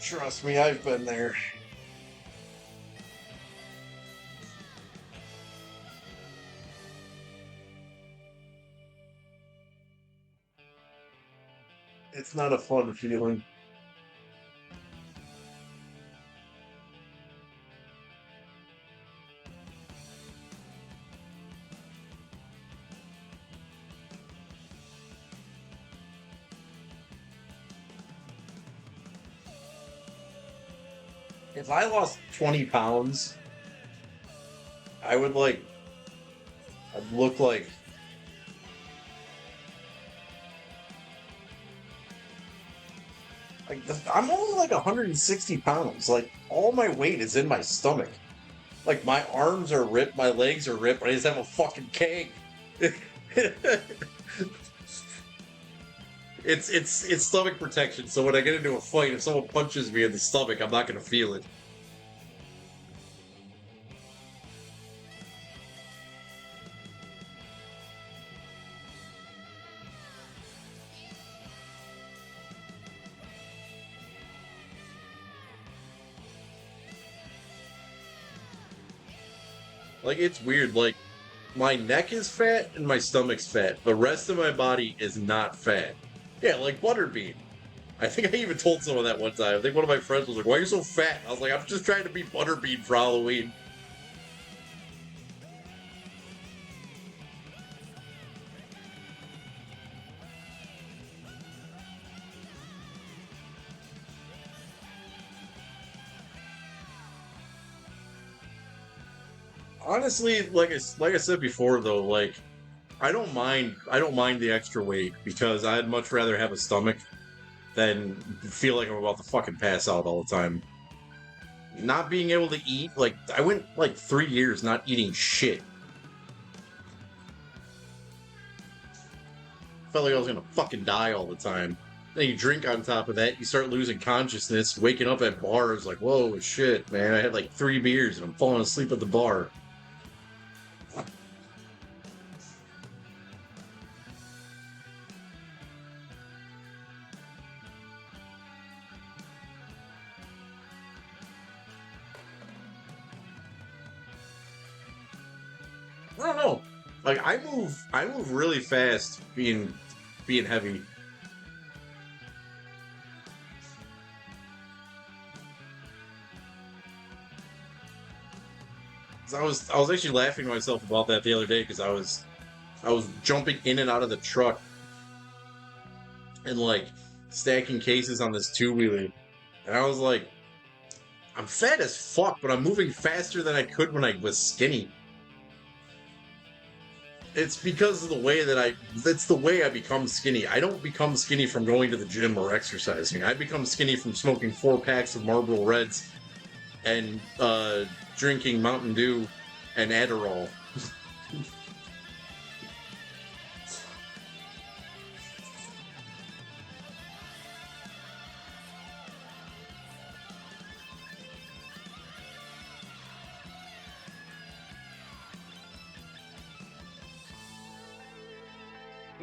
Trust me, I've been there. It's not a fun feeling. if I lost 20 pounds, I would like, I'd look like, I'm only like 160 pounds. Like, all my weight is in my stomach. Like, my arms are ripped, my legs are ripped, I just have a fucking keg. It's stomach protection, so when I get into a fight, if someone punches me in the stomach, I'm not gonna feel it. Like, it's weird. Like, my neck is fat and my stomach's fat. The rest of my body is not fat. Yeah, like Butterbean. I think I even told someone that one time. I think one of my friends was like, "Why are you so fat?" I was like, "I'm just trying to be Butterbean for Halloween." Honestly, like I said before, though, like I don't mind the extra weight because I'd much rather have a stomach than feel like I'm about to fucking pass out all the time. Not being able to eat, like I went like 3 years not eating shit. Felt like I was gonna fucking die all the time. Then you drink on top of that, you start losing consciousness, waking up at bars like, whoa, shit, man, I had like 3 beers and I'm falling asleep at the bar. I don't know. Like I move really fast being heavy. 'Cause I was actually laughing to myself about that the other day because I was jumping in and out of the truck and like stacking cases on this two wheeler, and I was like, I'm fat as fuck, but I'm moving faster than I could when I was skinny. It's because of the way that's the way I become skinny. I don't become skinny from going to the gym or exercising. I become skinny from smoking 4 packs of Marlboro Reds and drinking Mountain Dew and Adderall.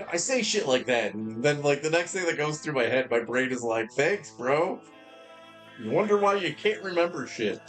I say shit like that, and then like the next thing that goes through my head, my brain is like, "Thanks, bro." You wonder why you can't remember shit.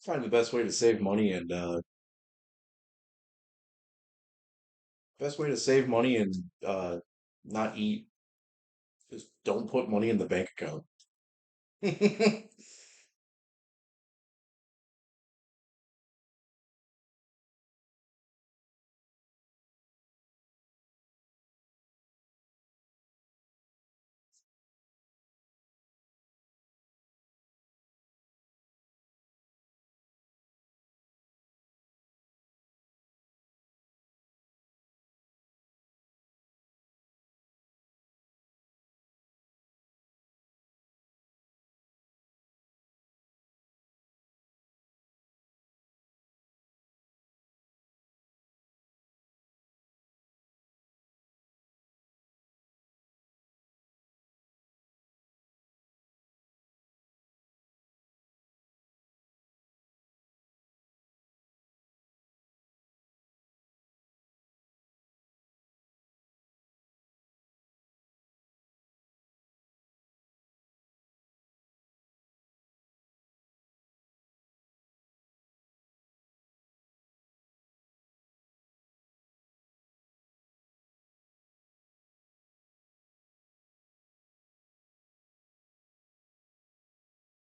Find the best way to save money and not eat. Just don't put money in the bank account.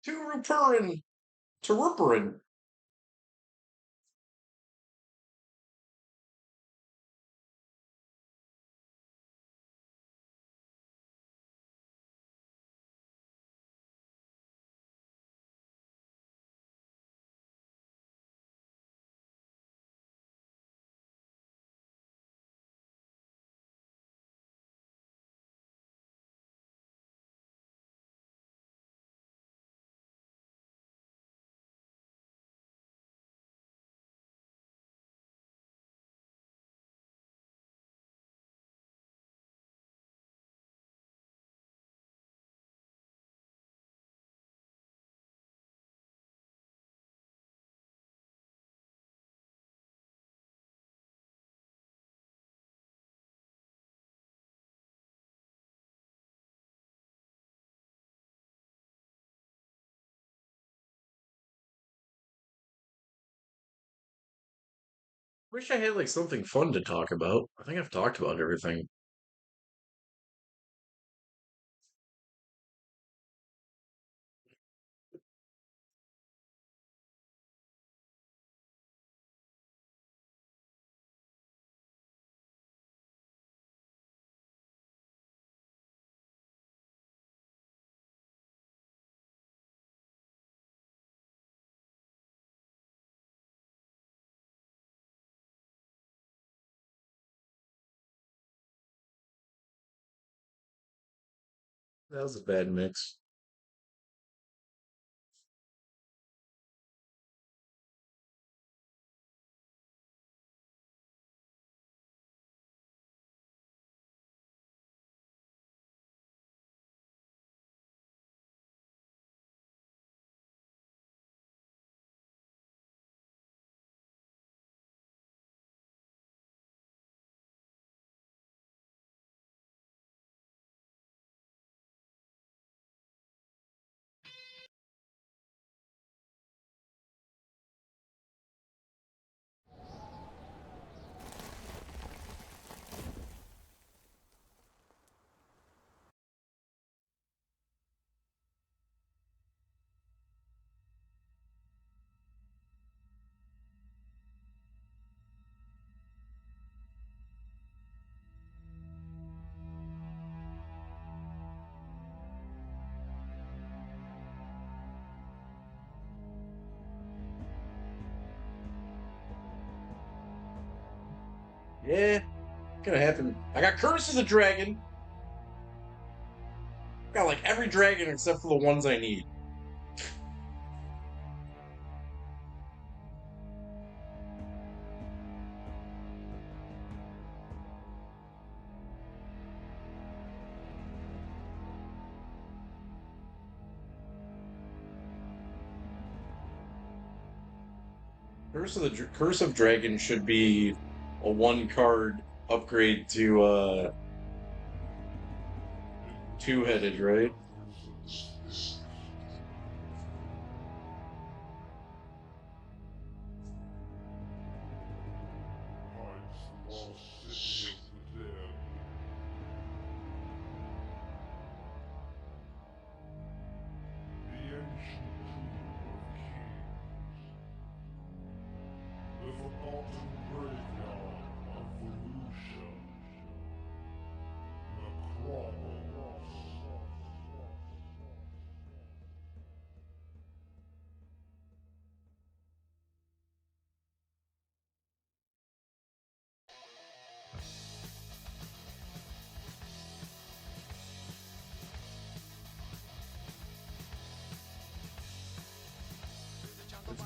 Turupurin. Terupurin. Wish I had like something fun to talk about. I think I've talked about everything. That was a bad mix. Yeah, gonna happen. I got Curse of the Dragon. Got like every dragon except for the ones I need. Curse of Dragon should be a one card upgrade to two-headed, right? The forgotten graveyard of Volusia. Necropolis.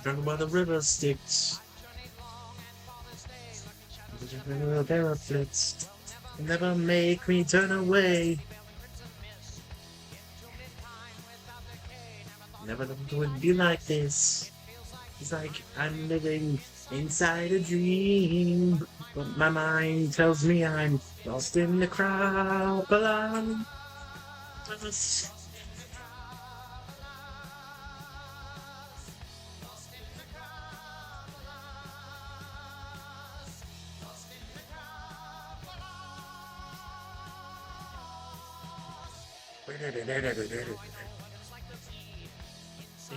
Jungle by the river Styx. The benefits never make me turn away. Never thought it would be like this. It's like I'm living inside a dream, but my mind tells me I'm lost in the crowd. But I'm just...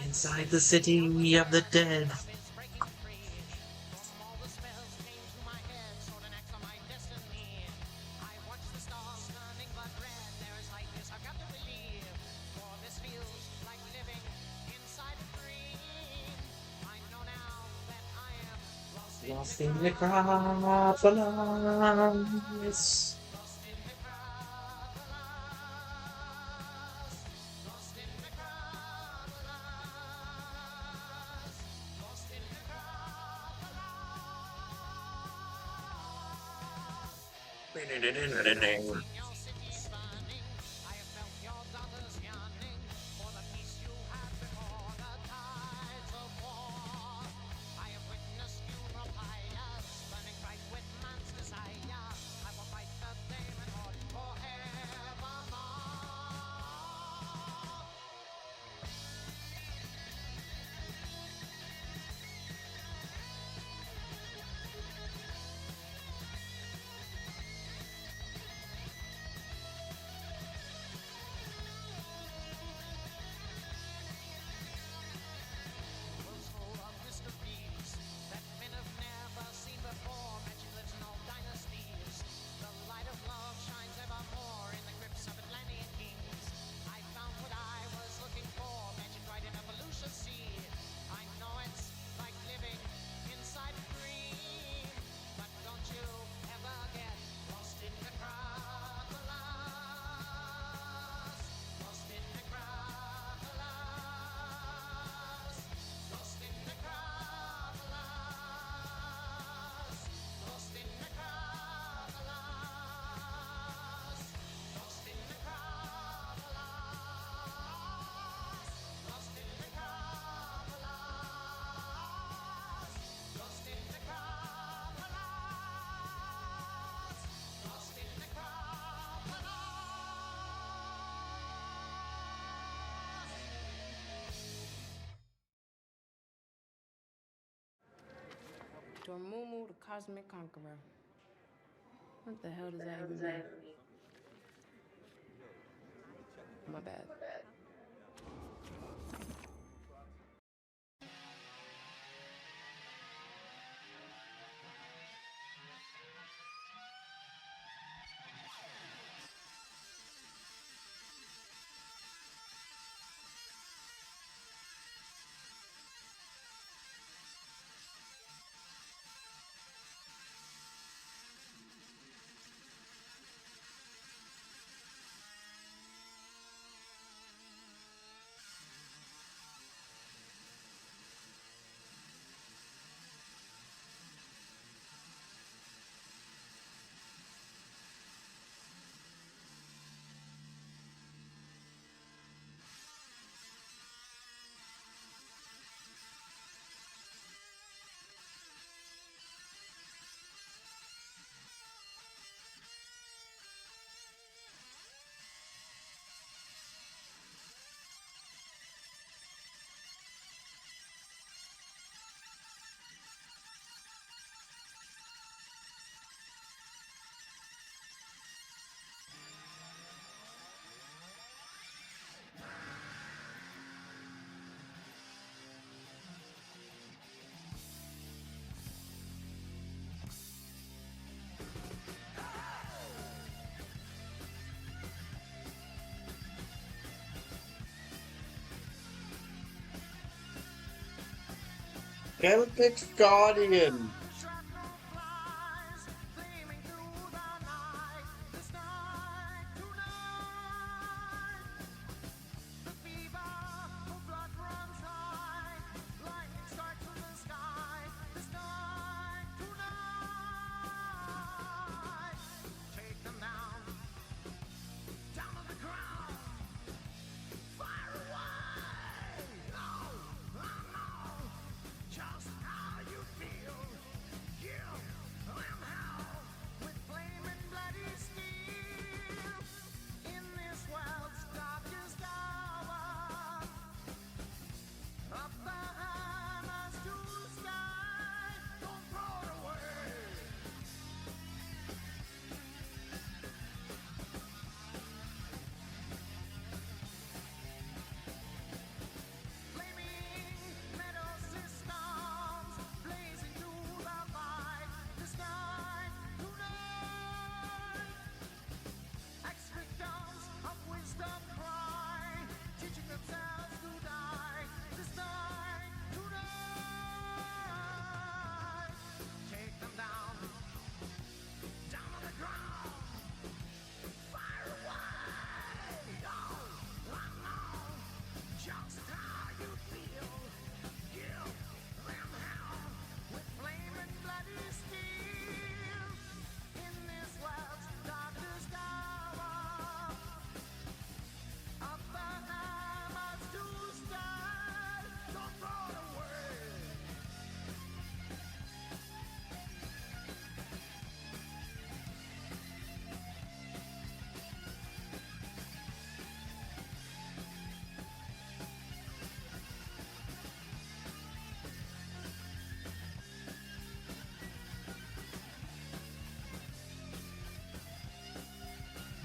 Inside the city of the dead. Lost in Necropolis. Dormammu, the Cosmic Conqueror. What the hell does that even mean? My bad. Galactic Guardian. Just how you feel.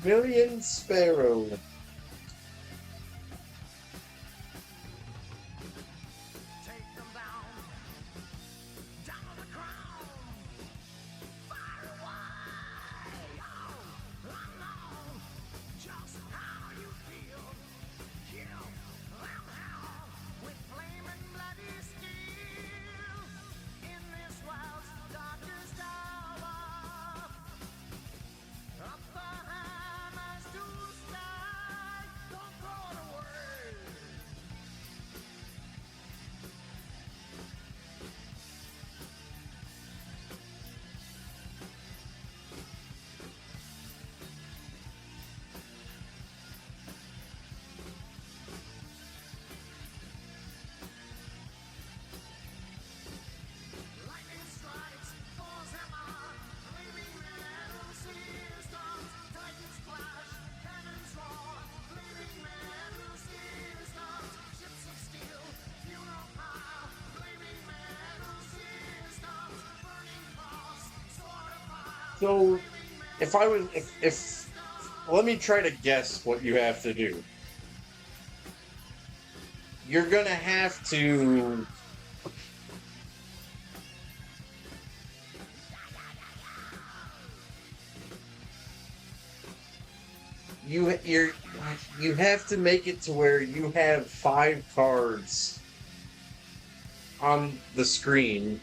Million Sparrow. So, if I was, if let me try to guess what you have to do. You're gonna have to you have to make it to where you have 5 cards on the screen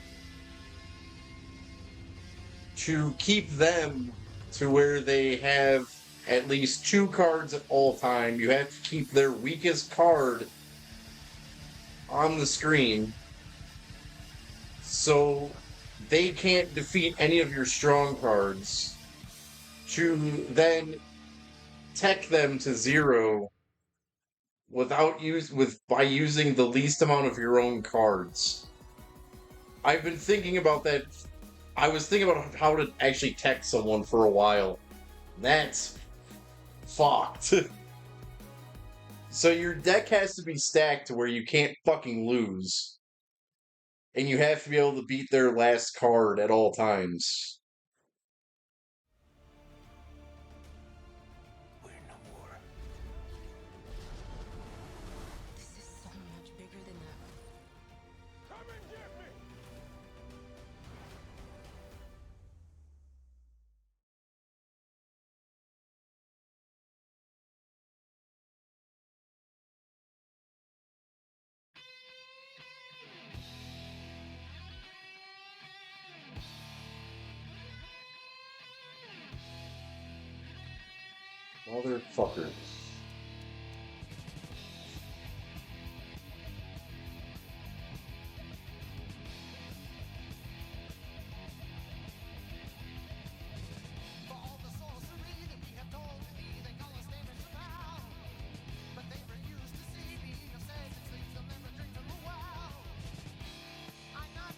to keep them to where they have at least 2 cards at all time. You have to keep their weakest card on the screen so they can't defeat any of your strong cards, to then tech them to 0 by using the least amount of your own cards. I've been thinking about that. I was thinking about how to actually tech someone for a while. That's fucked. So your deck has to be stacked to where you can't fucking lose. And you have to be able to beat their last card at all times. We're no more. This is so much bigger than that. Come and get me! Motherfucker.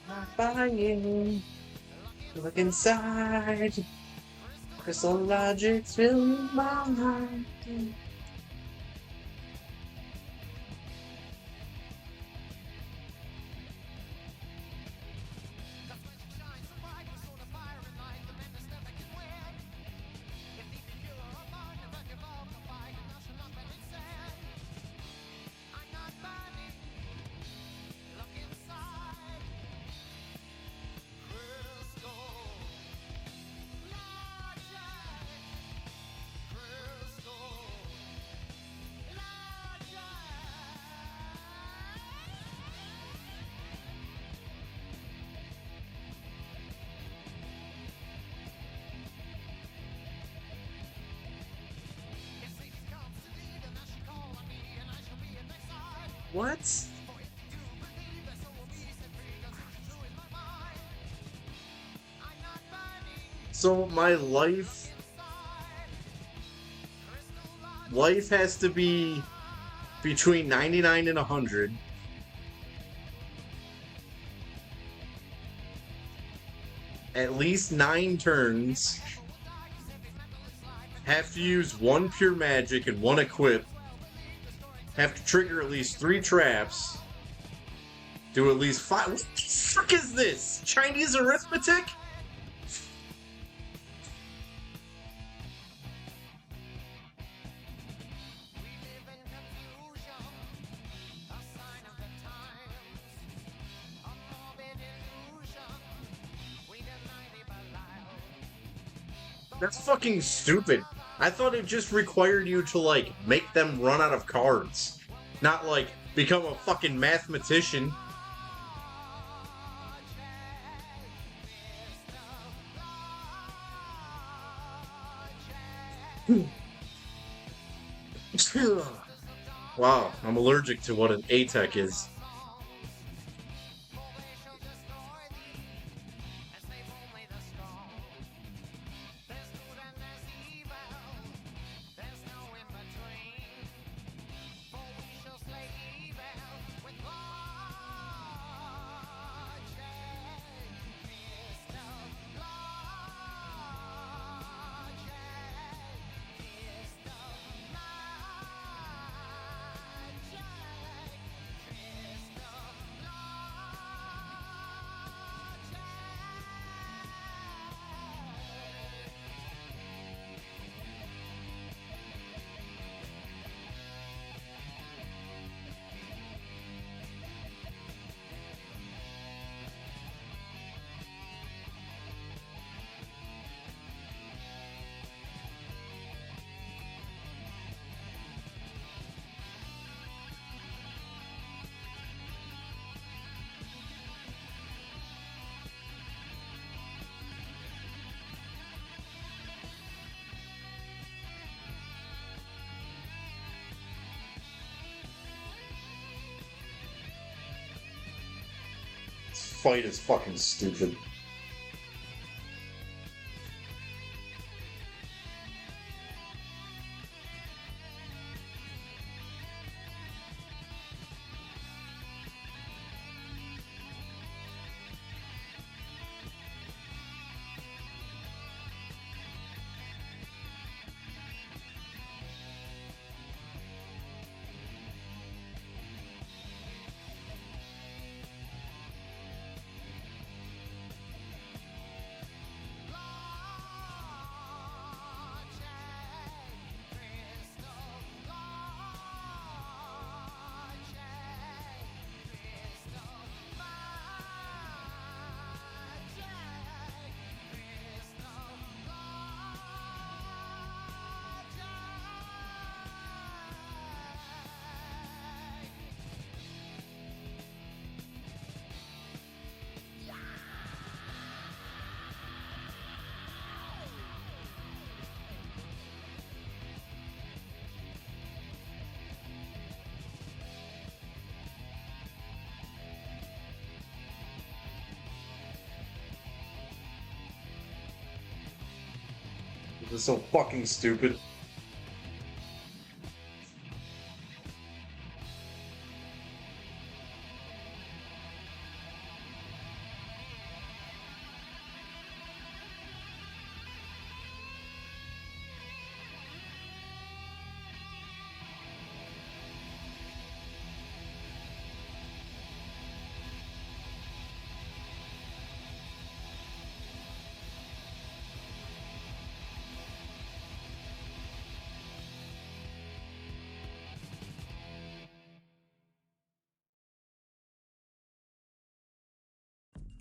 Not buying. Look inside. Crystal Logic's filling my mind. What? So my life has to be between 99 and 100. At least 9 turns. Have to use 1 pure magic and 1 equip. Have to trigger at least 3 traps. Do at least 5. What the fuck is this? Chinese arithmetic? That's fucking stupid. I thought it just required you to, like, make them run out of cards. Not, like, become a fucking mathematician. Wow, I'm allergic to what an ATEC is. This fight is fucking stupid. This is so fucking stupid.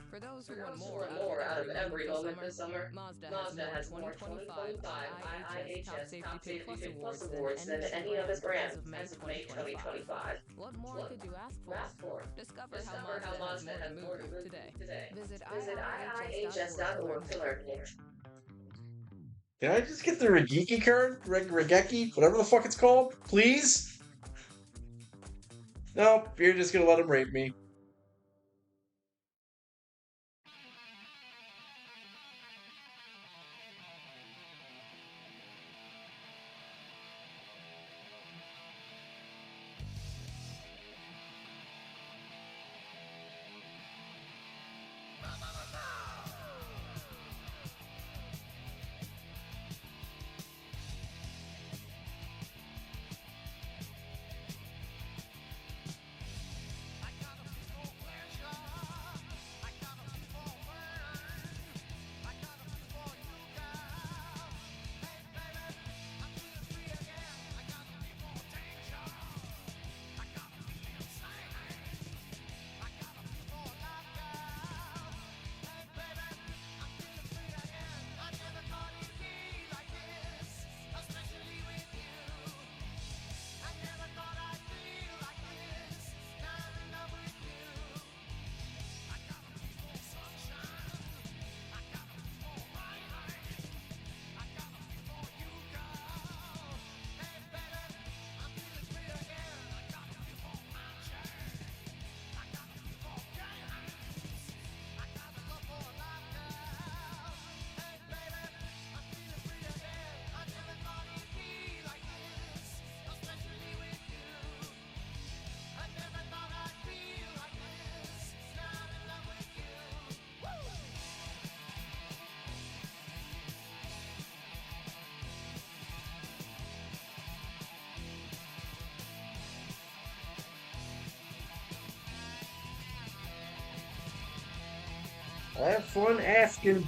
For those who want more out of every moment this summer, Mazda has more 2025 IIHS Top Safety Pick Plus awards than any other brand as of May 2025. What more could you ask for? Discover how Mazda has more to move today. Visit IIHS.org to learn more. Can I just get the Regeki card? Regeki? Whatever the fuck it's called? Please? Nope, you're just gonna let him rape me. Have fun asking.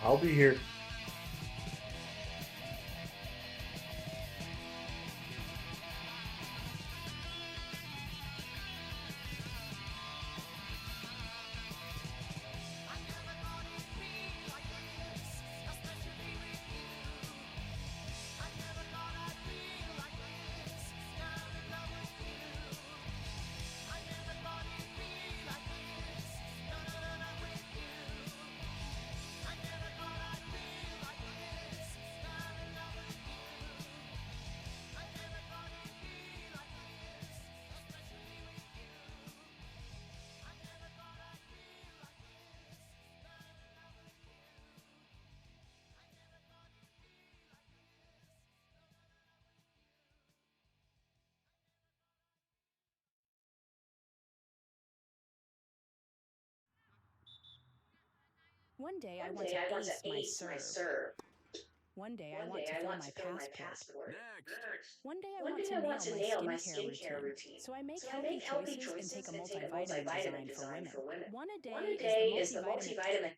I'll be here. One day I want to ace my serve. One day I want to fill my passport. Next. One day I want to nail my skincare routine. So I make healthy choices and take a multivitamin designed for women. One a day is the multivitamin.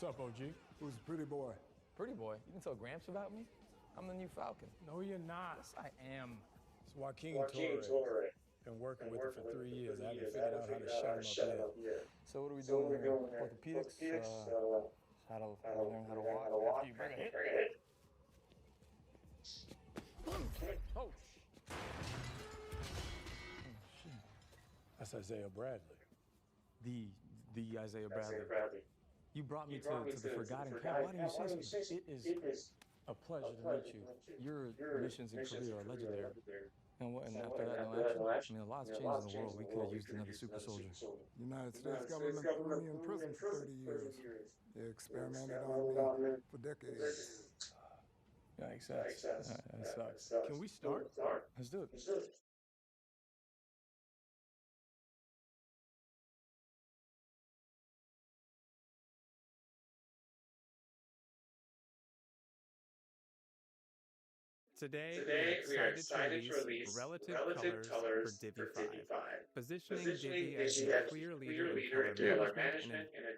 What's up, OG? Who's pretty boy? Pretty boy? You didn't tell Gramps about me? I'm the new Falcon. No, you're not. Yes, I am. It's Joaquin Torre. Been working with him for 3 years. I haven't figured out how to shut him up yet. So what are we doing here? Orthopedics? How to learn how to walk after you bring a hit? Oh! That's Isaiah Bradley. The Isaiah Bradley. You brought me to the Forgotten Camp. Why didn't you say something? It is a pleasure to meet you. Your missions and career are legendary. And after that, no action? I mean, a lot's changed in the world. We could have used another super soldier. The United States government threw me in prison for 30 years. They experimented on me for decades. Yikes, that sucks. Can we start? Let's do it. Today, we are excited to release relative colors for Divi 5, positioning Divi as a clear leader in color management and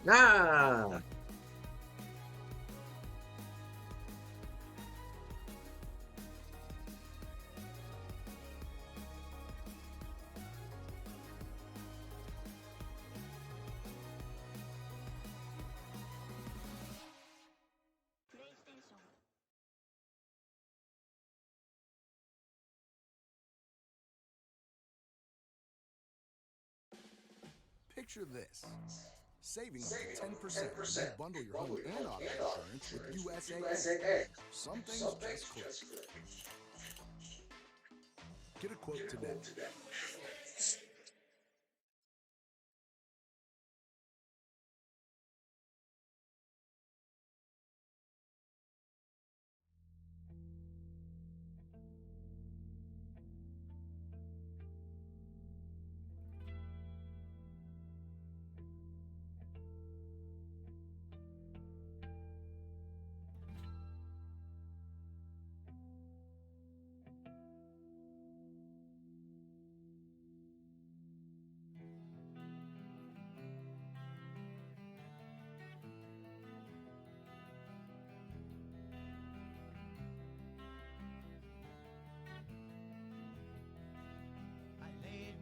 Ah! Picture this. Saving up to 10% when you bundle your home and auto insurance with USAA. Some things just click. Get a quote today.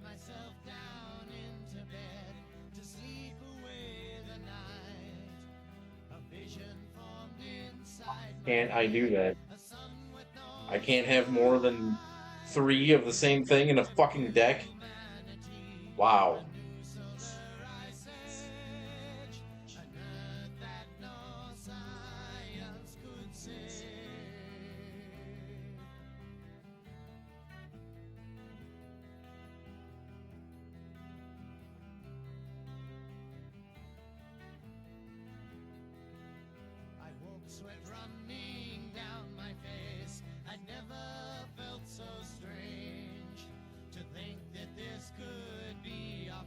Myself down into bed to sleep away the night. A vision formed inside Can't I do that? I can't have more than 3 of the same thing in a fucking deck? Wow. Sweat running down my face. I never felt so strange to think that this could be our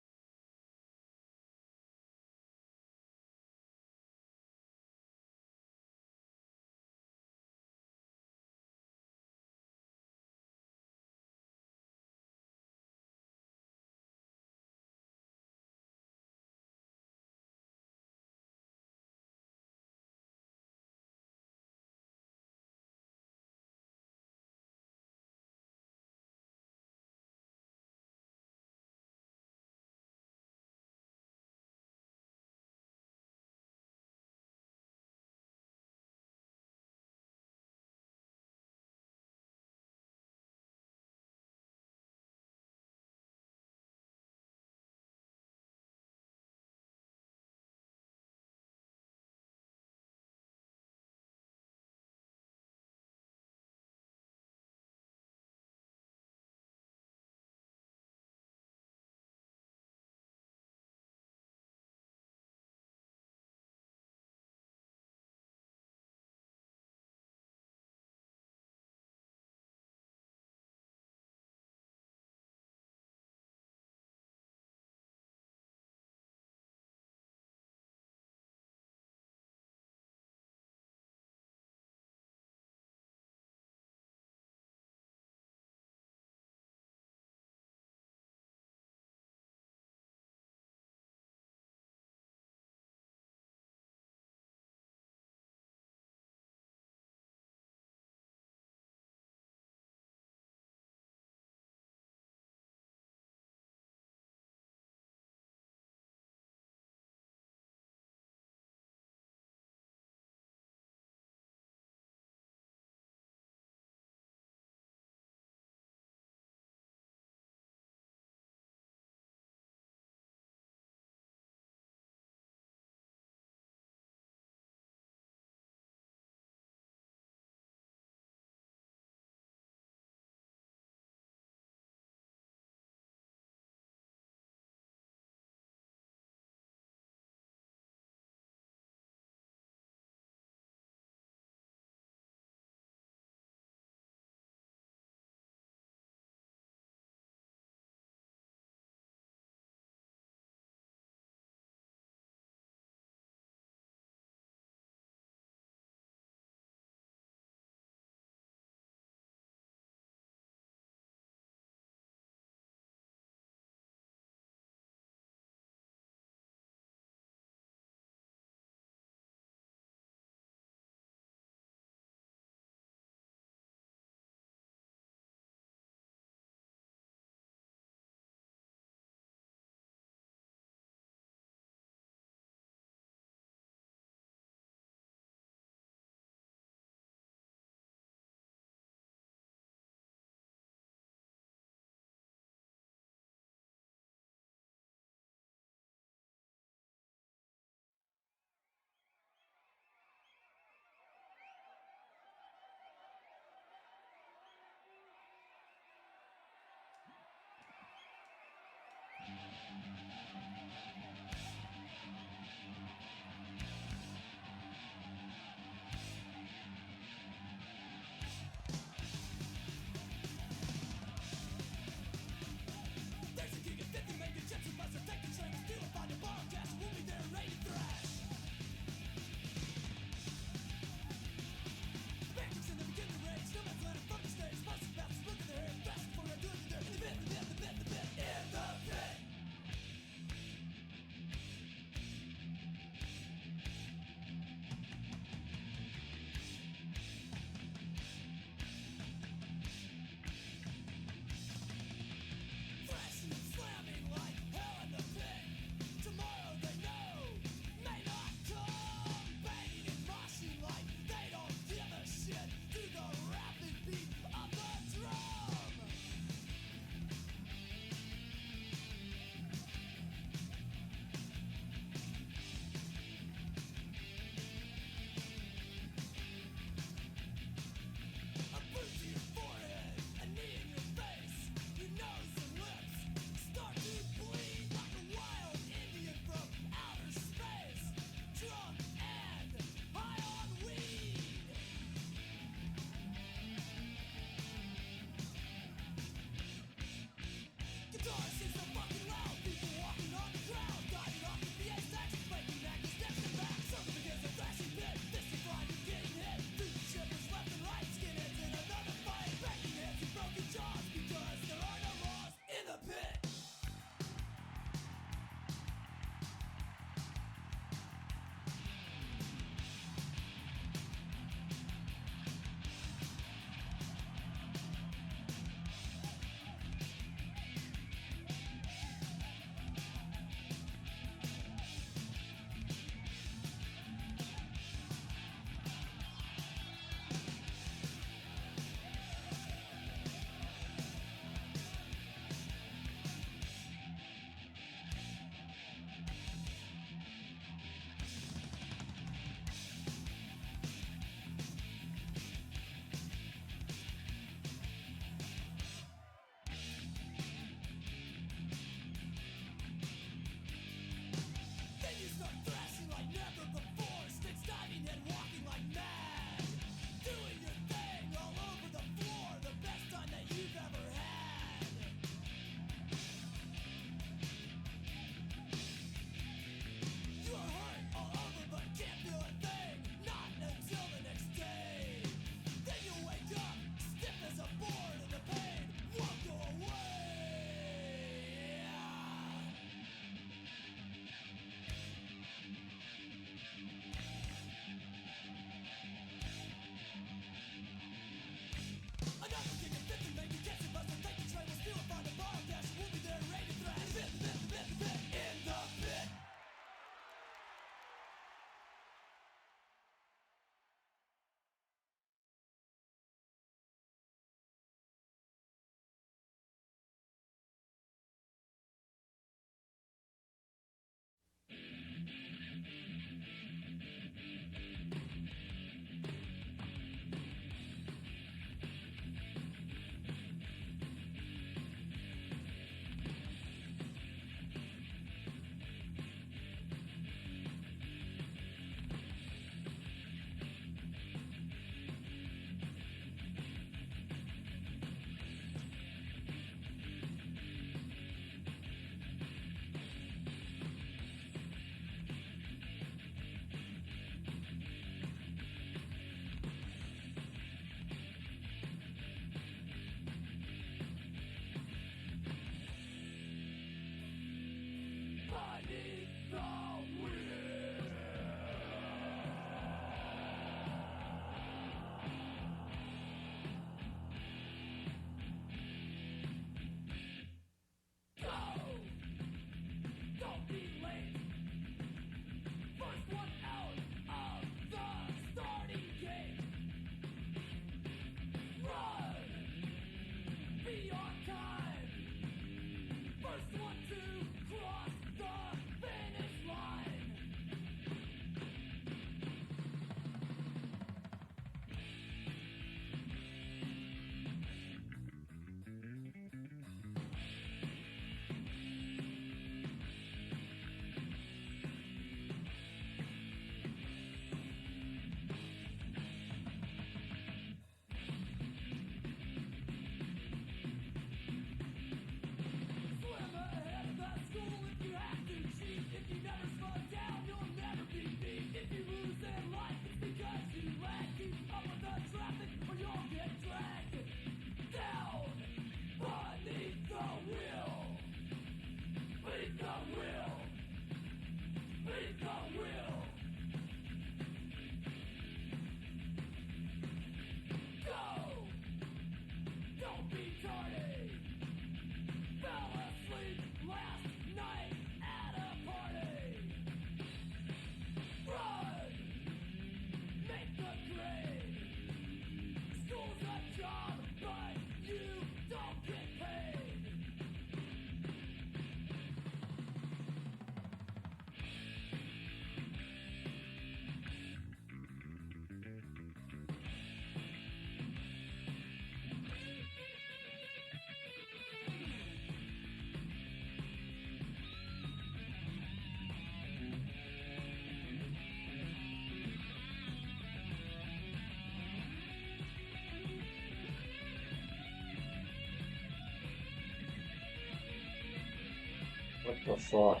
The fuck?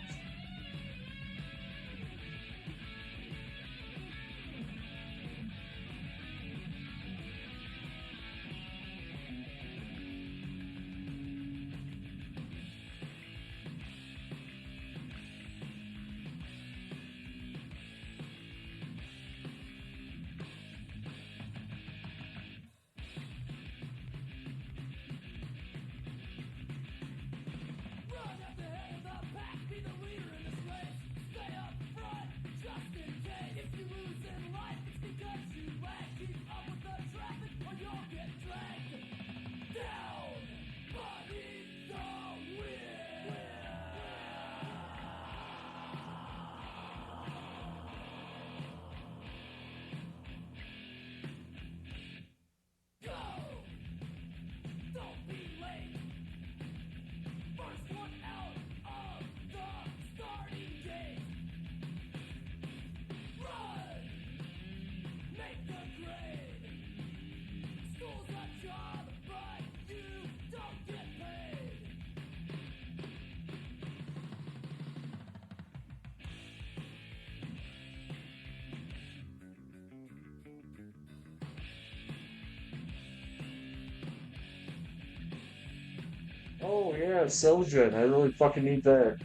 Oh yeah, Seljan. I really fucking need that.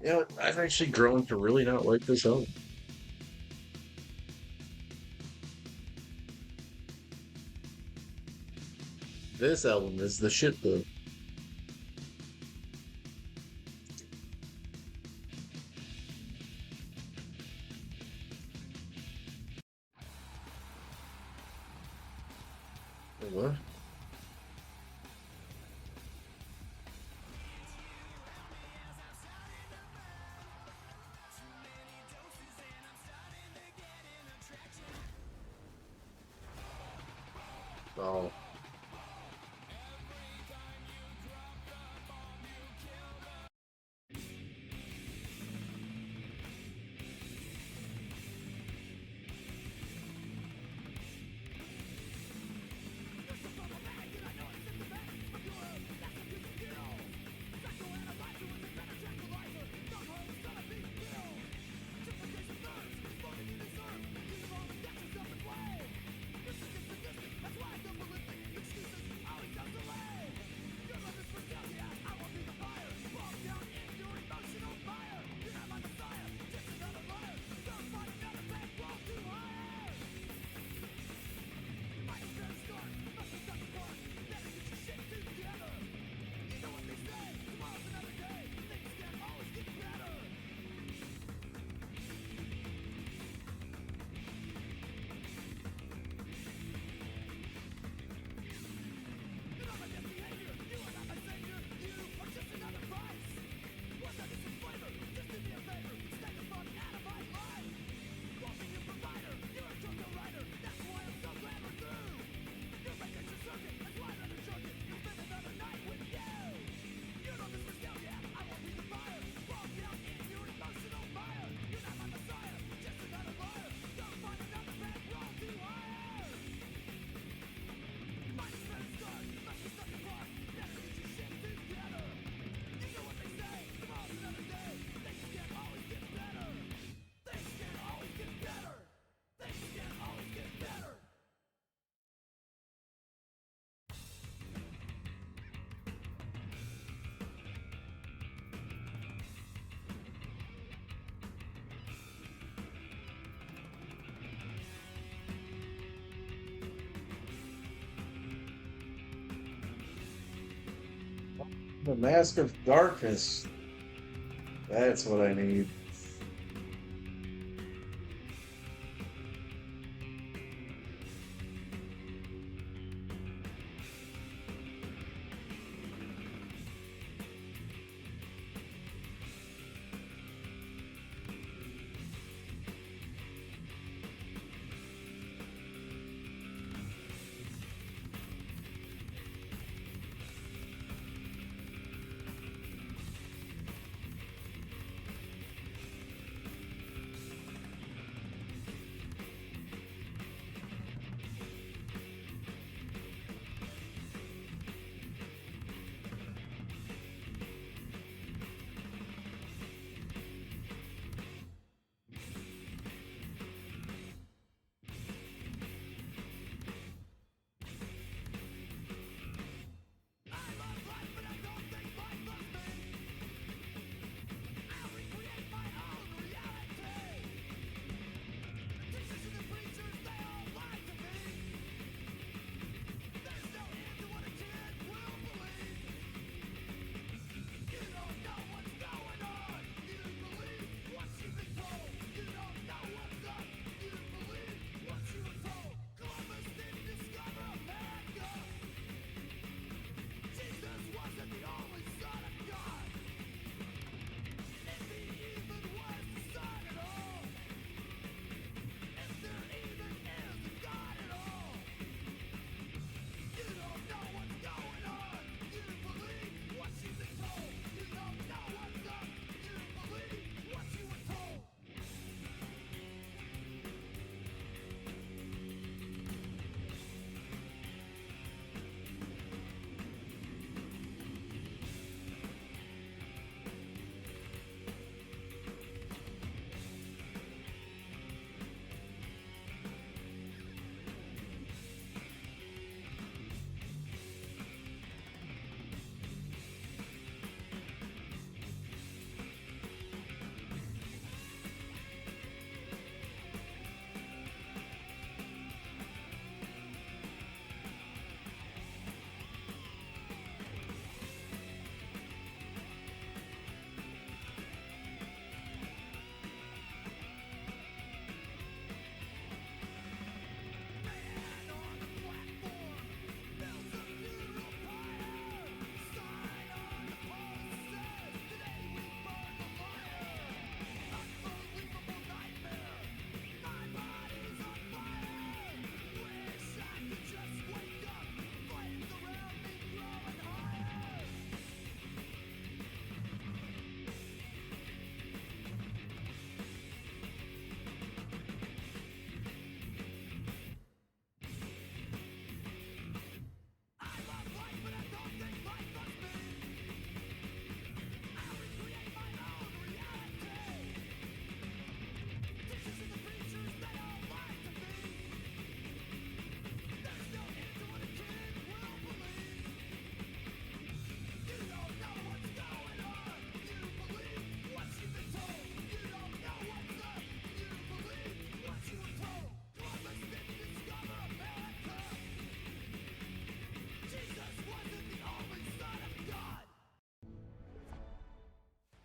You know, I've actually grown to really not like this album. This album is the shit though. Wait, what? Oh. The Mask of Darkness. That's what I need.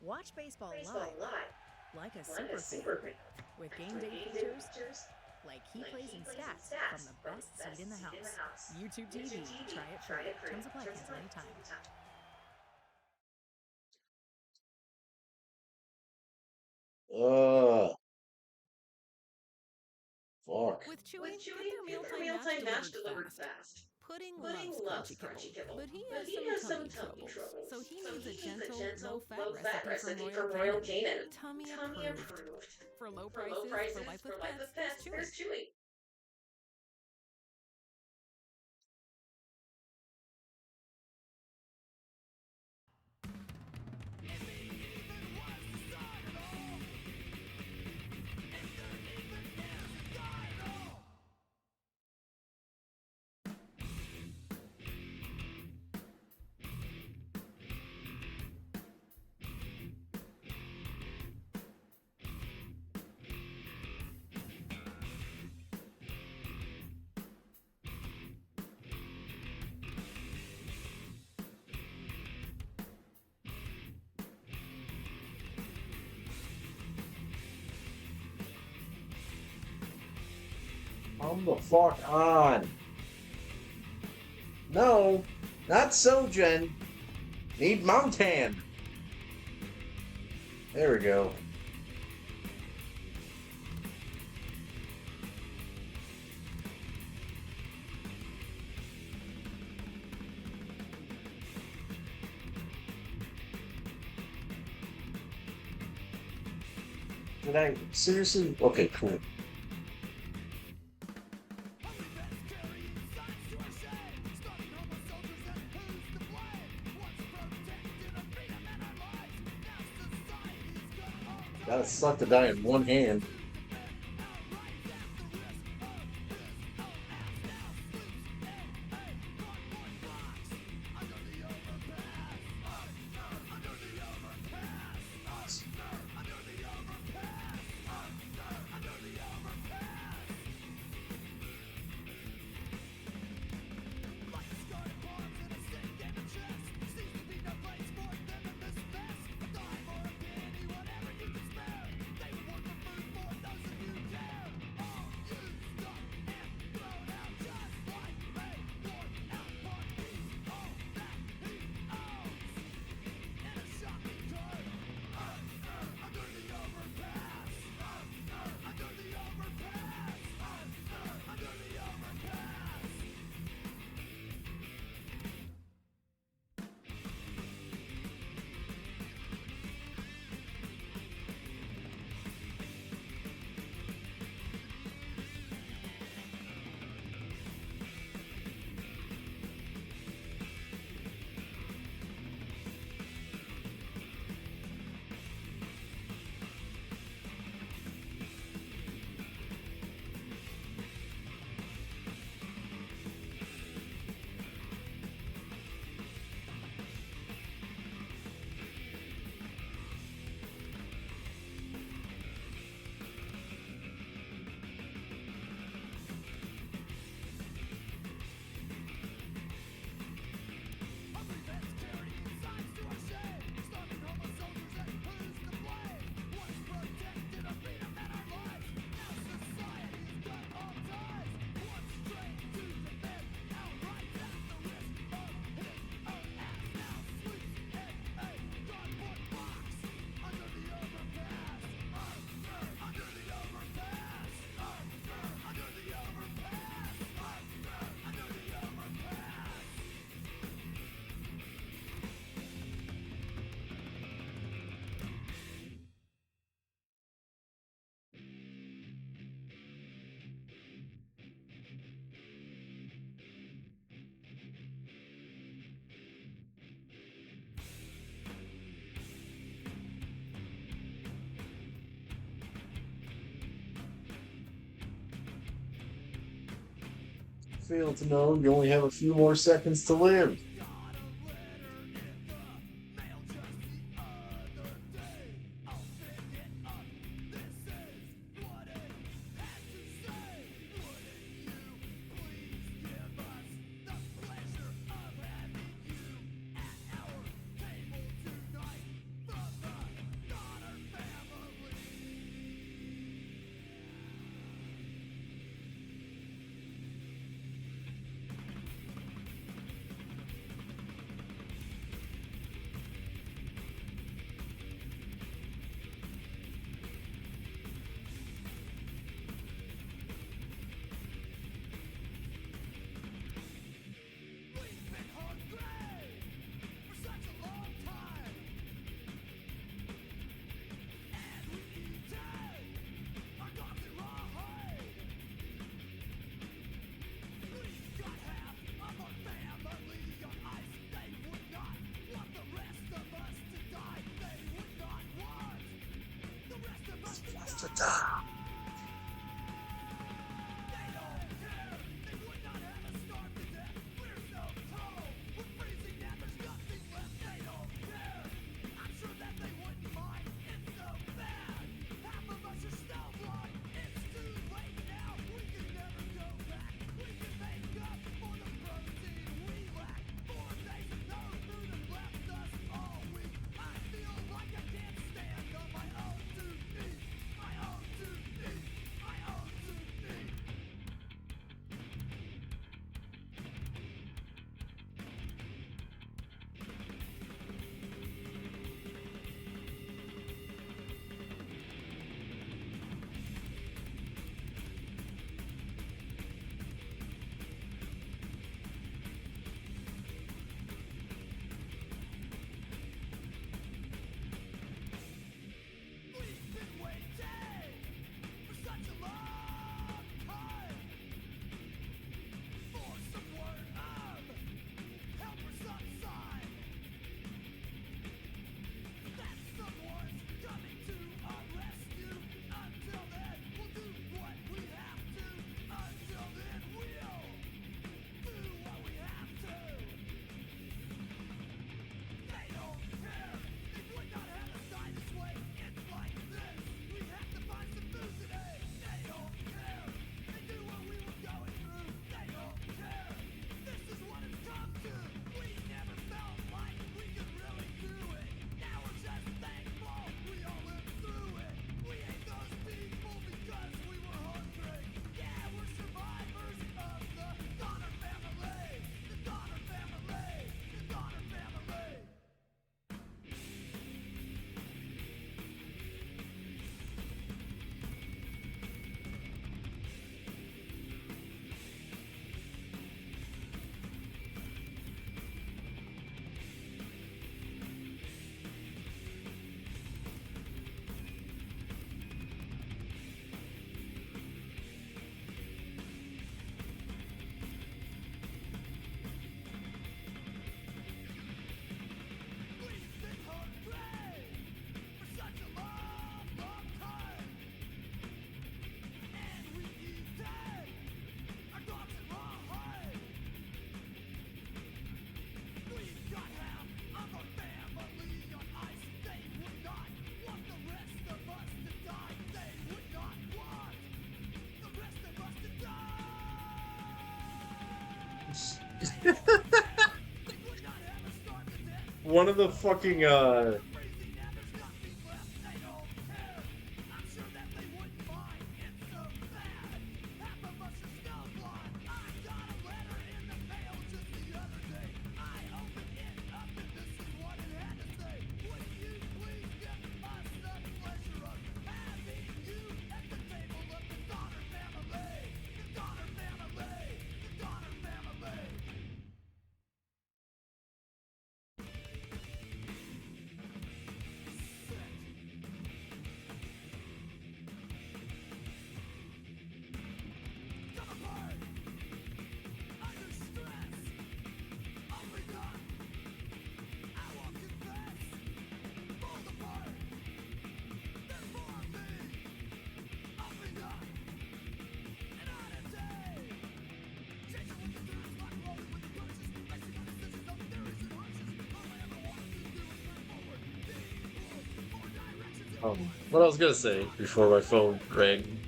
Watch baseball live like a super fan with game day features like key plays and stats from the best seat in the house. YouTube TV. Try it free. Terms apply. Cancel anytime. Fuck. With Chewy, get their mealtime match delivered fast. Pudding loves crunchy kibble, but he has some tummy troubles. So he needs a gentle, low-fat recipe from Royal Canin. Tummy approved. For low prices, for life with pets, there's Chewy. Come the fuck on. No, not so, Jen. Need Mountain. There we go. Did I seriously? Okay, cool. Gotta suck to die in one hand. Fail to know you only have a few more seconds to live. one of the fucking what I was gonna say before my phone rang.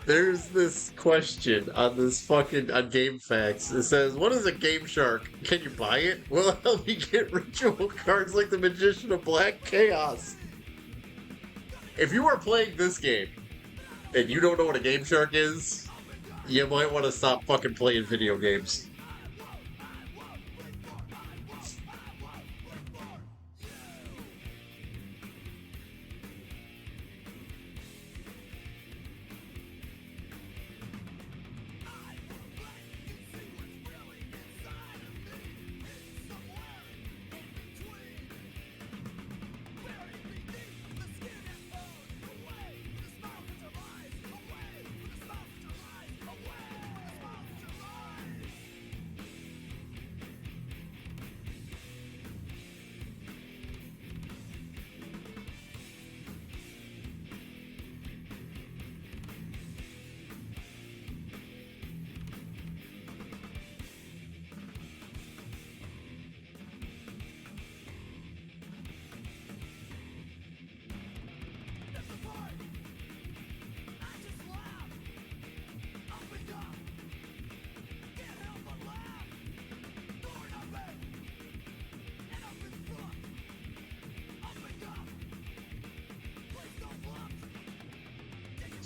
There's this question on this fucking on GameFAQs. It says, "What is a Game Shark? Can you buy it? Will it help you get ritual cards like the Magician of Black Chaos?" If you are playing this game and you don't know what a Game Shark is, you might want to stop fucking playing video games.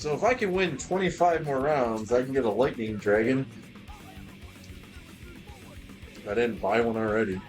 So if I can win 25 more rounds, I can get a lightning dragon. I didn't buy one already.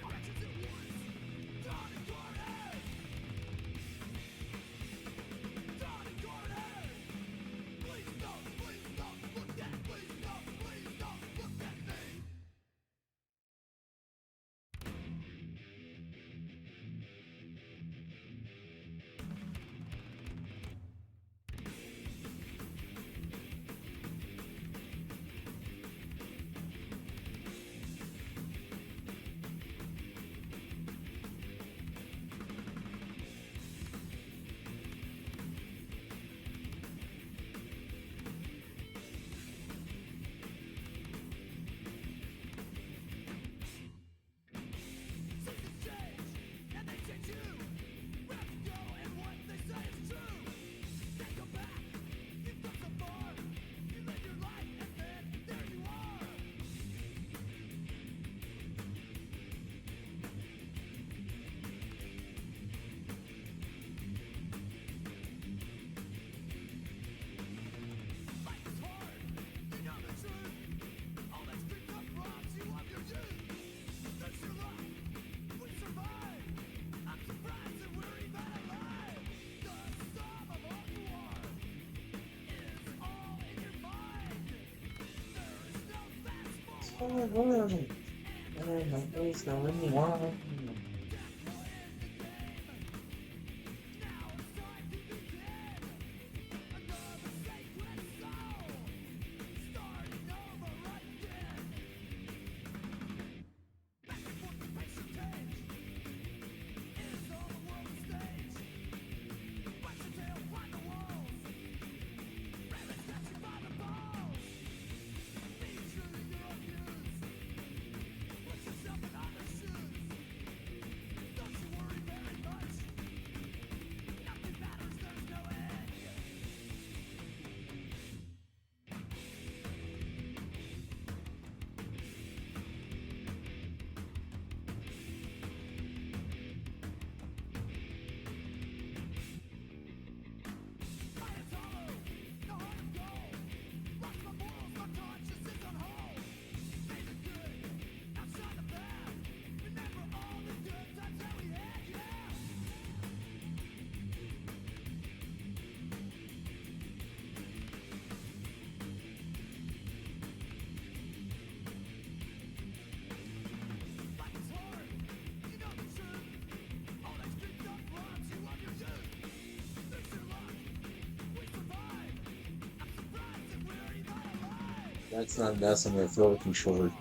That's not a mess. I'm gonna throw the controller.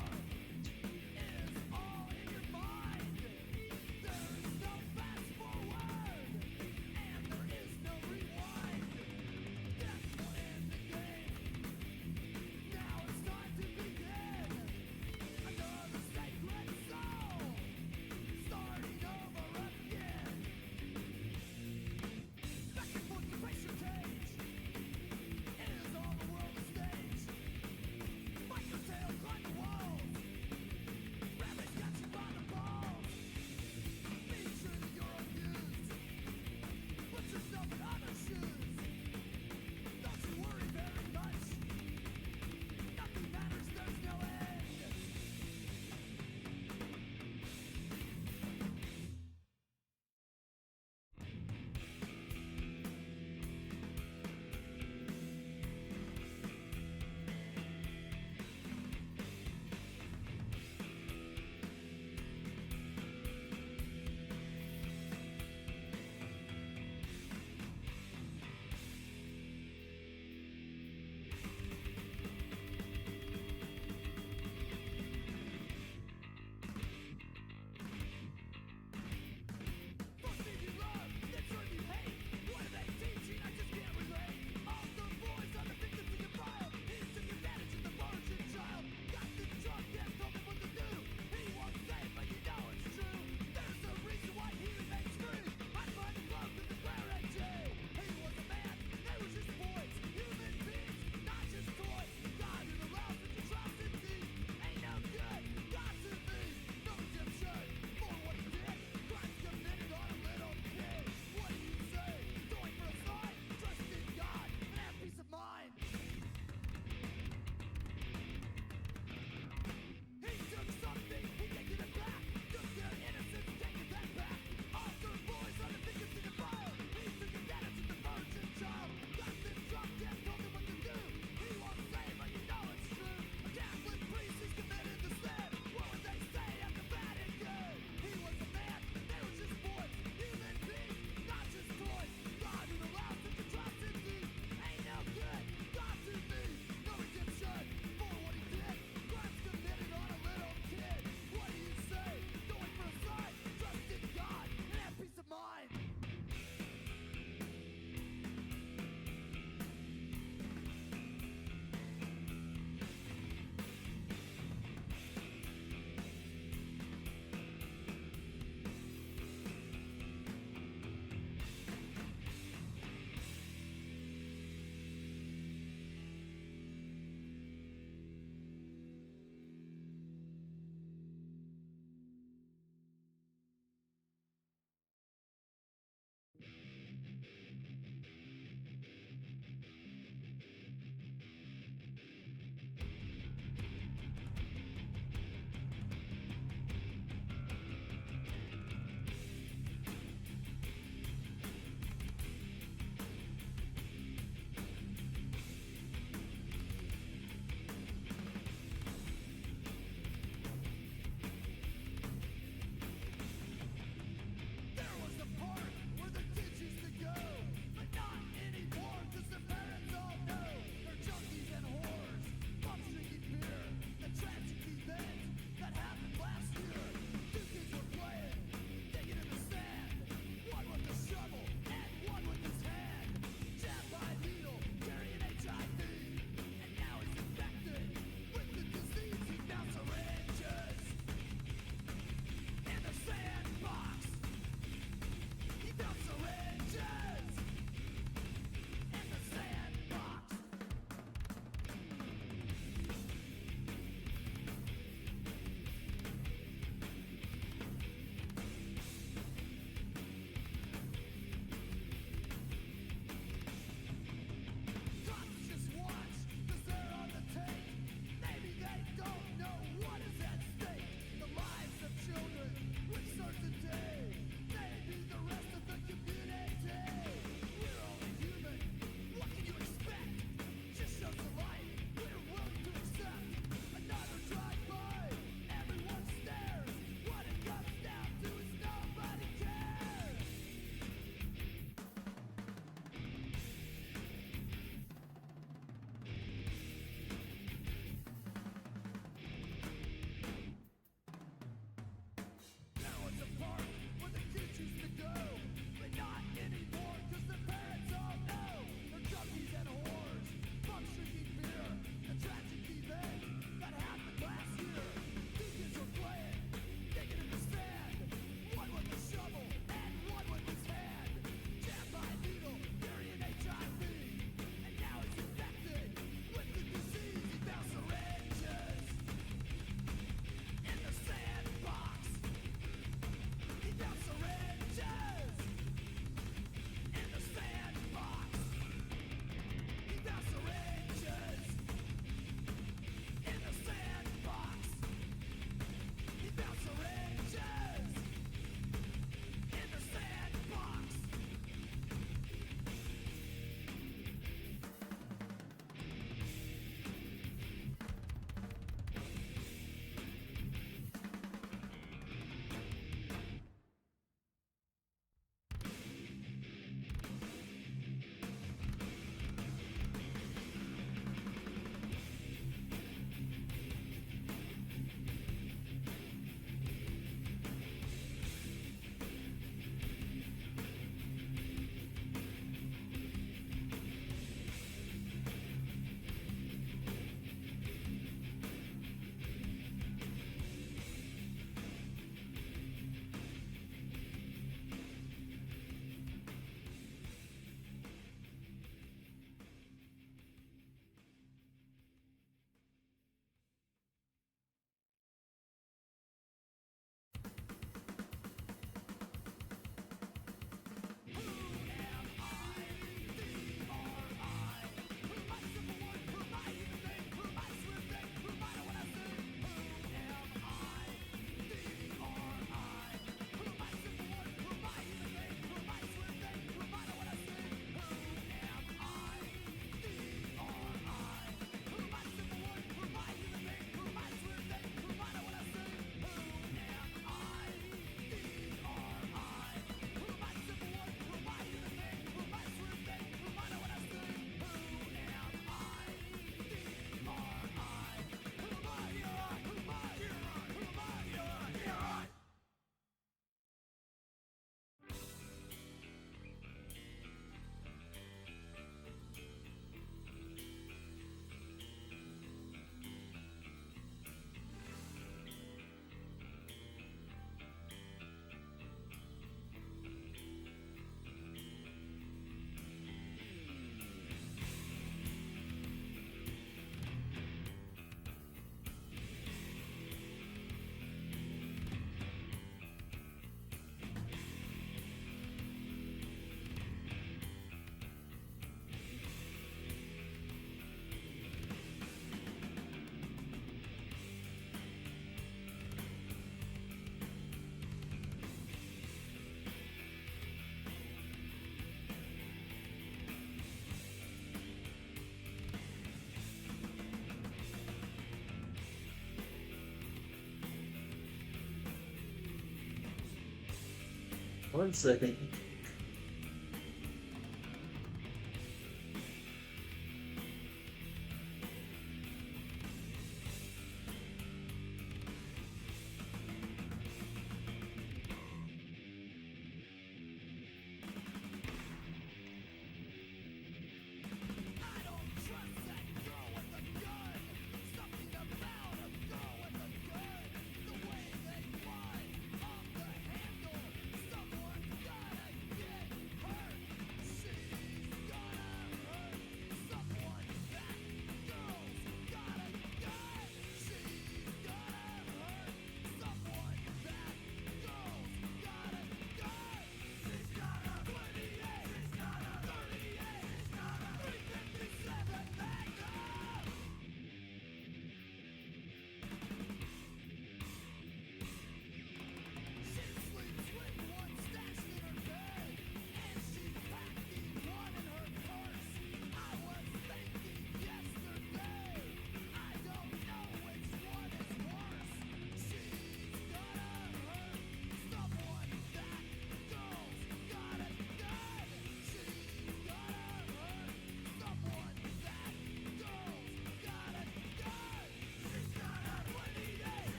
One second.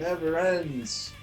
Never ends.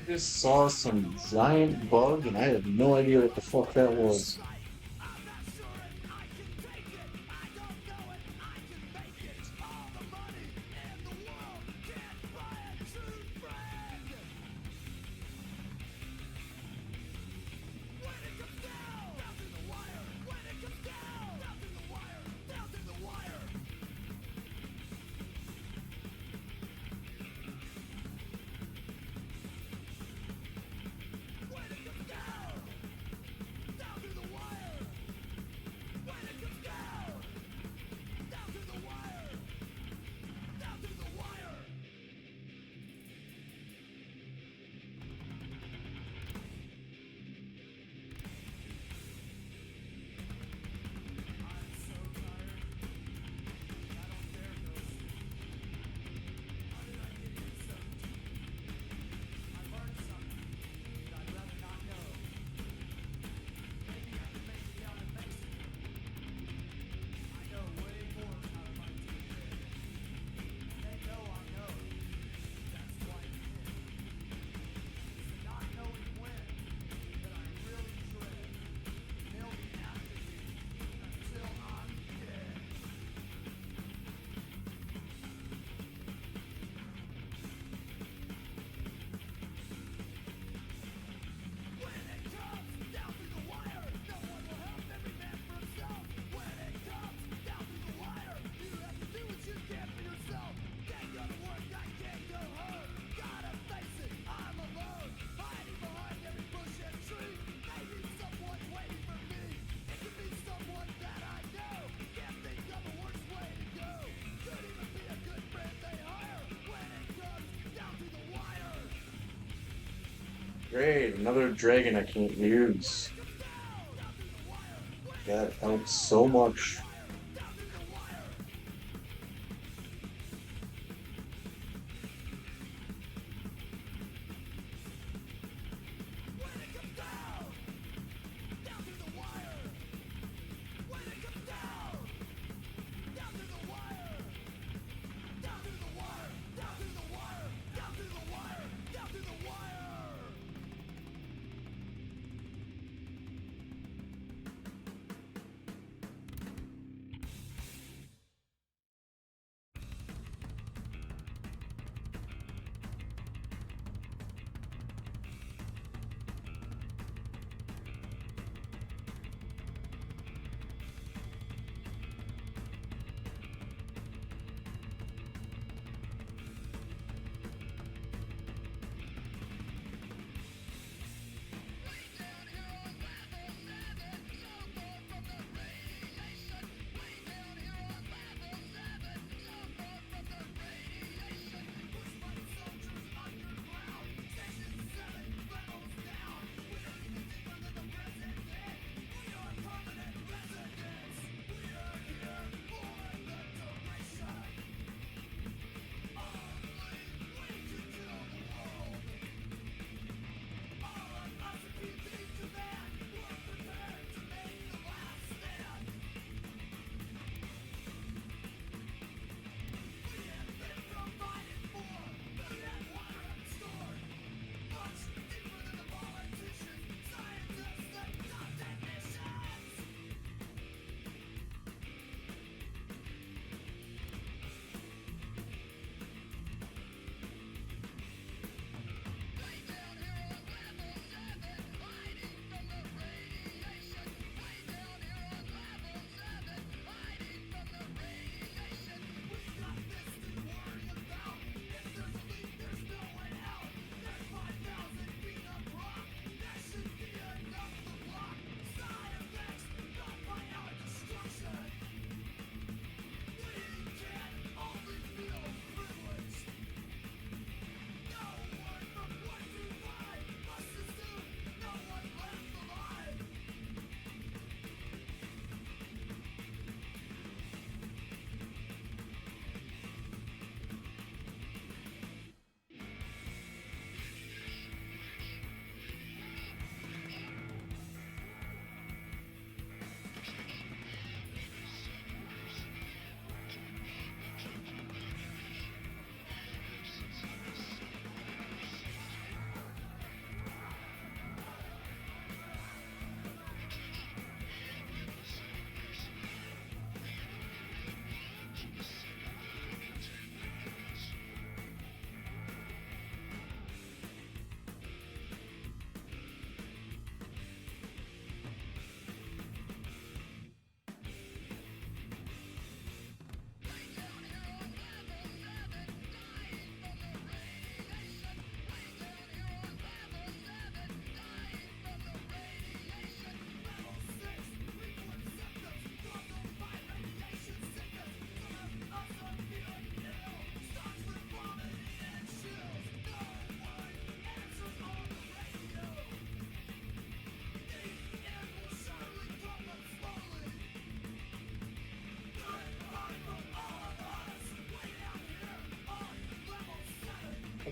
just saw some giant bug and I had no idea what the fuck that was. Great, another dragon I can't use. That helps so much.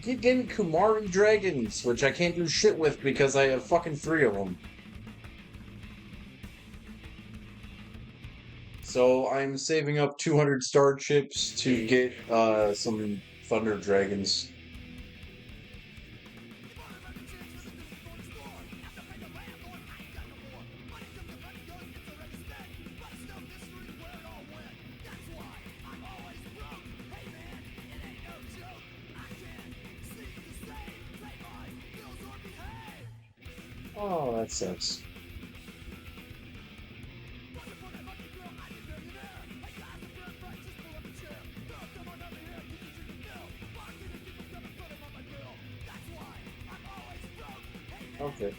keep getting Kumari dragons, which I can't do shit with because I have fucking 3 of them. So I'm saving up 200 star chips to get some Thunder Dragons. Oh, that sucks. Okay.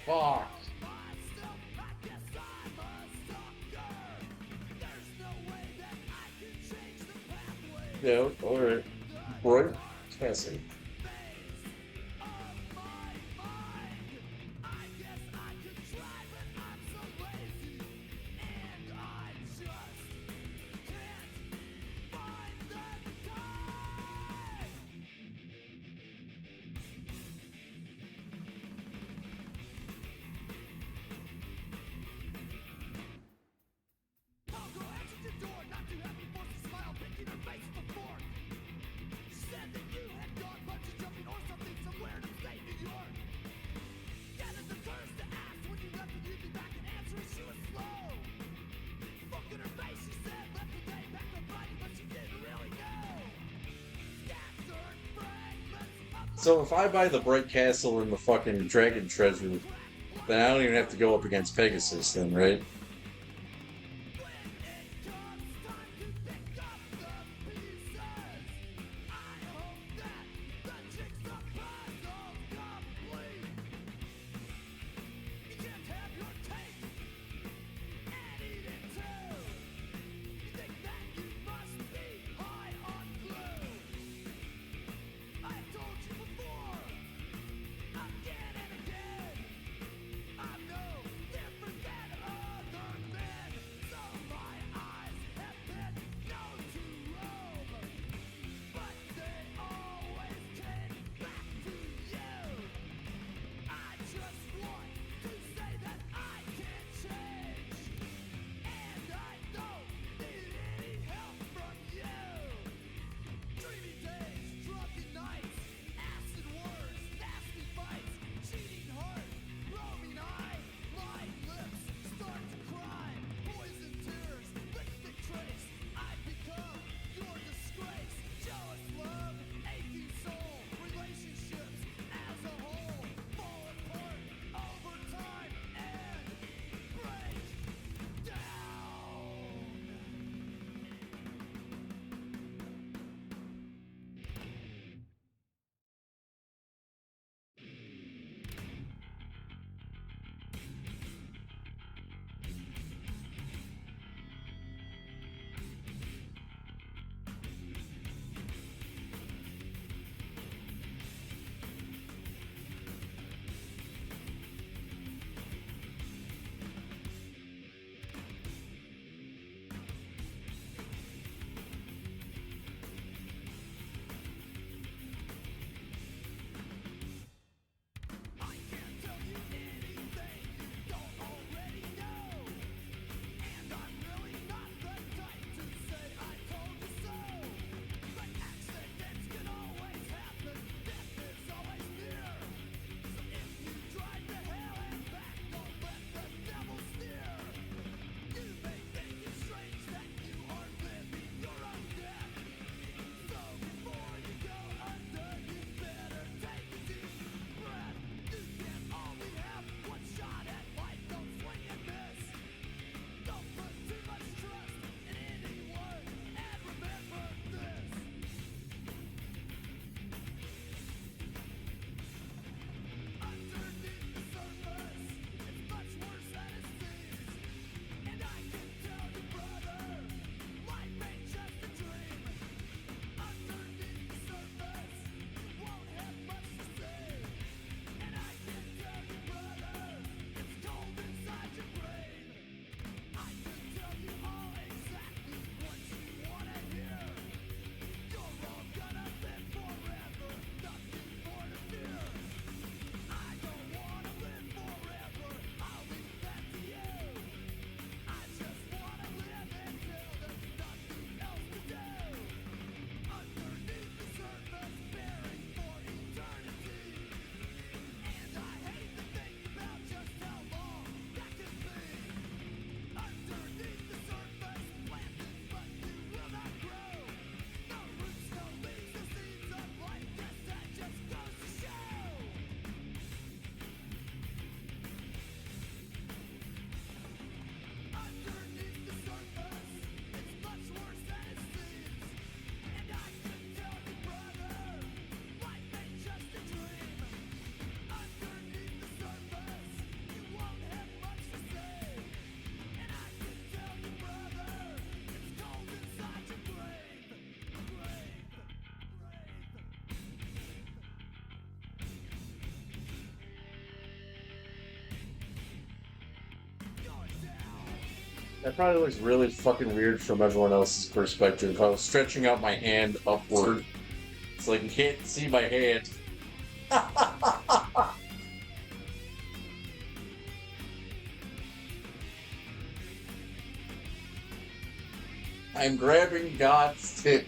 Fuck. Yeah, alright. Right? Cassie. So if I buy the Bright Castle and the fucking Dragon Treasure, then I don't even have to go up against Pegasus then, right? That probably looks really fucking weird from everyone else's perspective. If I was stretching out my hand upward, it's like you can't see my hand. I'm grabbing God's tip.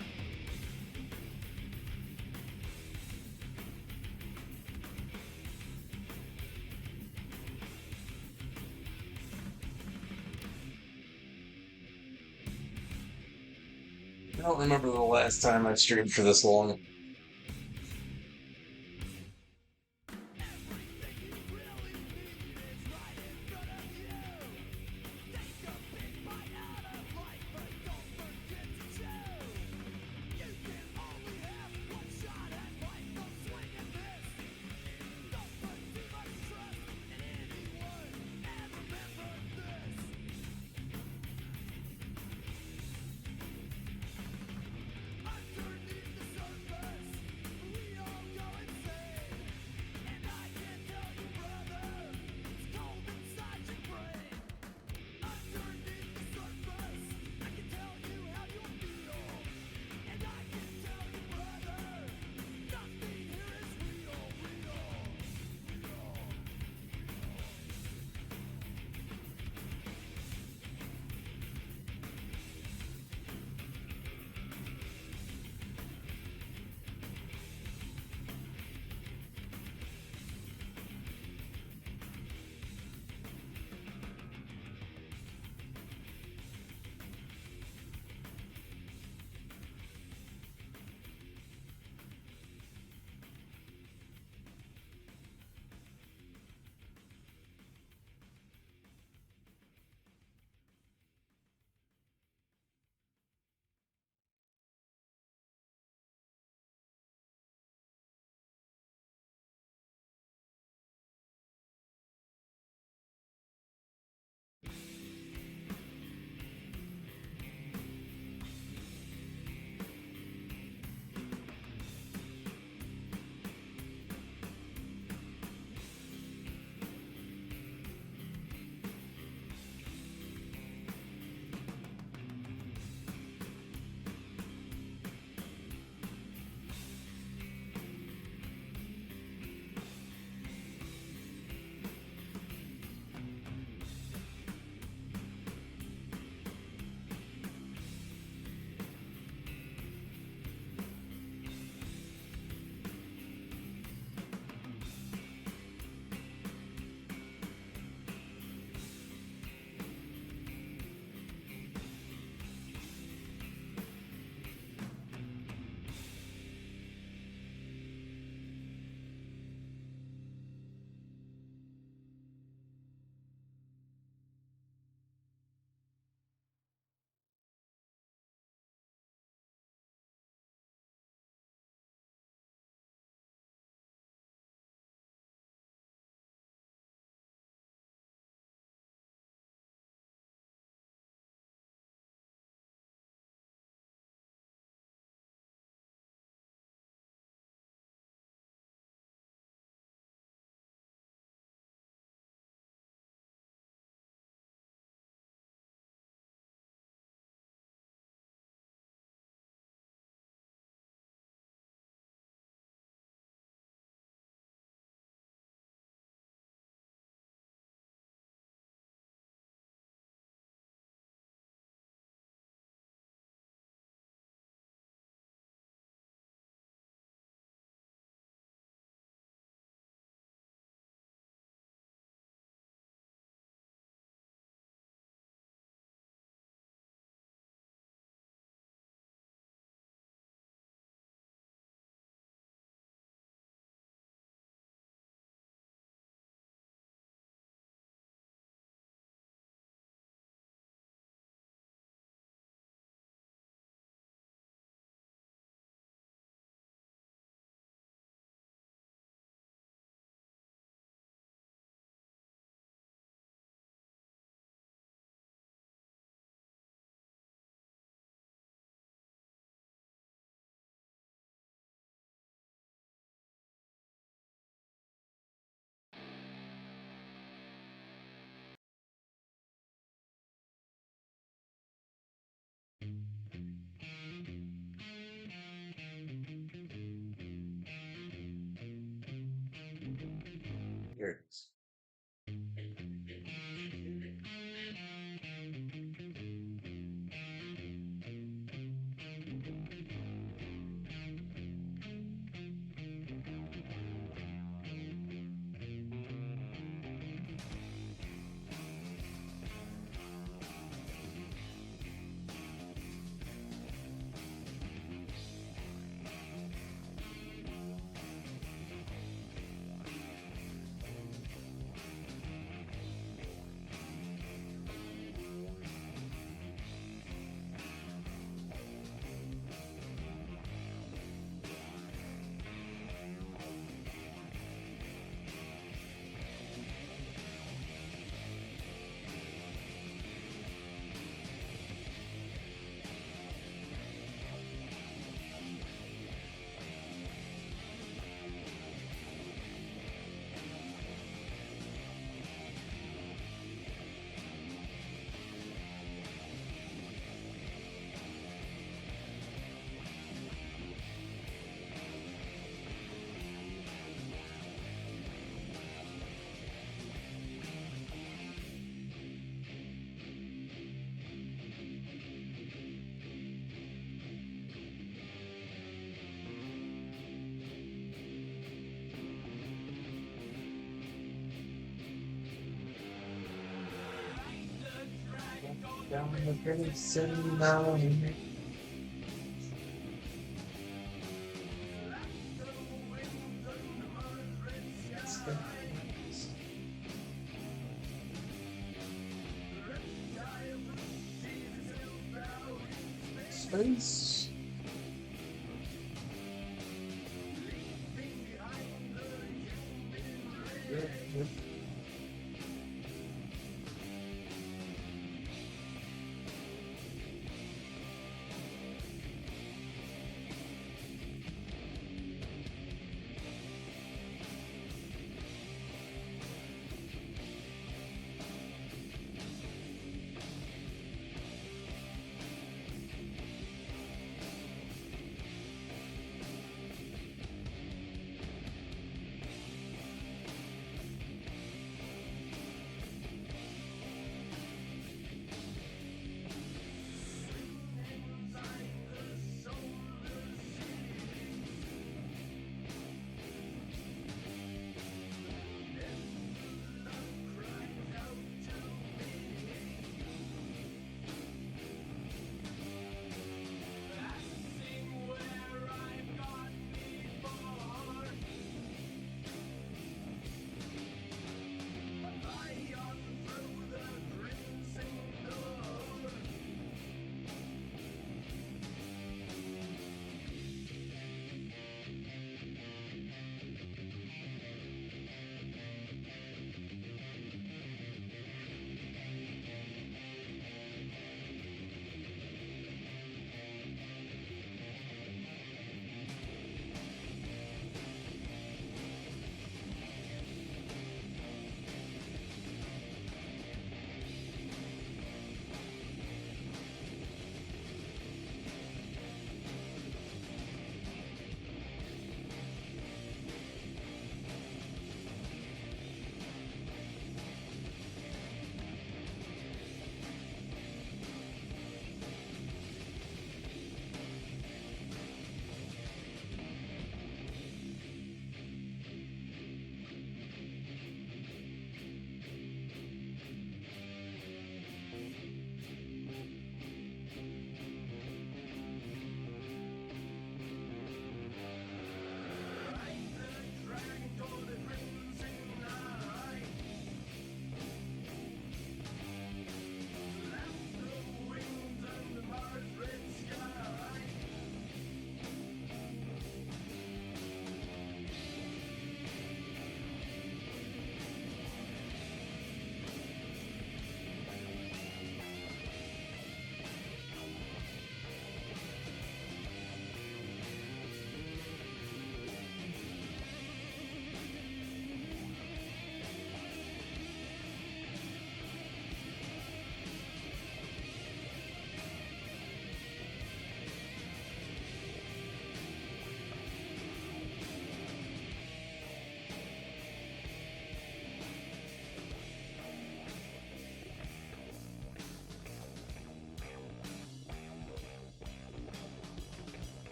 I don't remember the last time I streamed for this long. There it is. Down the crimson mountain. Space.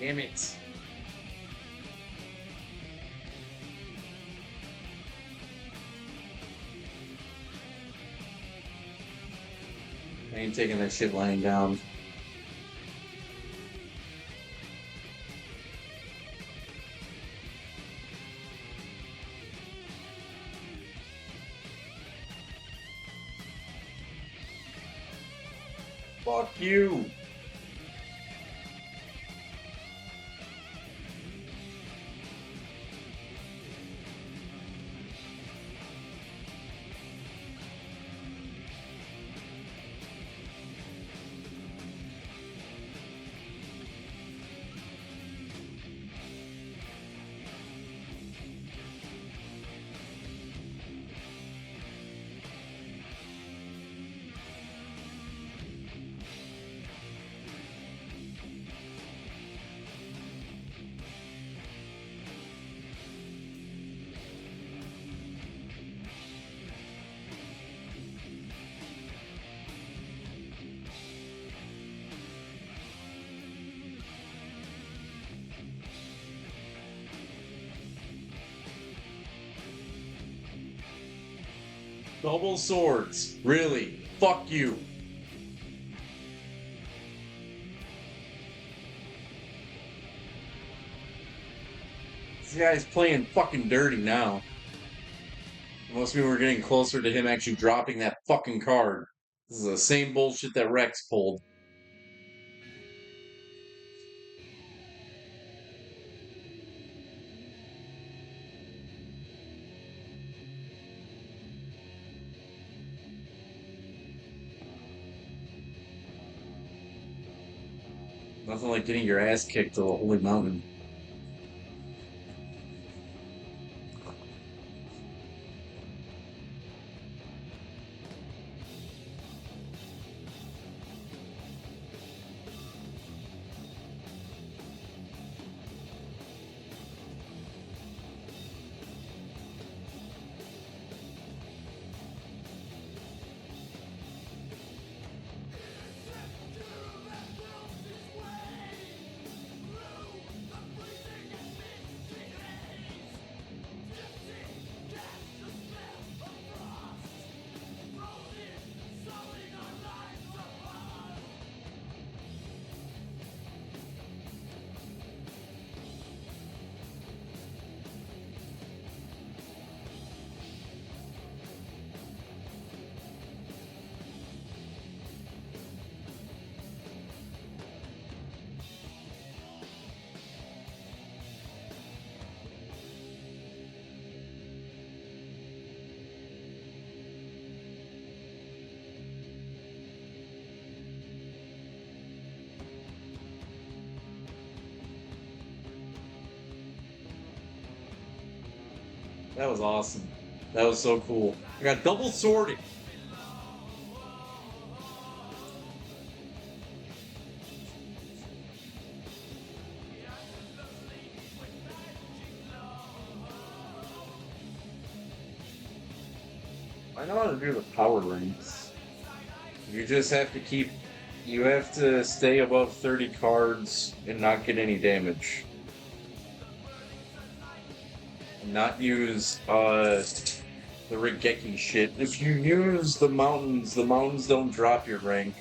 Damn it. I ain't taking that shit lying down. Fuck you. Double swords. Really? Fuck you. This guy's playing fucking dirty now. Must mean we're getting closer to him actually dropping that fucking card. This is the same bullshit that Rex pulled. Nothing like getting your ass kicked to a holy mountain. That was awesome. That was so cool. I got double sworded. I know how to do the power rings. You just have to keep. You have to stay above 30 cards and not get any damage. And not use the Regeki shit. If you use the mountains don't drop your rank.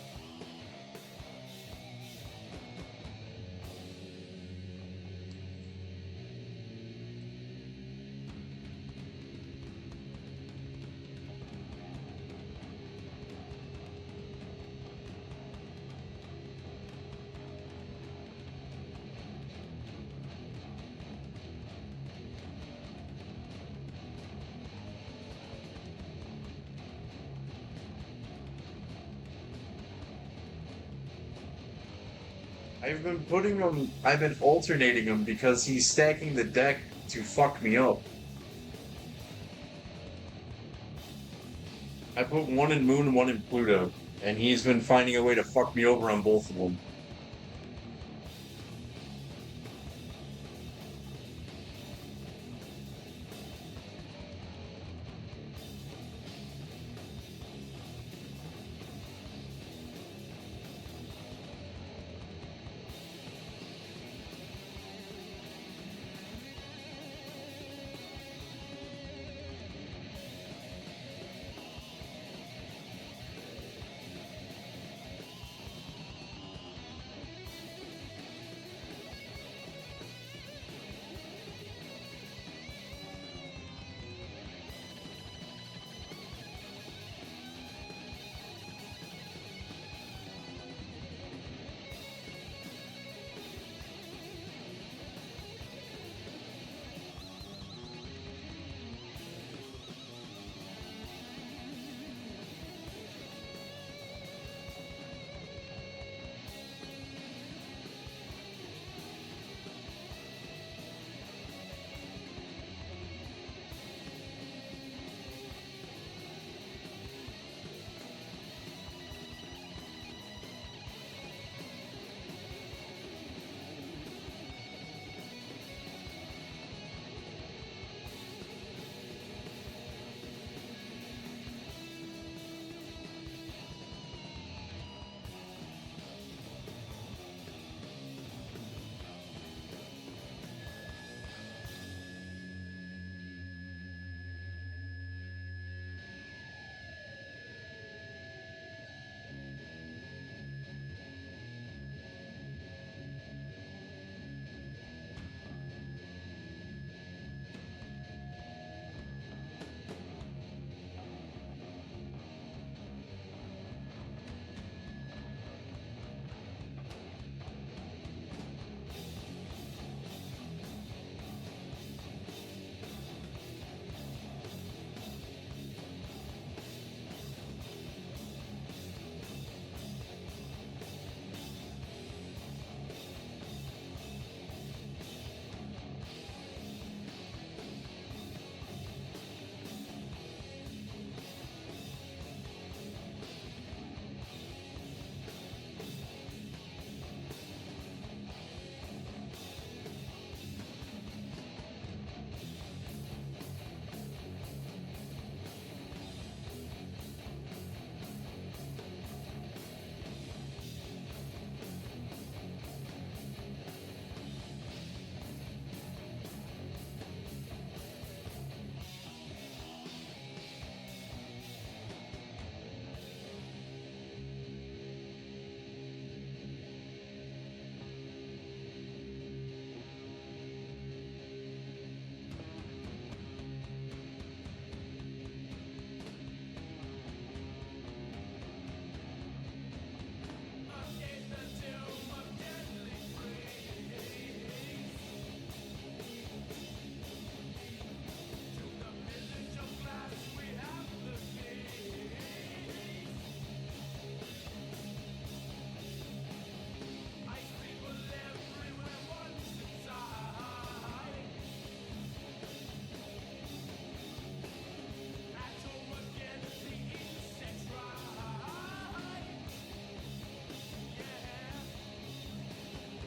I've been alternating him because he's stacking the deck to fuck me up. I put one in Moon and one in Pluto, and he's been finding a way to fuck me over on both of them.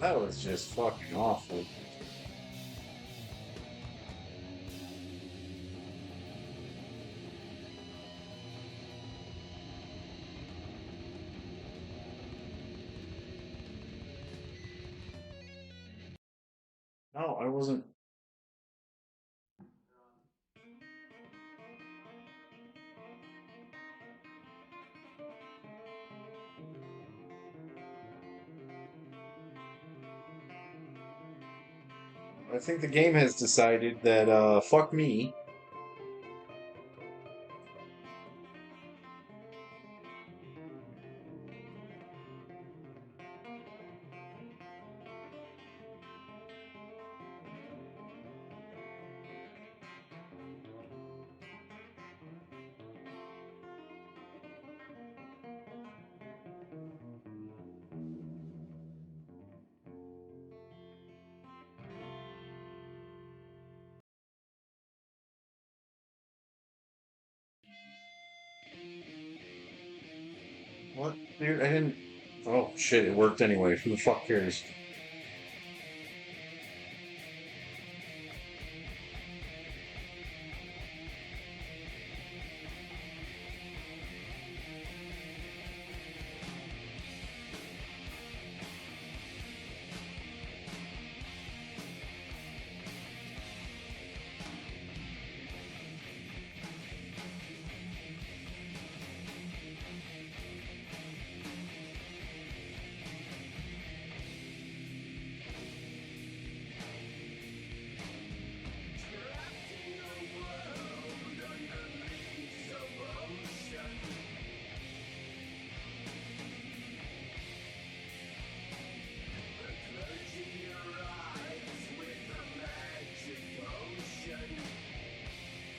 That was just fucking awful. No, I wasn't. I think the game has decided that, fuck me. What? Dude, I didn't. Oh, shit, it worked anyway. Who the fuck cares?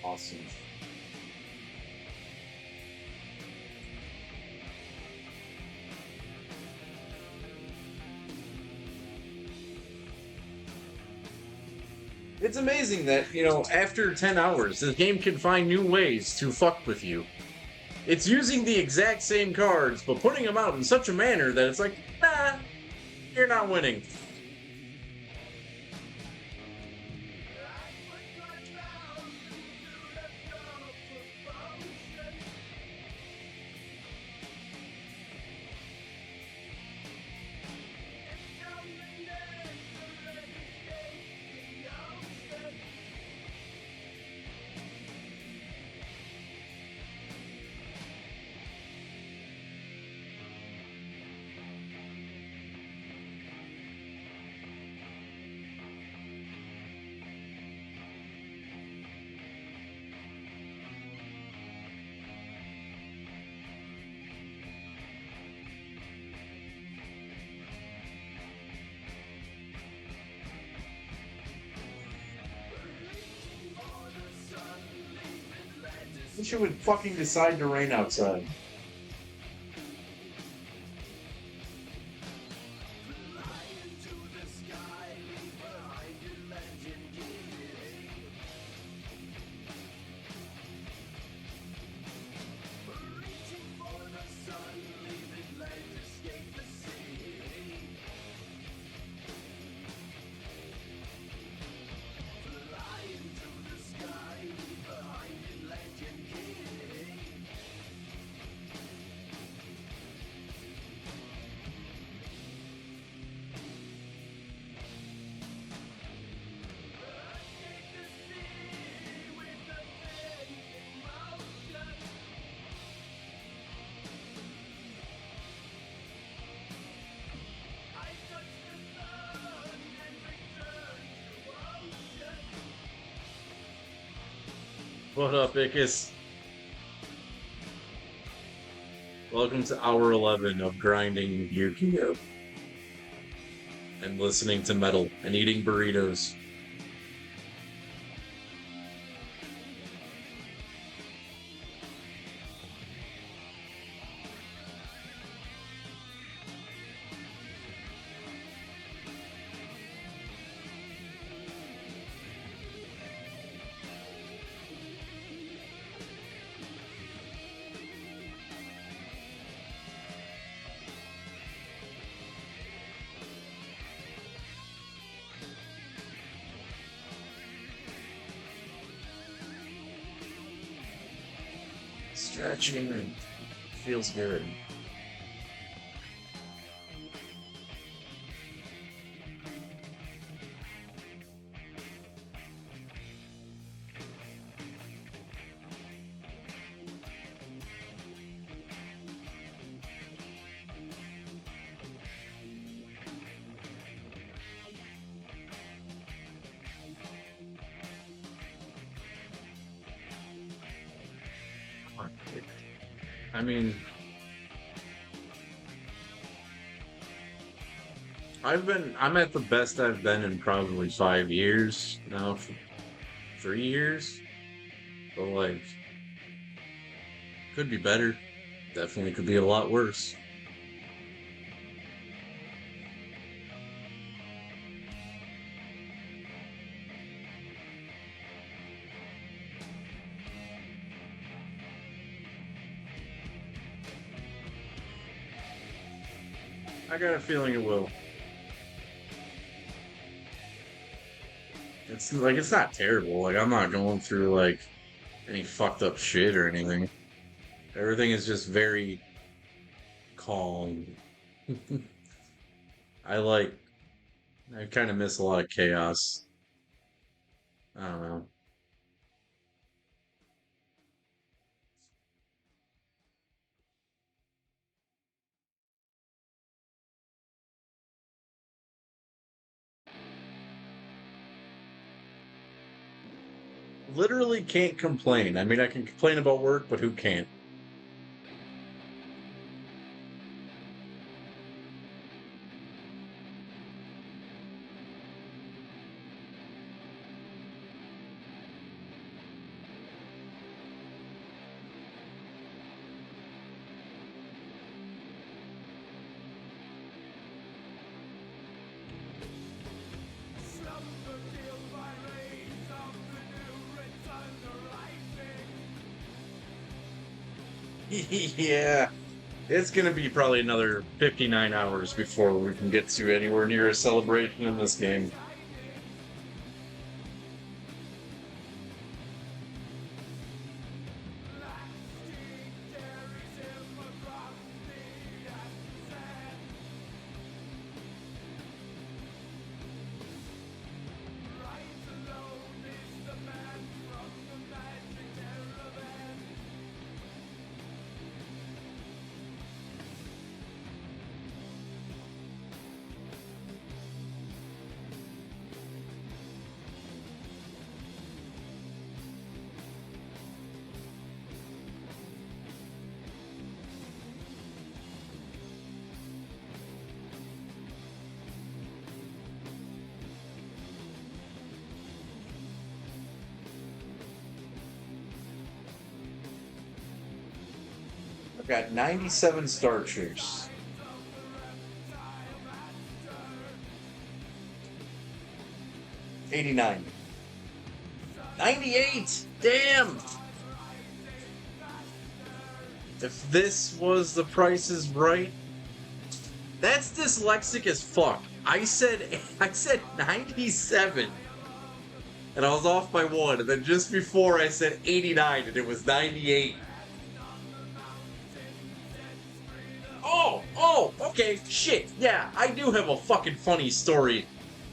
Awesome. It's amazing that, after 10 hours, the game can find new ways to fuck with you. It's using the exact same cards, but putting them out in such a manner that it's like, nah, you're not winning. Wish it would fucking decide to rain outside. What up, Ickis? Welcome to hour 11 of grinding Yu-Gi-Oh! And listening to metal and eating burritos. Stretching feels good. I mean, I'm at the best I've been in probably 5 years now, 3 years. But like, could be better. Definitely could be a lot worse. I got a feeling it will. It's like it's not terrible. Like I'm not going through like any fucked up shit or anything. Everything is just very calm. I like I kind of miss a lot of chaos. I don't know. Literally can't complain. I mean, I can complain about work, but who can't? Yeah, it's gonna be probably another 59 hours before we can get to anywhere near a celebration in this game. I've got 97 starters. 89. 98! Damn! If this was The Price is Right, that's dyslexic as fuck. I said 97, and I was off by one, and then just before I said 89, and it was 98. Oh, okay, shit, yeah, I do have a fucking funny story.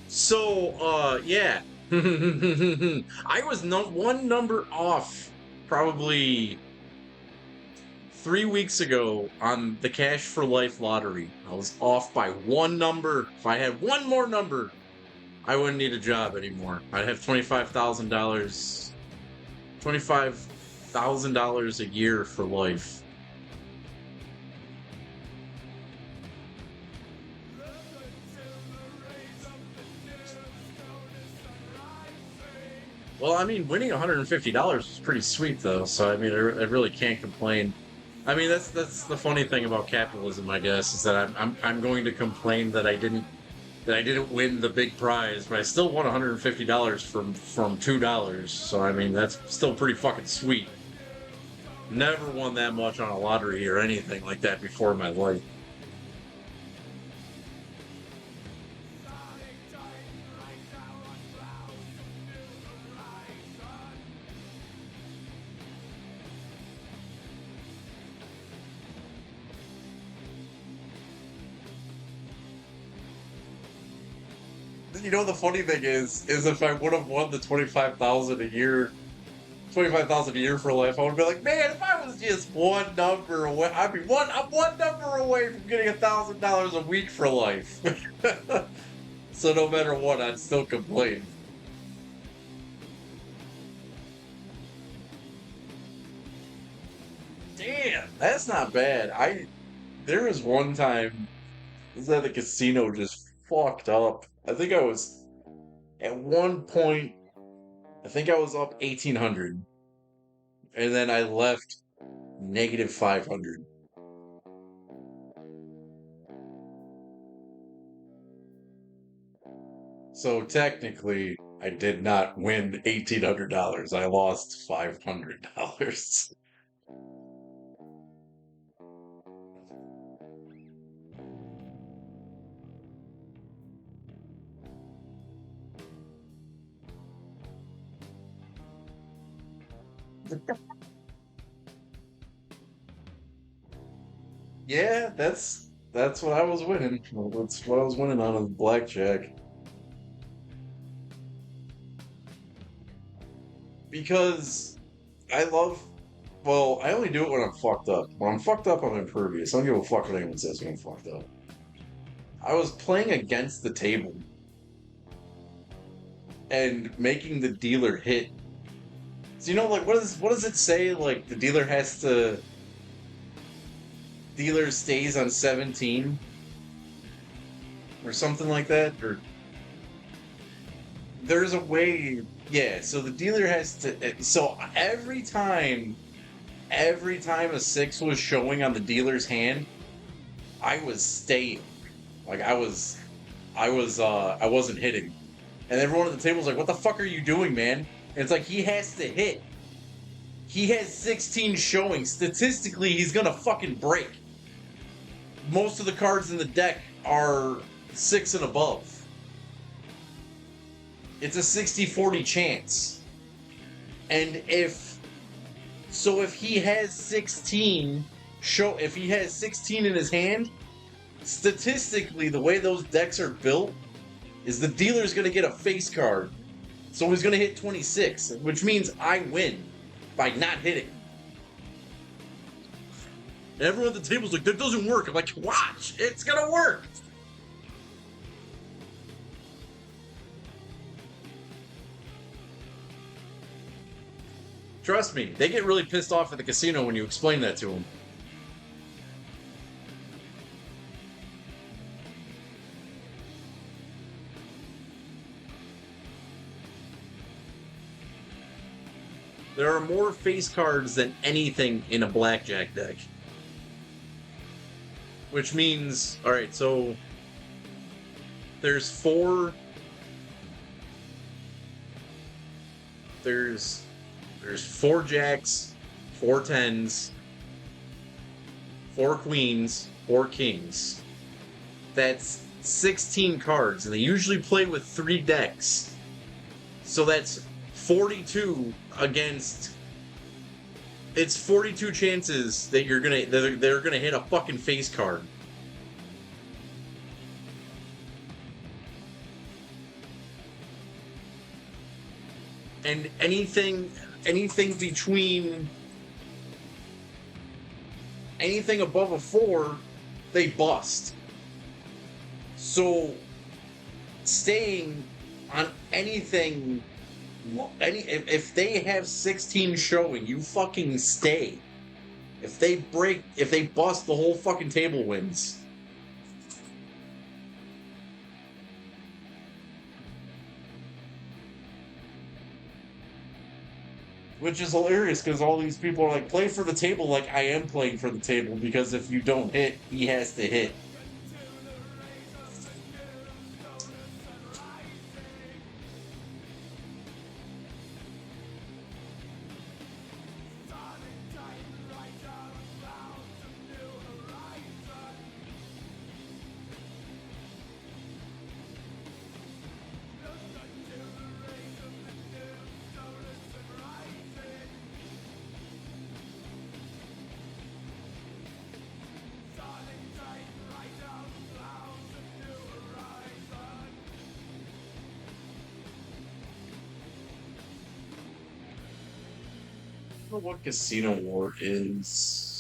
So, yeah. I was one number off, probably 3 weeks ago on the Cash for Life lottery. I was off by one number. If I had one more number, I wouldn't need a job anymore. I'd have $25,000 a year for life. Well, I mean, winning $150 is pretty sweet, though. So I mean, I really can't complain. I mean, that's the funny thing about capitalism, I guess, is that I'm going to complain that I didn't win the big prize, but I still won $150 from $2. So I mean, that's still pretty fucking sweet. Never won that much on a lottery or anything like that before in my life. You know, the funny thing is if I would have won the 25,000 a year, 25,000 a year for life, I would be like, man, if I was just one number away, I'm one number away from getting $1,000 a week for life. So no matter what, I'd still complain. Damn, that's not bad. There was one time, this is at the casino, just fucked up. I think I was, at one point, I think I was up 1,800. And then I left negative 500. So technically, I did not win $1,800. I lost $500. Yeah, that's what I was winning. That's what I was winning on a blackjack. Because I love. Well, I only do it when I'm fucked up. When I'm fucked up, I'm impervious. I don't give a fuck what anyone says when I'm fucked up. I was playing against the table and making the dealer hit. So you know, like, what does it say? Like, the dealer has to. Dealer stays on 17 or something like that, or there's a way. Yeah, so the dealer has to. So every time a 6 was showing on the dealer's hand, I was staying. Like I wasn't hitting. And everyone at the table was like, what the fuck are you doing, man? And it's like, he has to hit. He has 16 showing. Statistically, he's gonna fucking break. Most of the cards in the deck are 6 and above. It's a 60-40 chance. And if he has 16 if he has 16 in his hand, statistically, the way those decks are built is the dealer's going to get a face card. So he's going to hit 26, which means I win by not hitting. And everyone at the table's like, that doesn't work. I'm like, watch, it's going to work. Trust me, they get really pissed off at the casino when you explain that to them. There are more face cards than anything in a blackjack deck. Which means, alright, so there's 4 jacks, 4 10s, 4 queens, 4 kings. That's 16 cards, and they usually play with 3 decks. So that's 42 against. It's 42 chances that they're gonna hit a fucking face card. And anything above a 4, they bust. So staying on anything, if they have 16 showing, you fucking stay. If they bust, the whole fucking table wins. Which is hilarious because all these people are like, play for the table. Like, I am playing for the table because if you don't hit, he has to hit. know what Casino War is.